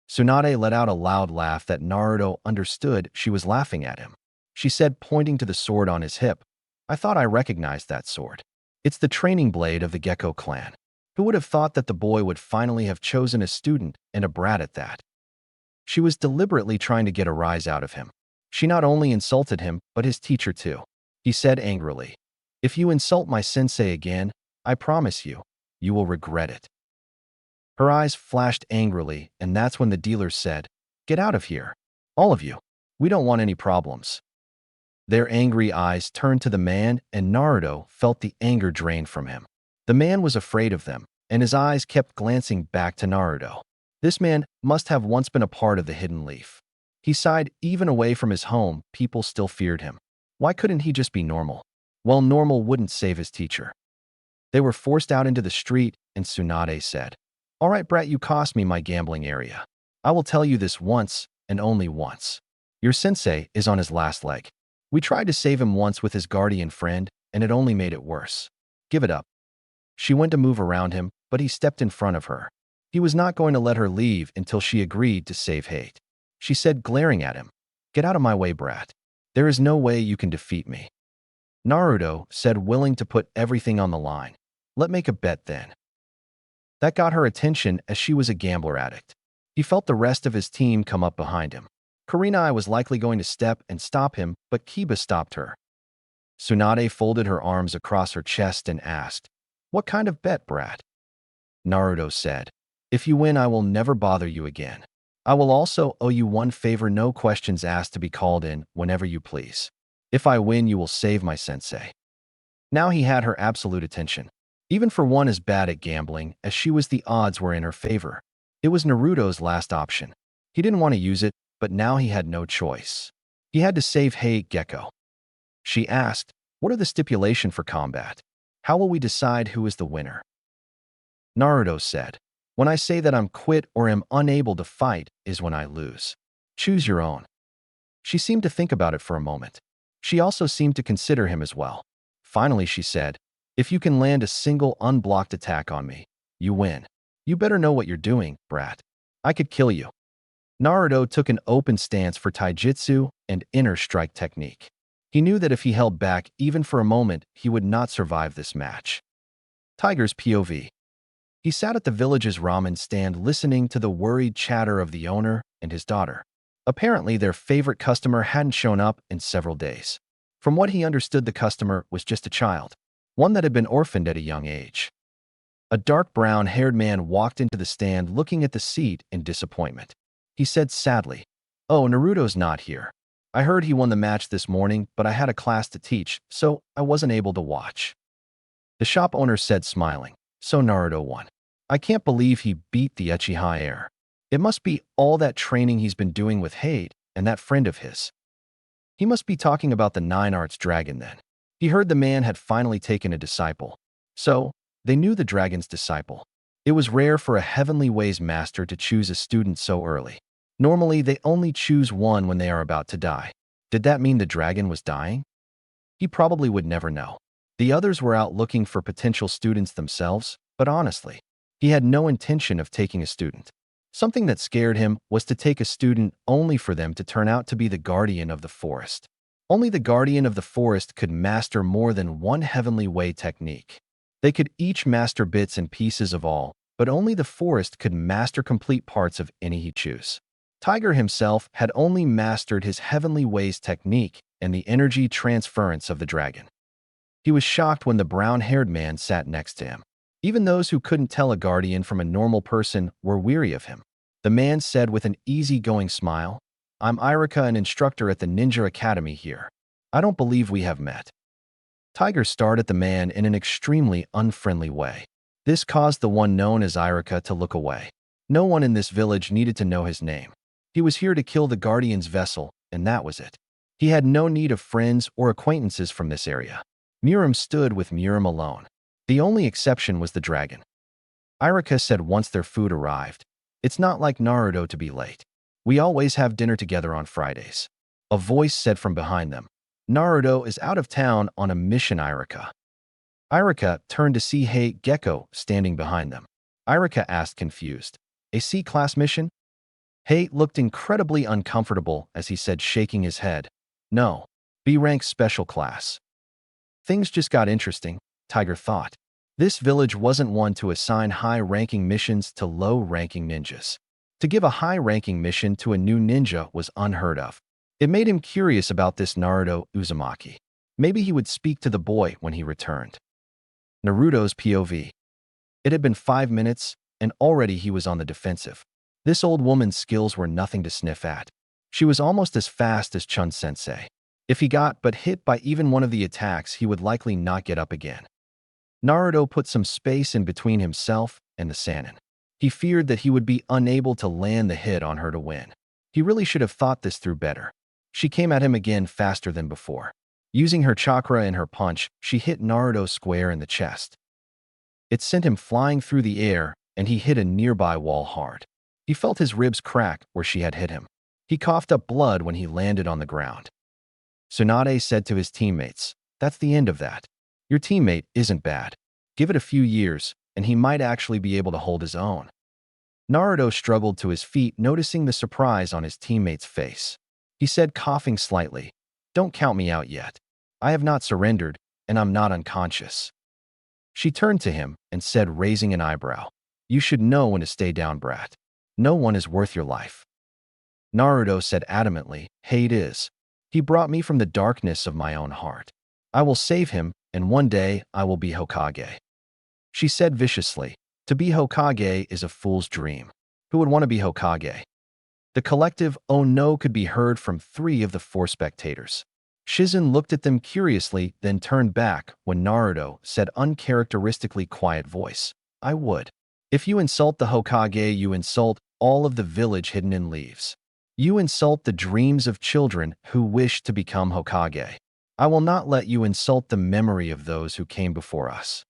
[SPEAKER 1] Tsunade let out a loud laugh that Naruto understood she was laughing at him. She said, pointing to the sword on his hip, "I thought I recognized that sword. It's the training blade of the Gecko clan. Who would have thought that the boy would finally have chosen a student, and a brat at that?" She was deliberately trying to get a rise out of him. She not only insulted him, but his teacher too. He said angrily, "If you insult my sensei again, I promise you, you will regret it." Her eyes flashed angrily, and that's when the dealer said, "Get out of here. All of you. We don't want any problems." Their angry eyes turned to the man, and Naruto felt the anger drain from him. The man was afraid of them, and his eyes kept glancing back to Naruto. This man must have once been a part of the Hidden Leaf. He sighed. Even away from his home, people still feared him. Why couldn't he just be normal? Well, normal wouldn't save his teacher. They were forced out into the street, and Tsunade said, "All right, brat, you cost me my gambling area. I will tell you this once, and only once. Your sensei is on his last leg. We tried to save him once with his guardian friend, and it only made it worse. Give it up." She went to move around him, but he stepped in front of her. He was not going to let her leave until she agreed to save hate. She said, glaring at him, "Get out of my way, brat. There is no way you can defeat me." Naruto said, willing to put everything on the line. "Let's make a bet then." That got her attention, as she was a gambler addict. He felt the rest of his team come up behind him. Kurenai was likely going to step and stop him, but Kiba stopped her. Tsunade folded her arms across her chest and asked, "What kind of bet, brat?" Naruto said, "If you win, I will never bother you again. I will also owe you one favor: no questions asked, to be called in whenever you please. If I win, you will save my sensei." Now he had her absolute attention. Even for one as bad at gambling as she was, the odds were in her favor. It was Naruto's last option. He didn't want to use it, but now he had no choice. He had to save Gecko. She asked, "What are the stipulations for combat? How will we decide who is the winner?" Naruto said, "When I say that I'm quit or am unable to fight is when I lose. Choose your own." She seemed to think about it for a moment. She also seemed to consider him as well. Finally, she said, "If you can land a single unblocked attack on me, you win. You better know what you're doing, brat. I could kill you." Naruto took an open stance for Taijutsu and inner strike technique. He knew that if he held back even for a moment, he would not survive this match. Tiger's POV. He sat at the village's ramen stand listening to the worried chatter of the owner and his daughter. Apparently, their favorite customer hadn't shown up in several days. From what he understood, the customer was just a child, one that had been orphaned at a young age. A dark brown-haired man walked into the stand looking at the seat in disappointment. He said sadly, "Oh, Naruto's not here. I heard he won the match this morning, but I had a class to teach, so I wasn't able to watch." The shop owner said, smiling, "So Naruto won. I can't believe he beat the Uchiha heir. It must be all that training he's been doing with Hayate and that friend of his. He must be talking about the Nine Arts dragon then." He heard the man had finally taken a disciple. So, they knew the dragon's disciple. It was rare for a Heavenly Ways master to choose a student so early. Normally, they only choose one when they are about to die. Did that mean the dragon was dying? He probably would never know. The others were out looking for potential students themselves, but honestly, he had no intention of taking a student. Something that scared him was to take a student only for them to turn out to be the guardian of the forest. Only the guardian of the forest could master more than one Heavenly Way technique. They could each master bits and pieces of all, but only the forest could master complete parts of any he chose. Tiger himself had only mastered his Heavenly Ways technique and the energy transference of the dragon. He was shocked when the brown-haired man sat next to him. Even those who couldn't tell a guardian from a normal person were weary of him. The man said with an easygoing smile, "I'm Iruka, an instructor at the Ninja Academy here. I don't believe we have met." Tiger stared at the man in an extremely unfriendly way. This caused the one known as Iruka to look away. No one in this village needed to know his name. He was here to kill the guardian's vessel, and that was it. He had no need of friends or acquaintances from this area. Miram stood with Miram alone. The only exception was the dragon. Iruka said once their food arrived, "It's not like Naruto to be late. We always have dinner together on Fridays." A voice said from behind them, "Naruto is out of town on a mission, Iruka." Iruka turned to see Hayate Gecko standing behind them. Iruka asked, confused, "A C-class mission?" Hayate looked incredibly uncomfortable as he said, shaking his head, "No, B-rank special class." Things just got interesting, Tiger thought. This village wasn't one to assign high-ranking missions to low-ranking ninjas. To give a high-ranking mission to a new ninja was unheard of. It made him curious about this Naruto Uzumaki. Maybe he would speak to the boy when he returned. Naruto's POV. It had been 5 minutes, and already he was on the defensive. This old woman's skills were nothing to sniff at. She was almost as fast as Chun sensei. If he got but hit by even one of the attacks, he would likely not get up again. Naruto put some space in between himself and the Sannin. He feared that he would be unable to land the hit on her to win. He really should have thought this through better. She came at him again faster than before. Using her chakra and her punch, she hit Naruto square in the chest. It sent him flying through the air, and he hit a nearby wall hard. He felt his ribs crack where she had hit him. He coughed up blood when he landed on the ground. Tsunade said to his teammates, "That's the end of that. Your teammate isn't bad. Give it a few years, and he might actually be able to hold his own." Naruto struggled to his feet, noticing the surprise on his teammate's face. He said, coughing slightly, "Don't count me out yet. I have not surrendered, and I'm not unconscious." She turned to him and said, raising an eyebrow, "You should know when to stay down, brat. No one is worth your life." Naruto said adamantly, "Hayate is. He brought me from the darkness of my own heart. I will save him, and one day I will be Hokage." She said viciously, "To be Hokage is a fool's dream. Who would want to be Hokage?" The collective "oh no" could be heard from 3 of the 4 spectators. Shizen looked at them curiously, then turned back when Naruto said uncharacteristically quiet voice, "I would. If you insult the Hokage, you insult all of the village hidden in leaves. You insult the dreams of children who wish to become Hokage. I will not let you insult the memory of those who came before us."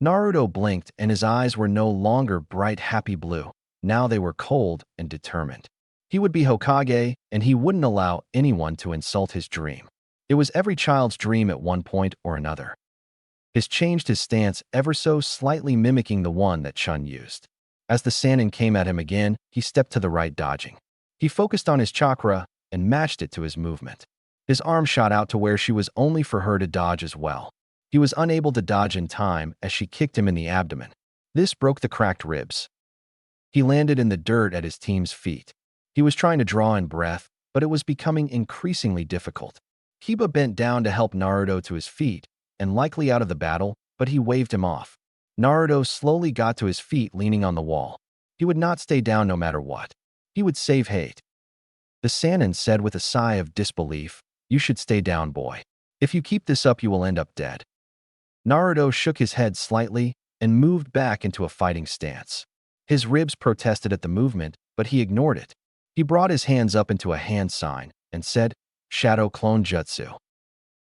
[SPEAKER 1] Naruto blinked, and his eyes were no longer bright, happy blue. Now they were cold and determined. He would be Hokage, and he wouldn't allow anyone to insult his dream. It was every child's dream at one point or another. He changed his stance ever so slightly, mimicking the one that Chun used. As the Sannin came at him again, he stepped to the right, dodging. He focused on his chakra and matched it to his movement. His arm shot out to where she was only for her to dodge as well. He was unable to dodge in time as she kicked him in the abdomen. This broke the cracked ribs. He landed in the dirt at his team's feet. He was trying to draw in breath, but it was becoming increasingly difficult. Kiba bent down to help Naruto to his feet, and likely out of the battle, but he waved him off. Naruto slowly got to his feet, leaning on the wall. He would not stay down no matter what. He would save Hayate. The Sannin said with a sigh of disbelief, "You should stay down, boy. If you keep this up, you will end up dead." Naruto shook his head slightly and moved back into a fighting stance. His ribs protested at the movement, but he ignored it. He brought his hands up into a hand sign and said, "Shadow Clone Jutsu."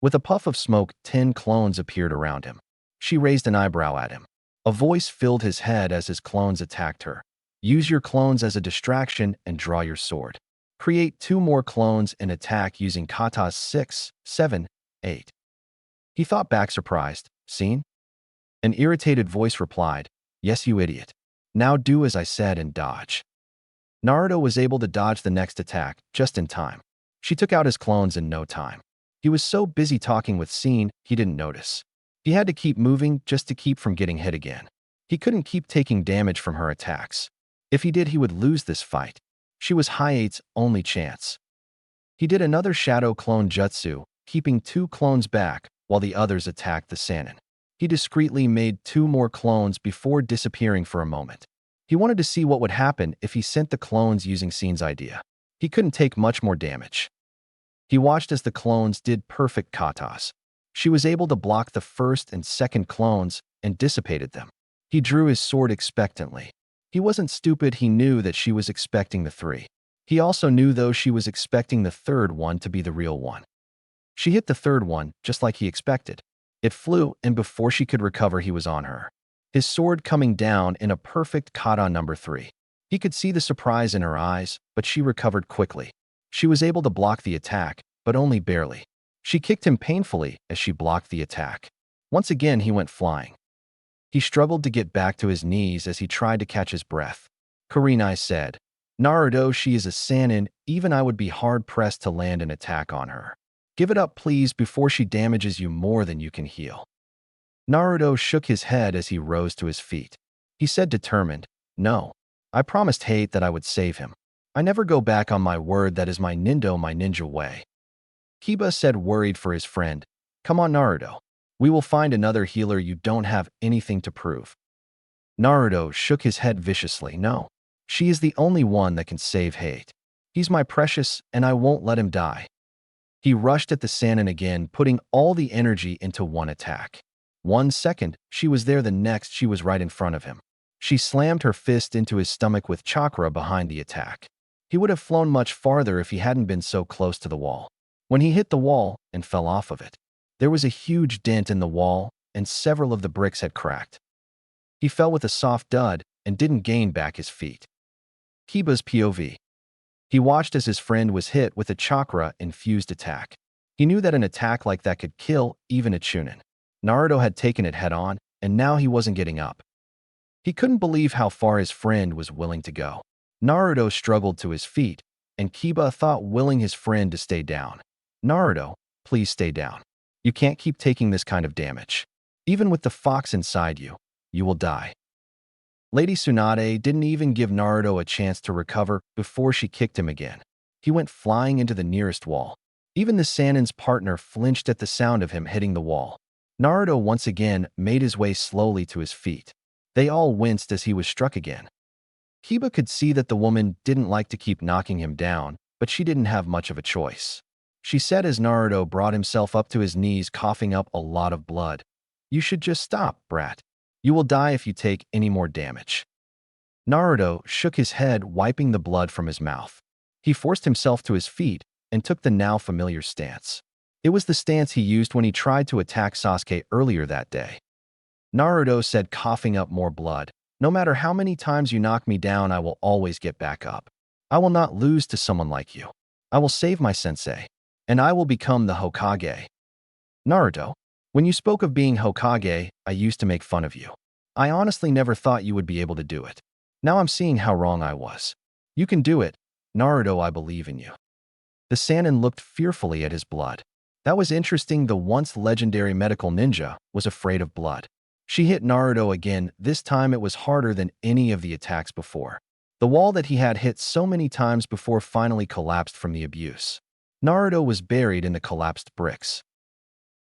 [SPEAKER 1] With a puff of smoke, 10 clones appeared around him. She raised an eyebrow at him. A voice filled his head as his clones attacked her. "Use your clones as a distraction and draw your sword. Create 2 more clones and attack using katas 6, 7, 8. He thought back surprised. "Seen?" An irritated voice replied, "Yes, you idiot. Now do as I said and dodge." Naruto was able to dodge the next attack just in time. She took out his clones in no time. He was so busy talking with Seen, he didn't notice. He had to keep moving just to keep from getting hit again. He couldn't keep taking damage from her attacks. If he did, he would lose this fight. She was Hayate's only chance. He did another shadow clone jutsu, keeping 2 clones back while the others attacked the Sannin. He discreetly made 2 more clones before disappearing for a moment. He wanted to see what would happen if he sent the clones using Seen's idea. He couldn't take much more damage. He watched as the clones did perfect katas. She was able to block the first and second clones and dissipated them. He drew his sword expectantly. He wasn't stupid, he knew that she was expecting the 3. He also knew, though, she was expecting the third one to be the real one. She hit the third one, just like he expected. It flew, and before she could recover, he was on her. His sword coming down in a perfect kata number 3. He could see the surprise in her eyes, but she recovered quickly. She was able to block the attack, but only barely. She kicked him painfully as she blocked the attack. Once again, he went flying. He struggled to get back to his knees as he tried to catch his breath. Kurenai said, "Naruto, she is a Sannin. Even I would be hard-pressed to land an attack on her. Give it up, please, before she damages you more than you can heal." Naruto shook his head as he rose to his feet. He said determined, "No. I promised Hayate that I would save him. I never go back on my word. That is my ninja way." Kiba said, worried for his friend, "Come on, Naruto. We will find another healer. You don't have anything to prove." Naruto shook his head viciously. "No. She is the only one that can save Hayate. He's my precious, and I won't let him die." He rushed at the Sannin again, putting all the energy into one attack. 1 second, she was there. The next, she was right in front of him. She slammed her fist into his stomach with Chakra behind the attack. He would have flown much farther if he hadn't been so close to the wall. When he hit the wall and fell off of it, there was a huge dent in the wall, and several of the bricks had cracked. He fell with a soft dud and didn't gain back his feet. Kiba's POV. He watched as his friend was hit with a chakra-infused attack. He knew that an attack like that could kill even a Chunin. Naruto had taken it head-on, and now he wasn't getting up. He couldn't believe how far his friend was willing to go. Naruto struggled to his feet, and Kiba thought, willing his friend to stay down. "Naruto, please stay down. You can't keep taking this kind of damage. Even with the fox inside you, you will die." Lady Tsunade didn't even give Naruto a chance to recover before she kicked him again. He went flying into the nearest wall. Even the Sannin's partner flinched at the sound of him hitting the wall. Naruto once again made his way slowly to his feet. They all winced as he was struck again. Kiba could see that the woman didn't like to keep knocking him down, but she didn't have much of a choice. She said as Naruto brought himself up to his knees, coughing up a lot of blood, "You should just stop, brat. You will die if you take any more damage." Naruto shook his head, wiping the blood from his mouth. He forced himself to his feet and took the now familiar stance. It was the stance he used when he tried to attack Sasuke earlier that day. Naruto said, coughing up more blood, "No matter how many times you knock me down, I will always get back up. I will not lose to someone like you. I will save my sensei, and I will become the Hokage." "Naruto, when you spoke of being Hokage, I used to make fun of you. I honestly never thought you would be able to do it. Now I'm seeing how wrong I was. You can do it. Naruto, I believe in you." The Sannin looked fearfully at his blood. That was interesting. The once legendary medical ninja was afraid of blood. She hit Naruto again. This time it was harder than any of the attacks before. The wall that he had hit so many times before finally collapsed from the abuse. Naruto was buried in the collapsed bricks.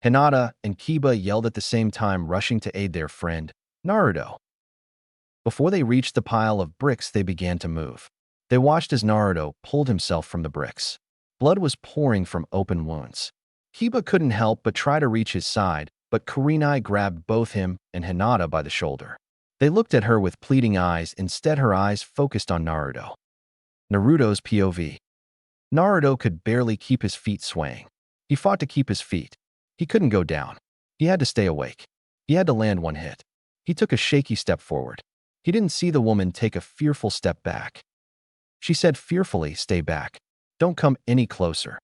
[SPEAKER 1] Hinata and Kiba yelled at the same time, rushing to aid their friend, Naruto. Before they reached the pile of bricks, they began to move. They watched as Naruto pulled himself from the bricks. Blood was pouring from open wounds. Kiba couldn't help but try to reach his side, but Kurenai grabbed both him and Hinata by the shoulder. They looked at her with pleading eyes. Instead, her eyes focused on Naruto. Naruto's POV. Naruto could barely keep his feet swaying. He fought to keep his feet. He couldn't go down. He had to stay awake. He had to land one hit. He took a shaky step forward. He didn't see the woman take a fearful step back. She said fearfully, "Stay back. Don't come any closer."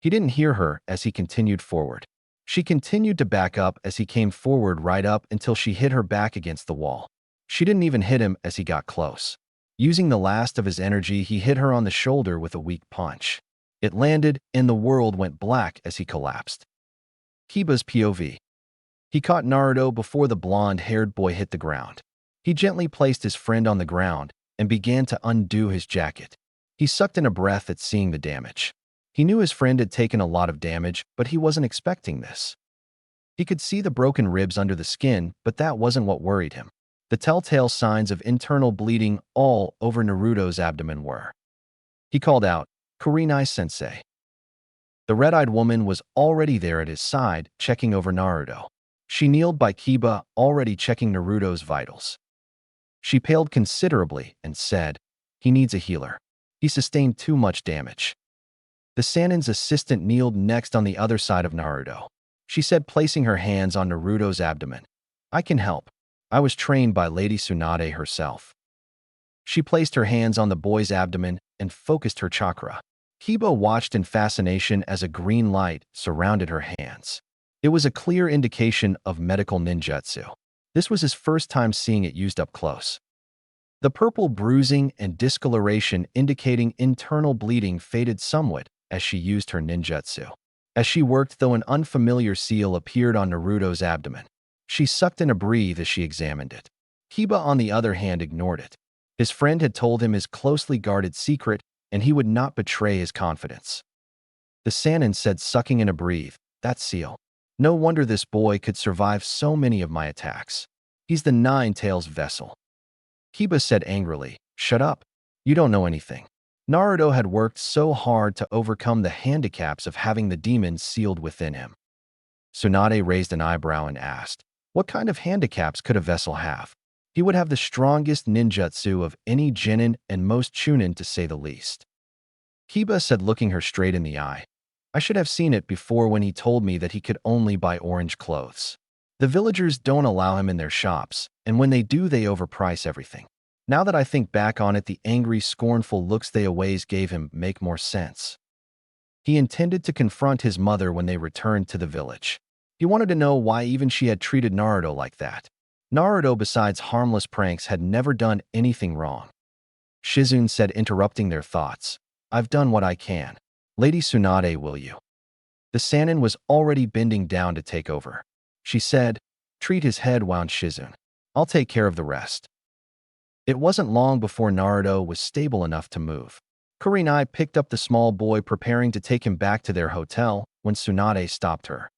[SPEAKER 1] He didn't hear her as he continued forward. She continued to back up as he came forward, right up until she hit her back against the wall. She didn't even hit him as he got close. Using the last of his energy, he hit her on the shoulder with a weak punch. It landed, and the world went black as he collapsed. Kiba's POV. He caught Naruto before the blonde-haired boy hit the ground. He gently placed his friend on the ground and began to undo his jacket. He sucked in a breath at seeing the damage. He knew his friend had taken a lot of damage, but he wasn't expecting this. He could see the broken ribs under the skin, but that wasn't what worried him. The telltale signs of internal bleeding all over Naruto's abdomen were. He called out, "Kurenai sensei." The red-eyed woman was already there at his side, checking over Naruto. She kneeled by Kiba, already checking Naruto's vitals. She paled considerably and said, "He needs a healer. He sustained too much damage." The Sannin's assistant kneeled next on the other side of Naruto. She said, placing her hands on Naruto's abdomen, "I can help. I was trained by Lady Tsunade herself." She placed her hands on the boy's abdomen and focused her chakra. Kiba watched in fascination as a green light surrounded her hands. It was a clear indication of medical ninjutsu. This was his first time seeing it used up close. The purple bruising and discoloration indicating internal bleeding faded somewhat as she used her ninjutsu. As she worked, though, an unfamiliar seal appeared on Naruto's abdomen. She sucked in a breath as she examined it. Kiba, on the other hand, ignored it. His friend had told him his closely guarded secret, and he would not betray his confidence. The Sannin said, sucking in a breath, "That seal. No wonder this boy could survive so many of my attacks. He's the Nine-Tails vessel." Kiba said angrily, "Shut up. You don't know anything." Naruto had worked so hard to overcome the handicaps of having the demons sealed within him. Tsunade raised an eyebrow and asked, "What kind of handicaps could a vessel have?" He would have the strongest ninjutsu of any Jonin and most Chunin, to say the least. Kiba said, looking her straight in the eye, "I should have seen it before when he told me that he could only buy orange clothes. The villagers don't allow him in their shops, and when they do, they overprice everything. Now that I think back on it, the angry, scornful looks they always gave him make more sense. He intended to confront his mother when they returned to the village. He wanted to know why even she had treated Naruto like that. Naruto, besides harmless pranks, had never done anything wrong." Shizune said, interrupting their thoughts, "I've done what I can. Lady Tsunade, will you?" The Sannin was already bending down to take over. She said, "Treat his head, wound Shizune. I'll take care of the rest." It wasn't long before Naruto was stable enough to move. Kurenai picked up the small boy, preparing to take him back to their hotel, when Tsunade stopped her.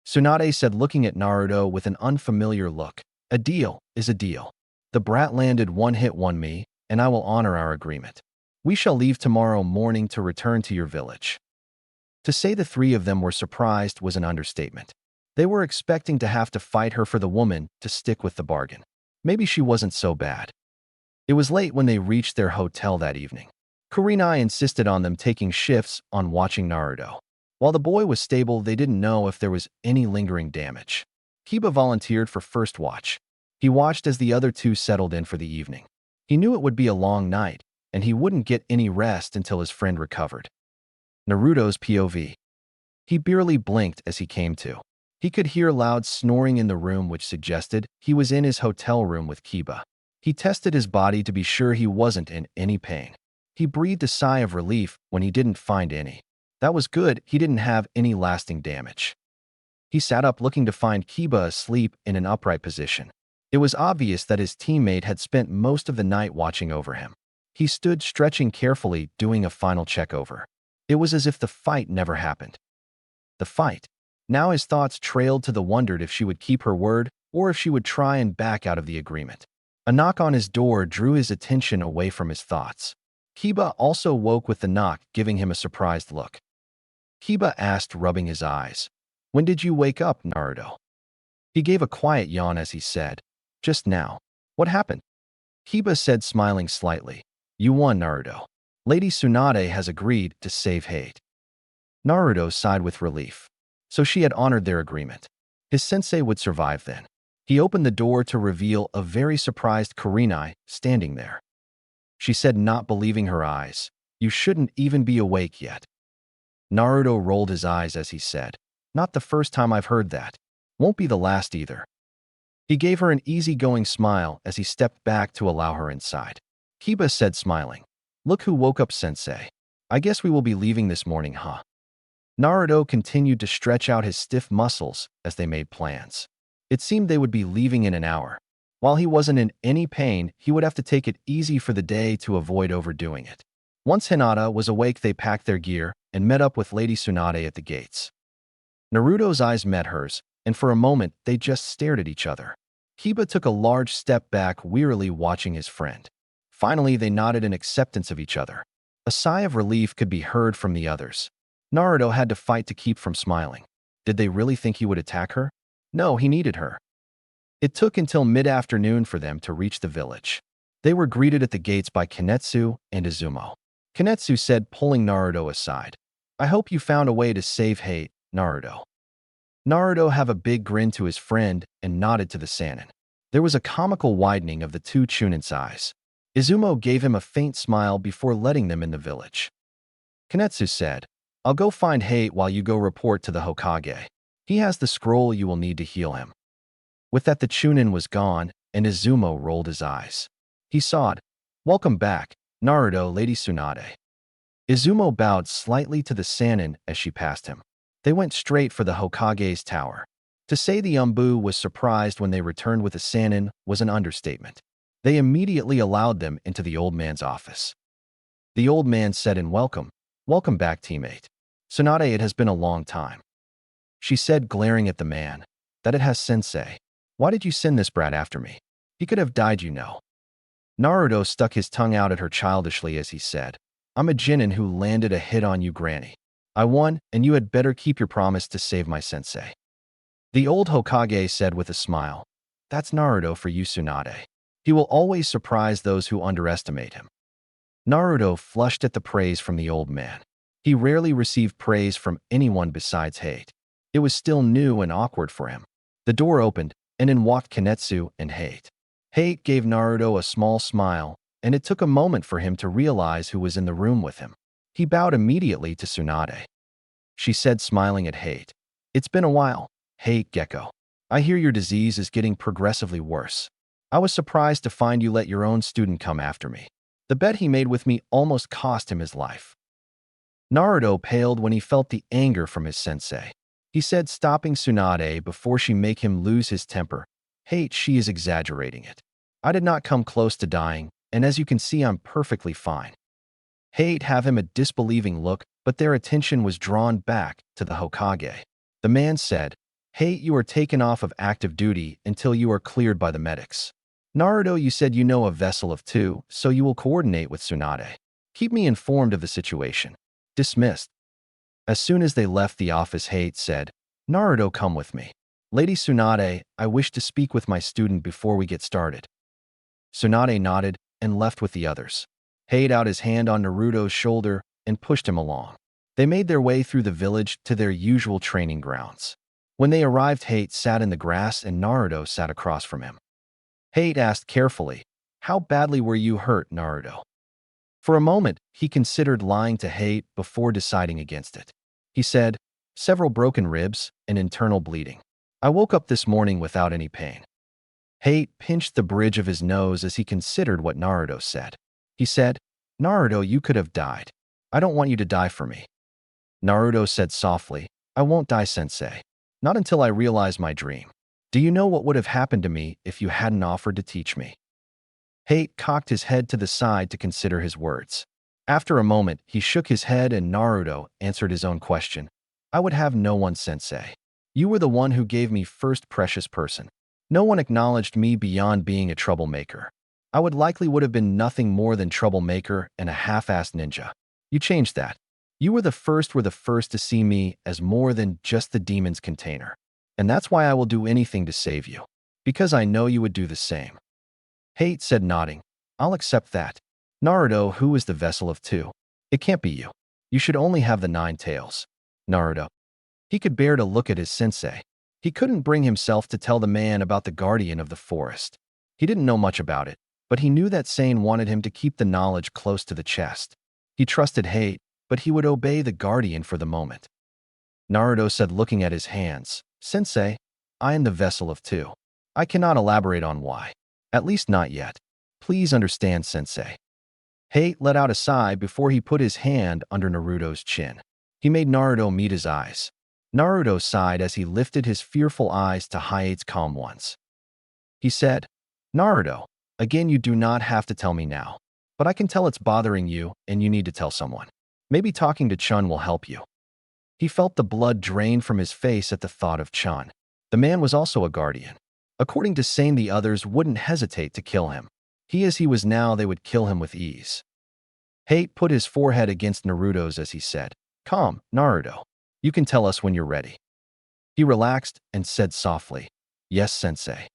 [SPEAKER 1] Tsunade said, looking at Naruto with an unfamiliar look, "A deal is a deal. The brat landed one hit, won me, and I will honor our agreement. We shall leave tomorrow morning to return to your village." To say the three of them were surprised was an understatement. They were expecting to have to fight her for the woman to stick with the bargain. Maybe she wasn't so bad. It was late when they reached their hotel that evening. Kurenai insisted on them taking shifts on watching Naruto. While the boy was stable, they didn't know if there was any lingering damage. Kiba volunteered for first watch. He watched as the other two settled in for the evening. He knew it would be a long night, and he wouldn't get any rest until his friend recovered. Naruto's POV. He barely blinked as he came to. He could hear loud snoring in the room, which suggested he was in his hotel room with Kiba. He tested his body to be sure he wasn't in any pain. He breathed a sigh of relief when he didn't find any. That was good, he didn't have any lasting damage. He sat up looking to find Kiba asleep in an upright position. It was obvious that his teammate had spent most of the night watching over him. He stood stretching carefully, doing a final check over. It was as if the fight never happened. The fight. Now his thoughts trailed to the wondered if she would keep her word or if she would try and back out of the agreement. A knock on his door drew his attention away from his thoughts. Kiba also woke with the knock, giving him a surprised look. Kiba asked, rubbing his eyes. "When did you wake up, Naruto?" He gave a quiet yawn as he said, "Just now." "What happened?" Kiba said, smiling slightly. "You won, Naruto. Lady Tsunade has agreed to save Hayate." Naruto sighed with relief. So she had honored their agreement. His sensei would survive then. He opened the door to reveal a very surprised Kurenai standing there. She said, not believing her eyes, "You shouldn't even be awake yet." Naruto rolled his eyes as he said, "Not the first time I've heard that. Won't be the last either." He gave her an easygoing smile as he stepped back to allow her inside. Kiba said, smiling, "Look who woke up, sensei. I guess we will be leaving this morning, huh?" Naruto continued to stretch out his stiff muscles as they made plans. It seemed they would be leaving in an hour. While he wasn't in any pain, he would have to take it easy for the day to avoid overdoing it. Once Hinata was awake, they packed their gear and met up with Lady Tsunade at the gates. Naruto's eyes met hers, and for a moment they just stared at each other. Kiba took a large step back, wearily watching his friend. Finally, they nodded in acceptance of each other. A sigh of relief could be heard from the others. Naruto had to fight to keep from smiling. Did they really think he would attack her? No, he needed her. It took until mid-afternoon for them to reach the village. They were greeted at the gates by Kanetsu and Izumo. Kanetsu said, pulling Naruto aside, "I hope you found a way to save Hayate, Naruto." Naruto had a big grin to his friend and nodded to the Sannin. There was a comical widening of the two Chunin's eyes. Izumo gave him a faint smile before letting them in the village. Kanetsu said, "I'll go find Hayate while you go report to the Hokage. He has the scroll you will need to heal him." With that, the Chunin was gone, and Izumo rolled his eyes. He sawed, "Welcome back, Naruto, Lady Tsunade." Izumo bowed slightly to the Sannin as she passed him. They went straight for the Hokage's tower. To say the Umbu was surprised when they returned with the Sannin was an understatement. They immediately allowed them into the old man's office. The old man said in welcome, "Welcome back, teammate. Tsunade, it has been a long time." She said, glaring at the man, "That it has, sensei. Why did you send this brat after me? He could have died, you know." Naruto stuck his tongue out at her childishly as he said, "I'm a Jonin who landed a hit on you, granny. I won, and you had better keep your promise to save my sensei." The old Hokage said with a smile, "That's Naruto for you, Tsunade. He will always surprise those who underestimate him." Naruto flushed at the praise from the old man. He rarely received praise from anyone besides Hayate. It was still new and awkward for him. The door opened, and in walked Kanetsu and Hayate. Hayate gave Naruto a small smile, and it took a moment for him to realize who was in the room with him. He bowed immediately to Tsunade. She said, smiling at Hayate, "It's been a while, Hayate Gecko. I hear your disease is getting progressively worse. I was surprised to find you let your own student come after me. The bet he made with me almost cost him his life." Naruto paled when he felt the anger from his sensei. He said, stopping Tsunade before she make him lose his temper, "Hayate, she is exaggerating it. I did not come close to dying, and as you can see, I'm perfectly fine." Hayate have him a disbelieving look, but their attention was drawn back to the Hokage. The man said, "Hayate, you are taken off of active duty until you are cleared by the medics. Naruto, you said you know a vessel of two, so you will coordinate with Tsunade. Keep me informed of the situation." Dismissed. As soon as they left the office, Hayate said, "Naruto, come with me. Lady Tsunade, I wish to speak with my student before we get started." Tsunade nodded and left with the others. Hayate out his hand on Naruto's shoulder and pushed him along. They made their way through the village to their usual training grounds. When they arrived, Hayate sat in the grass and Naruto sat across from him. Hayate asked carefully, "How badly were you hurt, Naruto?" For a moment, he considered lying to Hayate before deciding against it. He said, "Several broken ribs and internal bleeding. I woke up this morning without any pain." Hayate pinched the bridge of his nose as he considered what Naruto said. He said, Naruto, you could have died. I don't want you to die for me. Naruto said softly, I won't die, sensei. Not until I realize my dream. Do you know what would have happened to me if you hadn't offered to teach me? Hate cocked his head to the side to consider his words. After a moment, he shook his head and Naruto answered his own question. I would have no one, sensei. You were the one who gave me first, precious person. No one acknowledged me beyond being a troublemaker. I would have been nothing more than troublemaker and a half-assed ninja. You changed that. You were the first to see me as more than just the demon's container. And that's why I will do anything to save you. Because I know you would do the same. Hate said, nodding. I'll accept that. Naruto, who is the vessel of two? It can't be you. You should only have the 9 tails. Naruto. He could bear to look at his sensei. He couldn't bring himself to tell the man about the guardian of the forest. He didn't know much about it, but he knew that Sane wanted him to keep the knowledge close to the chest. He trusted Hate, but he would obey the guardian for the moment. Naruto said, looking at his hands, Sensei, I am the vessel of two. I cannot elaborate on why. At least not yet. Please understand, sensei. Hate let out a sigh before he put his hand under Naruto's chin. He made Naruto meet his eyes. Naruto sighed as he lifted his fearful eyes to Hayate's calm ones. He said, Naruto, again, you do not have to tell me now. But I can tell it's bothering you and you need to tell someone. Maybe talking to Chun will help you. He felt the blood drain from his face at the thought of Chun. The man was also a guardian. According to Sane, the others wouldn't hesitate to kill him. As he was now, they would kill him with ease. Hate put his forehead against Naruto's as he said, Calm, Naruto. You can tell us when you're ready. He relaxed and said softly, Yes, sensei.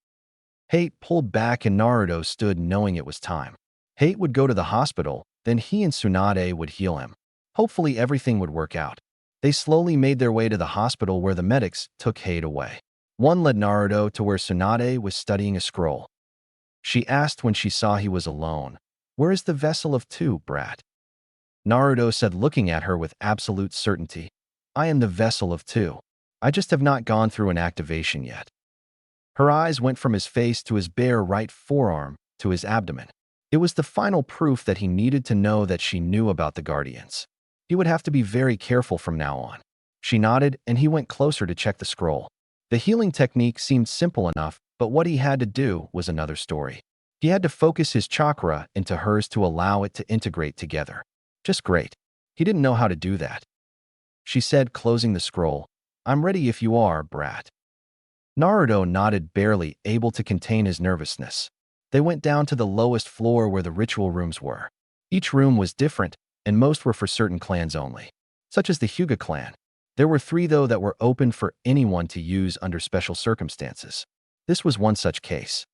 [SPEAKER 1] Hate pulled back and Naruto stood knowing it was time. Hate would go to the hospital, then he and Tsunade would heal him. Hopefully everything would work out. They slowly made their way to the hospital where the medics took Hate away. One led Naruto to where Tsunade was studying a scroll. She asked when she saw he was alone, Where is the vessel of two, brat? Naruto said, looking at her with absolute certainty, I am the vessel of two. I just have not gone through an activation yet. Her eyes went from his face to his bare right forearm to his abdomen. It was the final proof that he needed to know that she knew about the Guardians. He would have to be very careful from now on. She nodded and he went closer to check the scroll. The healing technique seemed simple enough, but what he had to do was another story. He had to focus his chakra into hers to allow it to integrate together. Just great. He didn't know how to do that. She said, closing the scroll, I'm ready if you are, brat. Naruto nodded, barely able to contain his nervousness. They went down to the lowest floor where the ritual rooms were. Each room was different, and most were for certain clans only, such as the Hyuga clan. There were 3, though, that were open for anyone to use under special circumstances. This was one such case.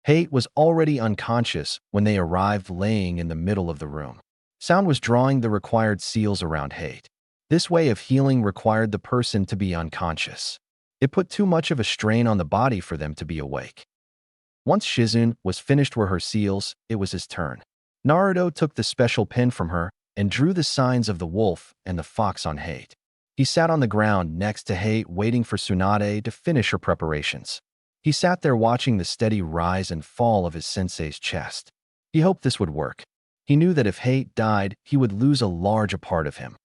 [SPEAKER 1] Hate was already unconscious when they arrived, laying in the middle of the room. Sound was drawing the required seals around Hate. This way of healing required the person to be unconscious. It put too much of a strain on the body for them to be awake. Once Shizune was finished with her seals, it was his turn. Naruto took the special pen from her and drew the signs of the wolf and the fox on Hate. He sat on the ground next to Hate, waiting for Tsunade to finish her preparations. He sat there watching the steady rise and fall of his sensei's chest. He hoped this would work. He knew that if Hate died, he would lose a large part of him.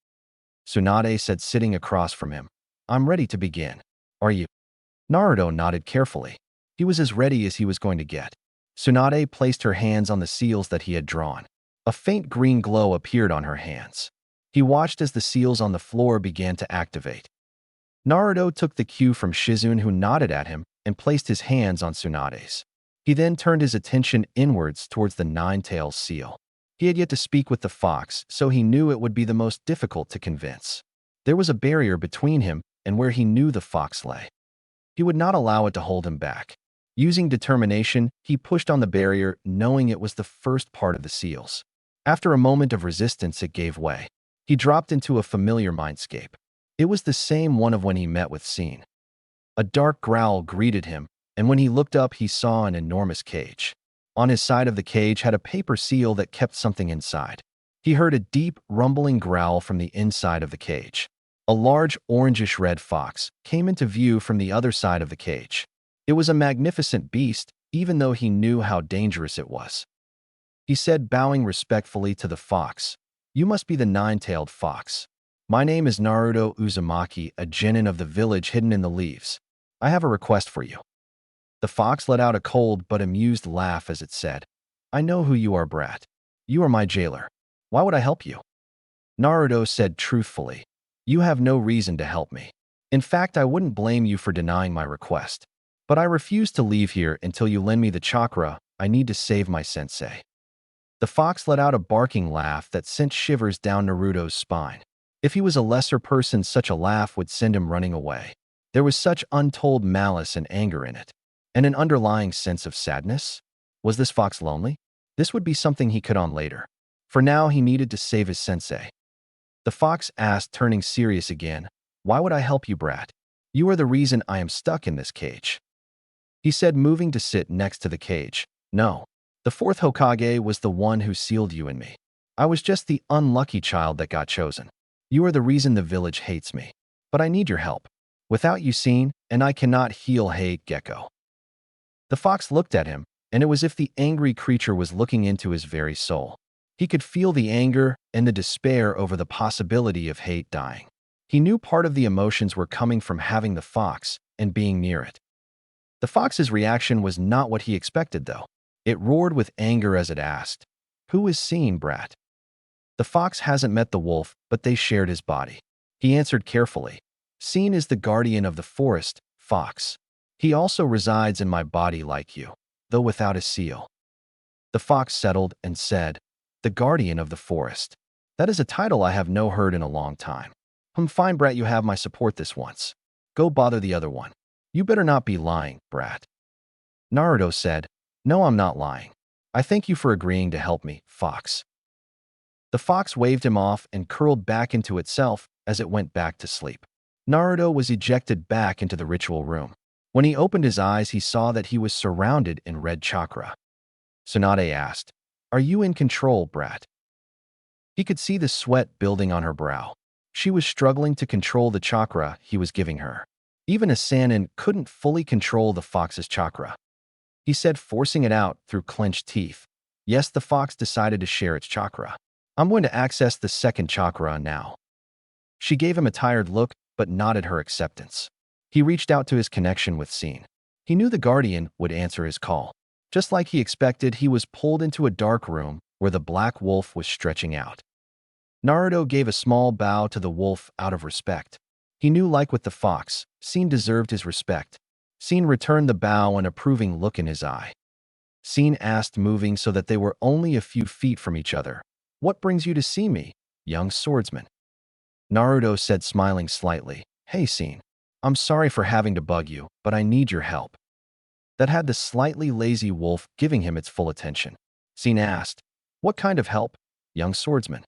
[SPEAKER 1] Tsunade said, sitting across from him, I'm ready to begin. Are you? Naruto nodded carefully. He was as ready as he was going to get. Tsunade placed her hands on the seals that he had drawn. A faint green glow appeared on her hands. He watched as the seals on the floor began to activate. Naruto took the cue from Shizune, who nodded at him, and placed his hands on Tsunade's. He then turned his attention inwards towards the 9-tailed seal. He had yet to speak with the fox, so he knew it would be the most difficult to convince. There was a barrier between him and where he knew the fox lay. He would not allow it to hold him back. Using determination, he pushed on the barrier, knowing it was the first part of the seals. After a moment of resistance, it gave way. He dropped into a familiar mindscape. It was the same one of when he met with Sane. A dark growl greeted him, and when he looked up, he saw an enormous cage. On his side of the cage had a paper seal that kept something inside. He heard a deep, rumbling growl from the inside of the cage. A large, orangish-red fox came into view from the other side of the cage. It was a magnificent beast, even though he knew how dangerous it was. he said, bowing respectfully to the fox. You must be the nine-tailed fox. My name is Naruto Uzumaki, a genin of the village hidden in the leaves. I have a request for you. The fox let out a cold but amused laugh as it said, I know who you are, brat. You are my jailer. Why would I help you? Naruto said truthfully, you have no reason to help me. In fact, I wouldn't blame you for denying my request. But I refuse to leave here until you lend me the chakra I need to save my sensei. The fox let out a barking laugh that sent shivers down Naruto's spine. If he was a lesser person, such a laugh would send him running away. There was such untold malice and anger in it, and an underlying sense of sadness. Was this fox lonely? This would be something he could on later. For now, he needed to save his sensei. The fox asked, turning serious again, Why would I help you, brat? You are the reason I am stuck in this cage. He said, moving to sit next to the cage. No. The fourth Hokage was the one who sealed you in me. I was just the unlucky child that got chosen. You are the reason the village hates me. But I need your help. Without you seen, and I cannot heal Hate Gecko. The fox looked at him, and it was as if the angry creature was looking into his very soul. He could feel the anger and the despair over the possibility of Hate dying. He knew part of the emotions were coming from having the fox and being near it. The fox's reaction was not what he expected, though. It roared with anger as it asked, Who is seen, brat? The fox hasn't met the wolf, but they shared his body. He answered carefully, Seen is the guardian of the forest, fox. He also resides in my body like you, though without a seal. The fox settled and said, The guardian of the forest. That is a title I have no heard in a long time. Fine, brat, you have my support this once. Go bother the other one. You better not be lying, brat. Naruto said, No, I'm not lying. I thank you for agreeing to help me, fox. The fox waved him off and curled back into itself as it went back to sleep. Naruto was ejected back into the ritual room. When he opened his eyes, he saw that he was surrounded in red chakra. Tsunade asked, Are you in control, brat? He could see the sweat building on her brow. She was struggling to control the chakra he was giving her. Even a Sannin couldn't fully control the fox's chakra. He said, forcing it out through clenched teeth. Yes, the fox decided to share its chakra. I'm going to access the second chakra now. She gave him a tired look, but nodded her acceptance. He reached out to his connection with Scene. He knew the guardian would answer his call. Just like he expected, he was pulled into a dark room where the black wolf was stretching out. Naruto gave a small bow to the wolf out of respect. He knew, like with the fox, Scene deserved his respect. Scene returned the bow, an approving look in his eye. Scene asked, moving so that they were only a few feet from each other, What brings you to see me, young swordsman? Naruto said, smiling slightly, Hey, Scene. I'm sorry for having to bug you, but I need your help. That had the slightly lazy wolf giving him its full attention. Scene asked, What kind of help, young swordsman?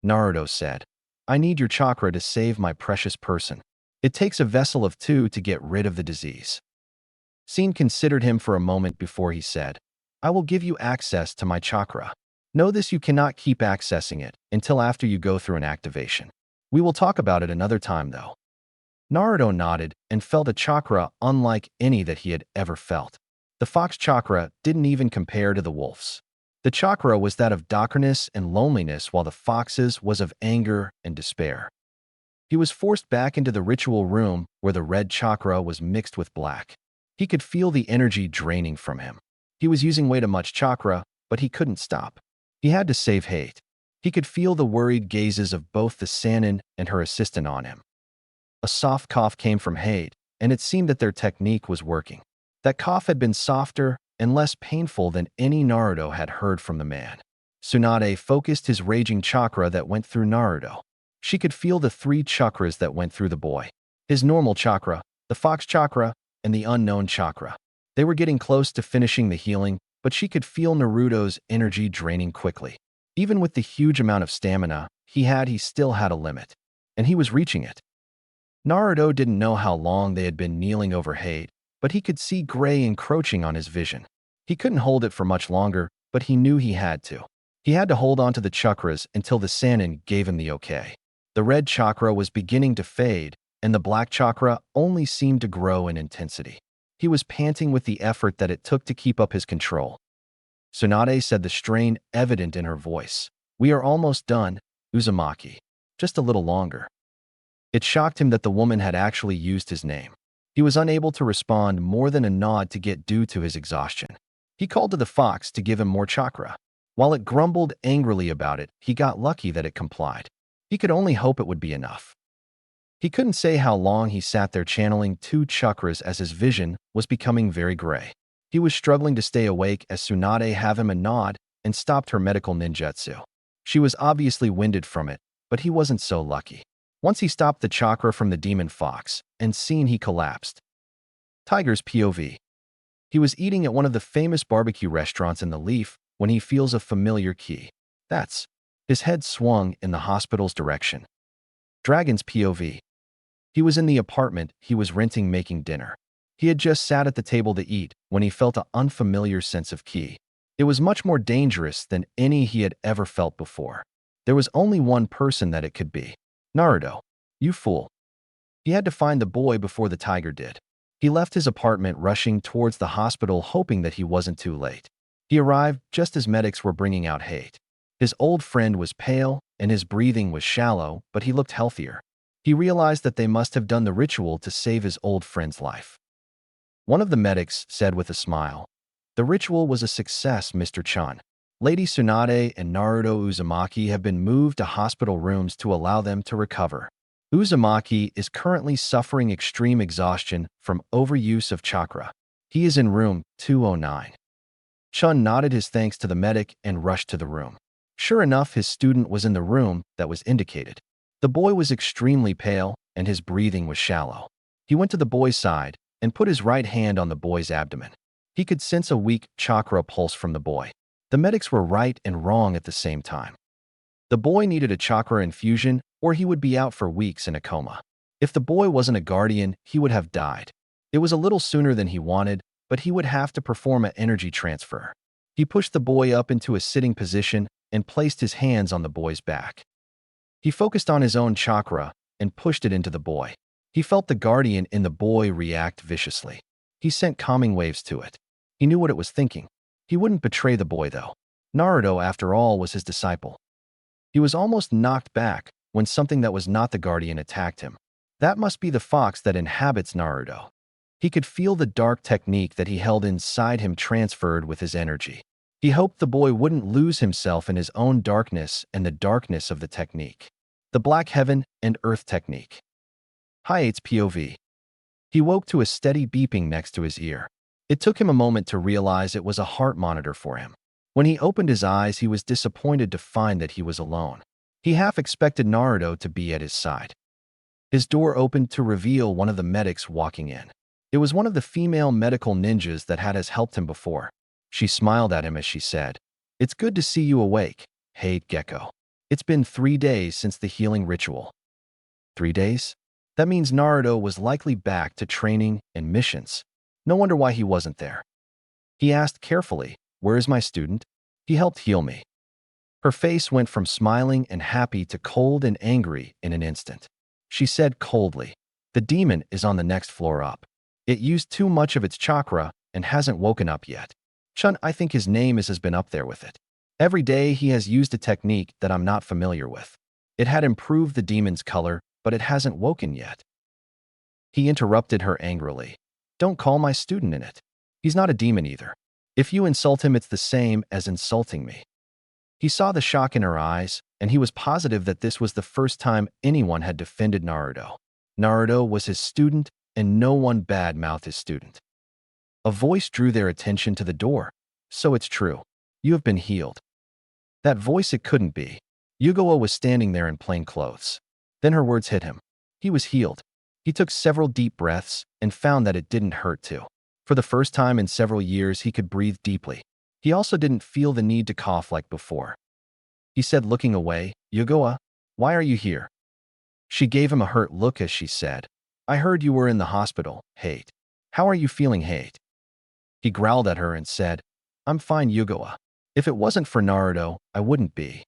[SPEAKER 1] Naruto said, I need your chakra to save my precious person. It takes a vessel of 2 to get rid of the disease. Scene considered him for a moment before he said, I will give you access to my chakra. Know this, you cannot keep accessing it until after you go through an activation. We will talk about it another time, though. Naruto nodded and felt a chakra unlike any that he had ever felt. The fox chakra didn't even compare to the wolf's. The chakra was that of darkness and loneliness, while the fox's was of anger and despair. He was forced back into the ritual room where the red chakra was mixed with black. He could feel the energy draining from him. He was using way too much chakra, but he couldn't stop. He had to save Hate. He could feel the worried gazes of both the Sannin and her assistant on him. A soft cough came from Hate, and it seemed that their technique was working. That cough had been softer and less painful than any Naruto had heard from the man. Tsunade focused his raging chakra that went through Naruto. She could feel the 3 chakras that went through the boy. His normal chakra, the fox chakra, and the unknown chakra. They were getting close to finishing the healing, but she could feel Naruto's energy draining quickly. Even with the huge amount of stamina he still had a limit. And he was reaching it. Naruto didn't know how long they had been kneeling over Hate, but he could see gray encroaching on his vision. He couldn't hold it for much longer, but he knew he had to. He had to hold on to the chakras until the Sannin gave him the okay. The red chakra was beginning to fade, and the black chakra only seemed to grow in intensity. He was panting with the effort that it took to keep up his control. Tsunade said, the strain evident in her voice. We are almost done, Uzumaki. Just a little longer. It shocked him that the woman had actually used his name. He was unable to respond more than a nod to get due to his exhaustion. He called to the fox to give him more chakra. While it grumbled angrily about it, he got lucky that it complied. He could only hope it would be enough. He couldn't say how long he sat there channeling 2 chakras as his vision was becoming very gray. He was struggling to stay awake as Tsunade gave him a nod and stopped her medical ninjutsu. She was obviously winded from it, but he wasn't so lucky. Once he stopped the chakra from the demon fox, and seen he collapsed. Tiger's POV. He was eating at one of the famous barbecue restaurants in the Leaf when he feels a familiar key. That's. His head swung in the hospital's direction. Dragon's POV. He was in the apartment he was renting making dinner. He had just sat at the table to eat when he felt an unfamiliar sense of ki. It was much more dangerous than any he had ever felt before. There was only one person that it could be. Naruto. You fool. He had to find the boy before the tiger did. He left his apartment rushing towards the hospital hoping that he wasn't too late. He arrived just as medics were bringing out Hayate. His old friend was pale and his breathing was shallow, but he looked healthier. He realized that they must have done the ritual to save his old friend's life. One of the medics said with a smile, "The ritual was a success, Mr. Chun. Lady Tsunade and Naruto Uzumaki have been moved to hospital rooms to allow them to recover. Uzumaki is currently suffering extreme exhaustion from overuse of chakra. He is in room 209. Chun nodded his thanks to the medic and rushed to the room. Sure enough, his student was in the room that was indicated. The boy was extremely pale and his breathing was shallow. He went to the boy's side and put his right hand on the boy's abdomen. He could sense a weak chakra pulse from the boy. The medics were right and wrong at the same time. The boy needed a chakra infusion or he would be out for weeks in a coma. If the boy wasn't a guardian, he would have died. It was a little sooner than he wanted, but he would have to perform an energy transfer. He pushed the boy up into a sitting position and placed his hands on the boy's back. He focused on his own chakra and pushed it into the boy. He felt the guardian in the boy react viciously. He sent calming waves to it. He knew what it was thinking. He wouldn't betray the boy, though. Naruto, after all, was his disciple. He was almost knocked back when something that was not the guardian attacked him. That must be the fox that inhabits Naruto. He could feel the dark technique that he held inside him transferred with his energy. He hoped the boy wouldn't lose himself in his own darkness and the darkness of the technique. The Black Heaven and Earth technique. Hayate's POV. He woke to a steady beeping next to his ear. It took him a moment to realize it was a heart monitor for him. When he opened his eyes, he was disappointed to find that he was alone. He half expected Naruto to be at his side. His door opened to reveal one of the medics walking in. It was one of the female medical ninjas that had helped him before. She smiled at him as she said, "It's good to see you awake, Hayate Gecko. It's been 3 days since the healing ritual." 3 days? That means Naruto was likely back to training and missions. No wonder why he wasn't there. He asked carefully, "Where is my student? He helped heal me." Her face went from smiling and happy to cold and angry in an instant. She said coldly, "The demon is on the next floor up. It used too much of its chakra and hasn't woken up yet. Chun, I think his name has been up there with it. Every day he has used a technique that I'm not familiar with. It had improved the demon's color, but it hasn't woken yet." He interrupted her angrily. "Don't call my student in it. He's not a demon either. If you insult him, it's the same as insulting me." He saw the shock in her eyes, and he was positive that this was the first time anyone had defended Naruto. Naruto was his student, and no one bad-mouthed his student. A voice drew their attention to the door. "So it's true. You have been healed." That voice, it couldn't be. Yugawa was standing there in plain clothes. Then her words hit him. He was healed. He took several deep breaths and found that it didn't hurt to. For the first time in several years, he could breathe deeply. He also didn't feel the need to cough like before. He said, looking away, "Yugawa, why are you here?" She gave him a hurt look as she said, "I heard you were in the hospital, Hayate. How are you feeling, Hayate?" He growled at her and said, "I'm fine, Yugawa. If it wasn't for Naruto, I wouldn't be."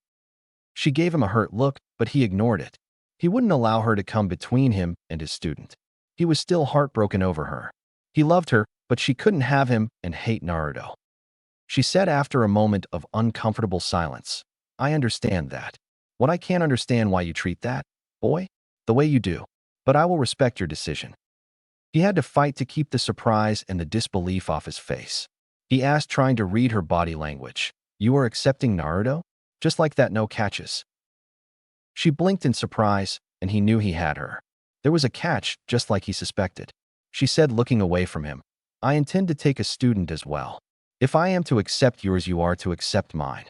[SPEAKER 1] She gave him a hurt look, but he ignored it. He wouldn't allow her to come between him and his student. He was still heartbroken over her. He loved her, but she couldn't have him and hate Naruto. she said after a moment of uncomfortable silence. I understand that. What I can't understand why you treat that boy the way you do. But I will respect your decision. He had to fight to keep the surprise and the disbelief off his face. He asked, trying to read her body language. You are accepting Naruto? Just like that, no catches. She blinked in surprise, and he knew he had her. There was a catch, just like he suspected. She said, looking away from him. I intend to take a student as well. If I am to accept yours, you are to accept mine.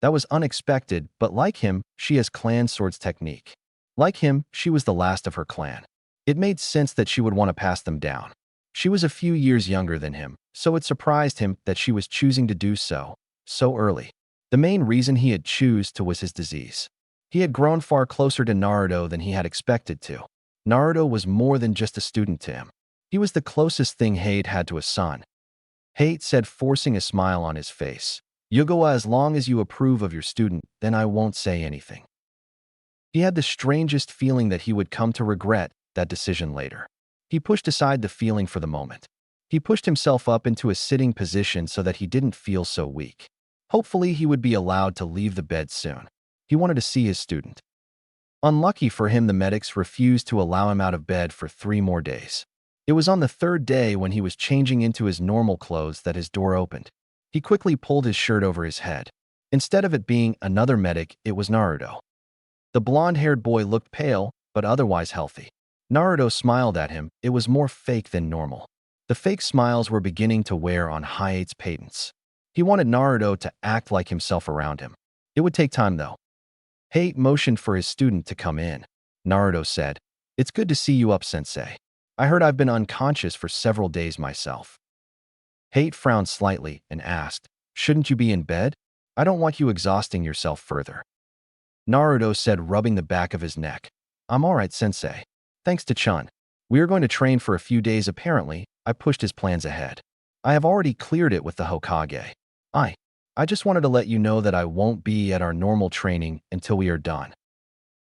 [SPEAKER 1] That was unexpected, but like him, she has clan swords technique. Like him, she was the last of her clan. It made sense that she would want to pass them down. She was a few years younger than him, so it surprised him that she was choosing to do so early. The main reason he had chosen to was his disease. He had grown far closer to Naruto than he had expected to. Naruto was more than just a student to him. He was the closest thing Hayate had to a son. Hayate said, forcing a smile on his face. Yugawa, as long as you approve of your student, then I won't say anything. He had the strangest feeling that he would come to regret that decision later. He pushed aside the feeling for the moment. He pushed himself up into a sitting position so that he didn't feel so weak. Hopefully, he would be allowed to leave the bed soon. He wanted to see his student. Unlucky for him, the medics refused to allow him out of bed for 3 more days. It was on the 3rd day, when he was changing into his normal clothes, that his door opened. He quickly pulled his shirt over his head. Instead of it being another medic, it was Naruto. The blonde-haired boy looked pale, but otherwise healthy. Naruto smiled at him. It was more fake than normal. The fake smiles were beginning to wear on Hayate's patience. He wanted Naruto to act like himself around him. It would take time, though. Hayate motioned for his student to come in. Naruto said, It's good to see you up, sensei. I heard I've been unconscious for several days myself. Hayate frowned slightly and asked, Shouldn't you be in bed? I don't want you exhausting yourself further. Naruto said, rubbing the back of his neck. I'm alright, sensei. Thanks to Chun. We are going to train for a few days apparently. I pushed his plans ahead. I have already cleared it with the Hokage. I just wanted to let you know that I won't be at our normal training until we are done.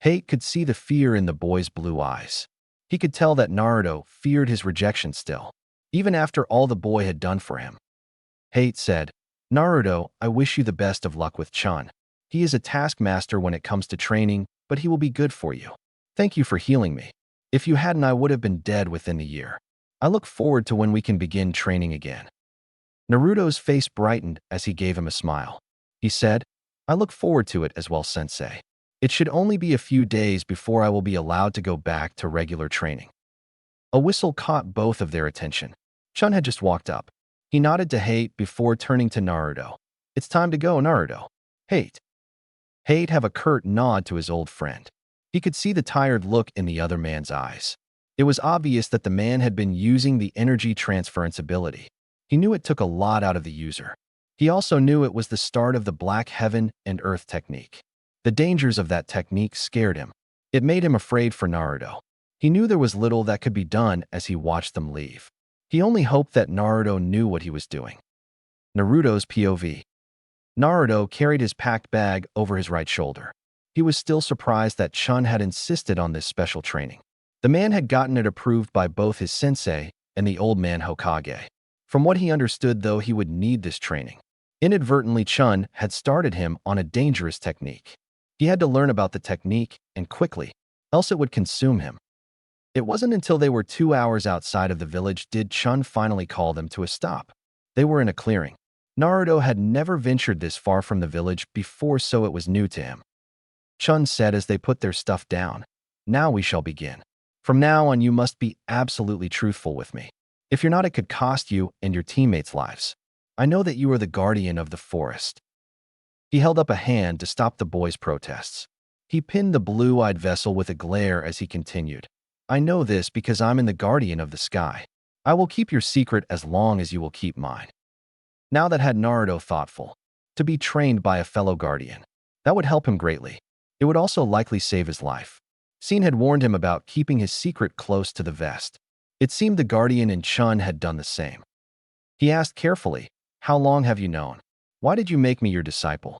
[SPEAKER 1] Hayate could see the fear in the boy's blue eyes. He could tell that Naruto feared his rejection still, even after all the boy had done for him. Hayate said, Naruto, I wish you the best of luck with Chun. He is a taskmaster when it comes to training, but he will be good for you. Thank you for healing me. If you hadn't, I would have been dead within a year. I look forward to when we can begin training again. Naruto's face brightened as he gave him a smile. He said, I look forward to it as well, sensei. It should only be a few days before I will be allowed to go back to regular training. A whistle caught both of their attention. Chun had just walked up. He nodded to Hayate before turning to Naruto. It's time to go, Naruto. Hayate. Hayate have a curt nod to his old friend. He could see the tired look in the other man's eyes. It was obvious that the man had been using the energy transference ability. He knew it took a lot out of the user. He also knew it was the start of the Black Heaven and Earth technique. The dangers of that technique scared him. It made him afraid for Naruto. He knew there was little that could be done as he watched them leave. He only hoped that Naruto knew what he was doing. Naruto's POV. Naruto carried his packed bag over his right shoulder. He was still surprised that Chun had insisted on this special training. The man had gotten it approved by both his sensei and the old man Hokage. From what he understood, though, he would need this training. Inadvertently, Chun had started him on a dangerous technique. He had to learn about the technique, and quickly, else it would consume him. It wasn't until they were 2 hours outside of the village did Chun finally call them to a stop. They were in a clearing. Naruto had never ventured this far from the village before, so it was new to him. Chun said as they put their stuff down, Now we shall begin. From now on, you must be absolutely truthful with me. If you're not, it could cost you and your teammates' lives. I know that you are the guardian of the forest. He held up a hand to stop the boy's protests. He pinned the blue-eyed vessel with a glare as he continued. I know this because I'm in the guardian of the sky. I will keep your secret as long as you will keep mine. Now that had Naruto thoughtful. To be trained by a fellow guardian. That would help him greatly. It would also likely save his life. Seen had warned him about keeping his secret close to the vest. It seemed the guardian and Chun had done the same. He asked carefully, How long have you known? Why did you make me your disciple?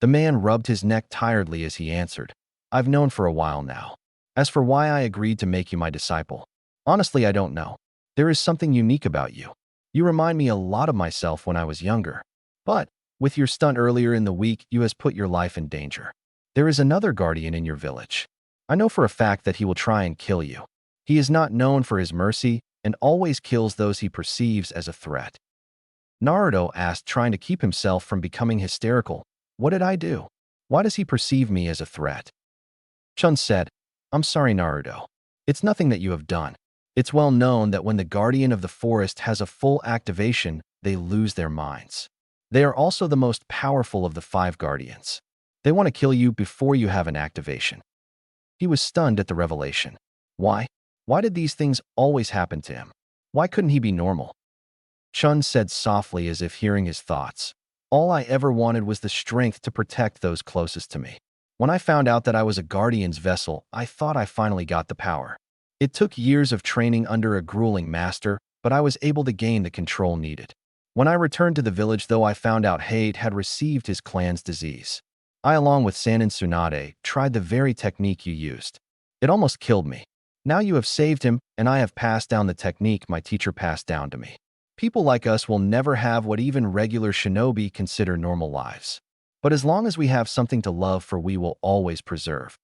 [SPEAKER 1] The man rubbed his neck tiredly as he answered, I've known for a while now. As for why I agreed to make you my disciple, honestly, I don't know. There is something unique about you. You remind me a lot of myself when I was younger. But, with your stunt earlier in the week, you has put your life in danger. There is another guardian in your village. I know for a fact that he will try and kill you. He is not known for his mercy and always kills those he perceives as a threat. Naruto asked, trying to keep himself from becoming hysterical. What did I do? Why does he perceive me as a threat? Chun said, I'm sorry, Naruto. It's nothing that you have done. It's well known that when the guardian of the forest has a full activation, they lose their minds. They are also the most powerful of the 5 guardians. They want to kill you before you have an activation. He was stunned at the revelation. Why? Why did these things always happen to him? Why couldn't he be normal? Chun said softly, as if hearing his thoughts. All I ever wanted was the strength to protect those closest to me. When I found out that I was a guardian's vessel, I thought I finally got the power. It took years of training under a grueling master, but I was able to gain the control needed. When I returned to the village, though, I found out Hayate had received his clan's disease. I, along with San and Tsunade, tried the very technique you used. It almost killed me. Now you have saved him, and I have passed down the technique my teacher passed down to me. People like us will never have what even regular shinobi consider normal lives. But as long as we have something to love for, we will always preserve.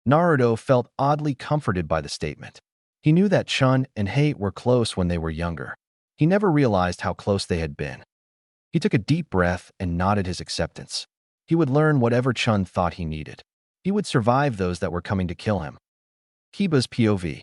[SPEAKER 1] Naruto felt oddly comforted by the statement. He knew that Chun and Hayate were close when they were younger. He never realized how close they had been. He took a deep breath and nodded his acceptance. He would learn whatever Chun thought he needed. He would survive those that were coming to kill him. Kiba's POV.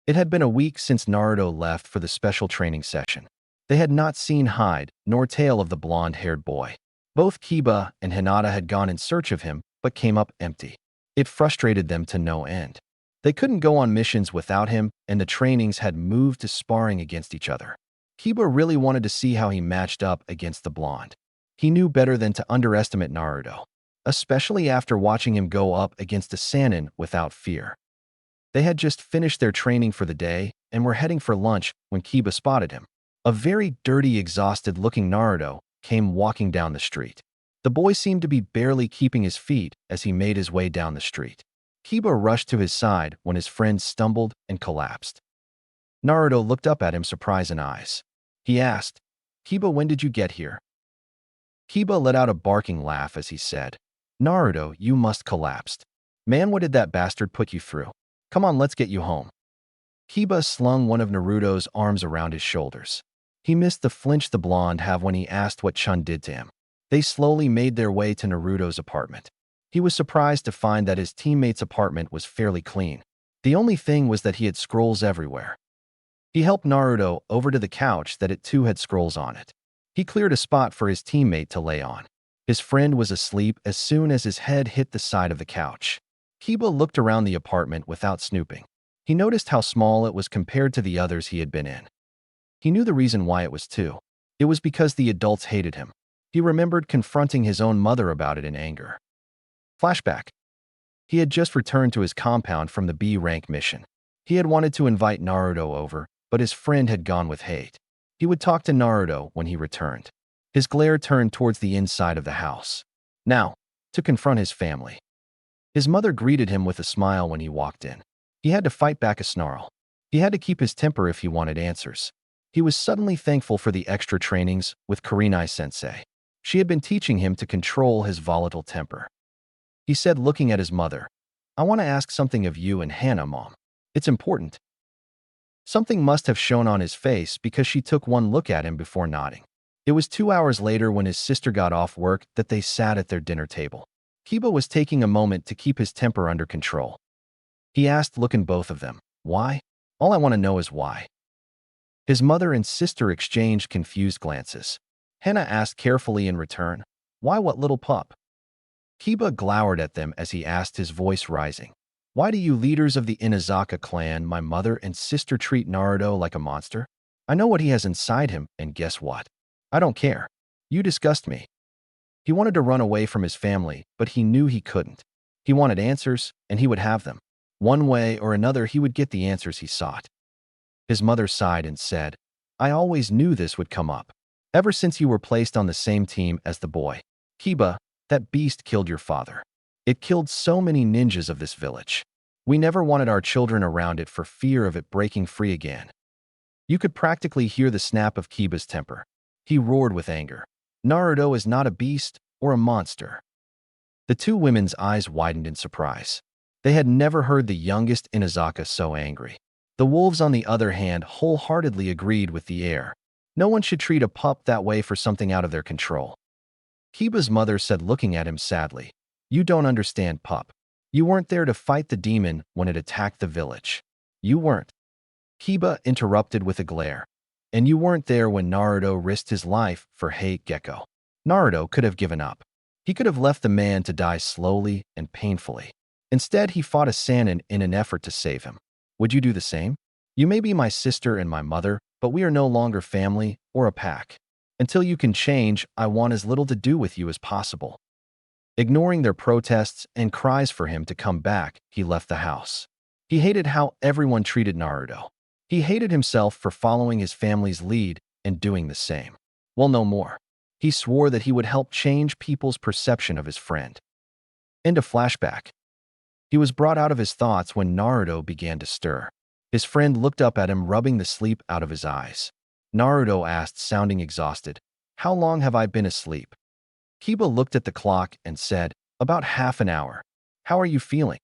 [SPEAKER 1] It had been a week since Naruto left for the special training session. They had not seen hide nor tail of the blonde-haired boy. Both Kiba and Hinata had gone in search of him, but came up empty. It frustrated them to no end. They couldn't go on missions without him, and the trainings had moved to sparring against each other. Kiba really wanted to see how he matched up against the blonde. He knew better than to underestimate Naruto, especially after watching him go up against a Sannin without fear. They had just finished their training for the day and were heading for lunch when Kiba spotted him. A very dirty, exhausted-looking Naruto came walking down the street. The boy seemed to be barely keeping his feet as he made his way down the street. Kiba rushed to his side when his friend stumbled and collapsed. Naruto looked up at him, surprise in eyes. He asked, Kiba, when did you get here? Kiba let out a barking laugh as he said, Naruto, you must collapsed. Man, what did that bastard put you through? Come on, let's get you home. Kiba slung one of Naruto's arms around his shoulders. He missed the flinch the blonde have when he asked what Chun did to him. They slowly made their way to Naruto's apartment. He was surprised to find that his teammate's apartment was fairly clean. The only thing was that he had scrolls everywhere. He helped Naruto over to the couch that it too had scrolls on it. He cleared a spot for his teammate to lay on. His friend was asleep as soon as his head hit the side of the couch. Kiba looked around the apartment without snooping. He noticed how small it was compared to the others he had been in. He knew the reason why it was too. It was because the adults hated him. He remembered confronting his own mother about it in anger. Flashback. He had just returned to his compound from the B-rank mission. He had wanted to invite Naruto over, but his friend had gone with Hayate. He would talk to Naruto when he returned. His glare turned towards the inside of the house. Now, to confront his family. His mother greeted him with a smile when he walked in. He had to fight back a snarl. He had to keep his temper if he wanted answers. He was suddenly thankful for the extra trainings with Kurenai sensei. She had been teaching him to control his volatile temper. He said, looking at his mother, I want to ask something of you and Hannah, Mom. It's important. Something must have shown on his face because she took one look at him before nodding. It was 2 hours later when his sister got off work that they sat at their dinner table. Kiba was taking a moment to keep his temper under control. He asked, looking both of them, why? All I want to know is why. His mother and sister exchanged confused glances. Hannah asked carefully in return, why, what little pup? Kiba glowered at them as he asked, his voice rising. Why do you leaders of the Inazaka clan, my mother and sister, treat Naruto like a monster? I know what he has inside him, and guess what? I don't care. You disgust me. He wanted to run away from his family, but he knew he couldn't. He wanted answers, and he would have them. One way or another, he would get the answers he sought. His mother sighed and said, I always knew this would come up. Ever since you were placed on the same team as the boy. Kiba, that beast killed your father. It killed so many ninjas of this village. We never wanted our children around it for fear of it breaking free again. You could practically hear the snap of Kiba's temper. He roared with anger. Naruto is not a beast or a monster. The two women's eyes widened in surprise. They had never heard the youngest Inazaka so angry. The wolves, on the other hand, wholeheartedly agreed with the heir. No one should treat a pup that way for something out of their control. Kiba's mother said, looking at him sadly, "You don't understand, pup. You weren't there to fight the demon when it attacked the village. You weren't." Kiba interrupted with a glare. "And you weren't there when Naruto risked his life for Hate Gecko." Naruto could have given up. He could have left the man to die slowly and painfully. Instead, he fought a Sannin in an effort to save him. Would you do the same? You may be my sister and my mother, but we are no longer family or a pack. Until you can change, I want as little to do with you as possible. Ignoring their protests and cries for him to come back, he left the house. He hated how everyone treated Naruto. He hated himself for following his family's lead and doing the same. Well, no more. He swore that he would help change people's perception of his friend. End of flashback. He was brought out of his thoughts when Naruto began to stir. His friend looked up at him, rubbing the sleep out of his eyes. Naruto asked, sounding exhausted, "How long have I been asleep?" Kiba looked at the clock and said, "About half an hour. How are you feeling?"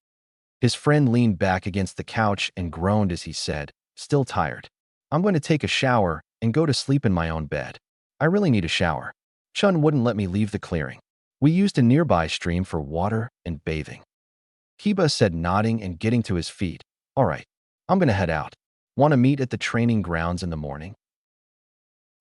[SPEAKER 1] His friend leaned back against the couch and groaned as he said, "Still tired. I'm going to take a shower and go to sleep in my own bed. I really need a shower. Chun wouldn't let me leave the clearing. We used a nearby stream for water and bathing." Kiba said, nodding and getting to his feet. "All right, I'm going to head out. Want to meet at the training grounds in the morning?"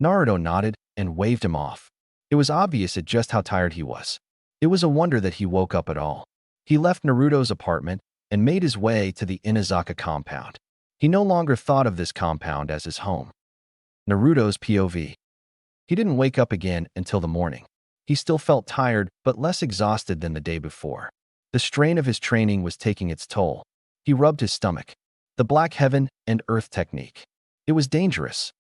[SPEAKER 1] Naruto nodded and waved him off. It was obvious at just how tired he was. It was a wonder that he woke up at all. He left Naruto's apartment and made his way to the Inazaka compound. He no longer thought of this compound as his home. Naruto's POV. He didn't wake up again until the morning. He still felt tired, but less exhausted than the day before. The strain of his training was taking its toll. He rubbed his stomach. The black heaven and earth technique. It was dangerous.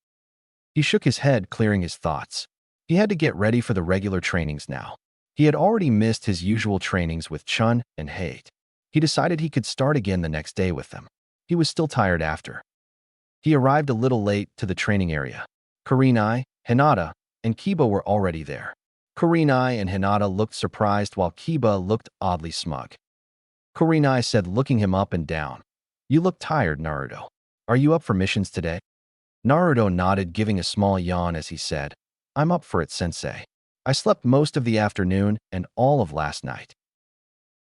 [SPEAKER 1] He shook his head, clearing his thoughts. He had to get ready for the regular trainings now. He had already missed his usual trainings with Chun and Hayate. He decided he could start again the next day with them. He was still tired after. He arrived a little late to the training area. Kurenai, Hinata, and Kiba were already there. Kurenai and Hinata looked surprised while Kiba looked oddly smug. Kurenai said, looking him up and down, "You look tired, Naruto. Are you up for missions today?" Naruto nodded, giving a small yawn as he said, "I'm up for it, sensei. I slept most of the afternoon and all of last night."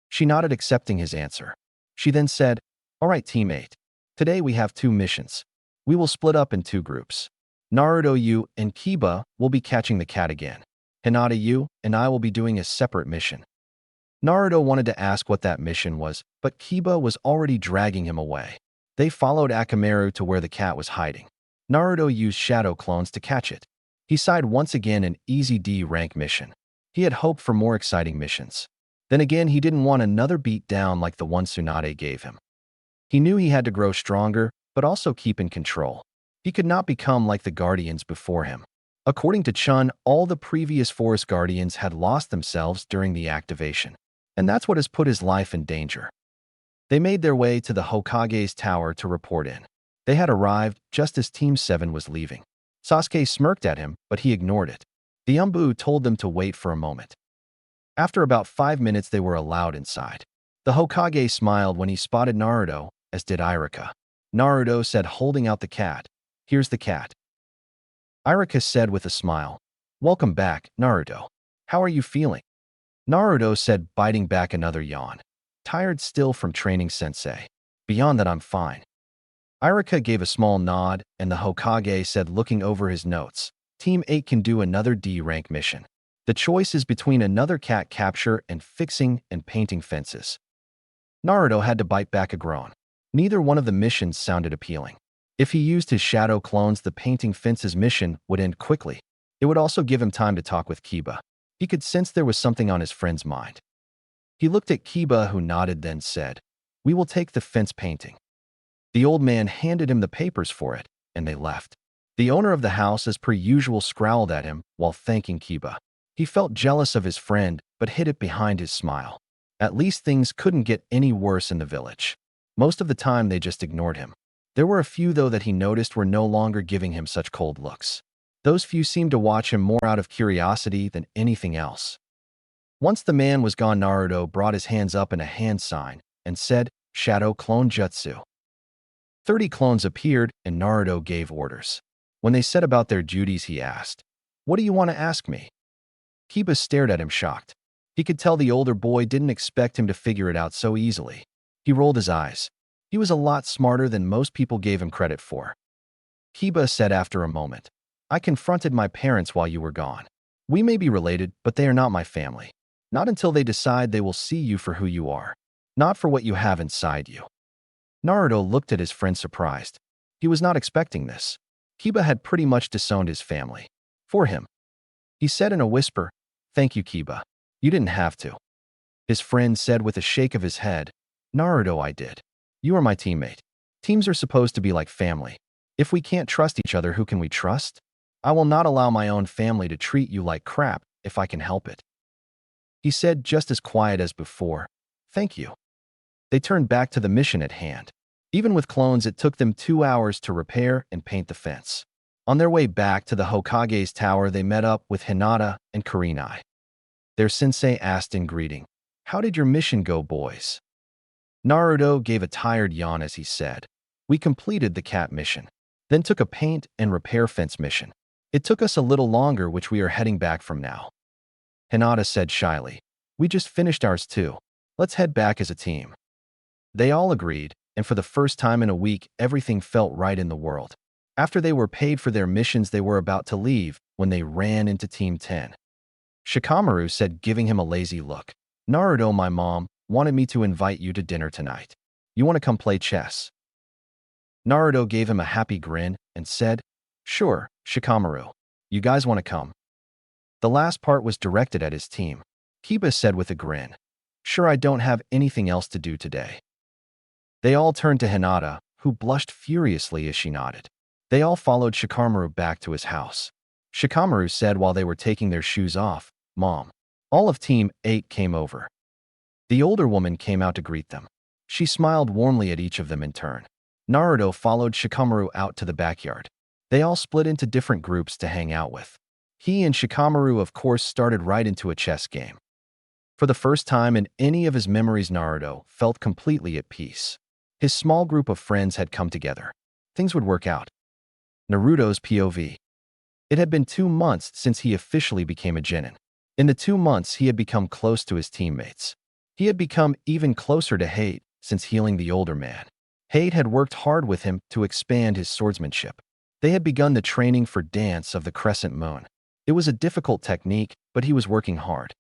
[SPEAKER 1] She nodded, accepting his answer. She then said, "All right, teammate. Today we have 2 missions. We will split up in 2 groups. Naruto, you and Kiba will be catching the cat again. Hinata, you and I will be doing a separate mission." Naruto wanted to ask what that mission was, but Kiba was already dragging him away. They followed Akamaru to where the cat was hiding. Naruto used shadow clones to catch it. He sighed once again, an easy D-rank mission. He had hoped for more exciting missions. Then again, he didn't want another beat down like the one Tsunade gave him. He knew he had to grow stronger, but also keep in control. He could not become like the Guardians before him. According to Chun, all the previous Forest Guardians had lost themselves during the activation, and that's what has put his life in danger. They made their way to the Hokage's tower to report in. They had arrived just as Team 7 was leaving. Sasuke smirked at him, but he ignored it. The Umbu told them to wait for a moment. After about 5 minutes, they were allowed inside. The Hokage smiled when he spotted Naruto, as did Iruka. Naruto said, holding out the cat, "Here's the cat." Iruka said with a smile, "Welcome back, Naruto. How are you feeling?" Naruto said, biting back another yawn. "Tired still from training, sensei. Beyond that, I'm fine." Iruka gave a small nod, and the Hokage said, looking over his notes, "Team 8 can do another D-rank mission. The choice is between another cat capture and fixing and painting fences." Naruto had to bite back a groan. Neither one of the missions sounded appealing. If he used his shadow clones, the painting fences mission would end quickly. It would also give him time to talk with Kiba. He could sense there was something on his friend's mind. He looked at Kiba, who nodded, then said, "We will take the fence painting." The old man handed him the papers for it, and they left. The owner of the house, as per usual, scowled at him while thanking Kiba. He felt jealous of his friend, but hid it behind his smile. At least things couldn't get any worse in the village. Most of the time, they just ignored him. There were a few, though, that he noticed were no longer giving him such cold looks. Those few seemed to watch him more out of curiosity than anything else. Once the man was gone, Naruto brought his hands up in a hand sign and said, "Shadow Clone Jutsu." 30 clones appeared, and Naruto gave orders. When they set about their duties, he asked, "What do you want to ask me?" Kiba stared at him shocked. He could tell the older boy didn't expect him to figure it out so easily. He rolled his eyes. He was a lot smarter than most people gave him credit for. Kiba said after a moment, "I confronted my parents while you were gone. We may be related, but they are not my family. Not until they decide they will see you for who you are, not for what you have inside you." Naruto looked at his friend surprised. He was not expecting this. Kiba had pretty much disowned his family. For him. He said in a whisper, "Thank you, Kiba. You didn't have to." His friend said with a shake of his head, "Naruto, I did. You are my teammate. Teams are supposed to be like family. If we can't trust each other, who can we trust? I will not allow my own family to treat you like crap if I can help it." He said just as quiet as before, "Thank you." They turned back to the mission at hand. Even with clones, it took them 2 hours to repair and paint the fence. On their way back to the Hokage's tower, they met up with Hinata and Kurenai. Their sensei asked in greeting, "How did your mission go, boys?" Naruto gave a tired yawn as he said, "We completed the cat mission, then took a paint and repair fence mission. It took us a little longer, which we are heading back from now." Hinata said shyly, "We just finished ours too. Let's head back as a team." They all agreed, and for the first time in a week, everything felt right in the world. After they were paid for their missions, they were about to leave when they ran into Team 10. Shikamaru said, giving him a lazy look, "Naruto, my mom wanted me to invite you to dinner tonight. You want to come play chess?" Naruto gave him a happy grin and said, "Sure, Shikamaru. You guys want to come?" The last part was directed at his team. Kiba said with a grin, "Sure, I don't have anything else to do today." They all turned to Hinata, who blushed furiously as she nodded. They all followed Shikamaru back to his house. Shikamaru said while they were taking their shoes off, "Mom." All of Team 8 came over. The older woman came out to greet them. She smiled warmly at each of them in turn. Naruto followed Shikamaru out to the backyard. They all split into different groups to hang out with. He and Shikamaru, of course, started right into a chess game. For the first time in any of his memories, Naruto felt completely at peace. His small group of friends had come together. Things would work out. Naruto's POV. It had been 2 months since he officially became a Jonin. In the 2 months, he had become close to his teammates. He had become even closer to Hayate since healing the older man. Hayate had worked hard with him to expand his swordsmanship. They had begun the training for Dance of the Crescent Moon. It was a difficult technique, but he was working hard.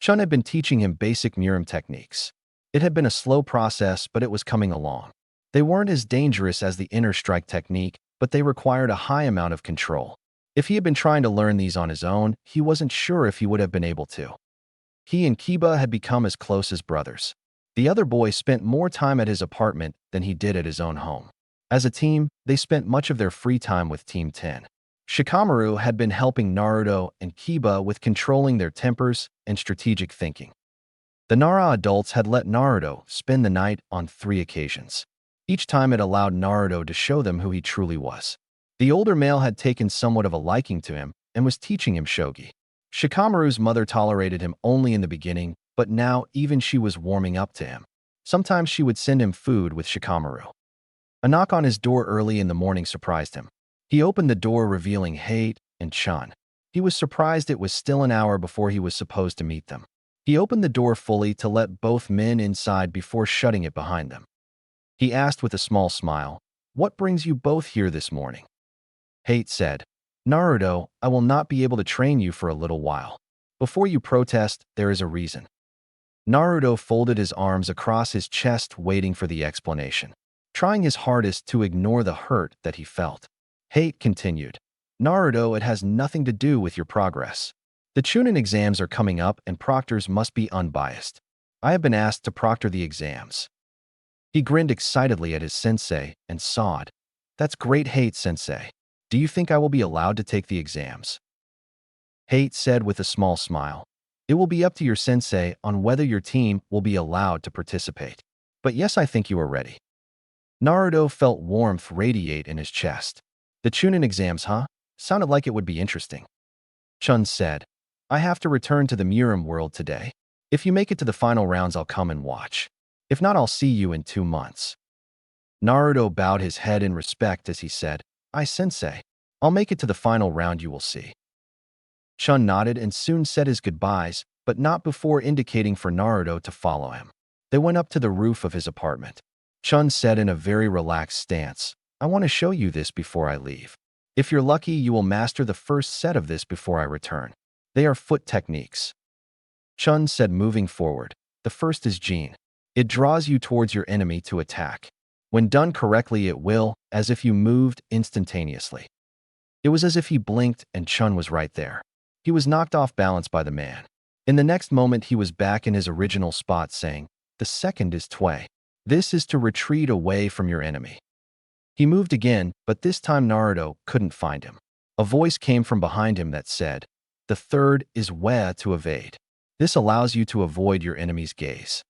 [SPEAKER 1] Chun had been teaching him basic Murim techniques. It had been a slow process, but it was coming along. They weren't as dangerous as the inner strike technique, but they required a high amount of control. If he had been trying to learn these on his own, he wasn't sure if he would have been able to. He and Kiba had become as close as brothers. The other boy spent more time at his apartment than he did at his own home. As a team, they spent much of their free time with Team 10. Shikamaru had been helping Naruto and Kiba with controlling their tempers and strategic thinking. The Nara adults had let Naruto spend the night on 3 occasions. Each time it allowed Naruto to show them who he truly was. The older male had taken somewhat of a liking to him and was teaching him shogi. Shikamaru's mother tolerated him only in the beginning, but now even she was warming up to him. Sometimes she would send him food with Shikamaru. A knock on his door early in the morning surprised him. He opened the door, revealing Hayate and Chun. He was surprised it was still an hour before he was supposed to meet them. He opened the door fully to let both men inside before shutting it behind them. He asked with a small smile, "What brings you both here this morning?" Hayate said, "Naruto, I will not be able to train you for a little while. Before you protest, there is a reason." Naruto folded his arms across his chest, waiting for the explanation, trying his hardest to ignore the hurt that he felt. Hayate continued, "Naruto, it has nothing to do with your progress. The Chunin exams are coming up and proctors must be unbiased. I have been asked to proctor the exams." He grinned excitedly at his sensei and sawed, "That's great, Hayate sensei. Do you think I will be allowed to take the exams?" Hayate said with a small smile, "It will be up to your sensei on whether your team will be allowed to participate. But yes, I think you are ready." Naruto felt warmth radiate in his chest. "The Chunin exams, huh? Sounded like it would be interesting. Chun said, I have to return to the Miram world today. If you make it to the final rounds, I'll come and watch. If not, I'll see you in 2 months. Naruto bowed his head in respect as he said, Aye, sensei. I'll make it to the final round, you will see. Chun nodded and soon said his goodbyes, but not before indicating for Naruto to follow him. They went up to the roof of his apartment. Chun said in a very relaxed stance, I want to show you this before I leave. If you're lucky, you will master the first set of this before I return. They are foot techniques. Chun said, moving forward. The first is Jin. It draws you towards your enemy to attack. When done correctly, it will, as if you moved instantaneously. It was as if he blinked and Chun was right there. He was knocked off balance by the man. In the next moment, he was back in his original spot saying, the second is Twei. This is to retreat away from your enemy. He moved again, but this time Naruto couldn't find him. A voice came from behind him that said, the third is Wea, to evade. This allows you to avoid your enemy's gaze.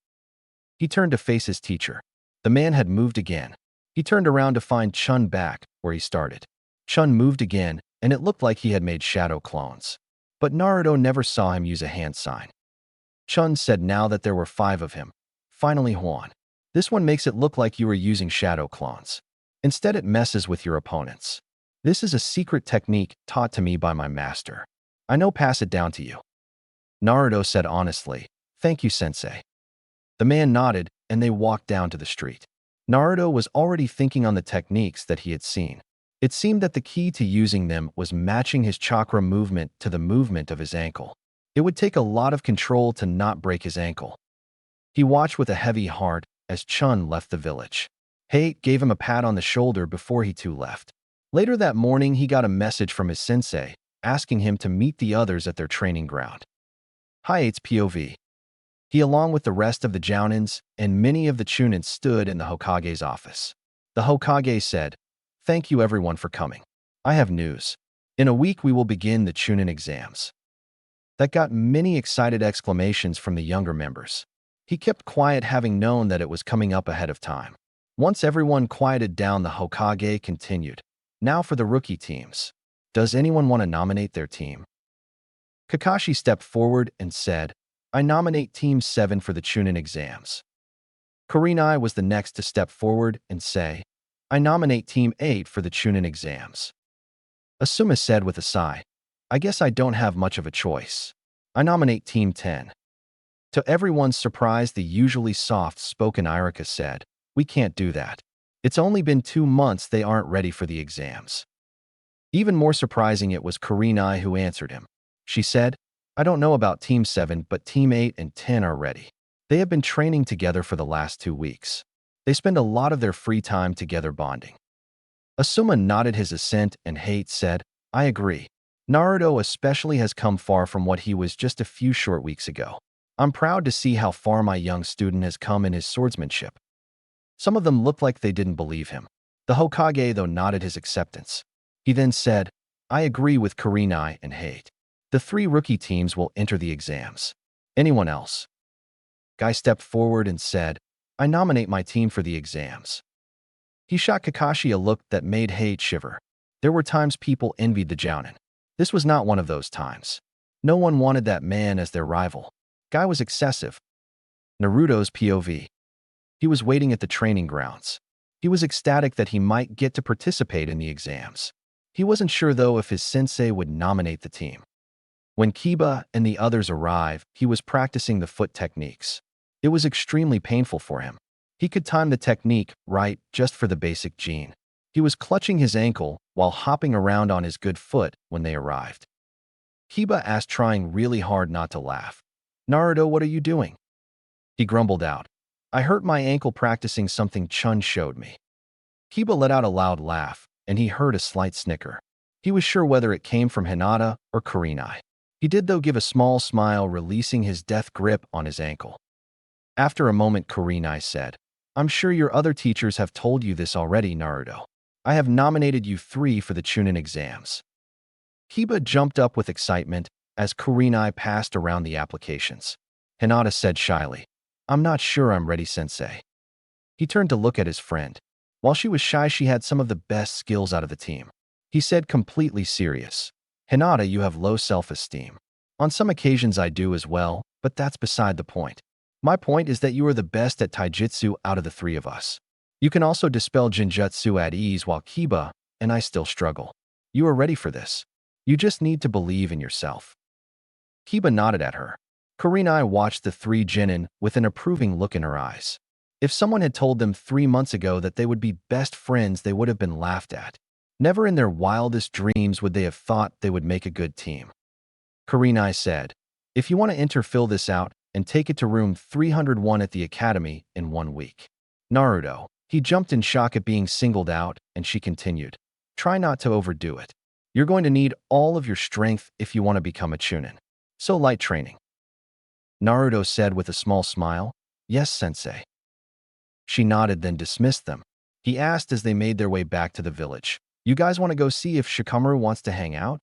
[SPEAKER 1] He turned to face his teacher. The man had moved again. He turned around to find Chun back where he started. Chun moved again, and it looked like he had made shadow clones. But Naruto never saw him use a hand sign. Chun said now that there were 5 of him. Finally, Huan. This one makes it look like you are using shadow clones. Instead, it messes with your opponents. This is a secret technique taught to me by my master. I know, pass it down to you. Naruto said honestly, thank you, sensei. The man nodded, and they walked down to the street. Naruto was already thinking on the techniques that he had seen. It seemed that the key to using them was matching his chakra movement to the movement of his ankle. It would take a lot of control to not break his ankle. He watched with a heavy heart as Chun left the village. Hayate gave him a pat on the shoulder before he too left. Later that morning, he got a message from his sensei asking him to meet the others at their training ground. Hayate's POV. He, along with the rest of the Jounins and many of the Chunins, stood in the Hokage's office. The Hokage said, thank you everyone for coming. I have news. In a week, we will begin the Chunin exams. That got many excited exclamations from the younger members. He kept quiet, having known that it was coming up ahead of time. Once everyone quieted down, the Hokage continued. Now for the rookie teams. Does anyone want to nominate their team? Kakashi stepped forward and said, I nominate Team 7 for the Chunin exams. Kurenai was the next to step forward and say, I nominate Team 8 for the Chunin exams. Asuma said with a sigh, I guess I don't have much of a choice. I nominate Team 10. To everyone's surprise, the usually soft-spoken Iruka said, we can't do that. It's only been 2 months, they aren't ready for the exams. Even more surprising, it was Kurenai who answered him. She said, I don't know about Team 7, but Team 8 and 10 are ready. They have been training together for the last 2 weeks. They spend a lot of their free time together bonding. Asuma nodded his assent and Hayate said, I agree. Naruto especially has come far from what he was just a few short weeks ago. I'm proud to see how far my young student has come in his swordsmanship. Some of them looked like they didn't believe him. The Hokage, though, nodded his acceptance. He then said, I agree with Kurenai and Hayate. The 3 rookie teams will enter the exams. Anyone else? Guy stepped forward and said, I nominate my team for the exams. He shot Kakashi a look that made Hayate shiver. There were times people envied the Jounin. This was not one of those times. No one wanted that man as their rival. Guy was excessive. Naruto's POV. He was waiting at the training grounds. He was ecstatic that he might get to participate in the exams. He wasn't sure, though, if his sensei would nominate the team. When Kiba and the others arrived, he was practicing the foot techniques. It was extremely painful for him. He could time the technique right just for the basic gene. He was clutching his ankle while hopping around on his good foot when they arrived. Kiba asked, trying really hard not to laugh. Naruto, what are you doing? He grumbled out. I hurt my ankle practicing something Chun showed me. Kiba let out a loud laugh, and he heard a slight snicker. He was sure whether it came from Hinata or Kurenai. He did, though, give a small smile, releasing his death grip on his ankle. After a moment, Kurenai said, I'm sure your other teachers have told you this already, Naruto. I have nominated you 3 for the Chunin exams. Kiba jumped up with excitement as Kurenai passed around the applications. Hinata said shyly, I'm not sure I'm ready, sensei. He turned to look at his friend. While she was shy, she had some of the best skills out of the team. He said, completely serious. Hinata, you have low self-esteem. On some occasions I do as well, but that's beside the point. My point is that you are the best at taijutsu out of the three of us. You can also dispel genjutsu at ease while Kiba and I still struggle. You are ready for this. You just need to believe in yourself. Kiba nodded at her. Kurenai watched the three Jonin with an approving look in her eyes. If someone had told them 3 months ago that they would be best friends, they would have been laughed at. Never in their wildest dreams would they have thought they would make a good team. Kurenai said, if you want to enter, fill this out and take it to room 301 at the academy in 1 week. Naruto. He jumped in shock at being singled out, and she continued, try not to overdo it. You're going to need all of your strength if you want to become a Chunin. So light training. Naruto said with a small smile, yes, sensei. She nodded, then dismissed them. He asked as they made their way back to the village, you guys want to go see if Shikamaru wants to hang out?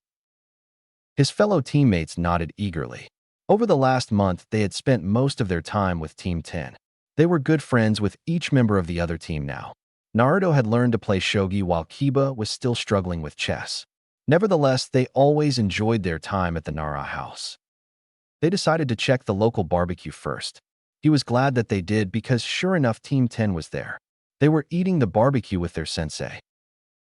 [SPEAKER 1] His fellow teammates nodded eagerly. Over the last month, they had spent most of their time with Team 10. They were good friends with each member of the other team now. Naruto had learned to play shogi while Kiba was still struggling with chess. Nevertheless, they always enjoyed their time at the Nara house. They decided to check the local barbecue first. He was glad that they did because sure enough, Team 10 was there. They were eating the barbecue with their sensei.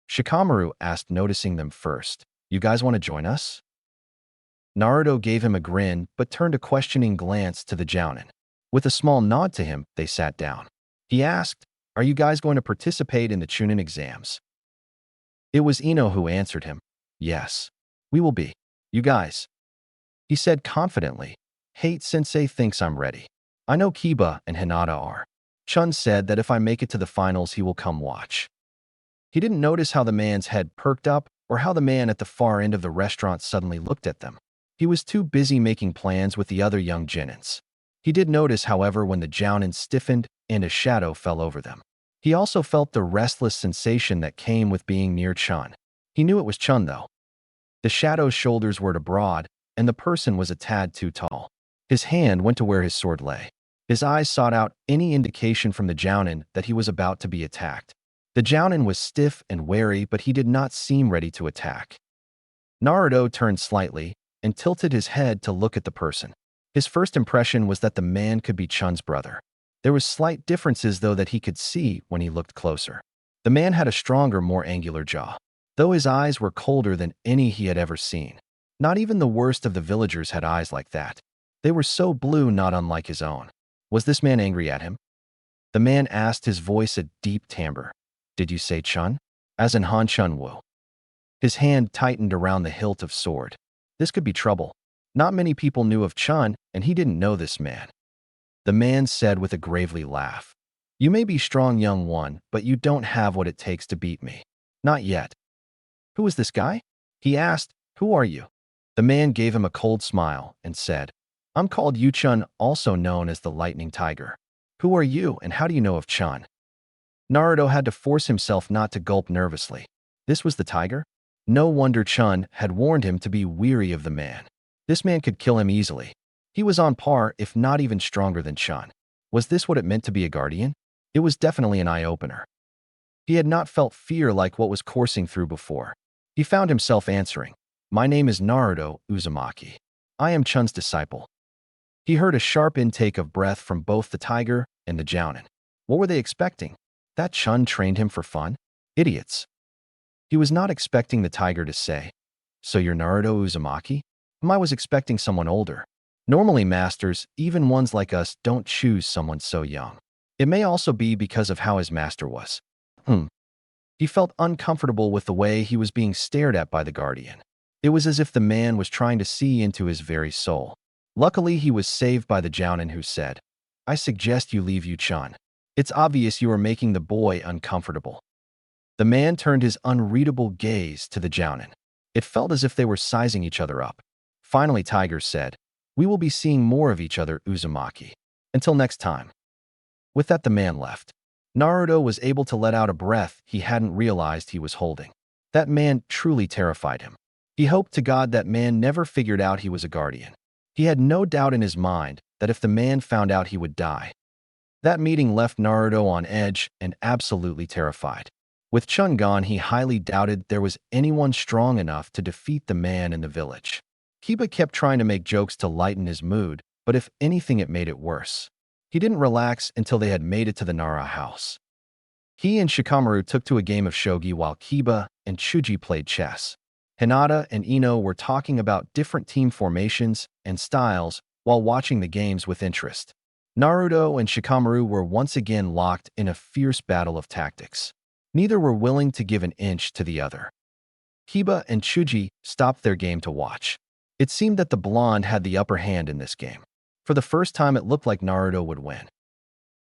[SPEAKER 1] Shikamaru asked, noticing them first, you guys want to join us? Naruto gave him a grin but turned a questioning glance to the Jonin. With a small nod to him, they sat down. He asked, are you guys going to participate in the Chunin exams? It was Ino who answered him. Yes, we will be. You guys. He said confidently, hey, sensei thinks I'm ready. I know Kiba and Hinata are. Chun said that if I make it to the finals, he will come watch. He didn't notice how the man's head perked up or how the man at the far end of the restaurant suddenly looked at them. He was too busy making plans with the other young Jonins. He did notice, however, when the Jonin stiffened and a shadow fell over them. He also felt the restless sensation that came with being near Chun. He knew it was Chun, though. The shadow's shoulders were too broad, and the person was a tad too tall. His hand went to where his sword lay. His eyes sought out any indication from the Jonin that he was about to be attacked. The Jonin was stiff and wary, but he did not seem ready to attack. Naruto turned slightly and tilted his head to look at the person. His first impression was that the man could be Chun's brother. There was slight differences, though, that he could see when he looked closer. The man had a stronger, more angular jaw, though his eyes were colder than any he had ever seen. Not even the worst of the villagers had eyes like that. They were so blue, not unlike his own. Was this man angry at him? The man asked, his voice a deep timbre. Did you say Chun? As in Han Chun-woo. His hand tightened around the hilt of sword. This could be trouble. Not many people knew of Chun, and he didn't know this man. The man said with a gravely laugh, you may be strong, young one, but you don't have what it takes to beat me. Not yet. Who is this guy? He asked. Who are you? The man gave him a cold smile and said, I'm called Yu-chun, also known as the Lightning Tiger. Who are you, and how do you know of Chun? Naruto had to force himself not to gulp nervously. This was the tiger? No wonder Chun had warned him to be wary of the man. This man could kill him easily. He was on par, if not even stronger than Chun. Was this what it meant to be a guardian? It was definitely an eye-opener. He had not felt fear like what was coursing through before. He found himself answering, my name is Naruto Uzumaki. I am Chun's disciple. He heard a sharp intake of breath from both the tiger and the Jonin. What were they expecting? That Chun trained him for fun? Idiots. He was not expecting the tiger to say, so you're Naruto Uzumaki? I was expecting someone older. Normally masters, even ones like us, don't choose someone so young. It may also be because of how his master was. He felt uncomfortable with the way he was being stared at by the guardian. It was as if the man was trying to see into his very soul. Luckily, he was saved by the Jonin, who said, I suggest you leave Yu-chun. It's obvious you are making the boy uncomfortable. The man turned his unreadable gaze to the Jonin. It felt as if they were sizing each other up. Finally, Tiger said, we will be seeing more of each other, Uzumaki. Until next time. With that, the man left. Naruto was able to let out a breath he hadn't realized he was holding. That man truly terrified him. He hoped to God that man never figured out he was a guardian. He had no doubt in his mind that if the man found out, he would die. That meeting left Naruto on edge and absolutely terrified. With Chun gone, he highly doubted there was anyone strong enough to defeat the man in the village. Kiba kept trying to make jokes to lighten his mood, but if anything it made it worse. He didn't relax until they had made it to the Nara house. He and Shikamaru took to a game of shogi while Kiba and Choji played chess. Hinata and Ino were talking about different team formations and styles while watching the games with interest. Naruto and Shikamaru were once again locked in a fierce battle of tactics. Neither were willing to give an inch to the other. Kiba and Choji stopped their game to watch. It seemed that the blonde had the upper hand in this game. For the first time, it looked like Naruto would win.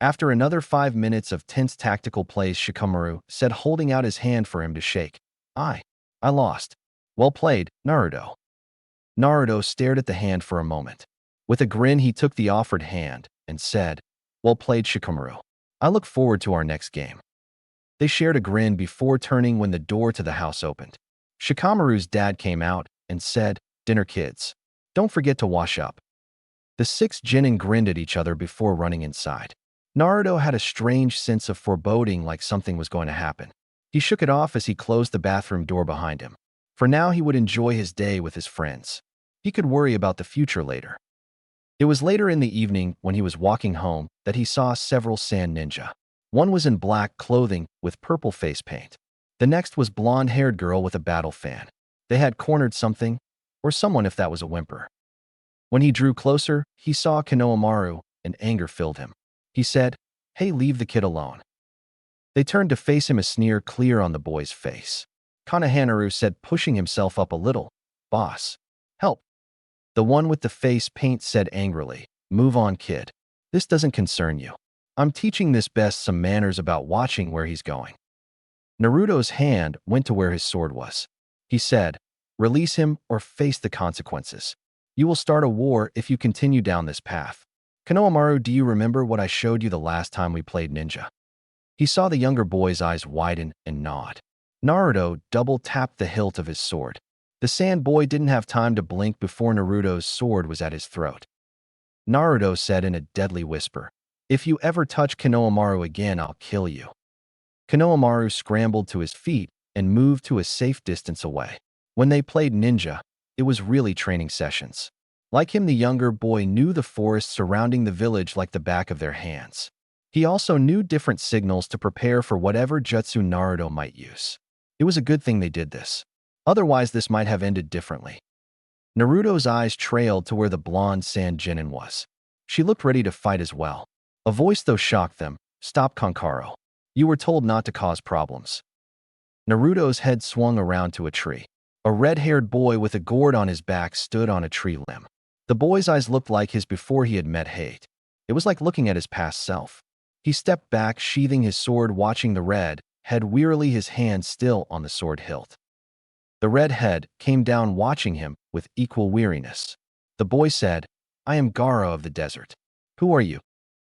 [SPEAKER 1] After another 5 minutes of tense tactical plays, Shikamaru said, holding out his hand for him to shake, I lost. Well played, Naruto." Naruto stared at the hand for a moment. With a grin, he took the offered hand and said, "Well played, Shikamaru. I look forward to our next game." They shared a grin before turning when the door to the house opened. Shikamaru's dad came out and said, "Dinner, kids. Don't forget to wash up." The 6 Jonin grinned at each other before running inside. Naruto had a strange sense of foreboding, like something was going to happen. He shook it off as he closed the bathroom door behind him. For now, he would enjoy his day with his friends. He could worry about the future later. It was later in the evening when he was walking home that he saw several sand ninja. One was in black clothing with purple face paint. The next was blonde-haired girl with a battle fan. They had cornered something, or someone if that was a whimper. When he drew closer, he saw Konohamaru, and anger filled him. He said, "Hey, leave the kid alone." They turned to face him, a sneer clear on the boy's face. Konohamaru said, pushing himself up a little, "Boss, help." The one with the face paint said angrily, "Move on, kid. This doesn't concern you. I'm teaching this best some manners about watching where he's going." Naruto's hand went to where his sword was. He said, "Release him or face the consequences. You will start a war if you continue down this path. Konohamaru, do you remember what I showed you the last time we played ninja?" He saw the younger boy's eyes widen and nod. Naruto double-tapped the hilt of his sword. The sand boy didn't have time to blink before Naruto's sword was at his throat. Naruto said in a deadly whisper, "If you ever touch Konohamaru again, I'll kill you." Konohamaru scrambled to his feet and moved to a safe distance away. When they played ninja, it was really training sessions. Like him, the younger boy knew the forest surrounding the village like the back of their hands. He also knew different signals to prepare for whatever jutsu Naruto might use. It was a good thing they did this. Otherwise, this might have ended differently. Naruto's eyes trailed to where the blonde sand Jonin was. She looked ready to fight as well. A voice, though, shocked them. "Stop, Kankaro. You were told not to cause problems." Naruto's head swung around to a tree. A red-haired boy with a gourd on his back stood on a tree limb. The boy's eyes looked like his before he had met Hate. It was like looking at his past self. He stepped back, sheathing his sword, watching the red head wearily, his hand still on the sword hilt. The red head came down, watching him with equal weariness. The boy said, "I am Gaara of the desert." "Who are you?"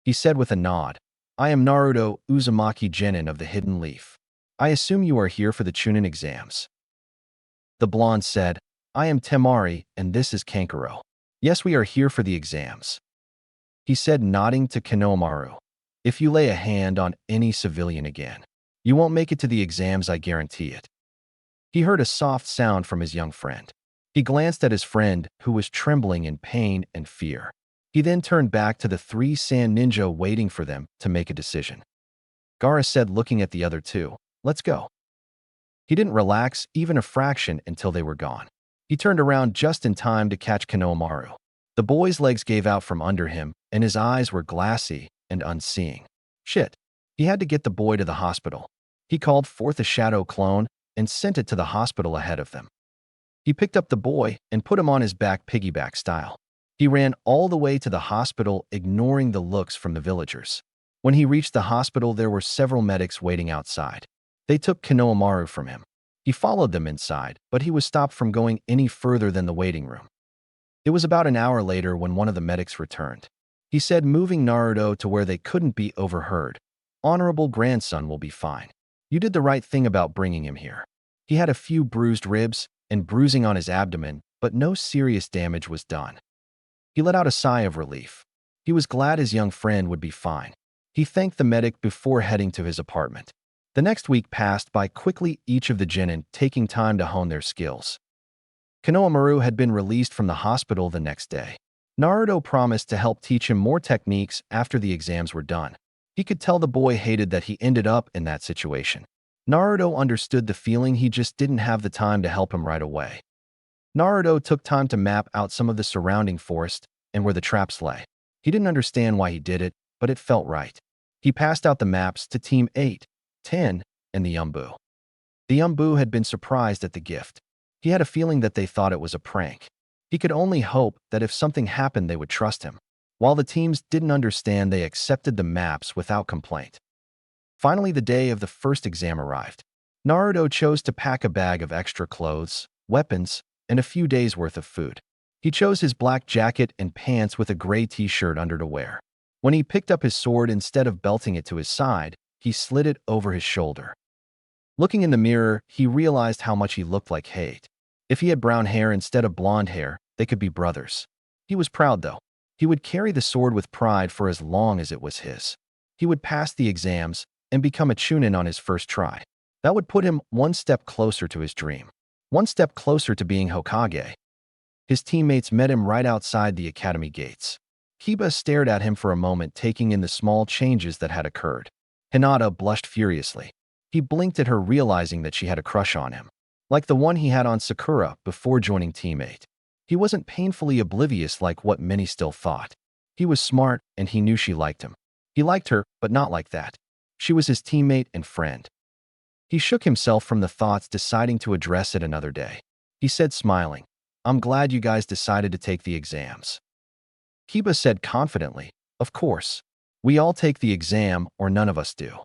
[SPEAKER 1] He said with a nod. "I am Naruto Uzumaki Jonin of the Hidden Leaf. I assume you are here for the Chunin exams." The blonde said, "I am Temari, and this is Kankaro. Yes, we are here for the exams." He said, nodding to Konohamaru. "If you lay a hand on any civilian again, you won't make it to the exams, I guarantee it." He heard a soft sound from his young friend. He glanced at his friend, who was trembling in pain and fear. He then turned back to the 3 sand ninja waiting for them to make a decision. Gaara said, looking at the other 2, "Let's go." He didn't relax even a fraction until they were gone. He turned around just in time to catch Konohamaru. The boy's legs gave out from under him, and his eyes were glassy and unseeing. Shit. He had to get the boy to the hospital. He called forth a shadow clone and sent it to the hospital ahead of them. He picked up the boy and put him on his back, piggyback style. He ran all the way to the hospital, ignoring the looks from the villagers. When he reached the hospital, there were several medics waiting outside. They took Konohamaru from him. He followed them inside, but he was stopped from going any further than the waiting room. It was about an hour later when one of the medics returned. He said, moving Naruto to where they couldn't be overheard, "Honorable grandson will be fine. You did the right thing about bringing him here." He had a few bruised ribs and bruising on his abdomen, but no serious damage was done. He let out a sigh of relief. He was glad his young friend would be fine. He thanked the medic before heading to his apartment. The next week passed by quickly, each of the Jonin taking time to hone their skills. Konohamaru had been released from the hospital the next day. Naruto promised to help teach him more techniques after the exams were done. He could tell the boy hated that he ended up in that situation. Naruto understood the feeling, he just didn't have the time to help him right away. Naruto took time to map out some of the surrounding forest and where the traps lay. He didn't understand why he did it, but it felt right. He passed out the maps to Team 8, 10, and the Umbu. The Umbu had been surprised at the gift. He had a feeling that they thought it was a prank. He could only hope that if something happened they would trust him. While the teams didn't understand, they accepted the maps without complaint. Finally, the day of the first exam arrived. Naruto chose to pack a bag of extra clothes, weapons, and a few days' worth of food. He chose his black jacket and pants with a gray t-shirt under to wear. When he picked up his sword, instead of belting it to his side, he slid it over his shoulder. Looking in the mirror, he realized how much he looked like Hayate. If he had brown hair instead of blonde hair, they could be brothers. He was proud, though. He would carry the sword with pride for as long as it was his. He would pass the exams and become a Chunin on his first try. That would put him one step closer to his dream. One step closer to being Hokage. His teammates met him right outside the academy gates. Kiba stared at him for a moment, taking in the small changes that had occurred. Hinata blushed furiously. He blinked at her, realizing that she had a crush on him, like the one he had on Sakura before joining Team 8. He wasn't painfully oblivious like what many still thought. He was smart, and he knew she liked him. He liked her, but not like that. She was his teammate and friend. He shook himself from the thoughts, deciding to address it another day. He said, smiling, "I'm glad you guys decided to take the exams." Kiba said confidently, "Of course. We all take the exam, or none of us do."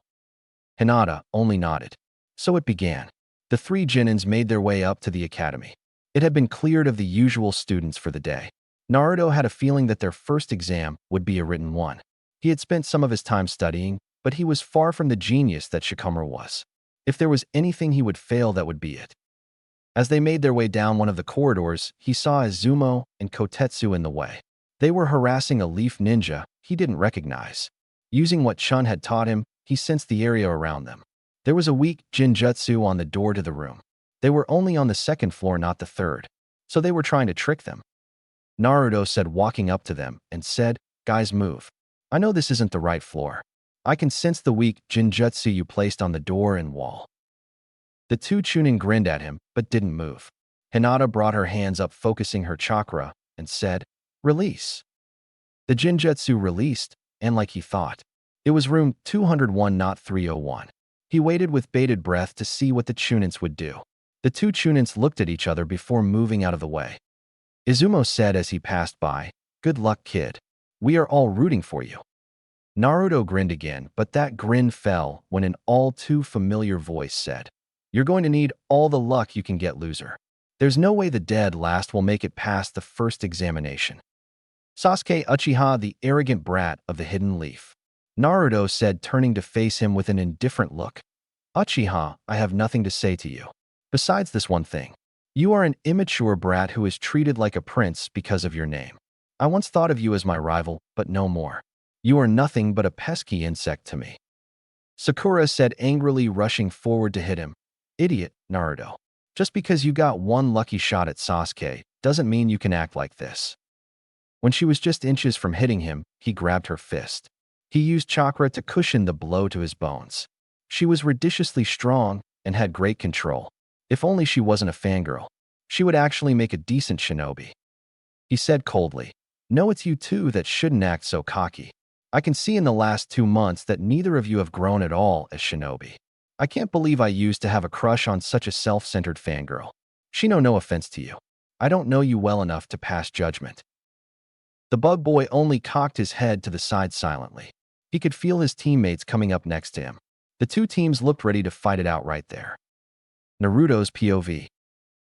[SPEAKER 1] Hinata only nodded. So it began. The three Jonins made their way up to the academy. It had been cleared of the usual students for the day. Naruto had a feeling that their first exam would be a written one. He had spent some of his time studying, but he was far from the genius that Shikamaru was. If there was anything he would fail, that would be it. As they made their way down one of the corridors, he saw Izumo and Kotetsu in the way. They were harassing a leaf ninja he didn't recognize. Using what Chun had taught him, he sensed the area around them. There was a weak jinjutsu on the door to the room. They were only on the second floor, not the third, so they were trying to trick them. Naruto said, walking up to them, and said, "Guys, move. I know this isn't the right floor. I can sense the weak jinjutsu you placed on the door and wall." The two Chunin grinned at him, but didn't move. Hinata brought her hands up, focusing her chakra, and said, "Release." The jinjutsu released, and like he thought, it was room 201, not 301. He waited with bated breath to see what the Chunins would do. The two Chunins looked at each other before moving out of the way. Izumo said as he passed by, "Good luck, kid. We are all rooting for you." Naruto grinned again, but that grin fell when an all too familiar voice said, "You're going to need all the luck you can get, loser. There's no way the dead last will make it past the first examination." "Sasuke Uchiha, the arrogant brat of the hidden leaf," Naruto said, turning to face him with an indifferent look. "Uchiha, I have nothing to say to you. Besides this one thing. You are an immature brat who is treated like a prince because of your name. I once thought of you as my rival, but no more. You are nothing but a pesky insect to me." Sakura said angrily, rushing forward to hit him. "Idiot, Naruto. Just because you got one lucky shot at Sasuke doesn't mean you can act like this." When she was just inches from hitting him, he grabbed her fist. He used chakra to cushion the blow to his bones. She was ridiculously strong and had great control. If only she wasn't a fangirl, she would actually make a decent shinobi. He said coldly, "No, it's you two that shouldn't act so cocky. I can see in the last 2 months that neither of you have grown at all as shinobi. I can't believe I used to have a crush on such a self-centered fangirl. Shino, no offense to you. I don't know you well enough to pass judgment." The bug boy only cocked his head to the side silently. He could feel his teammates coming up next to him. The two teams looked ready to fight it out right there. Naruto's POV.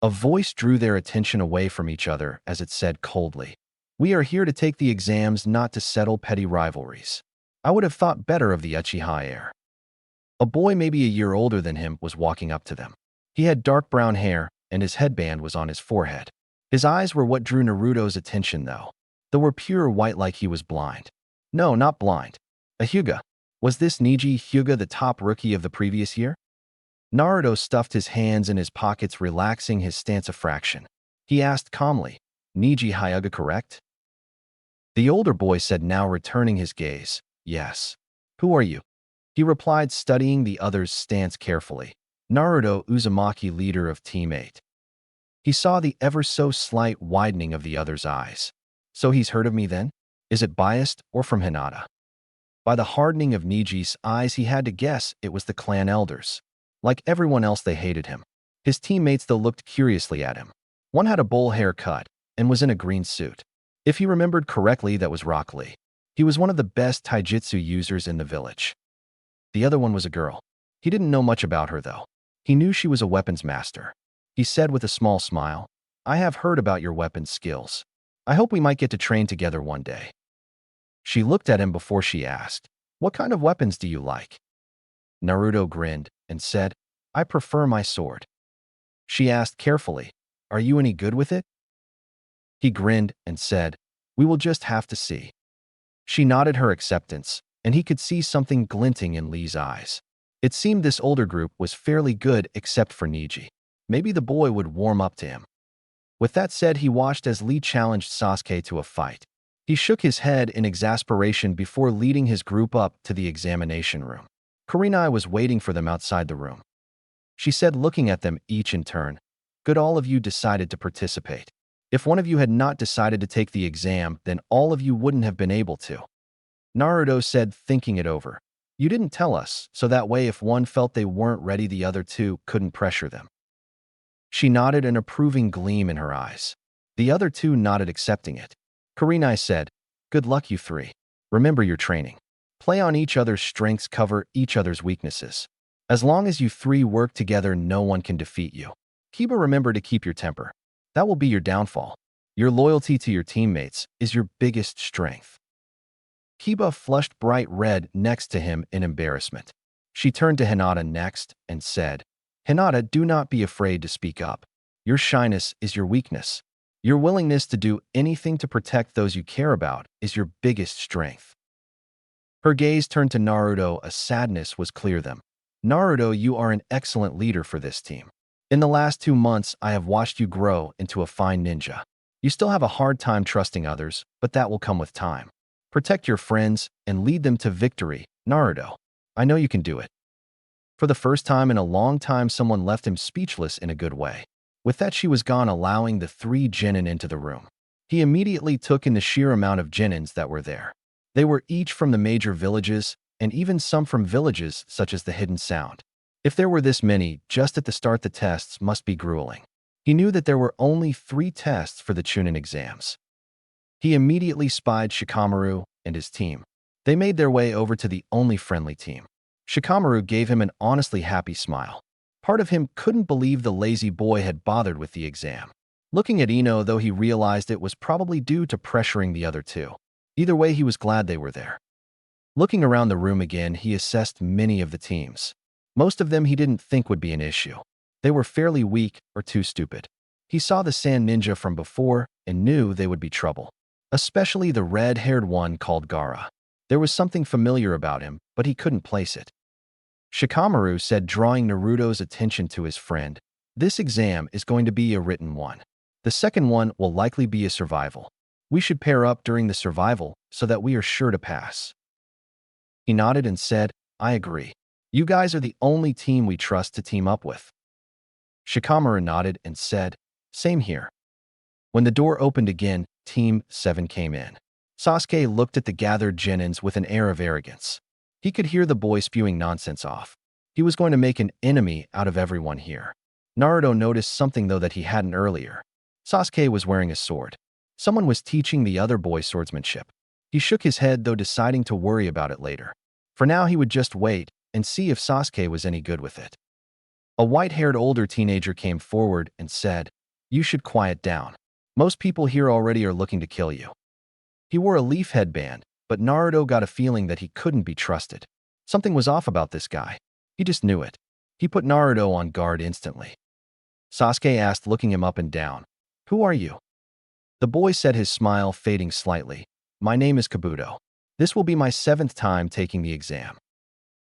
[SPEAKER 1] A voice drew their attention away from each other as it said coldly, "We are here to take the exams, not to settle petty rivalries." I would have thought better of the Uchiha heir. A boy maybe a year older than him was walking up to them. He had dark brown hair, and his headband was on his forehead. His eyes were what drew Naruto's attention, though. They were pure white, like he was blind. No, not blind. A Hyuga. Was this Niji Hyuga the top rookie of the previous year? Naruto stuffed his hands in his pockets, relaxing his stance a fraction. He asked calmly, Niji Hyuga correct? The older boy said, now returning his gaze, yes. Who are you? He replied, studying the other's stance carefully. Naruto Uzumaki, leader of Team 8. He saw the ever-so-slight widening of the other's eyes. So he's heard of me then? Is it biased or from Hinata? By the hardening of Niji's eyes, he had to guess it was the clan elders. Like everyone else, they hated him. His teammates, though, looked curiously at him. One had a bowl haircut and was in a green suit. If he remembered correctly, that was Rock Lee. He was one of the best taijutsu users in the village. The other one was a girl. He didn't know much about her, though. He knew she was a weapons master. He said with a small smile, I have heard about your weapons skills. I hope we might get to train together one day. She looked at him before she asked, what kind of weapons do you like? Naruto grinned and said, I prefer my sword. She asked carefully, are you any good with it? He grinned and said, we will just have to see. She nodded her acceptance, and he could see something glinting in Lee's eyes. It seemed this older group was fairly good except for Niji. Maybe the boy would warm up to him. With that said, he watched as Lee challenged Sasuke to a fight. He shook his head in exasperation before leading his group up to the examination room. Kurenai was waiting for them outside the room. She said, looking at them each in turn, good, all of you decided to participate. If one of you had not decided to take the exam, then all of you wouldn't have been able to. Naruto said, thinking it over. You didn't tell us, so that way if one felt they weren't ready, the other two couldn't pressure them. She nodded, an approving gleam in her eyes. The other two nodded, accepting it. Kurenai said, good luck, you three. Remember your training. Play on each other's strengths, cover each other's weaknesses. As long as you three work together, no one can defeat you. Kiba, remember to keep your temper. That will be your downfall. Your loyalty to your teammates is your biggest strength. Kiba flushed bright red next to him in embarrassment. She turned to Hinata next and said, Hinata, do not be afraid to speak up. Your shyness is your weakness. Your willingness to do anything to protect those you care about is your biggest strength. Her gaze turned to Naruto. A sadness was clear them. Naruto, you are an excellent leader for this team. In the last 2 months, I have watched you grow into a fine ninja. You still have a hard time trusting others, but that will come with time. Protect your friends and lead them to victory, Naruto. I know you can do it. For the first time in a long time, someone left him speechless in a good way. With that, she was gone, allowing the 3 genin into the room. He immediately took in the sheer amount of genins that were there. They were each from the major villages, and even some from villages such as the Hidden Sound. If there were this many, just at the start, the tests must be grueling. He knew that there were only 3 tests for the Chunin exams. He immediately spied Shikamaru and his team. They made their way over to the only friendly team. Shikamaru gave him an honestly happy smile. Part of him couldn't believe the lazy boy had bothered with the exam. Looking at Ino, though, he realized it was probably due to pressuring the other 2. Either way, he was glad they were there. Looking around the room again, he assessed many of the teams. Most of them he didn't think would be an issue. They were fairly weak or too stupid. He saw the sand ninja from before and knew they would be trouble. Especially the red-haired one called Gaara. There was something familiar about him, but he couldn't place it. Shikamaru said, drawing Naruto's attention to his friend, this exam is going to be a written one. The second one will likely be a survival. We should pair up during the survival so that we are sure to pass. He nodded and said, I agree. You guys are the only team we trust to team up with. Shikamaru nodded and said, same here. When the door opened again, Team 7 came in. Sasuke looked at the gathered genins with an air of arrogance. He could hear the boy spewing nonsense off. He was going to make an enemy out of everyone here. Naruto noticed something, though, that he hadn't earlier. Sasuke was wearing a sword. Someone was teaching the other boy swordsmanship. He shook his head, though, deciding to worry about it later. For now, he would just wait and see if Sasuke was any good with it. A white-haired older teenager came forward and said, you should quiet down. Most people here already are looking to kill you. He wore a leaf headband, but Naruto got a feeling that he couldn't be trusted. Something was off about this guy. He just knew it. He put Naruto on guard instantly. Sasuke asked, looking him up and down, who are you? The boy said, his smile fading slightly, my name is Kabuto. This will be my 7th time taking the exam.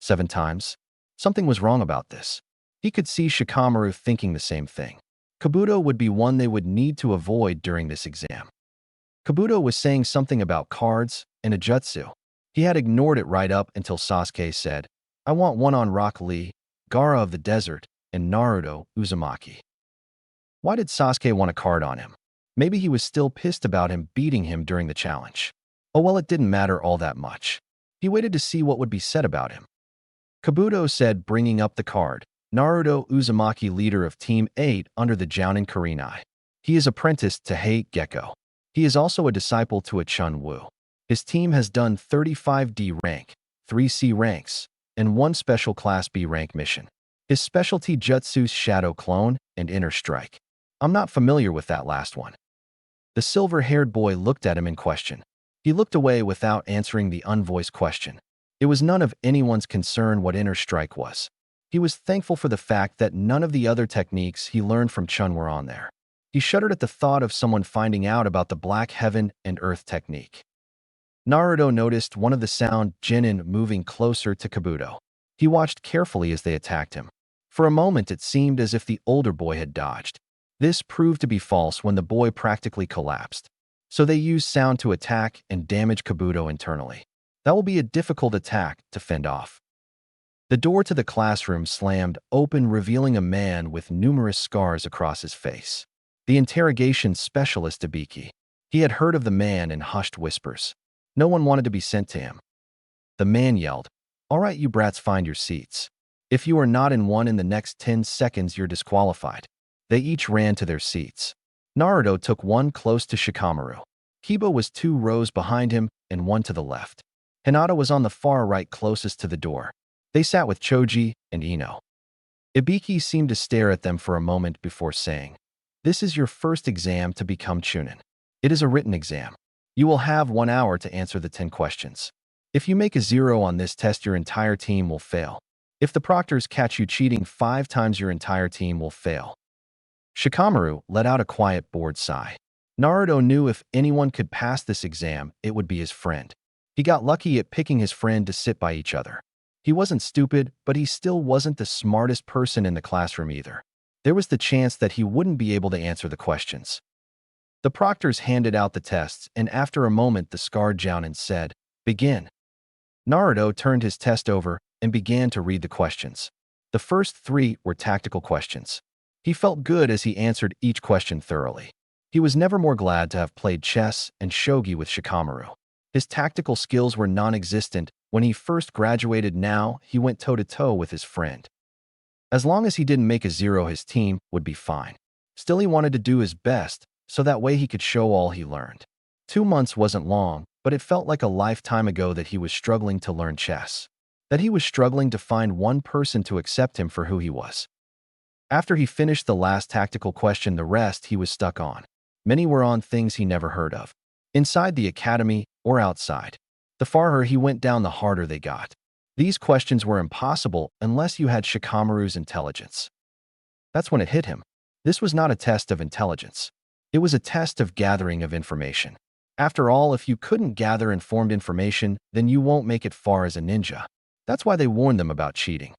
[SPEAKER 1] 7 times? Something was wrong about this. He could see Shikamaru thinking the same thing. Kabuto would be one they would need to avoid during this exam. Kabuto was saying something about cards and a jutsu. He had ignored it right up until Sasuke said, "I want one on Rock Lee, Gaara of the Desert, and Naruto Uzumaki." Why did Sasuke want a card on him? Maybe he was still pissed about him beating him during the challenge. Oh well, it didn't matter all that much. He waited to see what would be said about him. Kabuto said, bringing up the card, "Naruto Uzumaki, leader of Team 8 under the Jonin Kurenai. He is apprenticed to Hei Gecko. He is also a disciple to a Chun Wu. His team has done 35D rank, 3C ranks, and 1 special class B rank mission. His specialty jutsu's Shadow Clone and Inner Strike. I'm not familiar with that last one." The silver-haired boy looked at him in question. He looked away without answering the unvoiced question. It was none of anyone's concern what Inner Strike was. He was thankful for the fact that none of the other techniques he learned from Chun were on there. He shuddered at the thought of someone finding out about the Black Heaven and Earth technique. Naruto noticed one of the sound Jonin moving closer to Kabuto. He watched carefully as they attacked him. For a moment it seemed as if the older boy had dodged. This proved to be false when the boy practically collapsed. So they used sound to attack and damage Kabuto internally. That will be a difficult attack to fend off. The door to the classroom slammed open, revealing a man with numerous scars across his face. The interrogation specialist Ibiki. He had heard of the man in hushed whispers. No one wanted to be sent to him. The man yelled, "All right, you brats, find your seats. If you are not in one in the next 10 seconds, you're disqualified." They each ran to their seats. Naruto took one close to Shikamaru. Kiba was 2 rows behind him and 1 to the left. Hinata was on the far right closest to the door. They sat with Choji and Ino. Ibiki seemed to stare at them for a moment before saying, "This is your first exam to become Chunin. It is a written exam. You will have 1 hour to answer the 10 questions. If you make a 0 on this test, your entire team will fail. If the proctors catch you cheating 5 times, your entire team will fail." Shikamaru let out a quiet, bored sigh. Naruto knew if anyone could pass this exam, it would be his friend. He got lucky at picking his friend to sit by each other. He wasn't stupid, but he still wasn't the smartest person in the classroom either. There was the chance that he wouldn't be able to answer the questions. The proctors handed out the tests, and after a moment the scarred Jonin said, "Begin." Naruto turned his test over and began to read the questions. The first 3 were tactical questions. He felt good as he answered each question thoroughly. He was never more glad to have played chess and shogi with Shikamaru. His tactical skills were non-existent when he first graduated. Now he went toe-to-toe with his friend. As long as he didn't make a 0, his team would be fine. Still, he wanted to do his best, so that way he could show all he learned. 2 months wasn't long, but it felt like a lifetime ago that he was struggling to learn chess. That he was struggling to find one person to accept him for who he was. After he finished the last tactical question, the rest he was stuck on. Many were on things he never heard of. Inside the academy or outside. The farther he went down, the harder they got. These questions were impossible unless you had Shikamaru's intelligence. That's when it hit him. This was not a test of intelligence. It was a test of gathering of information. After all, if you couldn't gather informed information, then you won't make it far as a ninja. That's why they warned them about cheating.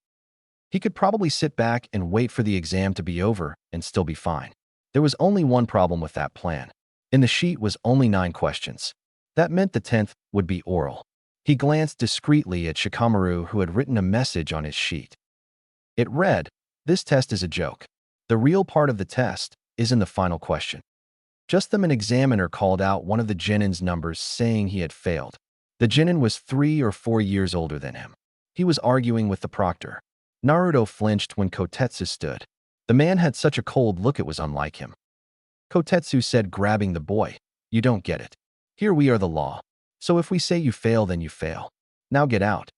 [SPEAKER 1] He could probably sit back and wait for the exam to be over and still be fine. There was only one problem with that plan. In the sheet was only 9 questions. That meant the 10th would be oral. He glanced discreetly at Shikamaru, who had written a message on his sheet. It read, "This test is a joke. The real part of the test is in the final question." Just then an examiner called out one of the Jonin's numbers, saying he had failed. The Jonin was 3 or 4 years older than him. He was arguing with the proctor. Naruto flinched when Kotetsu stood. The man had such a cold look it was unlike him. Kotetsu said, grabbing the boy, "You don't get it. Here we are the law. So if we say you fail, then you fail. Now get out."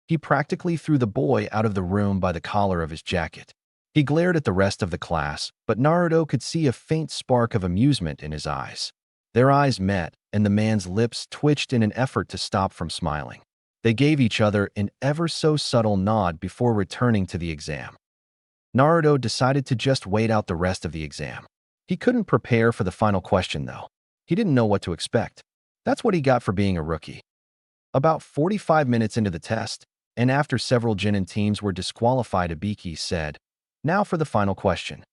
[SPEAKER 1] He practically threw the boy out of the room by the collar of his jacket. He glared at the rest of the class, but Naruto could see a faint spark of amusement in his eyes. Their eyes met, and the man's lips twitched in an effort to stop from smiling. They gave each other an ever so subtle nod before returning to the exam. Naruto decided to just wait out the rest of the exam. He couldn't prepare for the final question, though. He didn't know what to expect. That's what he got for being a rookie. About 45 minutes into the test, and after several Jonin teams were disqualified, Ibiki said, "Now for the final question."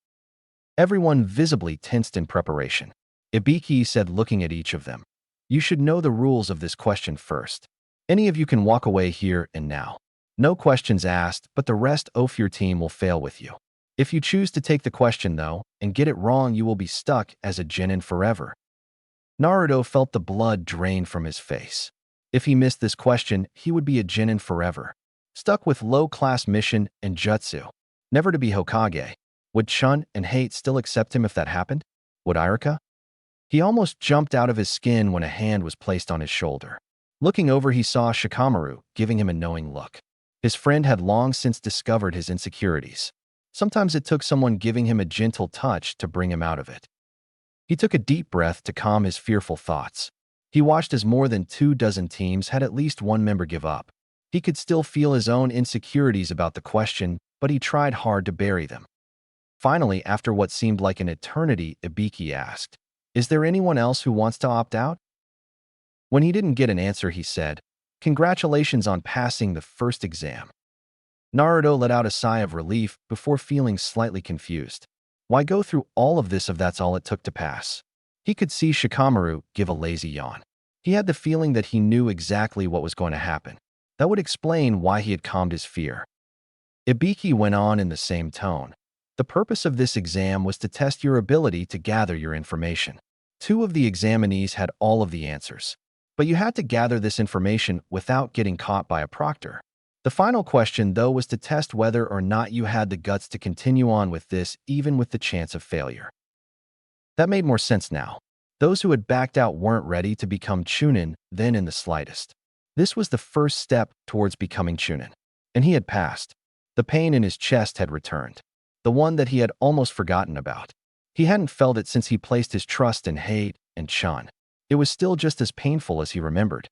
[SPEAKER 1] Everyone visibly tensed in preparation. Ibiki said, looking at each of them, "You should know the rules of this question first. Any of you can walk away here and now. No questions asked, but the rest of your team will fail with you. If you choose to take the question, though, and get it wrong, you will be stuck as a Jonin forever." Naruto felt the blood drain from his face. If he missed this question, he would be a Jonin forever, stuck with low-class mission and Jutsu, never to be Hokage. Would Chun and Hayate still accept him if that happened? Would Iruka? He almost jumped out of his skin when a hand was placed on his shoulder. Looking over, he saw Shikamaru giving him a knowing look. His friend had long since discovered his insecurities. Sometimes it took someone giving him a gentle touch to bring him out of it. He took a deep breath to calm his fearful thoughts. He watched as more than 24 teams had at least one member give up. He could still feel his own insecurities about the question, but he tried hard to bury them. Finally, after what seemed like an eternity, Ibiki asked, "Is there anyone else who wants to opt out?" When he didn't get an answer, he said, "Congratulations on passing the first exam." Naruto let out a sigh of relief before feeling slightly confused. Why go through all of this if that's all it took to pass? He could see Shikamaru give a lazy yawn. He had the feeling that he knew exactly what was going to happen. That would explain why he had calmed his fear. Ibiki went on in the same tone. "The purpose of this exam was to test your ability to gather your information. 2 of the examinees had all of the answers, but you had to gather this information without getting caught by a proctor. The final question, though, was to test whether or not you had the guts to continue on with this, even with the chance of failure." That made more sense now. Those who had backed out weren't ready to become Chunin then in the slightest. This was the first step towards becoming Chunin, and he had passed. The pain in his chest had returned, the one that he had almost forgotten about. He hadn't felt it since he placed his trust in Hayate and Chun. It was still just as painful as he remembered.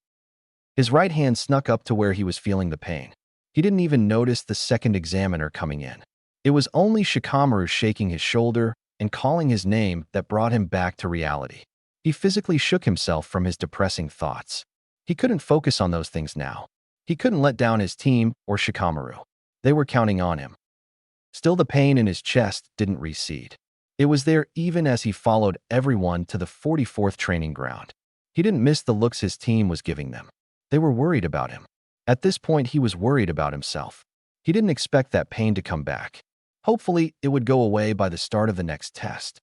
[SPEAKER 1] His right hand snuck up to where he was feeling the pain. He didn't even notice the second examiner coming in. It was only Shikamaru shaking his shoulder and calling his name that brought him back to reality. He physically shook himself from his depressing thoughts. He couldn't focus on those things now. He couldn't let down his team or Shikamaru. They were counting on him. Still, the pain in his chest didn't recede. It was there even as he followed everyone to the 44th training ground. He didn't miss the looks his team was giving them. They were worried about him. At this point, he was worried about himself. He didn't expect that pain to come back. Hopefully, it would go away by the start of the next test.